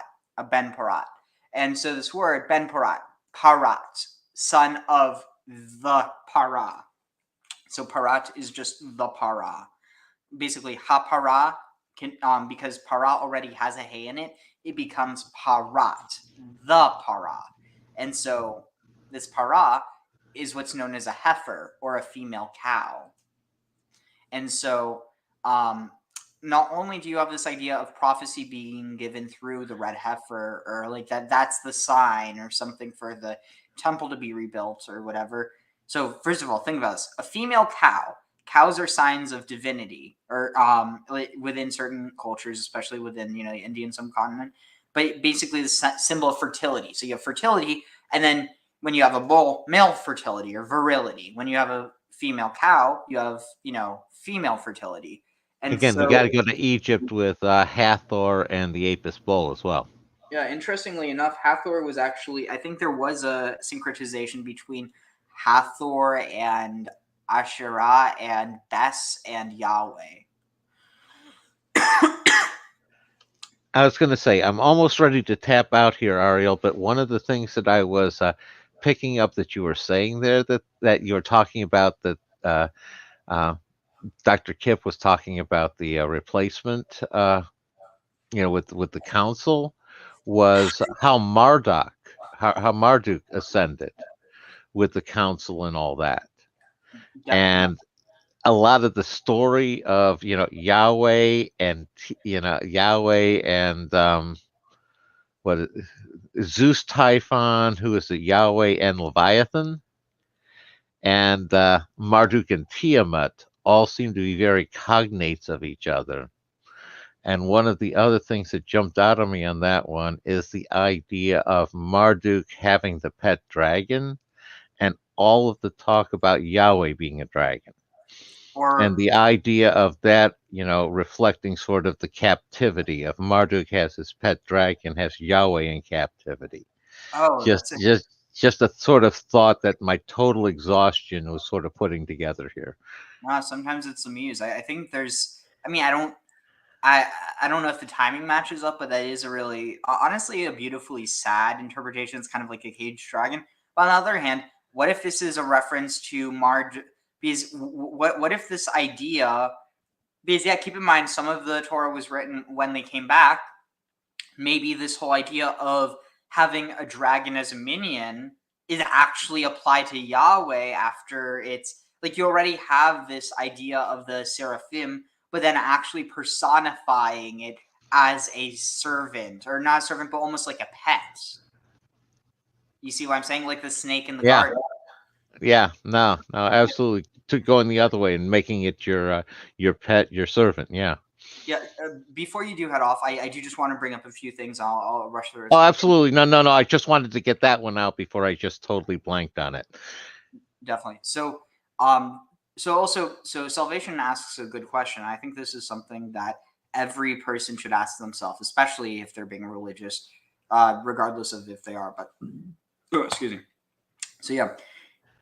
And so this word, Ben Porat, Parat, son of the Parah. So Parat is just the Parah. Basically, Ha-Parah, because Parah already has a hay in it, it becomes parat, the para. And so this para is what's known as a heifer or a female cow. And so not only do you have this idea of prophecy being given through the red heifer, or like that's the sign or something for the temple to be rebuilt or whatever. So first of all, think about this. A female cow. Cows are signs of divinity, or within certain cultures, especially within the Indian subcontinent. But basically, the symbol of fertility. So you have fertility, and then when you have a bull, male fertility or virility. When you have a female cow, you have female fertility. And Again, you got to go to Egypt with Hathor and the Apis bull as well. Yeah, interestingly enough, Hathor was actually, I think there was a syncretization between Hathor and Asherah and Bes and Yahweh. I was going to say, I'm almost ready to tap out here, Ariel, but one of the things that I was picking up that you were saying there, that you were talking about, that Dr. Kip was talking about the replacement, with the council, was how Marduk ascended with the council and all that. And a lot of the story of Yahweh and what Zeus Typhon, who is the Yahweh and Leviathan, and Marduk and Tiamat all seem to be very cognates of each other. And one of the other things that jumped out at me on that one is the idea of Marduk having the pet dragon, and all of the talk about Yahweh being a dragon. And the idea of that, reflecting sort of the captivity of Marduk has his pet dragon, has Yahweh in captivity. Oh, just a sort of thought that my total exhaustion was sort of putting together here. Sometimes it's the muse. I think there's. I mean, I don't know if the timing matches up, but that is a really, honestly, a beautifully sad interpretation. It's kind of like a caged dragon. But on the other hand, what if this is a reference to Marduk? Because what if this idea? Because keep in mind, some of the Torah was written when they came back. Maybe this whole idea of having a dragon as a minion is actually applied to Yahweh after it's like you already have this idea of the seraphim, but then actually personifying it as a servant, or not a servant, but almost like a pet. You see what I'm saying? Like the snake in the garden. Yeah, no, absolutely. To going the other way and making it your pet, your servant. Yeah. Yeah. Before you do head off, I do just want to bring up a few things. I'll rush through. Oh, absolutely. No. I just wanted to get that one out before I just totally blanked on it. Definitely. So salvation asks a good question. I think this is something that every person should ask themselves, especially if they're being religious, regardless of if they are. But excuse me. So yeah,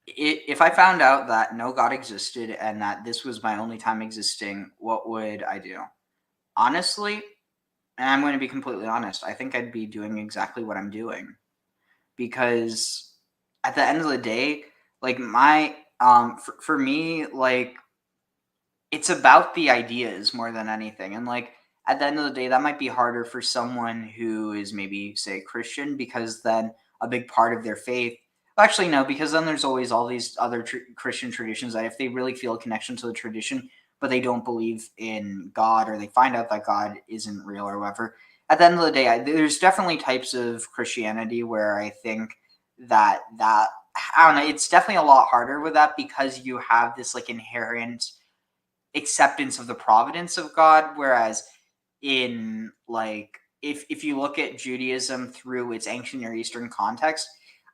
if I found out that no God existed and that this was my only time existing, what would I do? Honestly, and I'm going to be completely honest, I think I'd be doing exactly what I'm doing, because at the end of the day, like for me, like it's about the ideas more than anything. And like at the end of the day, that might be harder for someone who is maybe, say, Christian, because then a big part of their faith, actually no, because then there's always all these other Christian traditions that if they really feel a connection to the tradition, but they don't believe in God, or they find out that God isn't real or whatever, at the end of the day, there's definitely types of Christianity where I think that I don't know, it's definitely a lot harder with that, because you have this like inherent acceptance of the providence of God, whereas in like if you look at Judaism through its ancient Near Eastern context,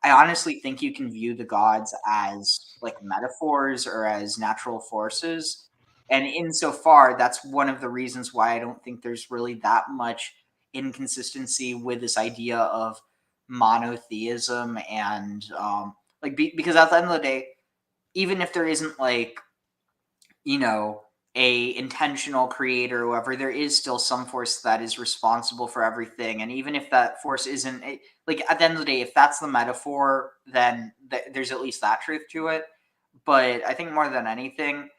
I honestly think you can view the gods as like metaphors or as natural forces. And insofar, that's one of the reasons why I don't think there's really that much inconsistency with this idea of monotheism and because at the end of the day, even if there isn't like a intentional creator or whatever, there is still some force that is responsible for everything. And even if that force isn't like at the end of the day, if that's the metaphor, then there's at least that truth to it. But I think more than anything,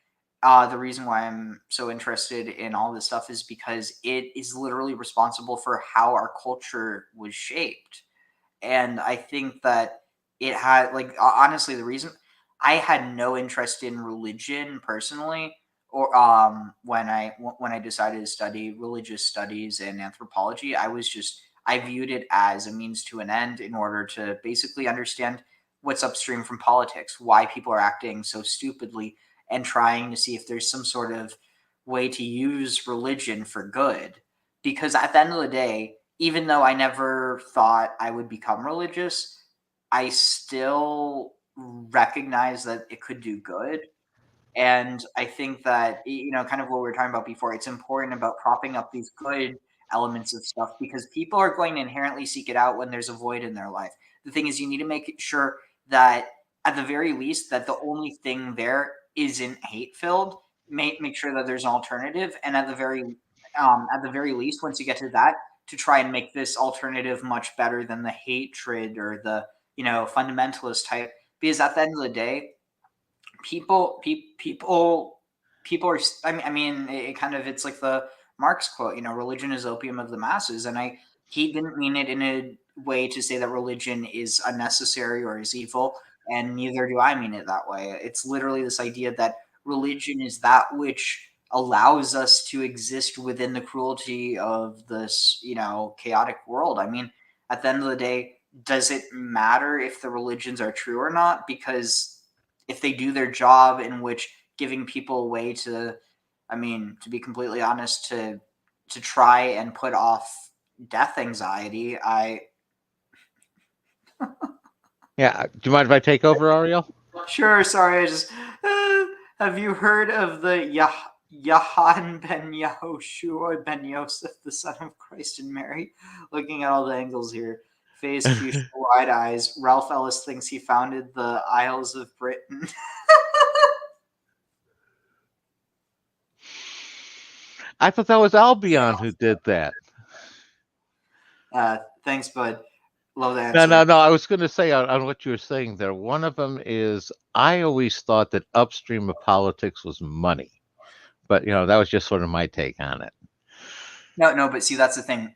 the reason why I'm so interested in all this stuff is because it is literally responsible for how our culture was shaped. And I think that it had, like, honestly, the reason I had no interest in religion personally, or when I decided to study religious studies and anthropology, I viewed it as a means to an end in order to basically understand what's upstream from politics, why people are acting so stupidly, and trying to see if there's some sort of way to use religion for good. Because at the end of the day, even though I never thought I would become religious, I still recognize that it could do good. And I think that, kind of what we were talking about before, it's important about propping up these good elements of stuff because people are going to inherently seek it out when there's a void in their life. The thing is, you need to make sure that, at the very least, that the only thing there isn't hate filled. Make sure that there's an alternative, and at the very least, once you get to that, to try and make this alternative much better than the hatred or the fundamentalist type. Because at the end of the day, people are. I mean, it's like the Marx quote. Religion is opium of the masses, and he didn't mean it in a way to say that religion is unnecessary or is evil, and neither do I mean it that way. It's literally this idea that religion is that which allows us to exist within the cruelty of this chaotic world. I mean, at the end of the day, does it matter if the religions are true or not? Because if they do their job, in which giving people a way to, to be completely honest, to try and put off death anxiety, Yeah. Do you mind if I take over, Ariel? Sure. Sorry, I just have you heard of the Yahan ben Yahoshua ben Yosef, the son of Christ and Mary? Looking at all the angles here. Face, fuchsia, wide eyes. Ralph Ellis thinks he founded the Isles of Britain. I thought that was Albion who did that. Thanks, bud. Love the answer. No. I was going to say on what you were saying there. One of them is I always thought that upstream of politics was money, but that was just sort of my take on it. No, but see, that's the thing.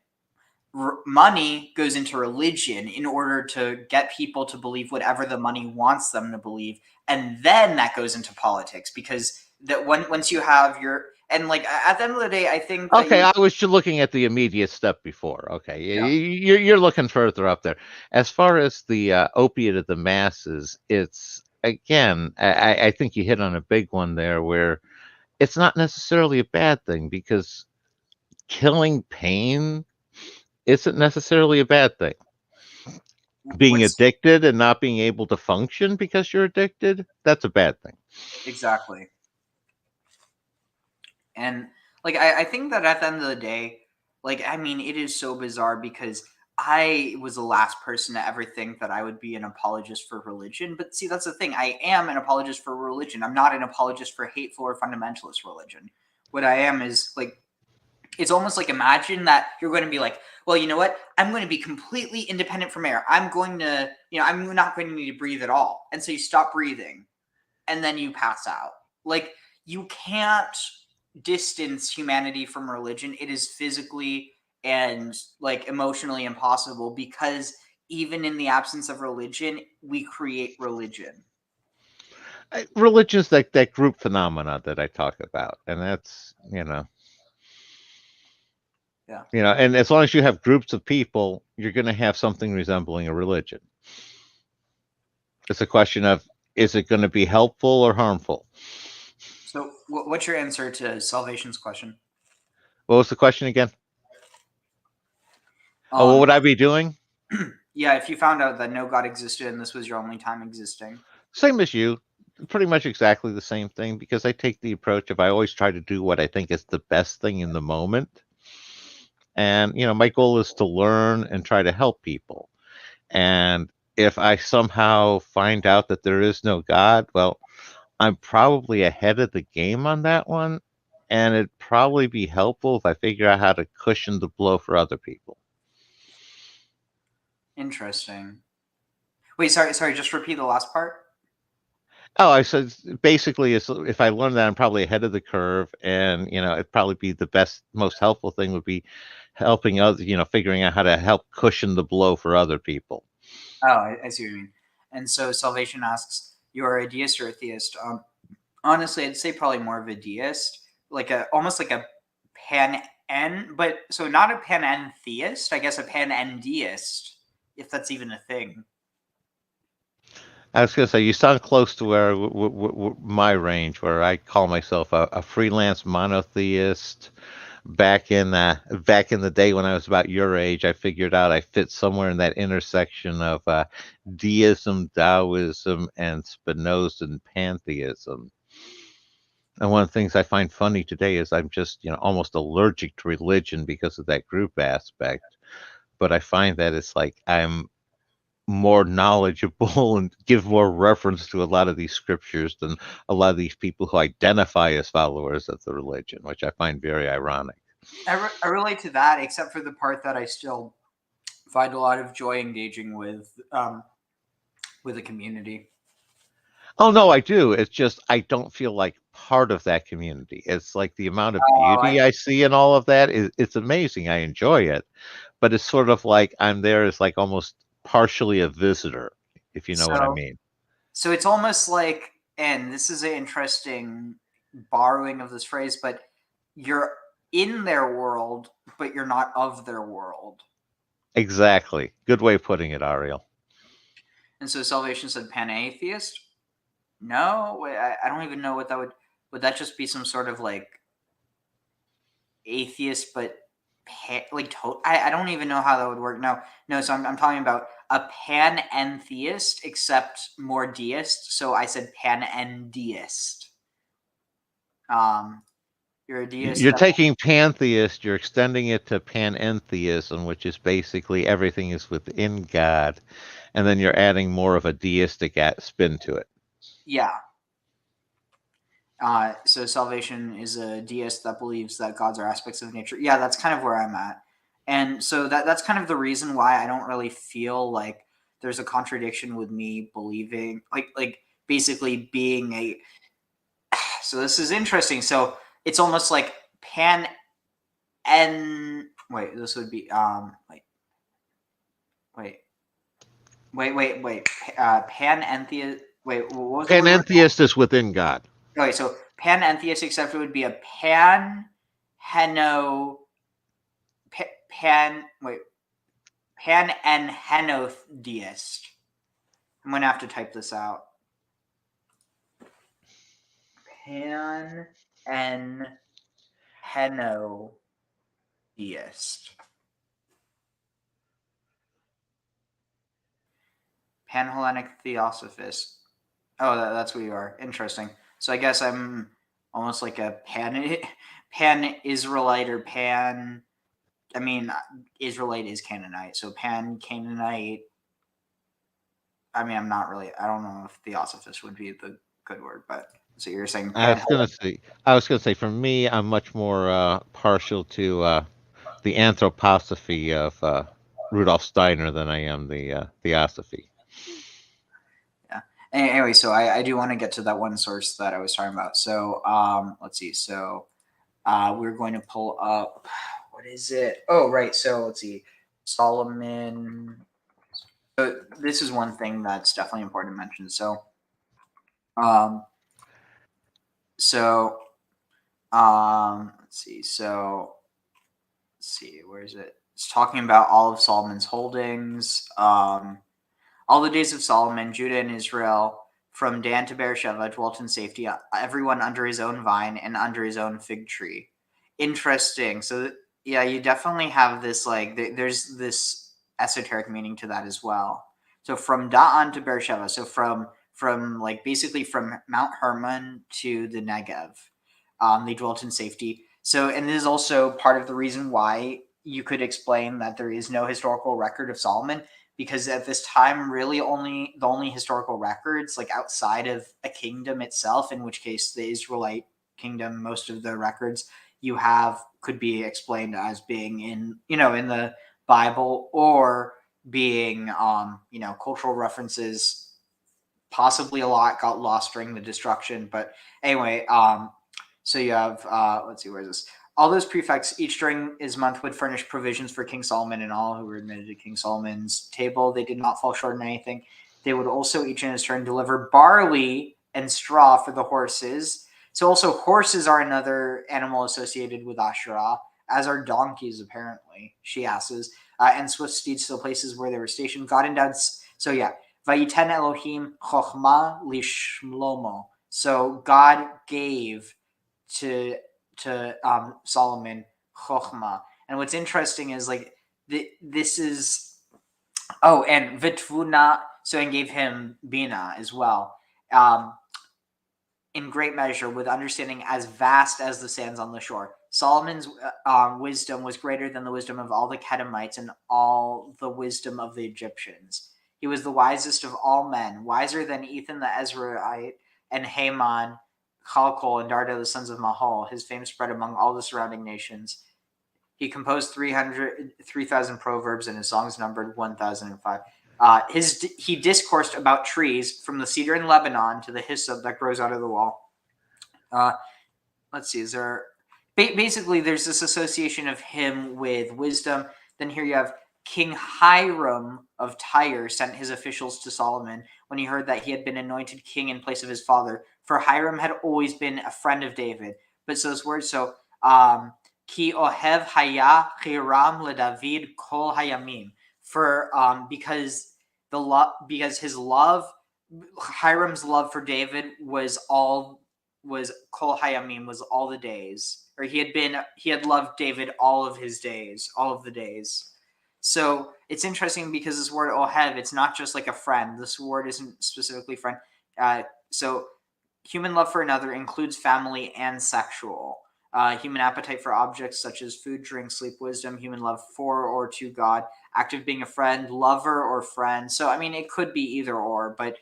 Money goes into religion in order to get people to believe whatever the money wants them to believe, and then that goes into politics because once you have your at the end of the day, I think. Okay, I was just looking at the immediate step before. Okay, Yeah. You're looking further up there. As far as the opiate of the masses, it's again, I think you hit on a big one there, where it's not necessarily a bad thing because killing pain isn't necessarily a bad thing. Being addicted and not being able to function because you're addicted, that's a bad thing. Exactly. And I think that at the end of the day, it is so bizarre because I was the last person to ever think that I would be an apologist for religion. But see, that's the thing. I am an apologist for religion. I'm not an apologist for hateful or fundamentalist religion. What I am is it's almost like, imagine that you're going to be like, well, you know what? I'm going to be completely independent from air. I'm going to, I'm not going to need to breathe at all. And so you stop breathing and then you pass out. You can't distance humanity from religion. It is physically and emotionally impossible because even in the absence of religion, we create religion. Religion's that group phenomena that I talk about, and that's Yeah. And as long as you have groups of people, you're going to have something resembling a religion. It's a question of, is it going to be helpful or harmful? So what's your answer to Salvation's question? What was the question again? What would I be doing? Yeah, if you found out that no God existed and this was your only time existing. Same as you. Pretty much exactly the same thing, because I take the approach of I always try to do what I think is the best thing in the moment. And, my goal is to learn and try to help people. And if I somehow find out that there is no God, well, I'm probably ahead of the game on that one. And it'd probably be helpful if I figure out how to cushion the blow for other people. Interesting. Wait, sorry, just repeat the last part. Oh, I said basically, if I learned that, I'm probably ahead of the curve, and it'd probably be the best, most helpful thing would be helping others. Figuring out how to help cushion the blow for other people. Oh, I see what you mean. And so Salvation asks, "You are a deist or a theist?" Honestly, I'd say probably more of a deist, almost like a pan-en, but so not a pan-en theist. I guess a pan-en deist, if that's even a thing. I was going to say you sound close to where my range, where I call myself a freelance monotheist. Back in the day when I was about your age, I figured out I fit somewhere in that intersection of deism, Taoism, and Spinozan pantheism. And one of the things I find funny today is I'm just, almost allergic to religion because of that group aspect. But I find that it's like I'm more knowledgeable and give more reference to a lot of these scriptures than a lot of these people who identify as followers of the religion, which I find very ironic. I relate to that, except for the part that I still find a lot of joy engaging with the community. Oh no, I do. It's just I don't feel like part of that community. It's like the amount of beauty I see in all of that it's amazing. I enjoy it, but it's sort of like I'm there as like almost partially a visitor, if you know what I mean. So it's almost like, and this is an interesting borrowing of this phrase, but you're in their world, but you're not of their world. Exactly. Good way of putting it, Ariel. And so Salvation said pan-atheist? No, I don't even know what that would that just be some sort of like atheist, but I don't even know how that would work. No. So I'm talking about a pan-entheist, except more deist. So I said pan-endeist. You're a deist. You're taking pantheist, you're extending it to panentheism, which is basically everything is within God, and then you're adding more of a deistic spin to it. Yeah. So Salvation is a deist that believes that gods are aspects of nature. Yeah, that's kind of where I'm at. And so that's kind of the reason why I don't really feel like there's a contradiction with me believing like basically being a so this is interesting. So it's almost like pan and wait, this would be wait. Panentheist. Wait, what was Panentheist is within God. Okay, so panentheist, except it would be a pan and henotheist. I'm gonna have to type this out. Pan and henotheist. Pan-Hellenic theosophist. Oh, that's what you are. Interesting. So I guess I'm almost like a pan-Israelite or pan. I mean, Israelite is Canaanite, so pan-Canaanite. I mean, I'm not really. I don't know if theosophist would be the good word, but so you're saying. I was gonna say, for me, I'm much more partial to the anthroposophy of Rudolf Steiner than I am the theosophy. Yeah. Anyway, so I do want to get to that one source that I was talking about. So let's see. So we're going to pull up. What is it? Oh, right. So let's see. Solomon. So this is one thing that's definitely important to mention. So let's see. So let's see. Where is it? It's talking about all of Solomon's holdings. All the days of Solomon, Judah and Israel, from Dan to Beersheba, dwelt in safety, everyone under his own vine and under his own fig tree. Interesting. So yeah, you definitely have this there's this esoteric meaning to that as well. So from Da'an to Beersheba, so from basically from Mount Hermon to the Negev, they dwelt in safety. So, and this is also part of the reason why you could explain that there is no historical record of Solomon, because at this time, really the only historical records outside of a kingdom itself, in which case the Israelite kingdom, most of the records you have could be explained as being in the Bible or being cultural references possibly a lot got lost during the destruction. But anyway, so you have let's see, where is this? All those prefects, each during his month, would furnish provisions for King Solomon and all who were admitted to King Solomon's table. They did not fall short in anything. They would also each in his turn deliver barley and straw for the horses. So also horses are another animal associated with Asherah, as are donkeys, apparently, she asks, and swift steeds to the places where they were stationed. God endowed, so yeah, Vayiten Elohim Chochma Lishlomo. So God gave to Solomon Chochma. And what's interesting is like this is and Vitvuna, so and gave him Bina as well. In great measure, with understanding as vast as the sands on the shore. Solomon's wisdom was greater than the wisdom of all the Kedemites and all the wisdom of the Egyptians. He was the wisest of all men, wiser than Ethan the Ezraite and Haman, Chalcol, and Darda, the sons of Mahol. His fame spread among all the surrounding nations. He composed 3,000 proverbs, and his songs numbered 1,005. He discoursed about trees, from the cedar in Lebanon to the hyssop that grows out of the wall. Let's see, is there... Basically, there's this association of him with wisdom. Then here you have King Hiram of Tyre sent his officials to Solomon when he heard that he had been anointed king in place of his father. For Hiram had always been a friend of David. But so this word, Ki ohev haya Hiram leDavid kol hayamim. For because his love, Hiram's love for David was kol hayamim, was all the days, or he had loved David all of the days. So it's interesting because this word ohev, it's not just like a friend. This word isn't specifically friend. So human love for another includes family and sexual. Human appetite for objects such as food, drink, sleep, wisdom, human love for or to God, active being a friend, lover, or friend. So, I mean, it could be either or, but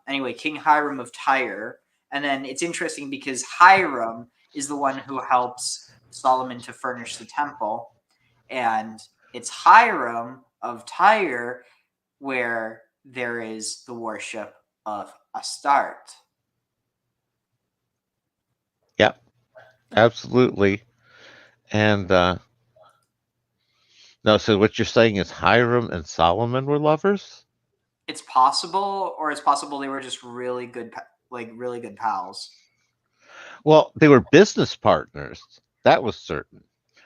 anyway, King Hiram of Tyre. And then it's interesting because Hiram is the one who helps Solomon to furnish the temple. And it's Hiram of Tyre where there is the worship of Astarte. Yep, absolutely. And no, so what you're saying is Hiram and Solomon were lovers? It's possible, or it's possible they were just really good pals. Well, they were business partners. That was certain.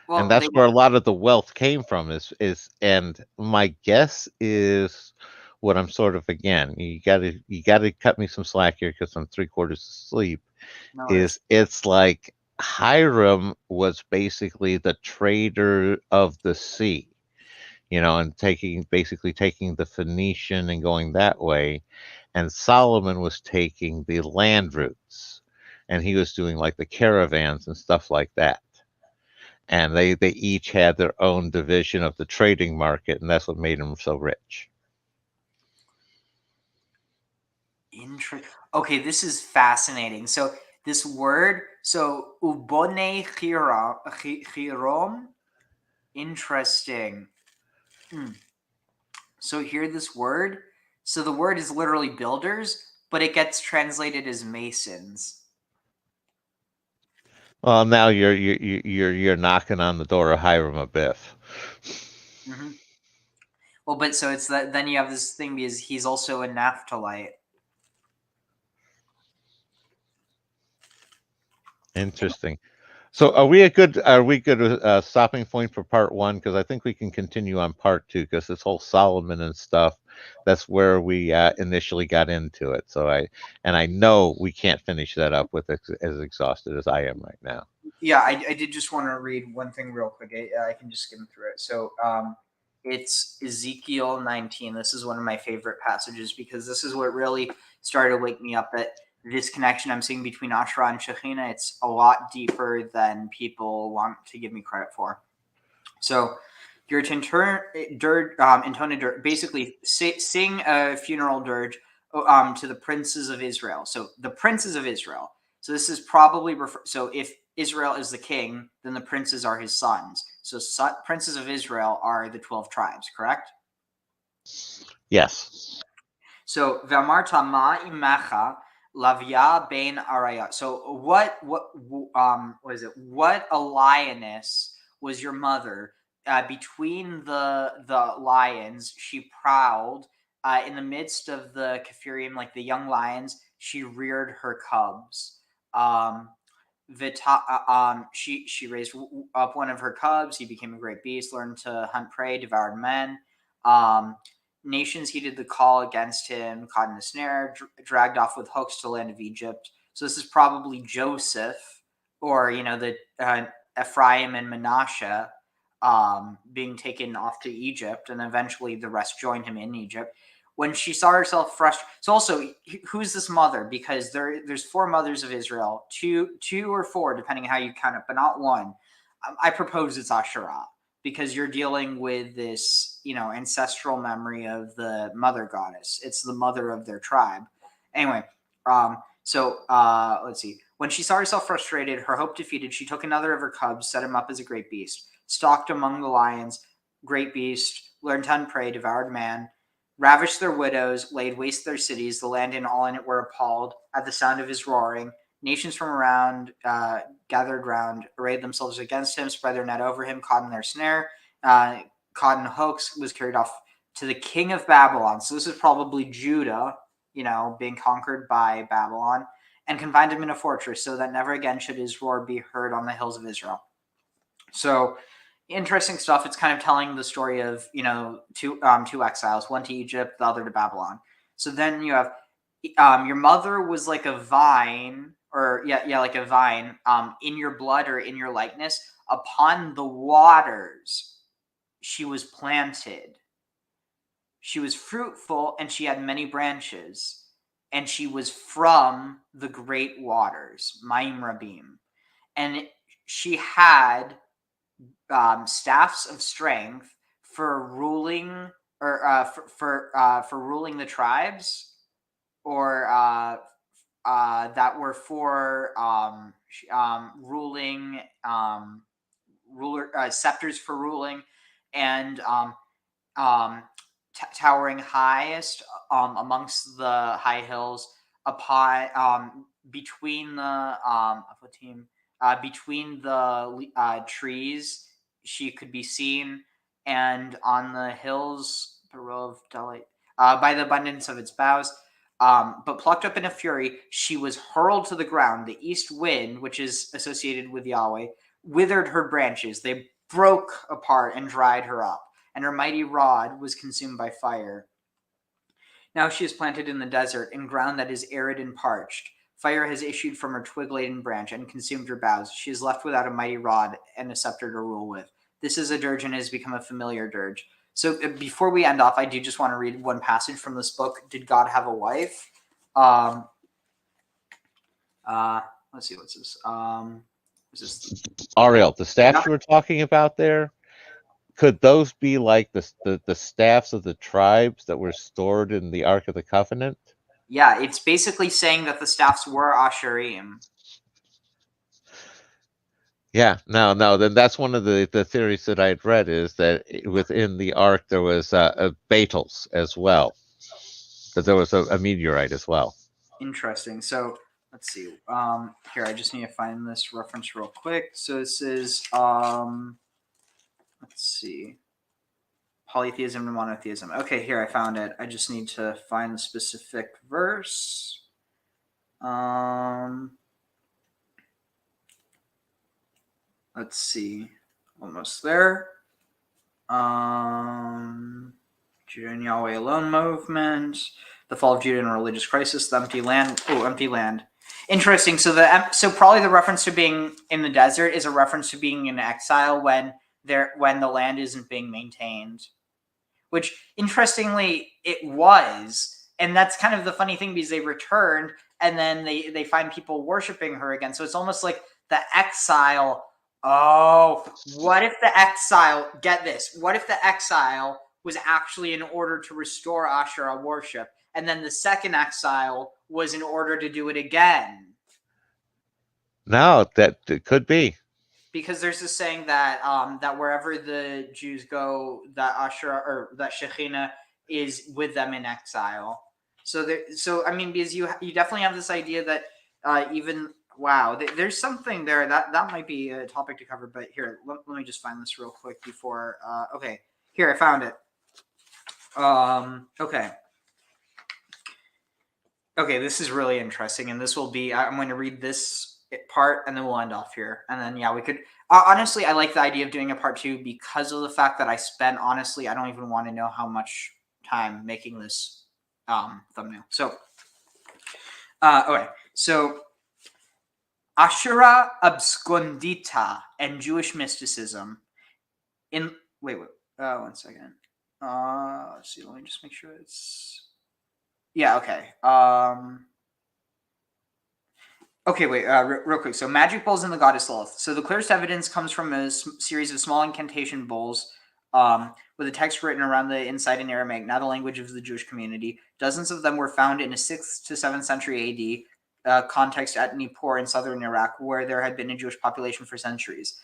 Well, and that's they where a were. lot of the wealth came from and my guess is what I'm sort of, again, you gotta cut me some slack here because I'm 3/4 asleep. No worries. It's like Hiram was basically the trader of the sea, and basically taking the Phoenician and going that way, and Solomon was taking the land routes, and he was doing like the caravans and stuff like that. And they each had their own division of the trading market, and that's what made them so rich. Okay, this is fascinating. So this word, ubone chirom, interesting. So here this word, so the word is literally builders, but it gets translated as masons. Well, now you're knocking on the door of Hiram Abiff. Mm-hmm. Well, but so it's that then you have this thing because he's also a Naphthalite. Interesting. So are we good stopping point for part 1? Because I think we can continue on part 2, because this whole Solomon and stuff, that's where we initially got into it. So I know we can't finish that up with as exhausted as I am right now. Yeah, I did just want to read one thing real quick. I can just skim through it. So it's Ezekiel 19. This is one of my favorite passages because this is what really started to wake me up that this connection I'm seeing between Asherah and Shekhinah, it's a lot deeper than people want to give me credit for. So you're to intone a dirge, basically sing a funeral dirge to the princes of Israel. So the princes of Israel. So this is probably so if Israel is the king, then the princes are his sons. So princes of Israel are the 12 tribes, correct? Yes. So Vamarta ma imecha lavia ben araya. So what is it? What a lioness was your mother? Between the lions, she prowled. In the midst of the Kephirim, like the young lions, she reared her cubs. She raised up one of her cubs. He became a great beast, learned to hunt prey, devoured men. Nations heeded the call against him, caught in a snare, dragged off with hooks to the land of Egypt. So this is probably Joseph, or the Ephraim and Manasseh being taken off to Egypt, and eventually the rest joined him in Egypt. When she saw herself frustrated, so also who's this mother? Because there's 4 mothers of Israel, two or 4 depending how you count it, but not one. I propose it's Asherah, because you're dealing with this, ancestral memory of the mother goddess. It's the mother of their tribe. Anyway, let's see. When she saw herself frustrated, her hope defeated, she took another of her cubs, set him up as a great beast, stalked among the lions, great beast, learned to hunt prey, devoured man, ravished their widows, laid waste their cities. The land and all in it were appalled at the sound of his roaring. Nations from around gathered round, arrayed themselves against him, spread their net over him, caught in their snare, caught in hooks, was carried off to the king of Babylon. So this is probably Judah, being conquered by Babylon, and confined him in a fortress so that never again should his roar be heard on the hills of Israel. So interesting stuff. It's kind of telling the story of, two exiles, one to Egypt, the other to Babylon. So then you have your mother was like a vine, like a vine, in your blood or in your likeness. Upon the waters she was planted. She was fruitful, and she had many branches, and she was from the great waters, Maim Rabim. And she had staffs of strength for ruling, or for ruling the tribes, or that were for ruling, scepters for ruling, and towering highest amongst the high hills, upon between the trees she could be seen, and on the hills by the abundance of its boughs. But plucked up in a fury, she was hurled to the ground. The east wind, which is associated with Yahweh, withered her branches. They broke apart and dried her up, and her mighty rod was consumed by fire. Now she is planted in the desert, in ground that is arid and parched. Fire has issued from her twig-laden branch and consumed her boughs. She is left without a mighty rod and a scepter to rule with. This is a dirge, and has become a familiar dirge. So before we end off, I do just want to read one passage from this book, Did God Have a Wife? Let's see, what's this? Ariel, the staffs you were talking about there, could those be like the staffs of the tribes that were stored in the Ark of the Covenant? Yeah, it's basically saying that the staffs were Asherim. Yeah, no, then that's one of the theories that I'd read, is that within the Ark there was Beetles as well, that there was a meteorite as well. Interesting. So let's see. Here, I just need to find this reference real quick. So this is let's see, polytheism and monotheism. Okay, here, I found it. I just need to find the specific verse. Let's see. Almost there. Judah and Yahweh alone movement. The fall of Judah and religious crisis. The empty land. Oh, empty land. Interesting. So probably the reference to being in the desert is a reference to being in exile when the land isn't being maintained. Which, interestingly, it was. And that's kind of the funny thing, because they returned and then they find people worshiping her again. So it's almost like the exile. Oh, what if the exile, get this, what if the exile was actually in order to restore Asherah worship, and then the second exile was in order to do it again? No, that it could be. Because there's this saying that that wherever the Jews go, that Asherah, or that Shekhinah is with them in exile. So I mean, because you definitely have this idea that even wow, there's something there that might be a topic to cover. But here, let me just find this real quick before. Okay, here I found it. Okay. Okay, this is really interesting, and this will be. I'm going to read this part, and then we'll end off here, and then yeah, we could. Honestly, I like the idea of doing a part 2 because of the fact that I spent. Honestly, I don't even want to know how much time making this thumbnail. So, okay, so Asherah abscondita and Jewish mysticism. In wait, 1 second. Let's see. Let me just make sure it's. Yeah. Okay. Okay, wait, real quick. So, magic bowls and the goddess Lilith. So, the clearest evidence comes from a series of small incantation bowls with a text written around the inside in Aramaic, now the language of the Jewish community. Dozens of them were found in a 6th to 7th century AD context at Nippur in southern Iraq, where there had been a Jewish population for centuries.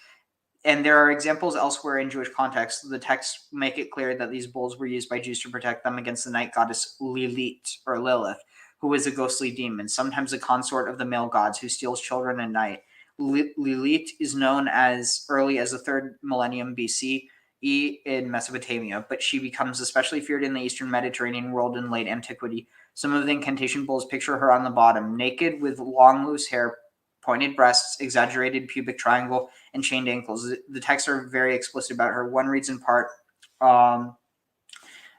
And there are examples elsewhere in Jewish contexts. The texts make it clear that these bowls were used by Jews to protect them against the night goddess Lilith, or Lilith, who is a ghostly demon, sometimes a consort of the male gods who steals children at night. Lilith is known as early as the 3rd millennium BCE in Mesopotamia, but she becomes especially feared in the Eastern Mediterranean world in late antiquity. Some of the incantation bowls picture her on the bottom, naked with long loose hair, pointed breasts, exaggerated pubic triangle, and chained ankles. The texts are very explicit about her. One reads in part,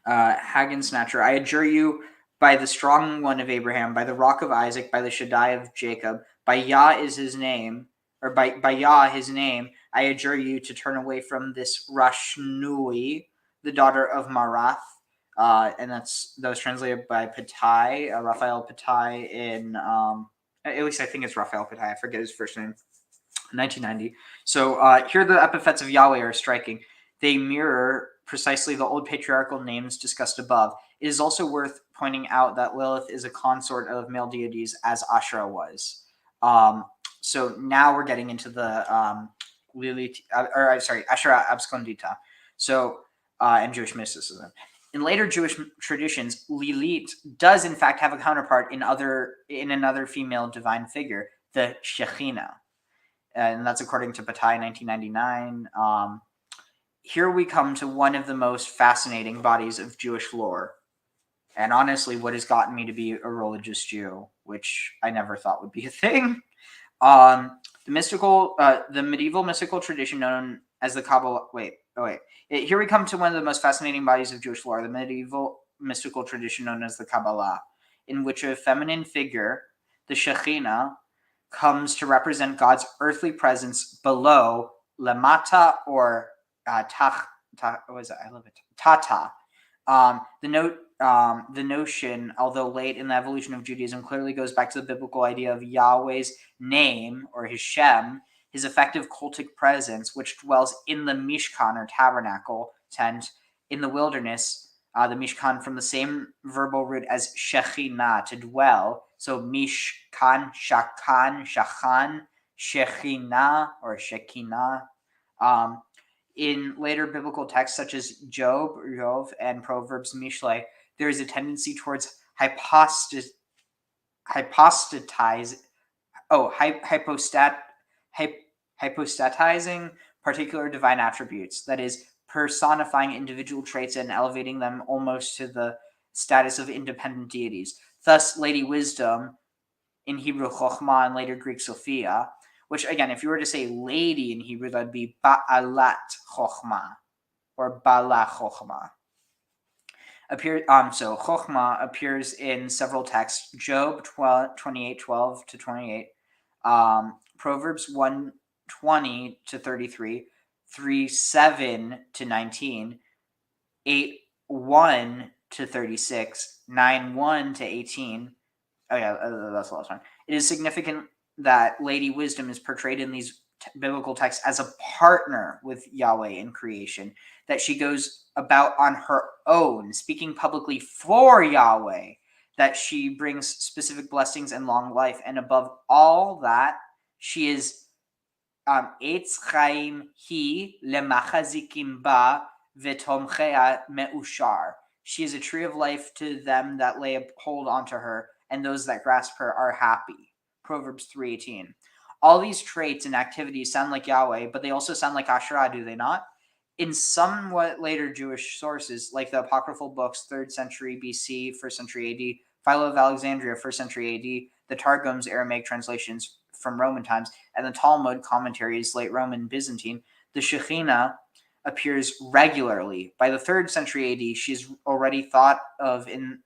Hagen Snatcher, I adjure you by the strong one of Abraham, by the rock of Isaac, by the Shaddai of Jacob, by Yah is his name, or by Yah his name, I adjure you to turn away from this Rashnui, the daughter of Marath, and that was translated by Patai, Raphael Patai in, at least I think it's Raphael Patai, I forget his first name, 1990. So here the epithets of Yahweh are striking. They mirror precisely the old patriarchal names discussed above. It is also worth pointing out that Lilith is a consort of male deities, as Asherah was. So now we're getting into the Asherah abscondita. So and Jewish mysticism. In later Jewish traditions, Lilith does in fact have a counterpart in another female divine figure, the Shekhinah. And that's according to Patai 1999. Here we come to one of the most fascinating bodies of Jewish lore. And honestly, what has gotten me to be a religious Jew, which I never thought would be a thing. The medieval mystical tradition known as the Kabbalah. Here we come to one of the most fascinating bodies of Jewish lore, the medieval mystical tradition known as the Kabbalah, in which a feminine figure, the Shekhinah, comes to represent God's earthly presence below Lamata or Tata. The notion, although late in the evolution of Judaism, clearly goes back to the biblical idea of Yahweh's name, or his Shem, his effective cultic presence, which dwells in the Mishkan, or tabernacle tent, in the wilderness. The Mishkan from the same verbal root as Shekhinah, to dwell. So Mishkan, Shakan, Shachan, Shekhinah, or Shekinah. In later biblical texts such as Job, Yov, and Proverbs, Mishle, there is a tendency towards hypostatizing particular divine attributes, that is, personifying individual traits and elevating them almost to the status of independent deities. Thus, Lady Wisdom, in Hebrew Chokhmah and later Greek Sophia, which again, if you were to say lady in Hebrew, that'd be Ba'alat Chokhmah or Bala Chokhmah. So Chokhmah appears in several texts: Job 28:12 to 28, Proverbs 1:20 to 33, 3:7 to 19, 8:1 to 36, 9:1 to 18. Oh yeah, that's the last one. It is significant that Lady Wisdom is portrayed in these biblical texts as a partner with Yahweh in creation, that she goes about on her own, speaking publicly for Yahweh, that she brings specific blessings and long life, and above all that, she is Eitz Chaim hi lemachazikim ba v'tomchea meushar. She is a tree of life to them that lay hold onto her, and those that grasp her are happy. Proverbs 3:18. All these traits and activities sound like Yahweh, but they also sound like Asherah, do they not? In somewhat later Jewish sources, like the apocryphal books 3rd century BC, 1st century AD, Philo of Alexandria, 1st century AD, the Targums, Aramaic translations from Roman times, and the Talmud commentaries, late Roman Byzantine, the Shekhinah appears regularly. By the 3rd century AD, she's already thought of in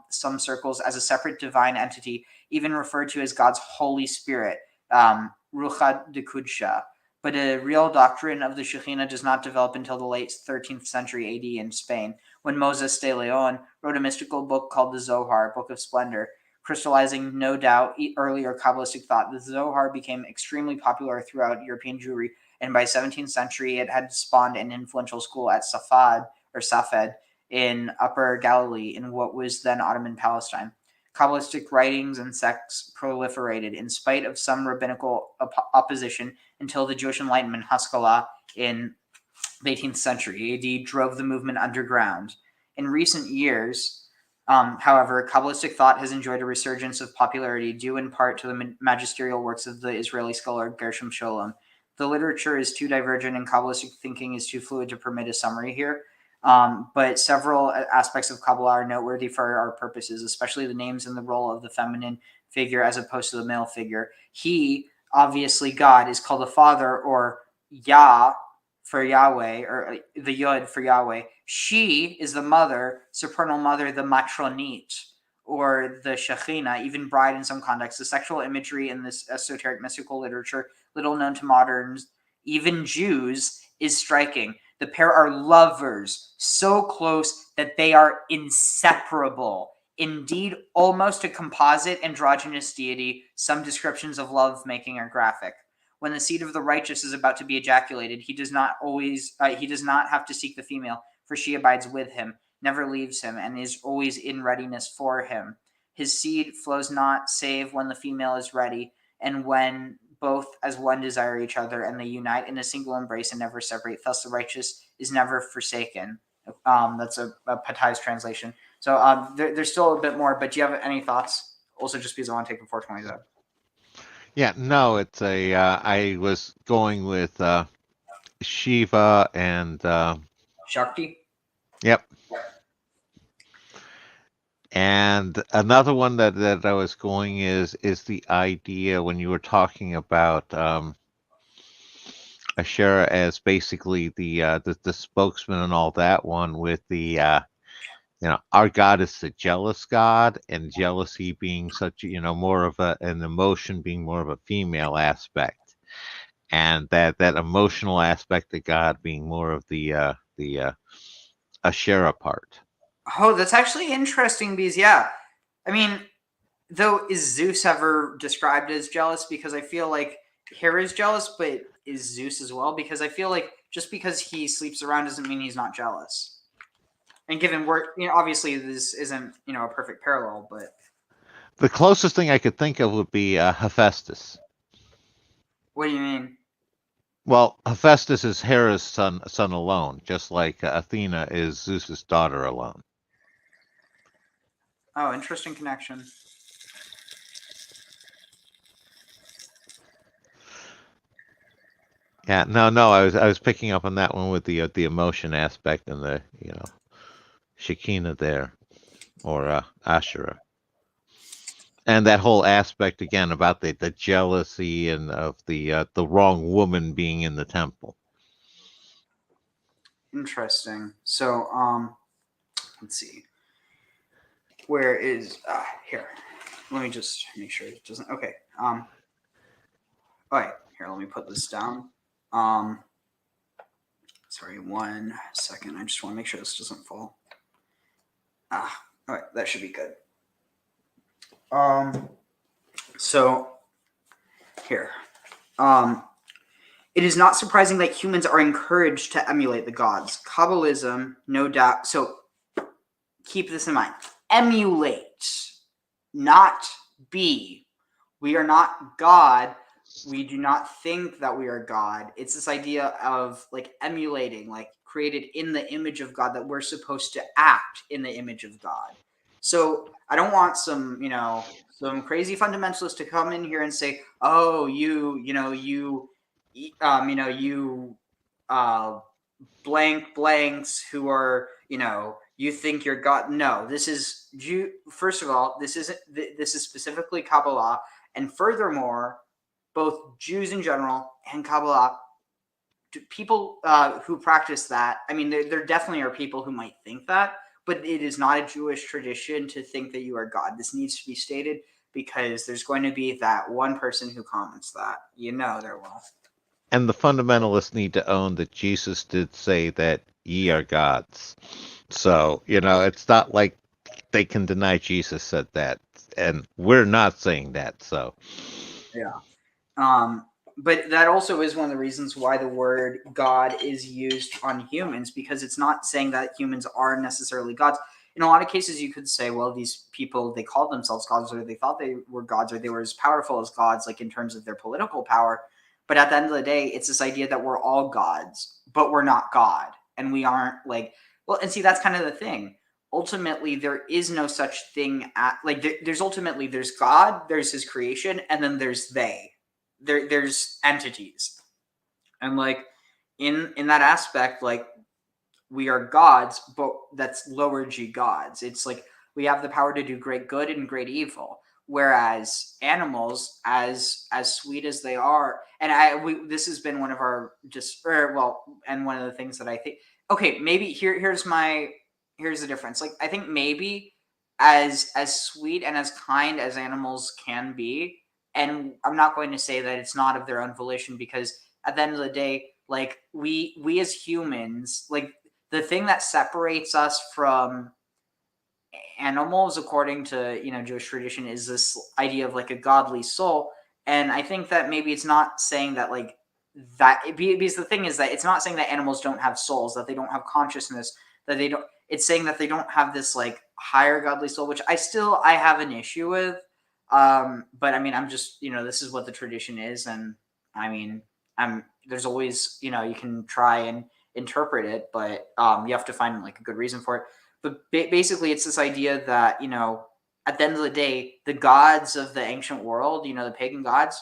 some circles as a separate divine entity, even referred to as God's Holy Spirit, Rucha de Kudsha. But a real doctrine of the Shekhinah does not develop until the late 13th century AD in Spain, when Moses de Leon wrote a mystical book called the Zohar, Book of Splendor, crystallizing, no doubt, earlier Kabbalistic thought. The Zohar became extremely popular throughout European Jewry, and by 17th century it had spawned an influential school at Safed in Upper Galilee in what was then Ottoman Palestine. Kabbalistic writings and sects proliferated in spite of some rabbinical opposition until the Jewish Enlightenment, Haskalah, in the 18th century AD drove the movement underground. In recent years, however, Kabbalistic thought has enjoyed a resurgence of popularity due in part to the magisterial works of the Israeli scholar Gershom Scholem. The literature is too divergent and Kabbalistic thinking is too fluid to permit a summary here. But several aspects of Kabbalah are noteworthy for our purposes, especially the names and the role of the feminine figure as opposed to the male figure. He, obviously God, is called the Father, or Yah for Yahweh, or the Yod for Yahweh. She is the mother, supernal mother, the matronit, or the Shekhinah, even bride in some contexts. The sexual imagery in this esoteric mystical literature, little known to moderns, even Jews, is striking. The pair are lovers, so close that they are inseparable. Indeed, almost a composite androgynous deity. Some descriptions of love-making are graphic. When the seed of the righteous is about to be ejaculated, he does not have to seek the female, for she abides with him, never leaves him, and is always in readiness for him. His seed flows not save when the female is ready, and when both as one desire each other, and they unite in a single embrace and never separate. Thus the righteous is never forsaken. That's a Patai's translation. So there's still a bit more, but do you have any thoughts? Also, just because I want to take the 420s out. Yeah, no, it's a. I was going with Shiva and Shakti. Yep. And another one that I was going is the idea when you were talking about Asherah as basically the spokesman and all that one with the our God is the jealous God, and jealousy being such more of an emotion being more of a female aspect, and that emotional aspect of God being more of the Asherah part. Oh, that's actually interesting because, yeah, I mean, though, is Zeus ever described as jealous? Because I feel like Hera is jealous, but is Zeus as well? Because I feel like just because he sleeps around doesn't mean he's not jealous. And given obviously this isn't a perfect parallel, but the closest thing I could think of would be Hephaestus. What do you mean? Well, Hephaestus is Hera's son alone, just like Athena is Zeus's daughter alone. Oh, interesting connection. Yeah, no, I was picking up on that one with the emotion aspect and the Shekinah there, or Asherah, and that whole aspect again about the jealousy and of the wrong woman being in the temple. Interesting. So, let's see. Where is here? Let me just make sure it doesn't. Okay. All right. Here, let me put this down. Sorry, 1 second. I just want to make sure this doesn't fall. All right, that should be good. So here. It is not surprising that humans are encouraged to emulate the gods. Kabbalism, no doubt. So keep this in mind. Emulate, not be. We are not God, we do not think that we are God. It's this idea of like emulating, like created in the image of God, that we're supposed to act in the image of God. So I don't want some, some crazy fundamentalist to come in here and say, oh, you blank blanks who are, you think you're God. No, this is first of all, this isn't. This is specifically Kabbalah, and furthermore, both Jews in general and Kabbalah, people who practice that. I mean, there definitely are people who might think that, but it is not a Jewish tradition to think that you are God. This needs to be stated because there's going to be that one person who comments that. There will. And the fundamentalists need to own that Jesus did say that ye are gods. So, it's not like they can deny Jesus said that. And we're not saying that. So, yeah. But that also is one of the reasons why the word God is used on humans, because it's not saying that humans are necessarily gods. In a lot of cases, you could say, well, these people, they called themselves gods, or they thought they were gods, or they were as powerful as gods, like in terms of their political power. But at the end of the day, it's this idea that we're all gods, but we're not God. And we aren't and see, that's kind of the thing. Ultimately, there is no such thing there's God, there's his creation, and then there's they. There's entities, and in that aspect, we are gods, but that's lower G gods. It's like we have the power to do great good and great evil, whereas animals, as sweet as they are, and this has been one of our and one of the things that I think, okay, maybe here's the difference. I think maybe as sweet and as kind as animals can be, and I'm not going to say that it's not of their own volition, because at the end of the day, we as humans, the thing that separates us from animals, according to Jewish tradition, is this idea of a godly soul. And I think that maybe it's not saying that because the thing is that it's not saying that animals don't have souls, that they don't have consciousness, that they don't. It's saying that they don't have this higher godly soul, which I have an issue with. But I mean, I'm just this is what the tradition is, and I mean, there's always you can try and interpret it, but you have to find a good reason for it. But basically, it's this idea that at the end of the day, the gods of the ancient world, the pagan gods,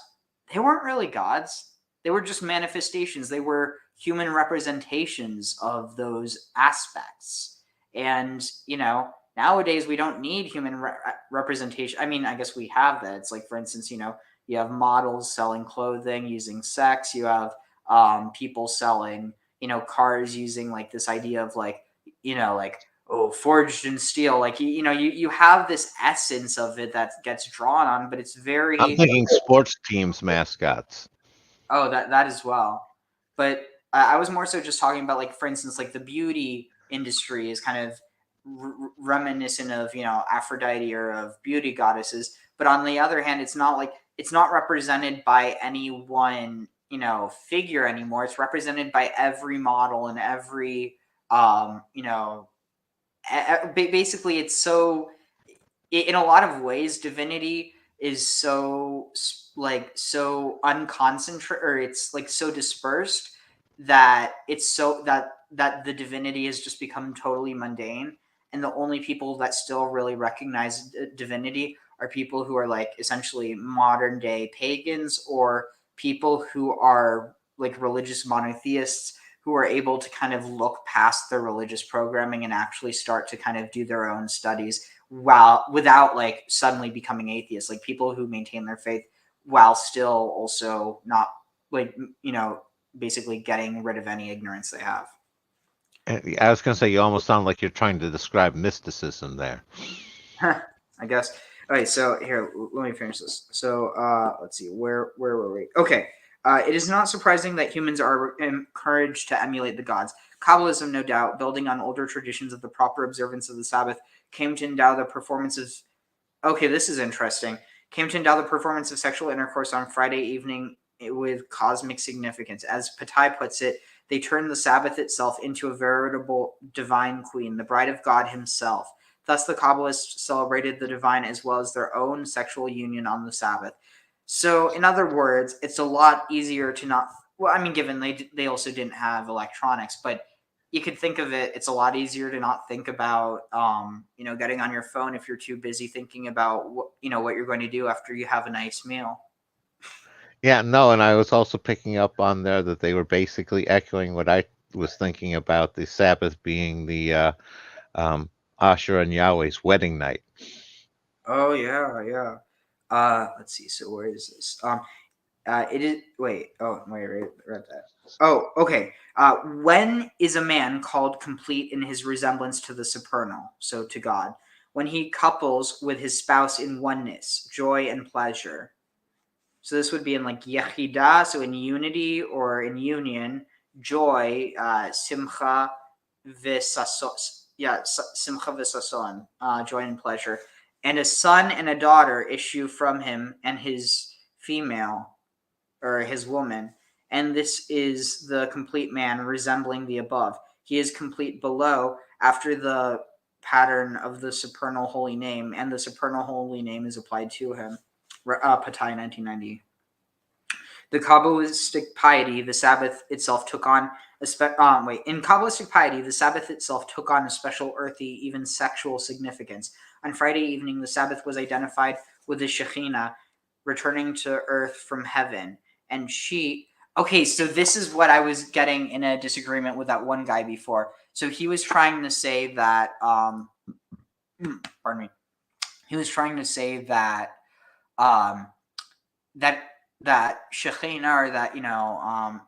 they weren't really gods. They were just manifestations. They were human representations of those aspects. And nowadays we don't need human representation. I mean, I guess we have that. It's for instance, you have models selling clothing using sex. You have people selling cars using this idea of forged in steel. You have this essence of it that gets drawn on, but it's very. I'm thinking sports teams mascots. Oh, that as well. But I was more so just talking about for instance, the beauty industry is kind of reminiscent of Aphrodite or of beauty goddesses. But on the other hand, it's not represented by any one figure anymore. It's represented by every model and every basically it's so, in a lot of ways, divinity is so so unconcentrated, or it's so dispersed that it's so that the divinity has just become totally mundane, and the only people that still really recognize divinity are people who are essentially modern day pagans, or people who are religious monotheists, who are able to kind of look past their religious programming and actually start to kind of do their own studies without suddenly becoming atheists, people who maintain their faith while still also not basically getting rid of any ignorance they have. I was going to say, you almost sound like you're trying to describe mysticism there. I guess. All right, so here, let me finish this. So let's see, where were we? Okay. It is not surprising that humans are encouraged to emulate the gods. Kabbalism, no doubt, building on older traditions of the proper observance of the Sabbath, came to endow the performance of. Okay, this is interesting. Came to endow the performance of sexual intercourse on Friday evening with cosmic significance. As Patai puts it, they turned the Sabbath itself into a veritable divine queen, the bride of God himself. Thus, the Kabbalists celebrated the divine as well as their own sexual union on the Sabbath. So, in other words, it's a lot easier to not. Well, I mean, given they also didn't have electronics, but you could think of it. It's a lot easier to not think about, getting on your phone if you're too busy thinking about what you're going to do after you have a nice meal. Yeah, no, and I was also picking up on there that they were basically echoing what I was thinking about the Sabbath being the Asherah and Yahweh's wedding night. Oh yeah. Let's see. So where is this? It is. Wait. Oh, wait. Read that. Oh, okay. When is a man called complete in his resemblance to the supernal, so to God? When he couples with his spouse in oneness, joy and pleasure. So this would be in like yechida, so in unity or in union, joy, simcha v'sasos. Yeah, simcha v'sason, joy and pleasure. And a son and a daughter issue from him and his female, or his woman, and this is the complete man resembling the above. He is complete below after the pattern of the supernal holy name, and the supernal holy name is applied to him. Patai 1990. The Kabbalistic piety, the Sabbath itself took on in Kabbalistic piety, the Sabbath itself took on a special earthy, even sexual significance. On Friday evening, the Sabbath was identified with the Shekhinah returning to earth from heaven. And she, okay, so this is what I was getting in a disagreement with that one guy before. So he was trying to say that, pardon me. He was trying to say that, that Shekhinah, or that,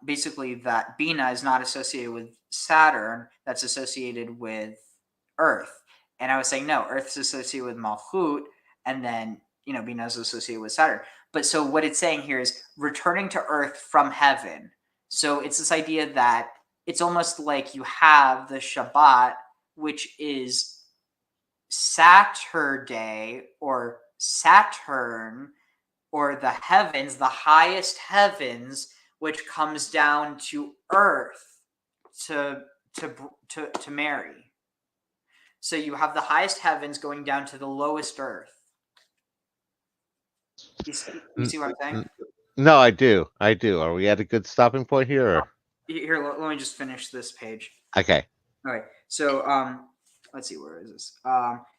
basically that Bina is not associated with Saturn, that's associated with Earth. And I was saying, no, Earth's associated with Malchut, and then, Bina is associated with Saturn. But so what it's saying here is returning to Earth from heaven. So it's this idea that it's almost like you have the Shabbat, which is Saturday or Saturn, or the heavens, the highest heavens, which comes down to earth to marry. So you have the highest heavens going down to the lowest earth. You see what I'm saying? No, I do. Are we at a good stopping point here? Or? Here, let me just finish this page. Okay. All right. So, let's see, where is this?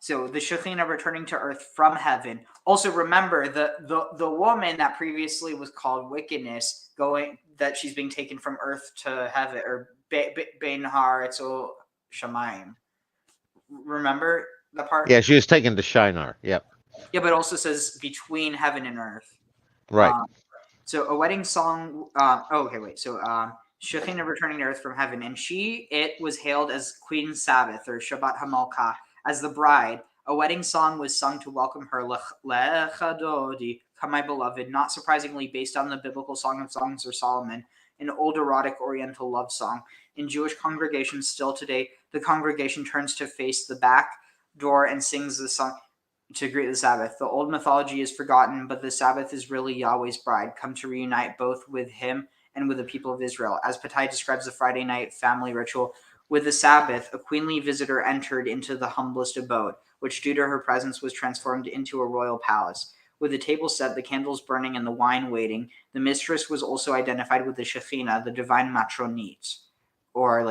So the Shekhinah returning to earth from heaven. Also remember the woman that previously was called wickedness, that she's being taken from earth to heaven, or Bein Haaretz or Shamayim. Remember the part? Yeah, she was taken to Shinar. Yep. Yeah, but it also says between heaven and earth. Right. So a wedding song. So Shekhinah returning to earth from heaven, and it was hailed as Queen Sabbath, or Shabbat Hamalkah, as the bride. A wedding song was sung to welcome her, Lecha Dodi, come my beloved, not surprisingly based on the biblical Song of Songs or Solomon, an old erotic oriental love song. In Jewish congregations still today, the congregation turns to face the back door and sings the song to greet the Sabbath. The old mythology is forgotten, but the Sabbath is really Yahweh's bride, come to reunite both with him and with the people of Israel. As Patai describes the Friday night family ritual, with the Sabbath, a queenly visitor entered into the humblest abode, which due to her presence was transformed into a royal palace. With the table set, the candles burning, and the wine waiting, the mistress was also identified with the Shekhinah, the divine matronit, or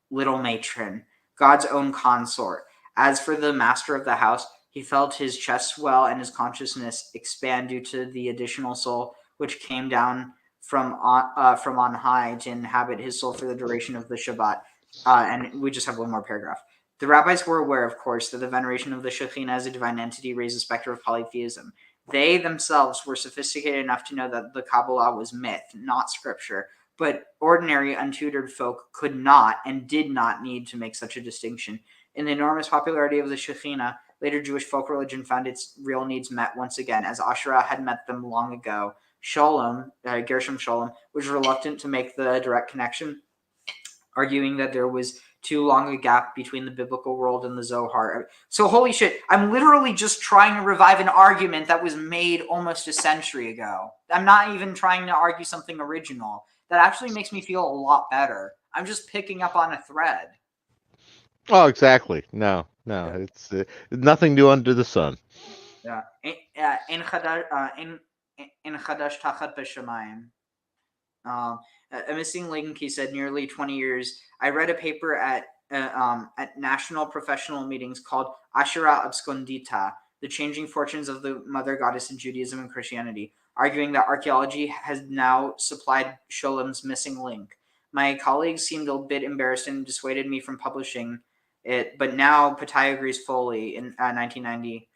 little matron, God's own consort. As for the master of the house, he felt his chest swell and his consciousness expand due to the additional soul which came down from on high to inhabit his soul for the duration of the Shabbat. And we just have one more paragraph. The rabbis were aware, of course, that the veneration of the Shekhinah as a divine entity raised the specter of polytheism. They themselves were sophisticated enough to know that the Kabbalah was myth, not scripture, but ordinary untutored folk could not and did not need to make such a distinction. In the enormous popularity of the Shekhinah, later Jewish folk religion found its real needs met once again, as Asherah had met them long ago. Gershom Sholem, was reluctant to make the direct connection, arguing that there was too long a gap between the biblical world and the Zohar. So holy shit, I'm literally just trying to revive an argument that was made almost a century ago. I'm not even trying to argue something original. That actually makes me feel a lot better. I'm just picking up on a thread. Oh, exactly. No, it's nothing new under the sun. Yeah. in Chadash Tachat B'Shamayim. A missing link, he said, nearly 20 years. I read a paper at national professional meetings called Asherah Abscondita, The Changing Fortunes of the Mother Goddess in Judaism and Christianity, arguing that archaeology has now supplied Sholom's missing link. My colleagues seemed a bit embarrassed and dissuaded me from publishing it, but now Patai agrees fully in 1990.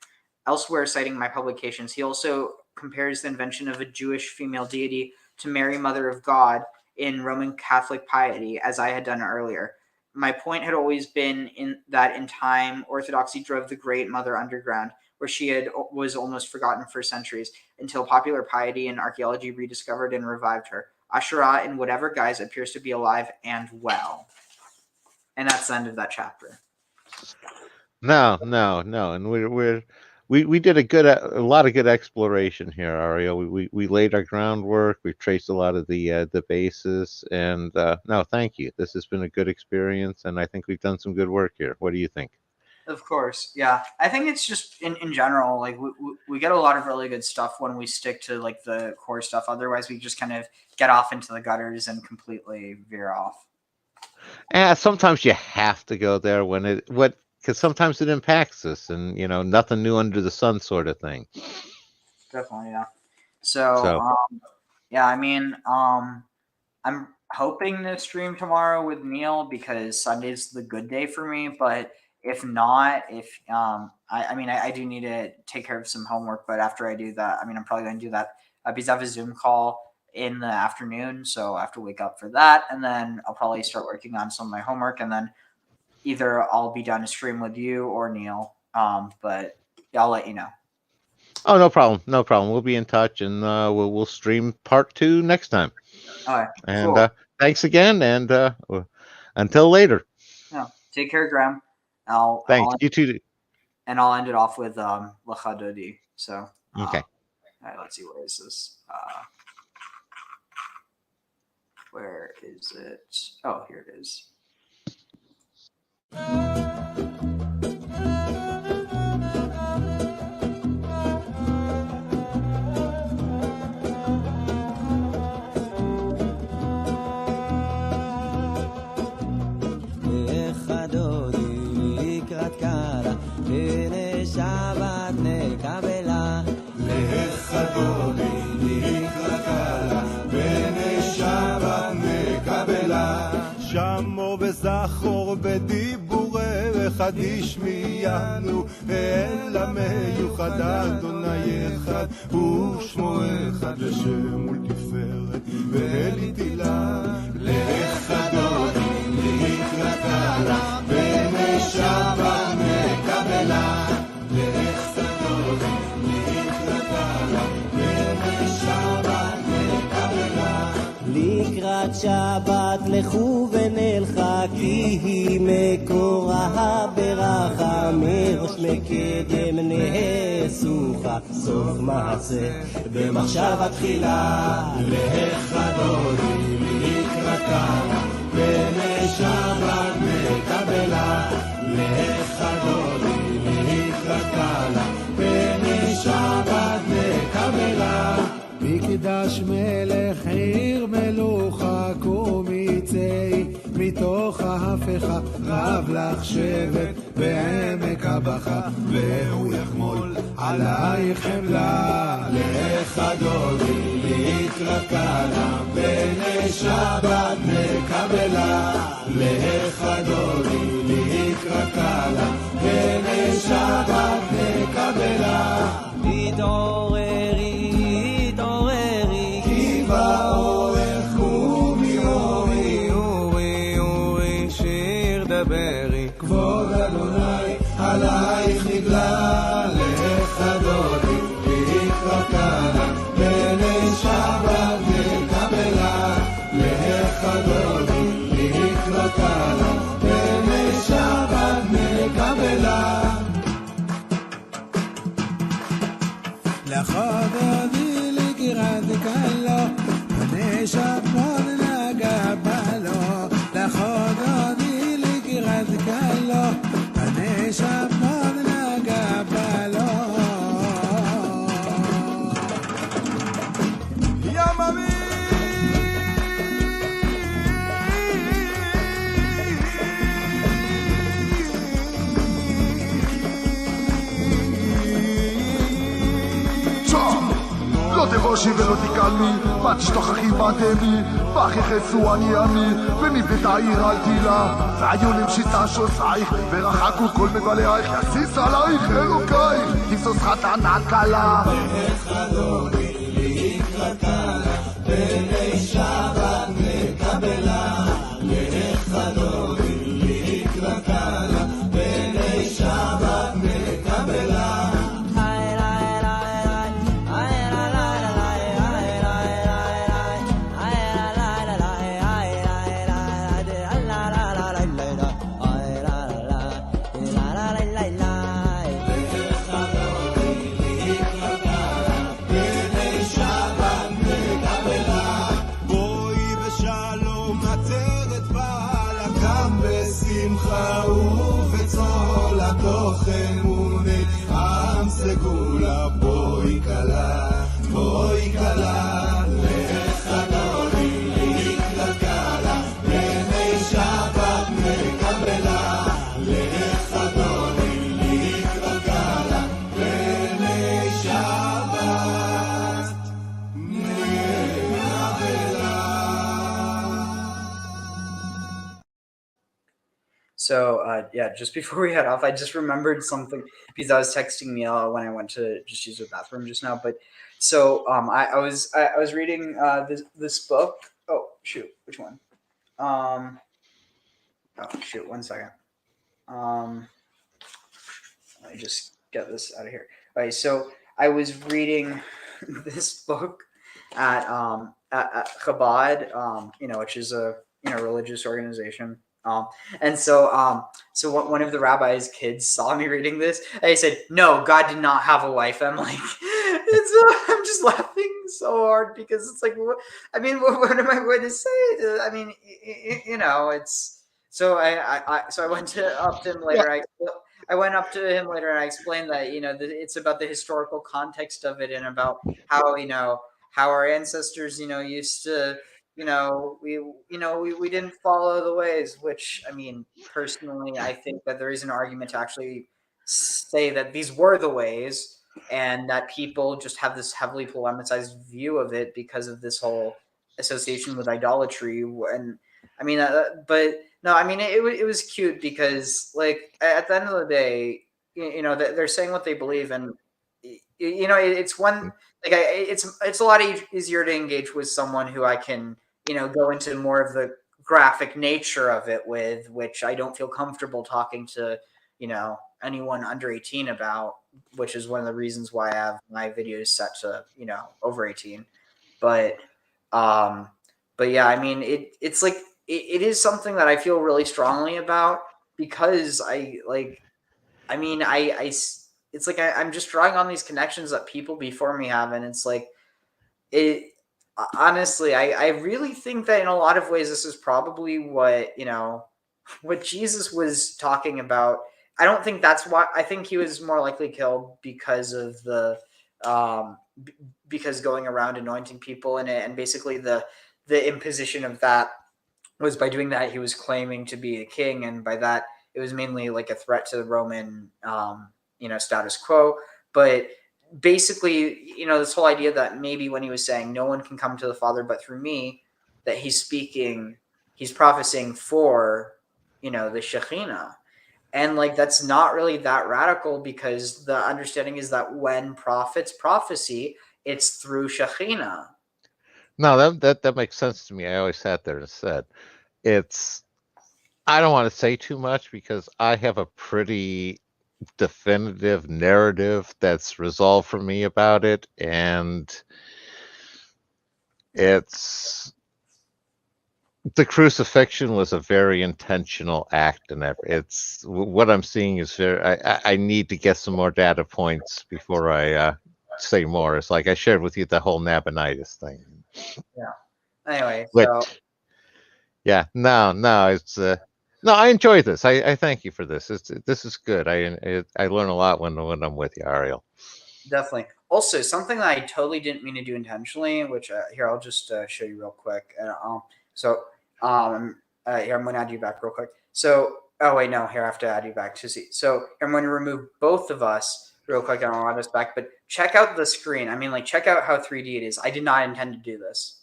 Elsewhere, citing my publications, he also compares the invention of a Jewish female deity to Mary, Mother of God, in Roman Catholic piety, as I had done earlier. My point had always been that in time, Orthodoxy drove the Great Mother underground, where she was almost forgotten for centuries, until popular piety and archaeology rediscovered and revived her. Asherah, in whatever guise, appears to be alive and well. And that's the end of that chapter. No, and we did a lot of good exploration here, Ariel. We laid our groundwork. We've traced a lot of the bases, and no, thank you. This has been a good experience, and I think we've done some good work here. What do you think? Of course, yeah. I think it's just in general, like we get a lot of really good stuff when we stick to like the core stuff. Otherwise, we just kind of get off into the gutters and completely veer off. And sometimes you have to go there because sometimes it impacts us, and nothing new under the sun, sort of thing. Definitely, yeah. So yeah, I mean, I'm hoping to stream tomorrow with Neil because Sunday's the good day for me, but if not, I do need to take care of some homework, but after I do that, I'm probably going to do that because I have a Zoom call in the afternoon, so I have to wake up for that, and then I'll probably start working on some of my homework, and then either I'll be done to stream with you or Neil, but I'll let you know. Oh, no problem. We'll be in touch, and we'll stream part 2 next time. All right, and cool. Thanks again, and until later. Yeah, take care, Graham. Thanks. You too. And I'll end it off with Lecha Dodi. So okay. All right, let's see. Where is this? Where is it? Oh, here it is. שמור וזכור בדיבורך תשמיענו אלא מיוחד אדוני אחד ושמו אחד לשם ולתפארת ולתהילה לך דודי לקראתה בני שבת נקבלה לך דודי לקראתה בני שבת נקבלה לקראת שבת לכו ונלכה כי היא מקורה ברכה מראש מקדם נהסוכה סוף מעשה במחשבה תחילה לך דודי לקראתה בני שבת נקבלה לך דודי לקראתה בני שבת נקבלה מקדש מלך עיר מלוכה קומי צאי מתוך ההפכה רב לך שבט בעמק הבכה והוא יחמול עלייך חמלה לך דודי לקראתה בני שבת נקבלה לך דודי לקראתה בני שבת נקבלה תתעוררי באורך קומי אורי שיר דברי כבוד אדוני עלייך נגלה לך דודי לקראתה בני שבת נקבלה לך דודי לקראתה בני שבת נקבלה תבושי ולא תיכלמי, ותשתוכחי בתמי, וכיחסו אני עמי, ונבנית העיר אל תילה, והיו למשיסה שוסייך, ורחקו כל מבלעייך, יסיס עלייך אלוקייך, תיסוס חתנה קלה. בני שבת מקבלה, לך אדוני לקראת קלה, בני שבת מקבלה. בשמחה ובצול התוכן ונעם סגולה, בואי כלה, בואי כלה, לך אדוני לקראת קלה, בני שבת מקבלה, לך אדוני לקראת קלה, בני שבת מקבלה. So yeah, just before we head off, I just remembered something because I was texting Neil when I went to just use the bathroom just now. But so I was reading this book. Oh shoot, which one? Oh shoot, 1 second. Let me just get this out of here. All right, so I was reading this book at Chabad, which is a religious organization. And so one of the rabbi's kids saw me reading this, and he said, "No, God did not have a wife." I'm like, I'm just laughing so hard because it's like, what am I going to say? I mean, it's so I went up to him later. I went up to him later and I explained that it's about the historical context of it and about how how our ancestors used to. We didn't follow the ways, which I mean, personally, I think that there is an argument to actually say that these were the ways and that people just have this heavily polemicized view of it because of this whole association with idolatry. And I mean, but no, I mean, it was cute because like at the end of the day, they're saying what they believe, and it's one like it's a lot easier to engage with someone who I can go into more of the graphic nature of it with, which I don't feel comfortable talking to anyone under 18 about, which is one of the reasons why I have my videos set to over 18. But yeah, I mean it's like it is something that I feel really strongly about because it's like I'm just drawing on these connections that people before me have, and it's like honestly, I really think that in a lot of ways this is probably what Jesus was talking about. I don't think that's why. I think he was more likely killed because of the because going around anointing people in it, and basically the imposition of that was by doing that he was claiming to be a king, and by that it was mainly like a threat to the Roman status quo. But basically, this whole idea that maybe when he was saying no one can come to the Father but through me, that he's prophesying for the Shekhinah. And like that's not really that radical because the understanding is that when prophets prophesy, it's through Shekhinah. No, that makes sense to me. I always sat there and said, I don't want to say too much because I have a pretty definitive narrative that's resolved for me about it, and it's the crucifixion was a very intentional act, and it's what I'm seeing is I need to get some more data points before I say more. It's like I shared with you the whole Nabonidus thing. Yeah. Anyway, yeah, no, it's no, I enjoy this. I thank you for this. This is good. I learn a lot when I'm with you, Ariel. Definitely. Also, something that I totally didn't mean to do intentionally, which here I'll just show you real quick. And here I'm going to add you back real quick. So, oh wait, no, here I have to add you back to see. So I'm going to remove both of us. real quick. I don't want us back, but check out the screen. I mean, like, check out how 3D it is. I did not intend to do this.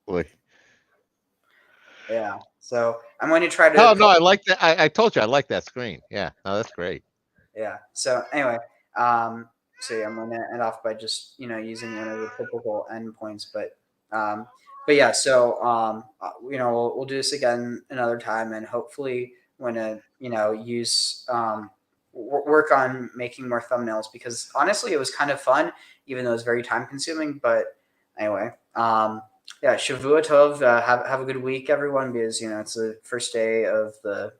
Boy. Yeah. So I'm going to try to. Oh no, I like that. I told you I like that screen. Yeah, no, that's great. Yeah. So anyway, so yeah, I'm going to end off by just using one of the typical endpoints, but yeah. So we'll do this again another time, and hopefully when use work on making more thumbnails, because honestly it was kind of fun, even though it's very time consuming. But anyway, yeah, Shavua Tov. Have a good week, everyone, because it's the first day of the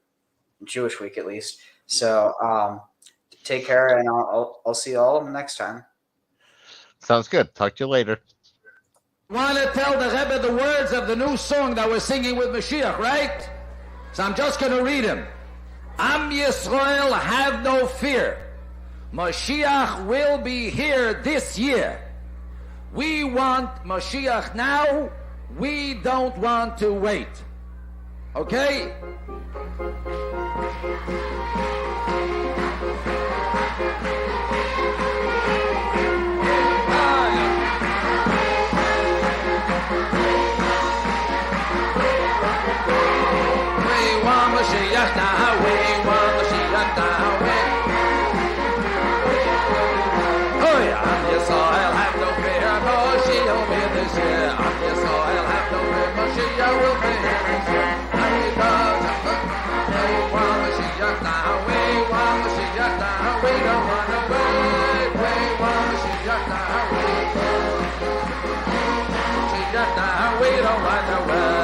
Jewish week at least. So take care, and I'll see you all next time. Sounds good. Talk to you later. Want to tell the Rebbe the words of the new song that we're singing with Mashiach, right? So I'm just going to read him. Am Yisrael, have no fear. Mashiach will be here this year. We want Mashiach now. We don't want to wait. Okay? Mashiach now, we want Mashiach now, oh yeah, Am Yisrael, have no fear, Mashiach will be this year. Am Yisrael, have no fear, Mashiach will be here this year. And we want Mashiach now, we want Mashiach now, we don't want to wait. We want Mashiach now, Mashiach now, we don't want to wait.